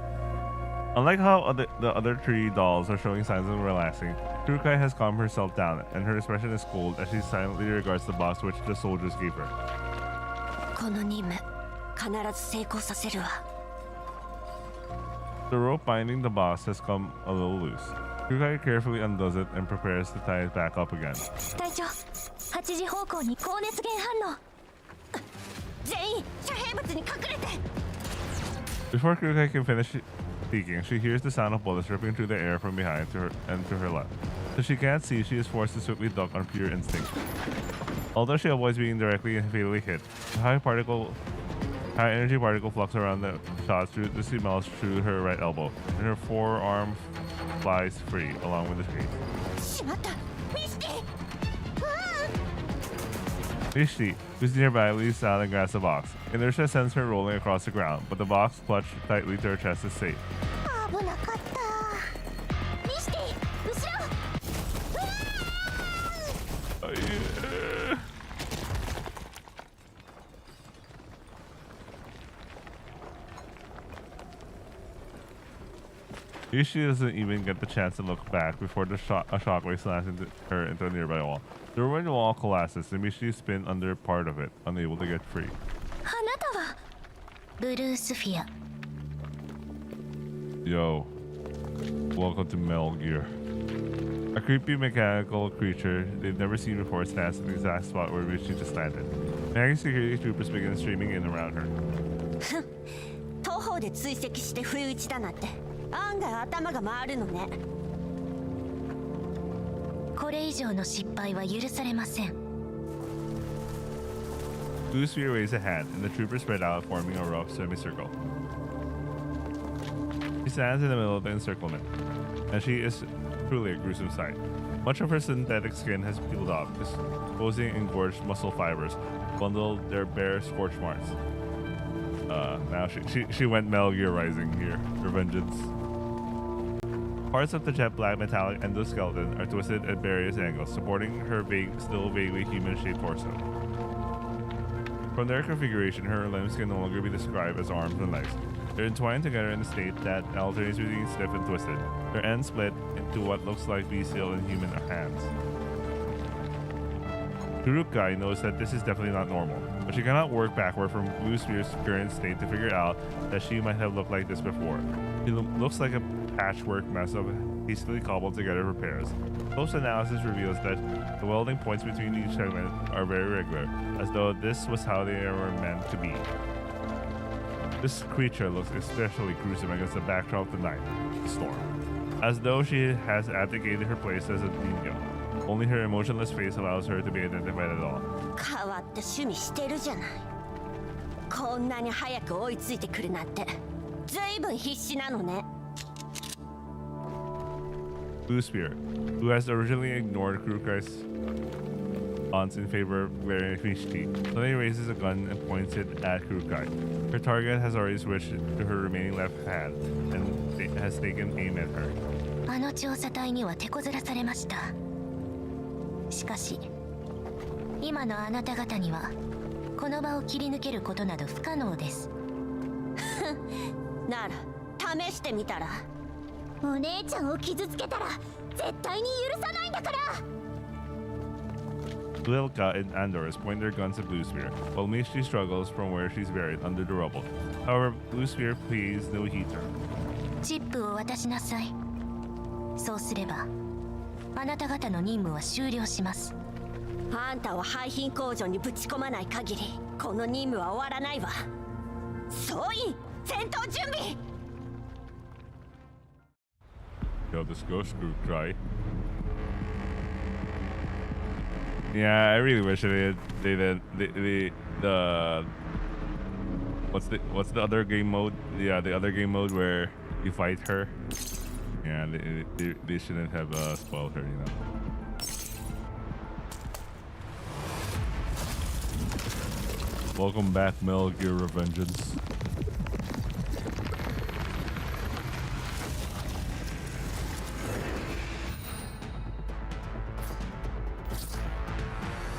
Unlike how the other three dolls are showing signs of relaxing, Kurukai has calmed herself down, and her expression is cold as she silently regards the box which the soldiers gave her. この任務必ず成功させるわ。 The rope binding the box has come a little loose. Kurukai carefully undoes it and prepares to tie it back up again. 隊長、8時方向に高熱源反応。全員遮蔽物に隠れて。 Before Kurukai can finish speaking, she hears the sound of bullets ripping through the air from behind to her and to her left. Since she can't see, she is forced to swiftly duck on pure instinct. Although she avoids being directly and fatally hit, the high energy particle flux around the shot through melts through her right elbow, and her forearm flies free along with the case. しまった。ミスティ。 Mishti, who's nearby, leaps out and grabs the box. Inertia sends her rolling across the ground, but the box clutched tightly to her chest is safe. 危なかった。ミスティ、後ろ。Mishti doesn't even get the chance to look back before a shockwave slams her into a nearby wall. The ruined wall collapses and Mishti spins under part of it, unable to get free. あなたはブルースフィア。 Yo, welcome to Metal Gear. A creepy mechanical creature they've never seen before stands in the exact spot where Mishti just landed. Nagging security troopers begin streaming in around her. 徒歩で追跡して不意打ちだなんて案外頭が回るのね。これ以上の失敗は許されません。 Blue Sphere waves a hand, and the troopers spread out, forming a rough semicircle. She stands in the middle of the encirclement, and she is truly a gruesome sight. Much of her synthetic skin has peeled off, exposing engorged muscle fibers, bundled their bare scorch marks. Now she went Metal Gear Rising here, her vengeance. Parts of the jet black metallic endoskeleton are twisted at various angles, supporting her still vaguely human-shaped torso. From their configuration, her limbs can no longer be described as arms and legs. They're entwined together in a state that alternates between stiff and twisted. Their ends split into what looks like bestial and human hands. Kurukai knows that this is definitely not normal, but she cannot work backward from Blue Sphere's current state to figure out that she might have looked like this before. She looks like a patchwork mess of hastily cobbled together repairs. Close analysis reveals that the welding points between each segment are very regular, as though this was how they were meant to be. This creature looks especially gruesome against the backdrop of the night, the storm, as though she has abdicated her place as a demon. Only her emotionless face allows her to be identified at all. 変わった趣味してるじゃない。こんなに早く追いついてくるなんて、ずいぶん必死なのね。Blue Spear, who has originally ignored Kurukai's taunts in favor of glaring at Mishti, suddenly raises a gun and points it at Kurukai. Her target has already switched to her remaining left hand and has taken aim at her. あの調査隊には手こずらされました。しかし今のあなた方にはこの場を切り抜けることなど不可能です。なら試してみたら。お姉ちゃんを傷つけたら絶対に許さないんだから。Lilka and Andorus point their guns at Blue Spear, while Mishti struggles from where she's buried under the rubble. However, Blue Spear pays no heed to her. チップを渡しなさい。そうすればあなた方の任務は終了します。あんたを廃品工場にぶち込まない限りこの任務は終わらないわ。総員戦闘準備。 Yo, this ghost group cry. Yeah, I really wish they did the what's the other game mode? Yeah, the other game mode where you fight her. Yeah, they shouldn't have spoiled her, you know. Welcome back, Metal Gear Revengeance.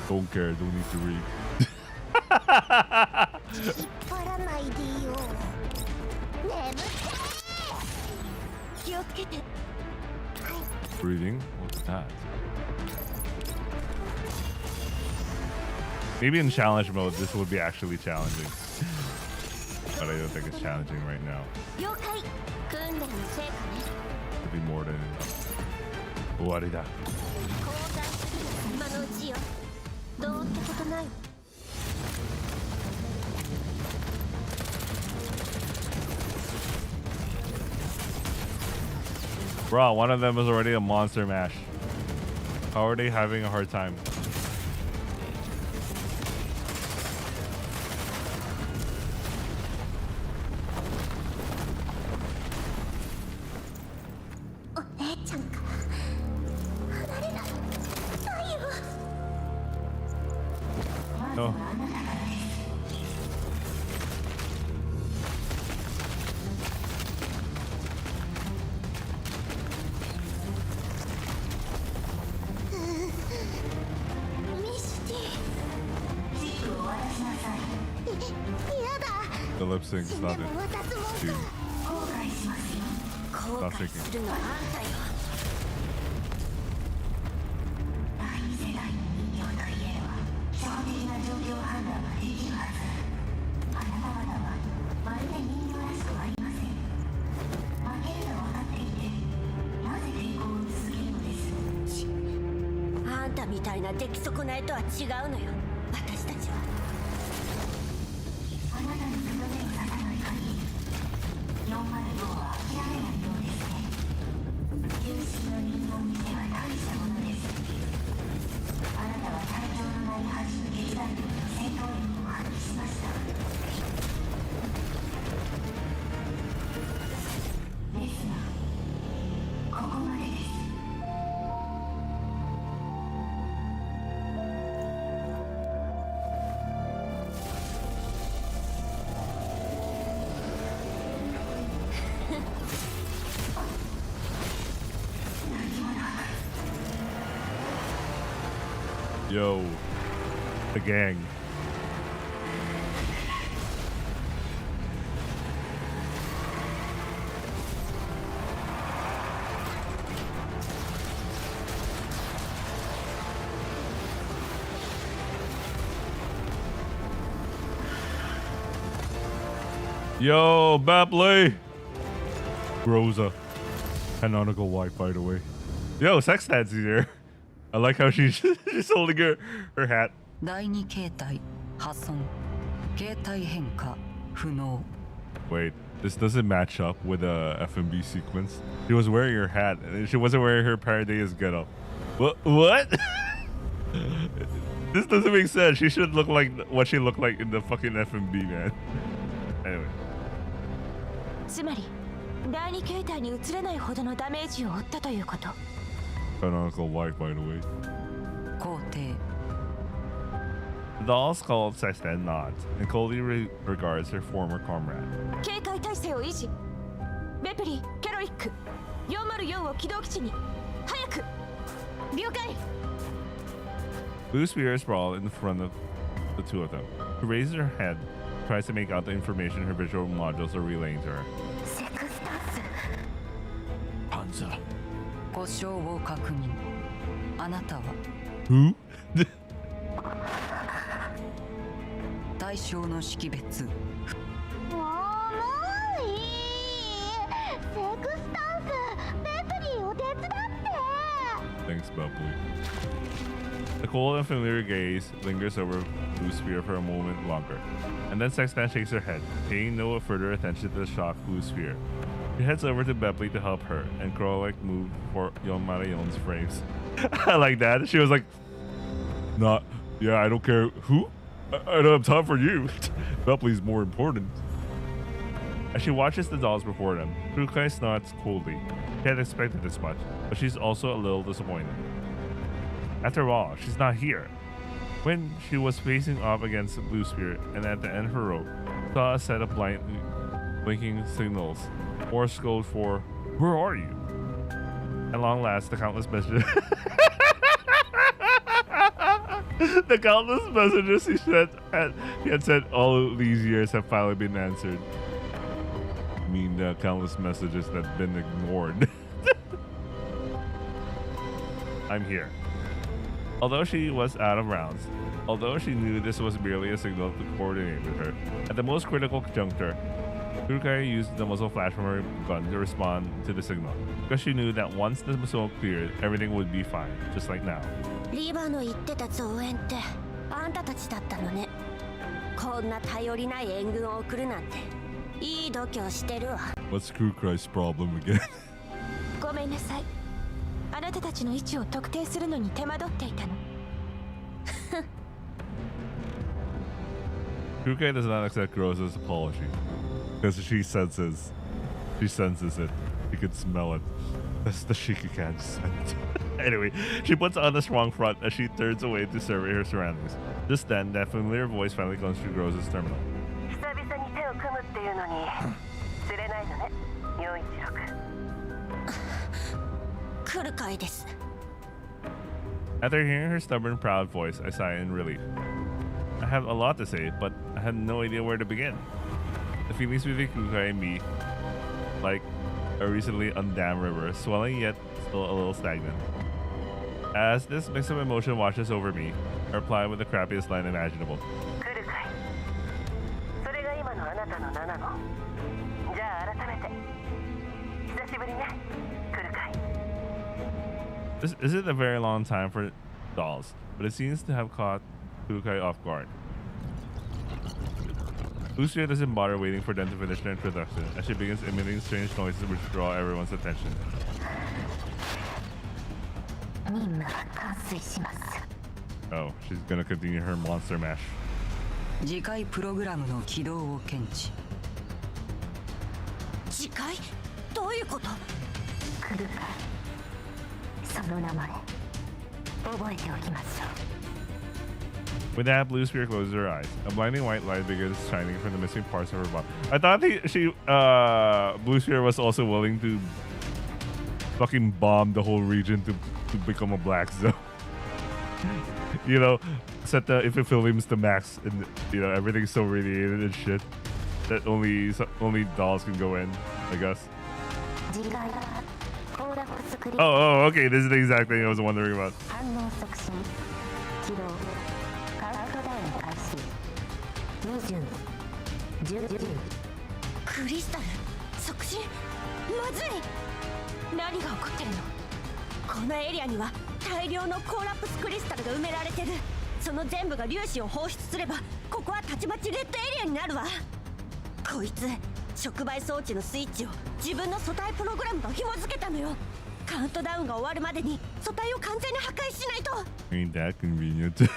Don't care, don't need to read. Breathing? What's that? Maybe in challenge mode this would be actually challenging. But I don't think it's challenging right now. Could be more than enough. 終わりだ。Bro, one of them is already a monster mash. How are they having a hard time? No. The lip sync is not it. Dude. Stop thinking. Yo, the gang. Yo, Bapley. Rosa. Canonical wife, by the way. Yo, Sextad's here. I like how she's holding her hat. Wait, this doesn't match up with the FMB sequence. She was wearing her hat, and she wasn't wearing her Paradise getup. What? This doesn't make sense. She should look like what she looked like in the fucking FMB, man. Anyway. つまり第二形態に移れないほどのダメージを負ったということ。 Canonical wife, by the way. The doll's called Sextad nods, and coldly regards her former comrade. 警戒態勢を維持。ベプリー、ケロリック、404を起動基地に。早く。了解。 Blue Spear sprawled in front of the two of them. She raises her head, tries to make out the information her visual modules are relaying to her. Panzer. 故障を確認。あなたは Who? 対象の識別。もういい。セクスタンス、ベプリーを手伝って。 Thanks, Bubbly. The cold and familiar gaze lingers over Blue Spear for a moment longer, and then Sextan shakes her head, paying no further attention to the shocked Blue Spear. She heads over to Bepley to help her, and Krolek moved for Yon Marion's frames. I like that. She was like, "Not, yeah, I don't care who. I don't have time for you. Bepley's more important." As she watches the dolls before them, Kurukai snorts coldly. She had expected this much, but she's also a little disappointed. After all, she's not here. When she was facing off against Blue Spirit and at the end of her rope, saw a set of blinking signals. Morse code for, "Where are you?" At long last, the countless messages the countless messages he had sent all these years have finally been answered. I mean, the countless messages that have been ignored. I'm here. Although she was out of rounds, although she knew this was merely a signal to coordinate with her, at the most critical juncture, Kurukai used the muzzle flash from her gun to respond to the signal, because she knew that once the smoke cleared, everything would be fine, just like now. リーバーの言ってた増援ってあんたたちだったのね。こんな頼りない援軍を送るなんていい度胸してるわ。 What's Kurukai's problem again? ごめんなさい。あなたたちの位置を特定するのに手間取っていたの。Kurukai does not accept Rosa's apology because she senses it. She can smell it. That's the Shikukan scent. Anyway, she puts on a strong front as she turns away to survey her surroundings. Just then, that familiar voice finally comes through Rosa's terminal. 久々に手を組むっていうのに釣れないのね、416。来るかいです。 After hearing her stubborn, proud voice, I sigh in relief. I have a lot to say, but I had no idea where to begin. The feelings between Kurukai and me, like a recently undammed river, swelling yet still a little stagnant. As this mix of emotion washes over me, I reply with the crappiest line imaginable. 来るかい。それが今のあなたの7の。じゃあ改めて。久しぶりね、来るかい。 This isn't a very long time for dolls, but it seems to have caught Kurukai off guard. Lucia doesn't bother waiting for them to finish their introduction as she begins emitting strange noises which draw everyone's attention. Oh, she's gonna continue her monster mash. 次回プログラムの起動を検知。次回どういうこと？来るかい。その名前覚えておきましょう。 With that, Blue Spirit closes her eyes. A blinding white light begins shining from the missing parts of her body. I thought Blue Spirit was also willing to fucking bomb the whole region to become a black zone. You know, set the Aphelions to max, and you know everything's so radiated and shit that only dolls can go in, I guess. Oh, okay. This is the exact thing I was wondering about. クリスタル促進まずい。何が起こってるの？このエリアには大量のコーラプスクリスタルが埋められてる。その全部が粒子を放出すればここはたちまちレッドエリアになるわ。こいつ触媒装置のスイッチを自分の素体プログラムと紐付けたのよ。カウントダウンが終わるまでに素体を完全に破壊しないと。 Ain't that convenient.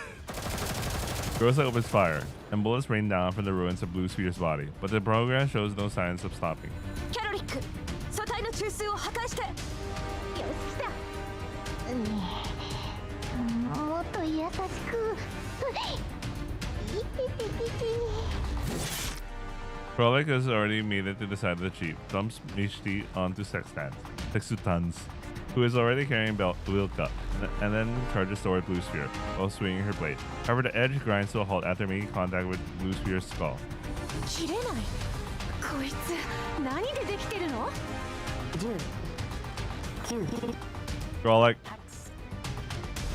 Rosa opens fire, and bullets rain down from the ruins of Blue Sphere's body, but the program shows no signs of stopping. キャロリック、素体の中枢を破壊して。よし来た。もっと優しく。Frolic has already made it to the side of the jeep, dumps Mishti onto Sextans, who is already carrying Wilka, and then charges toward Blue Sphere while swinging her blade. However, the edge grinds to a halt after making contact with Blue Sphere's skull. 切れない。こいつ何でできてるの？10、9。Frolic,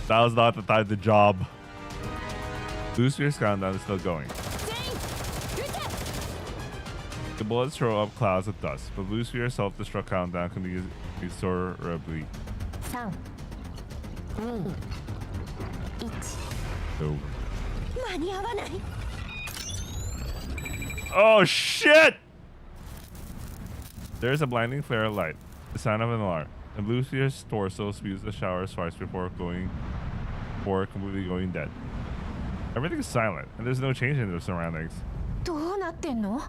that was not the time to job. Blue Sphere's countdown is still going. The bullets throw up clouds of dust, but Blue Sphere's self-destruct countdown continues inexorably. 3、2、1。 Over. 間に合わない。 Oh shit! There is a blinding flare of light, the sound of an alarm, and Blue Sphere's torso spews a shower of sparks before completely going dead. Everything is silent, and there's no change in their surroundings. どうなってんの？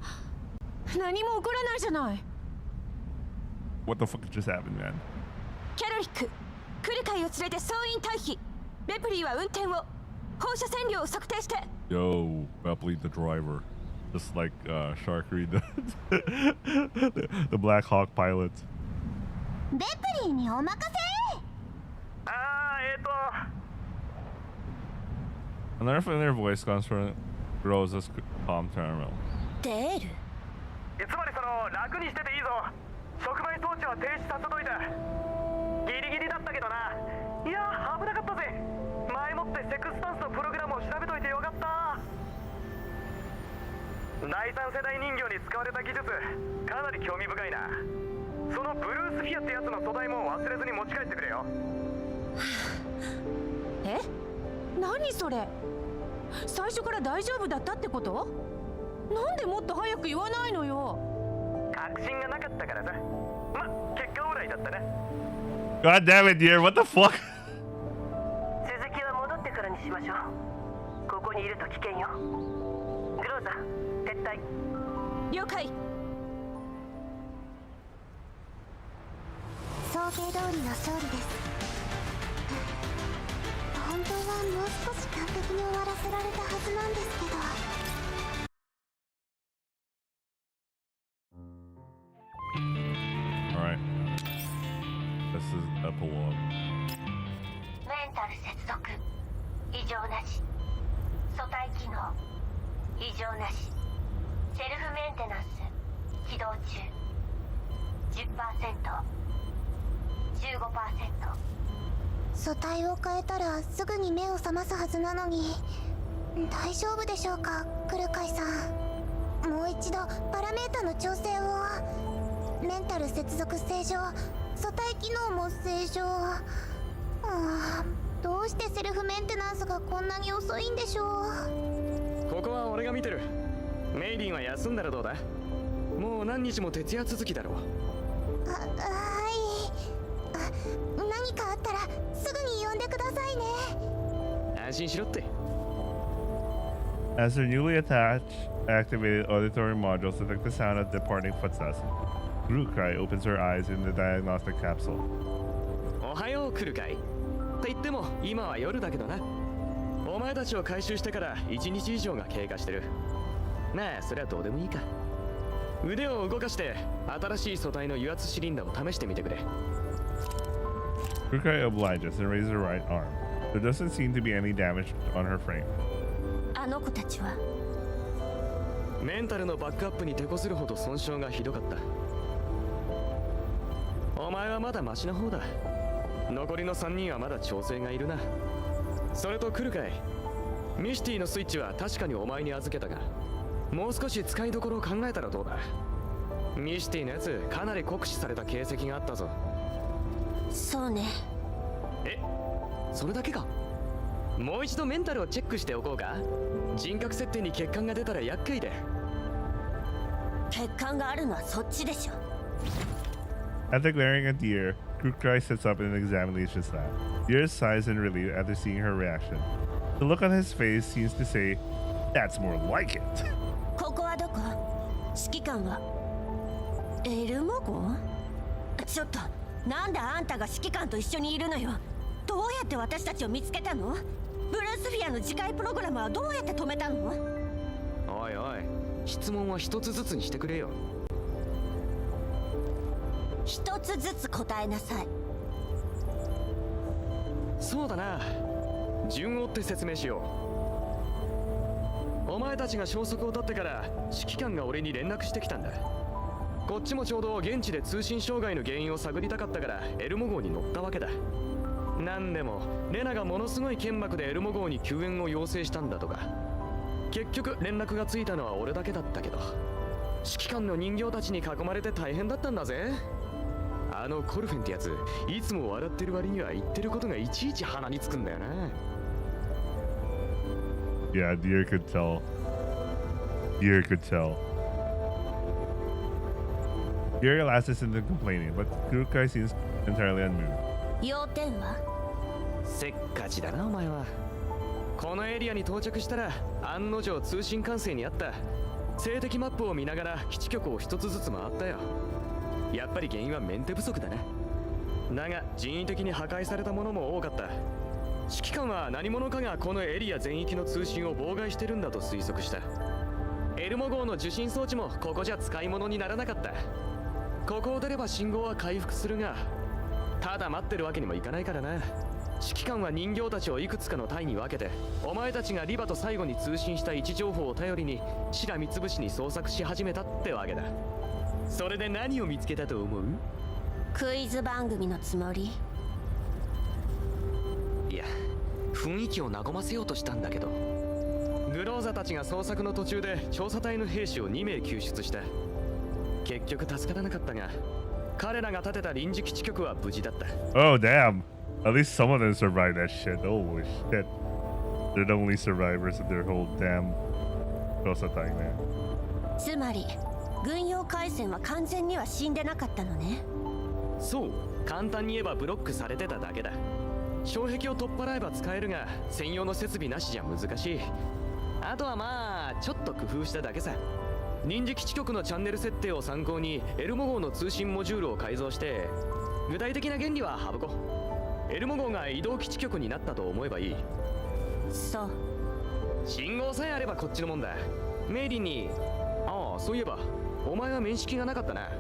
何も起こらないじゃない。 What the fuck just happened, man? キャロリック、クルカイを連れて総員退避。ベプリーは運転を。放射線量を測定して。 Yo, Bepley the driver. Just like Sharkery, the Black Hawk pilot. ベプリーにお任せ。Another familiar voice comes from Rosa's comm terminal. デール。つまりその楽にしてていいぞ。触媒装置は停止させといた。ギリギリだったけどな。いや危なかったぜ。前もってセクスタンスのプログラムを調べといてよかった。第三世代人形に使われた技術、かなり興味深いな。そのブルースフィアってやつの素材も忘れずに持ち帰ってくれよ。え？何それ？最初から大丈夫だったってこと？なんでもっと早く言わないのよ。確信がなかったからさ。ま、結果オーライだったな。 God damn it, dear. What the fuck? 続きは戻ってからにしましょう。ここにいると危険よ。グローザ、撤退。了解。想定通りの勝利です。本当はもう少し完璧に終わらせられたはずなんですけど。Alright. This is epilogue. メンタル接続異常なし。素体機能異常なし。セルフメンテナンス起動中。 10%、 15%。素体を変えたらすぐに目を覚ますはずなのに、大丈夫でしょうか、クルカイさん。もう一度パラメータの調整を。メンタル接続正常、素体機能も正常。どうしてセルフメンテナンスがこんなに遅いんでしょう。ここは俺が見てる。メイリンは休んだらどうだ。もう何日も徹夜続きだろう。はい。何かあったらすぐに呼んでくださいね。安心しろって。 As her newly attached activated auditory modules detect the sound of departing footsteps, Rukai opens her eyes in the diagnostic capsule. おはよう、来るかい。って言っても今は夜だけどな。お前たちを回収してから1日以上が経過してる。なあ、それはどうでもいいか。腕を動かして新しい素体の油圧シリンダーを試してみてくれ。 Rukai obliges and raises her right arm. There doesn't seem to be any damage on her frame. あの子たちはメンタルのバックアップに手こするほど損傷がひどかった。お前はまだマシな方だ。残りの3人はまだ調整がいるな。それと来るかい。ミシティのスイッチは確かにお前に預けたが、もう少し使いどころを考えたらどうだ。ミシティのやつかなり酷使された形跡があったぞ。そうね。え、それだけか。もう一度メンタルをチェックしておこうか。人格設定に欠陥が出たら厄介で。欠陥があるのはそっちでしょ。 After glaring at Deer, Rukai sits up in an examination slab. Deer sighs in relief after seeing her reaction. The look on his face seems to say, "That's more like it." ここはどこ？指揮官はエルモ号？ちょっと、なんであんたが指揮官と一緒にいるのよ。どうやって私たちを見つけたの？ブルースフィアの次回プログラムはどうやって止めたの？おいおい、質問は一つずつにしてくれよ。一つずつ答えなさい。そうだな、順を追って説明しよう。お前たちが消息を絶ってから指揮官が俺に連絡してきたんだ。こっちもちょうど現地で通信障害の原因を探りたかったからエルモ号に乗ったわけだ。なんでもレナがものすごい剣幕でエルモ号に救援を要請したんだとか。結局連絡がついたのは俺だけだったけど、指揮官の人形たちに囲まれて大変だったんだぜ。あのコルフェンってやつ、いつも笑ってる割には言ってることがいちいち鼻につくんだよな。Yeah, Deer could tell. Deer could tell. Deer elapses into complaining, but Rukai seems entirely unmoved. 要点は？せっかちだなお前は。このエリアに到着したら案の定通信管制にあった。静的マップを見ながら基地局を一つずつ回ったよ。やっぱり原因はメンテ不足だね。だが人為的に破壊されたものも多かった。指揮官は何者かがこのエリア全域の通信を妨害してるんだと推測した。エルモ号の受信装置もここじゃ使い物にならなかった。ここを出れば信号は回復するが、ただ待ってるわけにもいかないからな。指揮官は人形たちをいくつかの隊に分けて、お前たちがリバと最後に通信した位置情報を頼りにしらみつぶしに捜索し始めたってわけだ。それで何を見つけたと思う？クイズ番組のつもり？いや、雰囲気を和ませようとしたんだけど。グローザたちが捜索の途中で調査隊の兵士を2名救出した。結局助からなかったが、彼らが建てた臨時基地局は無事だった。 Oh, damn. At least some of them survived that shit. Holy shit. They're the only survivors of their whole damn Rosa time, man. つまり軍用回線は完全には死んでなかったのね。そう、簡単に言えばブロックされてただけだ。障壁を取っ払えば使えるが、専用の設備なしじゃ難しい。あとはまあちょっと工夫しただけさ。臨時基地局のチャンネル設定を参考にエルモ号の通信モジュールを改造して、具体的な原理は省こう。エルモ号が移動基地局になったと思えばいい。そう。信号さえあればこっちのもんだ。メイリンに、ああそういえばお前は面識がなかったな。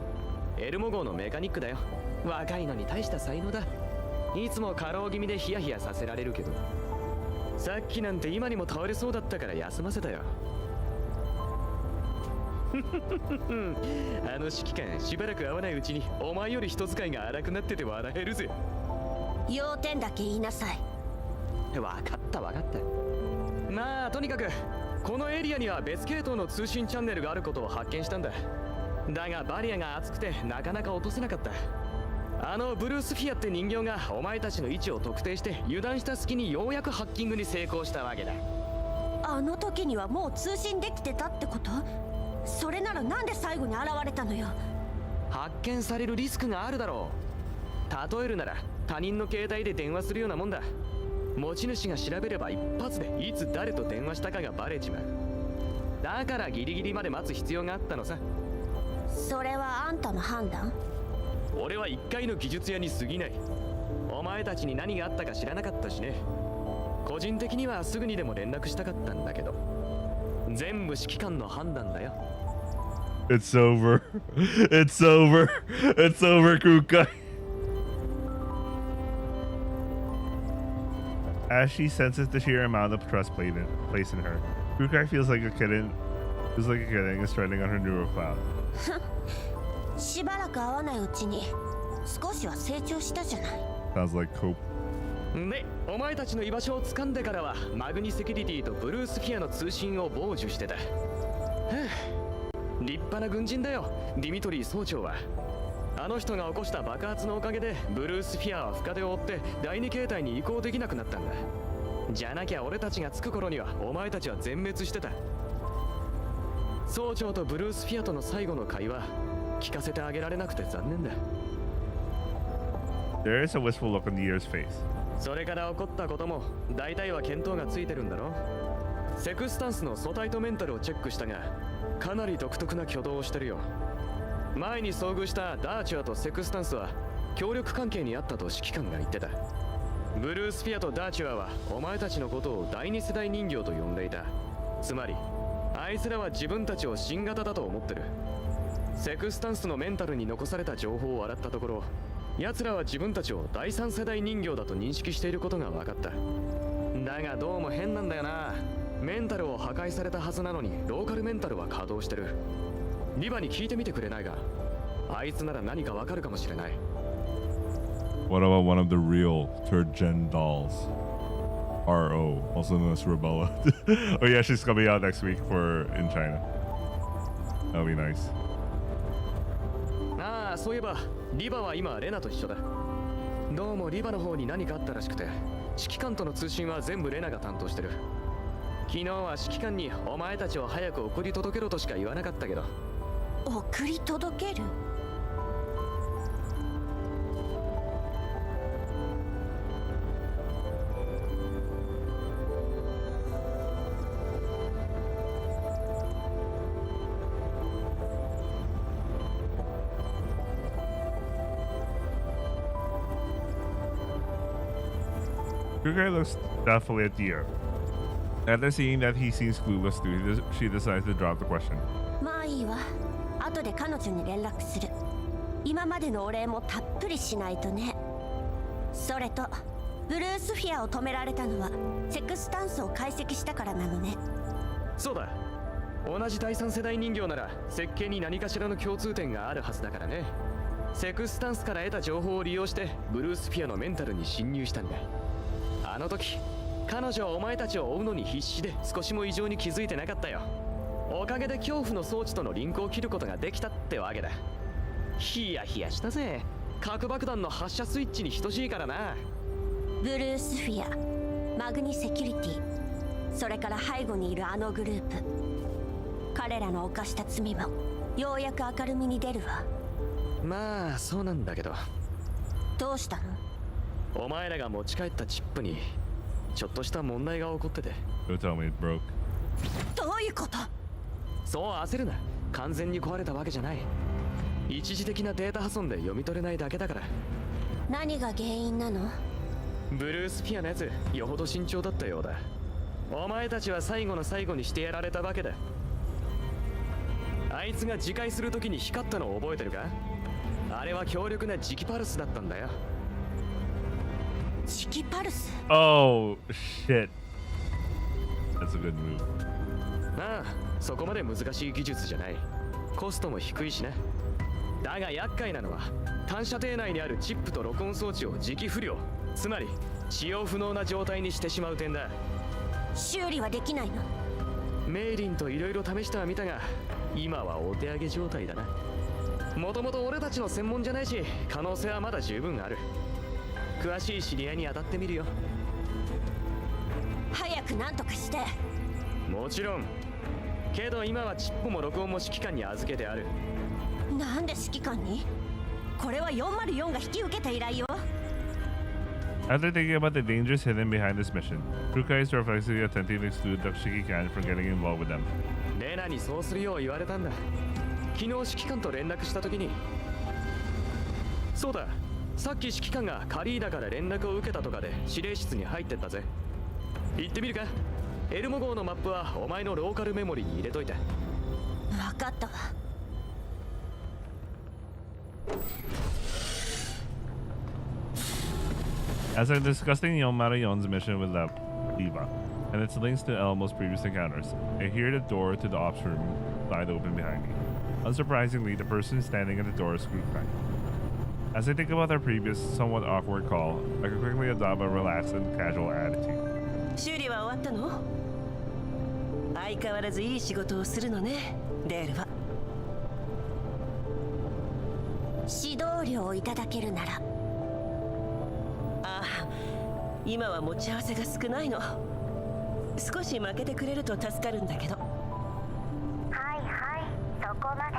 エルモ号のメカニックだよ。若いのに大した才能だ。いつも過労気味でヒヤヒヤさせられるけど、さっきなんて今にも倒れそうだったから休ませたよ。あの指揮官、しばらく会わないうちにお前より人使いが荒くなってて笑えるぜ。要点だけ言いなさい。分かった分かった。まあとにかくこのエリアには別系統の通信チャンネルがあることを発見したんだ。だがバリアが厚くてなかなか落とせなかった。あのブルースフィアって人形がお前たちの位置を特定して油断した隙にようやくハッキングに成功したわけだ。あの時にはもう通信できてたってこと？それならなんで最後に現れたのよ。発見されるリスクがあるだろう。例えるなら他人の携帯で電話するようなもんだ。持ち主が調べれば一発でいつ誰と電話したかがバレちまう。だからギリギリまで待つ必要があったのさ。それはあんたの判断？俺は一階の技術屋に過ぎない。お前たちに何があったか知らなかったしね。個人的にはすぐにでも連絡したかったんだけど、全部指揮官の判断だよ。It's over. It's over. It's over, Kukai. As she senses the sheer amount of trust placed in her, Kukai feels like a kitten is treading on her neural cloud. しばらく会わないうちに少しは成長したじゃない。 Sounds like cope. で、お前たちの居場所を掴んでからはマグニセキュリティとブルースフィアの通信を傍受してた。立派な軍人だよ、ディミトリー総長は。あの人が起こした爆発のおかげでブルースフィアは深手を負って第二形態に移行できなくなったんだ。じゃなきゃ俺たちが着く頃にはお前たちは全滅してた。総長とブルースフィアとの最後の会話聞かせてあげられなくて残念だ。 There is a wistful look on Nier's face. それから起こったことも大体は見当がついてるんだろ。セクスタンスの素体とメンタルをチェックしたが、かなり独特な挙動をしてるよ。前に遭遇したダーチュアとセクスタンスは協力関係にあったと指揮官が言ってた。ブルースフィアとダーチュアはお前たちのことを第二世代人形と呼んでいた。つまりあいつらは自分たちを新型だと思ってる。セクスタンスのメンタルに残された情報を洗ったところ、奴らは自分たちを第三世代人形だと認識していることが分かった。だがどうも変なんだよな。メンタルを破壊されたはずなのにローカルメンタルは稼働してる。リバに聞いてみてくれないが、あいつなら何か分かるかもしれない。 What about one of the real third gen dolls? RO, also known as Rebella. Oh yeah, she's coming out next week in China. That'll be nice. ああ、そういえばリバは今レナと一緒だ。どうもリバの方に何かあったらしくて、指揮官との通信は全部レナが担当してる。昨日は指揮官にお前たちを早く送り届けろとしか言わなかったけど。送り届ける？ Kukai looks doubtfully at Dio. After seeing that he seems clueless too, she decides to drop the question. まあいいわ。後で彼女に連絡する。今までのお礼もたっぷりしないとね。それとブルースフィアを止められたのはセクスタンスを解析したからなのね。そうだ、同じ第三世代人形なら設計に何かしらの共通点があるはずだからね。セクスタンスから得た情報を利用してブルースフィアのメンタルに侵入したんだ。あの時彼女はお前たちを追うのに必死で少しも異常に気づいてなかったよ。おかげで恐怖の装置とのリンクを切ることができたってわけだ。ヒヤヒヤしたぜ。核爆弾の発射スイッチに等しいからな。ブルースフィア、マグニセキュリティ、それから背後にいるあのグループ、彼らの犯した罪もようやく明るみに出るわ。まあそうなんだけど。どうしたの？お前らが持ち帰ったチップにちょっとした問題が起こってて。 Don't tell me it broke. どういうこと？そう焦るな。完全に壊れたわけじゃない。一時的なデータ破損で読み取れないだけだから。何が原因なの？ブルースフィアのやつよほど慎重だったようだ。お前たちは最後の最後にしてやられたわけだ。あいつが自壊するときに光ったのを覚えてるか？あれは強力な磁気パルスだったんだよ。磁気パルス？ Oh shit. That's a good move. ああ、そこまで難しい技術じゃない。コストも低いしな。だが厄介なのは単射程内にあるチップと録音装置を磁気不良、つまり使用不能な状態にしてしまう点だ。修理はできないの？メイリンといろいろ試してはみたが今はお手上げ状態だな。もともと俺たちの専門じゃないし可能性はまだ十分ある。詳しい知り合いに当たってみるよ。早く何とかして。もちろん。けど今はチップも録音も指揮官に預けてある。なんで指揮官に？これは404が引き受けた依頼よ。After thinking about the dangers hidden behind this mission, Kukai is reflexively attempting to exclude the Shikikan from getting involved with them. レナにそうするよう言われたんだ。昨日指揮官と連絡した時に。そうだ、さっき指揮官がカリーダから連絡を受けたとかで指令室に入ってったぜ。行ってみるか？エルモ号のマップはお前のローカルメモリに入れといて。分かったわ。As I'm discussing Yomarion's mission with Diva and its links to Elmo's previous encounters, I hear the door to the ops room slide open behind me. Unsurprisingly, the person standing at the door is Kukai. As I think about our previous, somewhat awkward call, I can quickly adopt a relaxed and casual attitude. 修理は終わったの？相変わらずいい仕事をするのね、デールは。指導料をいただけるなら。ああ、今は持ち合わせが少ないの。少し負けてくれると助かるんだけど。はいはい、そこまで。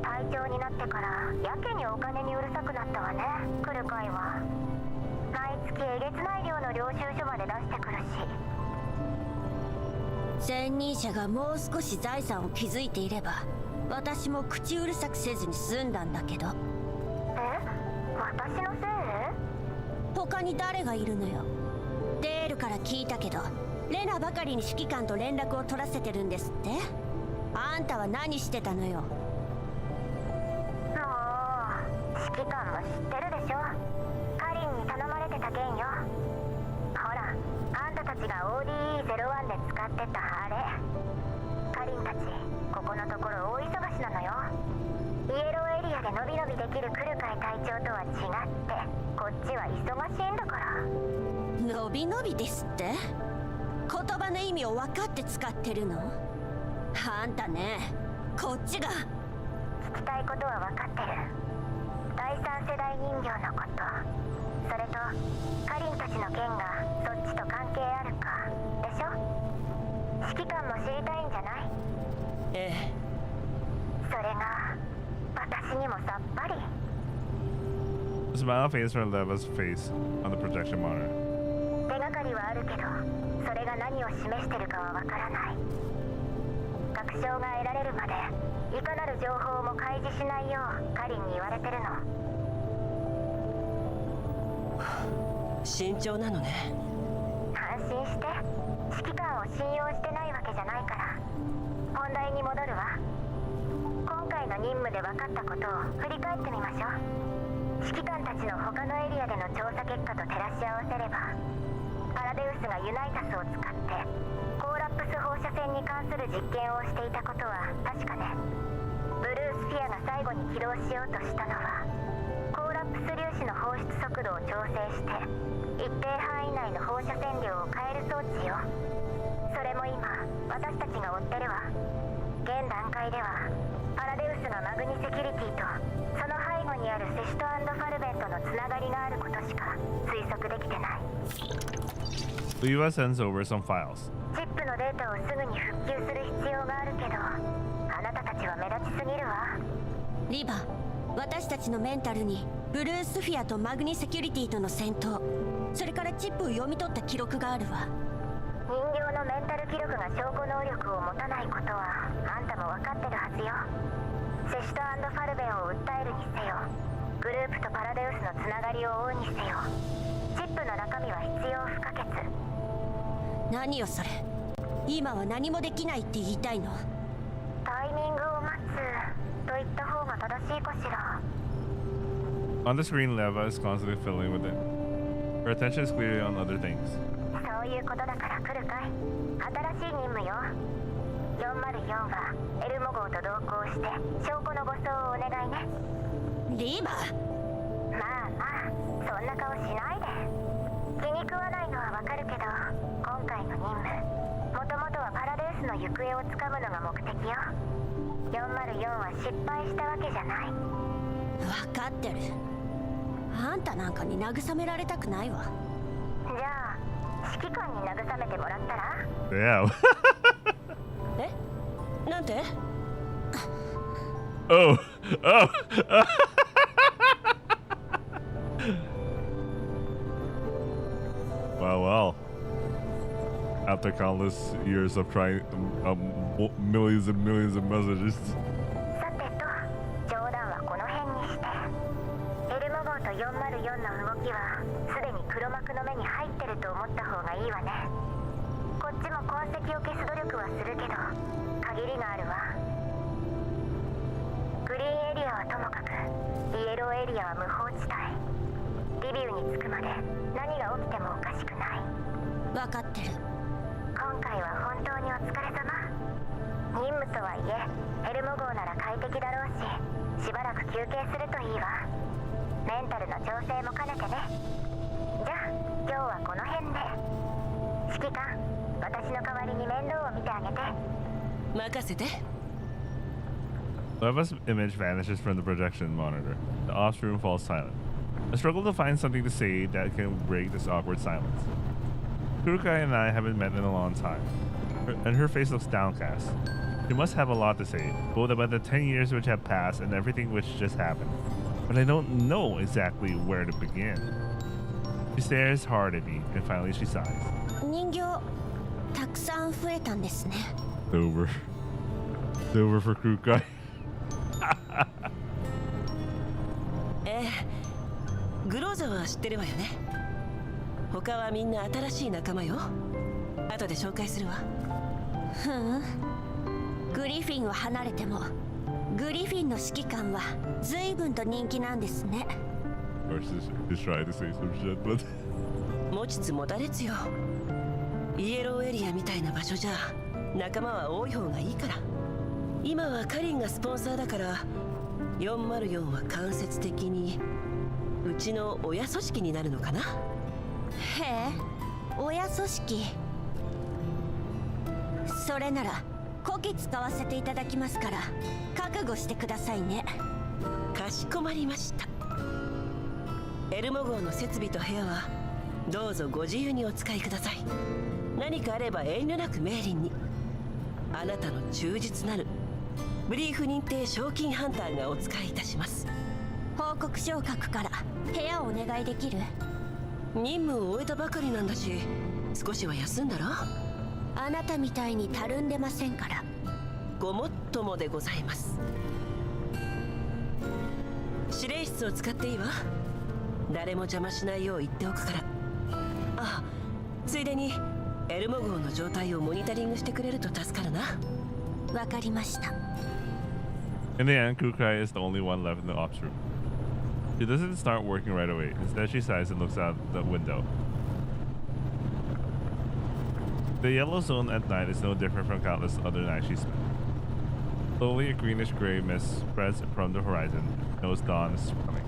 隊長になってからやけにお金にうるさくなったわね、来る会は。毎月えげつない量の領収書まで出してくるし。前任者がもう少し財産を築いていれば私も口うるさくせずに済んだんだけど。私のせい？他に誰がいるのよ。デールから聞いたけどレナばかりに指揮官と連絡を取らせてるんですって。あんたは何してたのよ。もう指揮官も知ってるでしょ。カリンに頼まれてた件よ。ほら、あんたたちが ODE01 で使ってたあれ。カリンたちここのところ大忙しなのよ。イエローエリアでのびのびできるクルカイ隊長とは違ってこっちは忙しいんだから。のびのびですって？言葉の意味を分かって使ってるの？あんたね、こっちが聞きたいことは分かってる。第三世代人形のこと、それとカリンたちの件がそっちと関係あるかでしょ。指揮官も知りたいんじゃない？ええ。それが私にもさっぱり。 A smile fades from Leva's face on the projection monitor. 手がかりはあるけどそれが何を示してるかはわからない。確証が得られるまでいかなる情報も開示しないようカリンに言われてるの。慎重なのね。して指揮官を信用してないわけじゃないから。本題に戻るわ。今回の任務で分かったことを振り返ってみましょう。指揮官たちの他のエリアでの調査結果と照らし合わせれば、アラデウスがユナイタスを使ってコーラップス放射線に関する実験をしていたことは確かね。ブルースフィアが最後に起動しようとしたのはコーラップス粒子の放出速度を調整して一定範囲内の放射線量を変える装置よ。それも今私たちが追ってるわ。現段階ではアラデウスがマグニセキュリティとその背後にあるセシュト&ファルベンとのつながりがあることしか推測できてない。 Leva sends over some files. チップのデータをすぐに復旧する必要があるけど、あなたたちは目立ちすぎるわ。リバ、私たちのメンタルにブルースフィアとマグニセキュリティとの戦闘、それからチップを読み取った記録があるわ。人形のメンタル記録が証拠能力を持たないことはあんたも分かってるはずよ。セシュト&ファルベンを訴えるにせよ、グループとパラデウスのつながりを追うにせよ、チップの中身は必要不可欠。何よそれ、今は何もできないって言いたいの？タイミングを待つと言った方が正しいかしら。 On the screen, Leva is constantly fiddling with it. Her attention is clearly on other things. そういうことだから来るかい。新しい任務よ。404はエルモ号と同行して証拠の護送をお願いね。リバ、まあまあそんな顔しないで。気に食わないのはわかるけど、今回の任務もともとはパラデウスの行方をつかむのが目的よ。404は失敗したわけじゃない。分かってる。あんたなんかに慰められたくないわ。じゃあ指揮官に慰めてもらったら？ Yeah. え？なんて？ Oh. Oh. Well, well. After countless years of trying millions and millions of messages. さてと、冗談はこの辺にして、エルモ号と404の動きはすでに黒幕の目に入ってると思った方がいいわね。こっちも痕跡を消す努力はするけど限りがあるわ。グリーンエリアはともかくイエローエリアは無法地帯。リビウに着くまで何が起きてもおかしくない。分かってる。今回は本当にお疲れ様。任務とはいえエルモ号なら快適だろうし、しばらく休憩するといいわ。メンタルの調整も兼ねてね。じゃあ今日はこの辺で。指揮官、私の代わりに面倒を見てあげて。任せて。 Leva's image vanishes from the projection monitor. The ops room falls silent. I struggle to find something to say that can break this awkward silence. Kurukai and I haven't met in a long time, and her face looks downcast. She must have a lot to say, both about the 10 years which have passed and everything which just happened. But I don't know exactly where to begin. She stares hard at me, and finally she sighs. 人形たくさん増えたんですね。 It's over. It's over for Kurukai. グローザは知ってるわよね。他はみんな新しい仲間よ。後で紹介するわ。ふん。グリフィンを離れてもグリフィンの指揮官は随分と人気なんですね。He's trying to say some shit, but 持ちつ持たれつよ。イエローエリアみたいな場所じゃ仲間は多い方がいいから。今はカリンがスポンサーだから404は間接的にうちの親組織になるのかな。へえ、親組織。それならこき使わせていただきますから覚悟してくださいね。かしこまりました。エルモ号の設備と部屋はどうぞご自由にお使いください。何かあれば遠慮なくメーリンに。あなたの忠実なるブリーフ認定賞金ハンターがお使いいたします。報告書を書くから部屋をお願いできる？任務を終えたばかりなんだし少しは休んだら？あなたみたいにたるんでませんから。ごもっともでございます。指令室を使っていいわ。誰も邪魔しないよう言っておくから。ああ、ついでにエルモ号の状態をモニタリングしてくれると助かるな。わかりました。 In the end, Kukai is the only one left in the ops room. She doesn't start working right away. Instead, she sighs and looks out the window. The yellow zone at night is no different from countless other nights she spent. Slowly, a greenish-gray mist spreads from the horizon. Knows dawn is coming.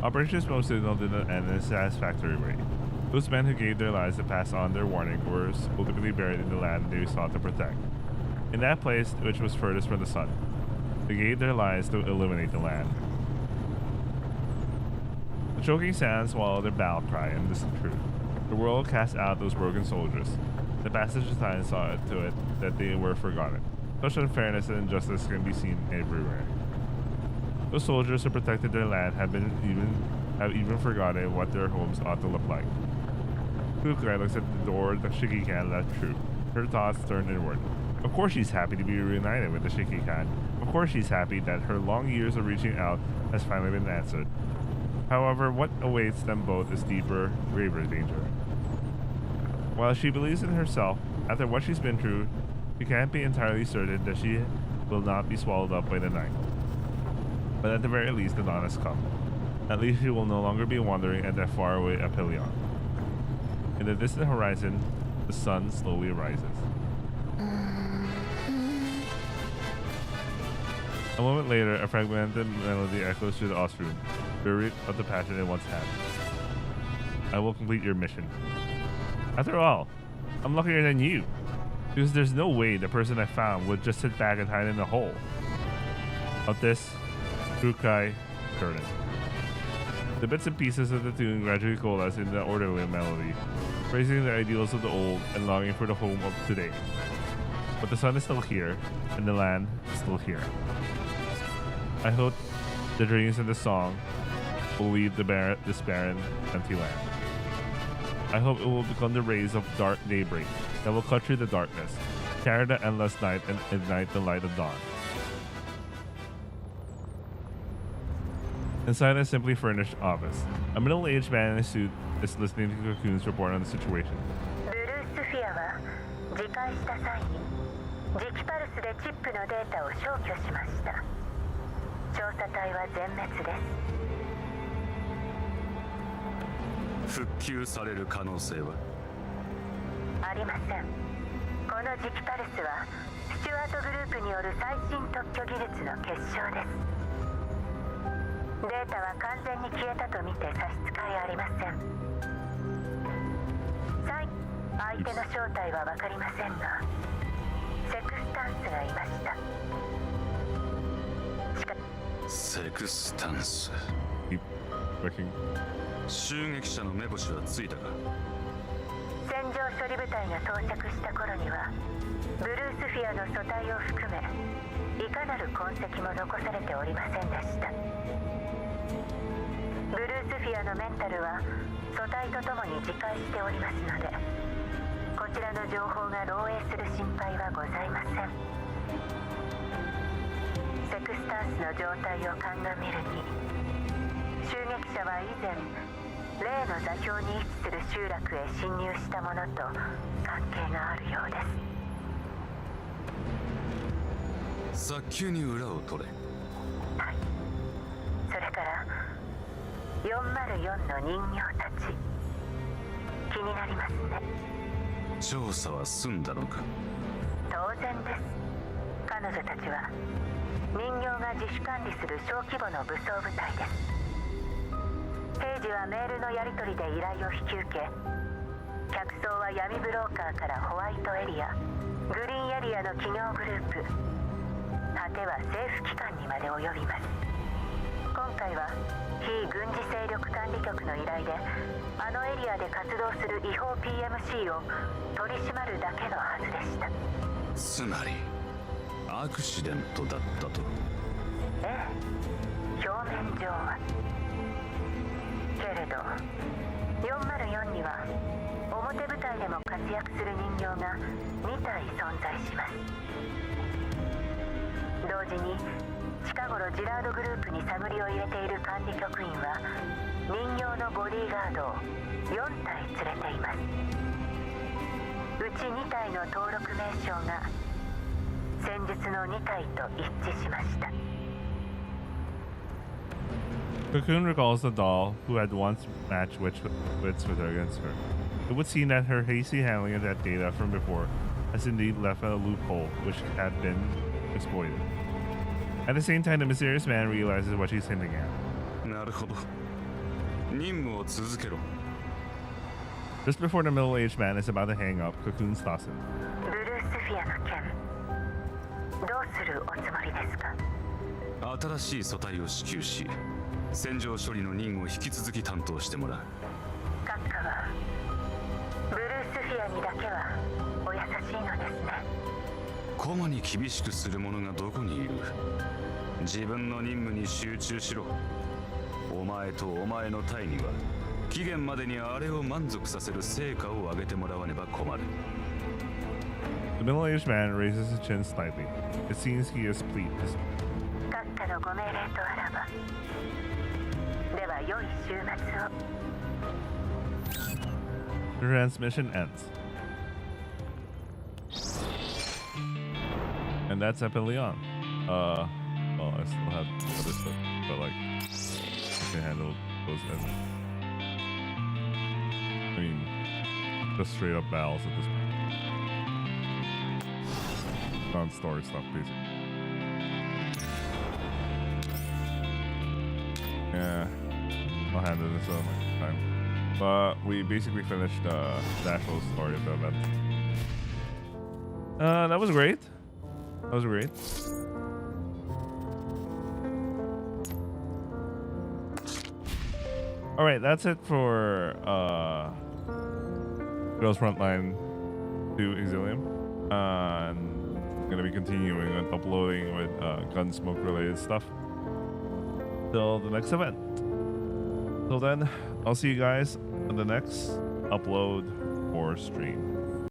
Operation Smoke Signal didn't end in a satisfactory way. Those men who gave their lives to pass on their warning were ultimately buried in the land they sought to protect. In that place which was furthest from the sun, they gave their lives to illuminate the land. The choking sand swallowed their battle cry, and this is true. The world cast out those broken soldiers. The passage of time saw to it that they were forgotten. Such unfairness and injustice can be seen everywhere. Those soldiers who protected their land have even forgotten what their homes ought to look like. Kukai looks at the door the Shikikan left true. Her thoughts turn inward. Of course she's happy to be reunited with the Shikikan. Of course she's happy that her long years of reaching out has finally been answered. However, what awaits them both is deeper, graver danger. While she believes in herself, after what she's been through, she can't be entirely certain that she will not be swallowed up by the night. But at the very least, the dawn has come. At least she will no longer be wandering at that faraway Aphelion. In the distant horizon, the sun slowly rises. A moment later, a fragmented melody echoes through the Ostrom, buried of the passion in one's hand. I will complete your mission. After all, I'm luckier than you, because there's no way the person I found would just sit back and hide in a hole. Of this, Kukai certain. The bits and pieces of the tune gradually coalesce in the orderly melody, praising the ideals of the old and longing for the home of today. But the sun is still here, and the land is still here. I hope the dreams in the song will leave this barren, empty land. I hope it will become the rays of dark daybreak that will cut through the darkness, carry the endless night, and ignite the light of dawn. Inside a simply furnished office, a middle-aged man in a suit is listening to Cocoon's report on the situation. ブルースフィアは自戒した際に磁気パルスでチップのデータを消去しました。調査隊は全滅です。復旧される可能性はありません。この磁気パルスはスチュワートグループによる最新特許技術の結晶です。データは完全に消えたと見て差し支えありません。相手の正体は分かりませんが、セクスタンスがいました。セクスタンス。襲撃者の目星はついたか。戦場処理部隊が到着した頃にはブルースフィアの組対を含めいかなる痕跡も残されておりませんでした。ブルースフィアのメンタルは組対とともに自戒しておりますので、こちらの情報が漏洩する心配はございません。セクスタンスの状態を鑑みるに、襲撃者は以前例の座標に位置する集落へ侵入したものと関係があるようです。早急に裏を取れ。はい。それから404の人形たち、気になりますね。調査は済んだのか。当然です。彼女たちは人形が自主管理する小規模の武装部隊です。平時はメールのやり取りで依頼を引き受け、客層は闇ブローカーからホワイトエリア、グリーンエリアの企業グループ、果ては政府機関にまで及びます。今回は非軍事勢力管理局の依頼であのエリアで活動する違法 PMC を取り締まるだけのはずでした。つまりアクシデントだったと。ええ、表面上は。けれど404には表舞台でも活躍する人形が2体存在します。同時に近頃ジラードグループに探りを入れている管理局員は人形のボディーガードを4体連れています。うち2体の登録名称が先日の2体と一致しました。 Cocoon recalls the doll who had once matched wits with her against her. It would seem that her hasty handling of that data from before has indeed left a loophole which had been exploited. At the same time, the mysterious man realizes what she's hinting at. なるほど。任務を続けろ。 Just before the middle-aged man is about to hang up, Cocoon stops him. ブルースフィアの件、どうするおつもりですか？新しい素体を支給し、戦場処理の任を引き続き担当してもらう。閣下はブルースフィアにだけはお優しいのですね。駒に厳しくする者がどこにいる？自分の任務に集中しろ。お前とお前の隊には期限までにあれを満足させる成果を上げてもらわねば困る。 The middle-aged man raises his chin slightly. It seems he is pleased. 閣下のご命令とあらば、では良い週末を。 The transmission ends. And that's Aphelion. Well, I still have other stuff, but like, I can handle those ends. I mean, just straight up battles at this point. Non-story stuff, basically. Yeah, I'll handle this on my time. But we basically finished the actual story of the event. That was great. That was great. All right, that's it for Girls Frontline 2 Exilium. I'm gonna be continuing on uploading with Gunsmoke related stuff till the next event. Till then, I'll see you guys on the next upload or stream.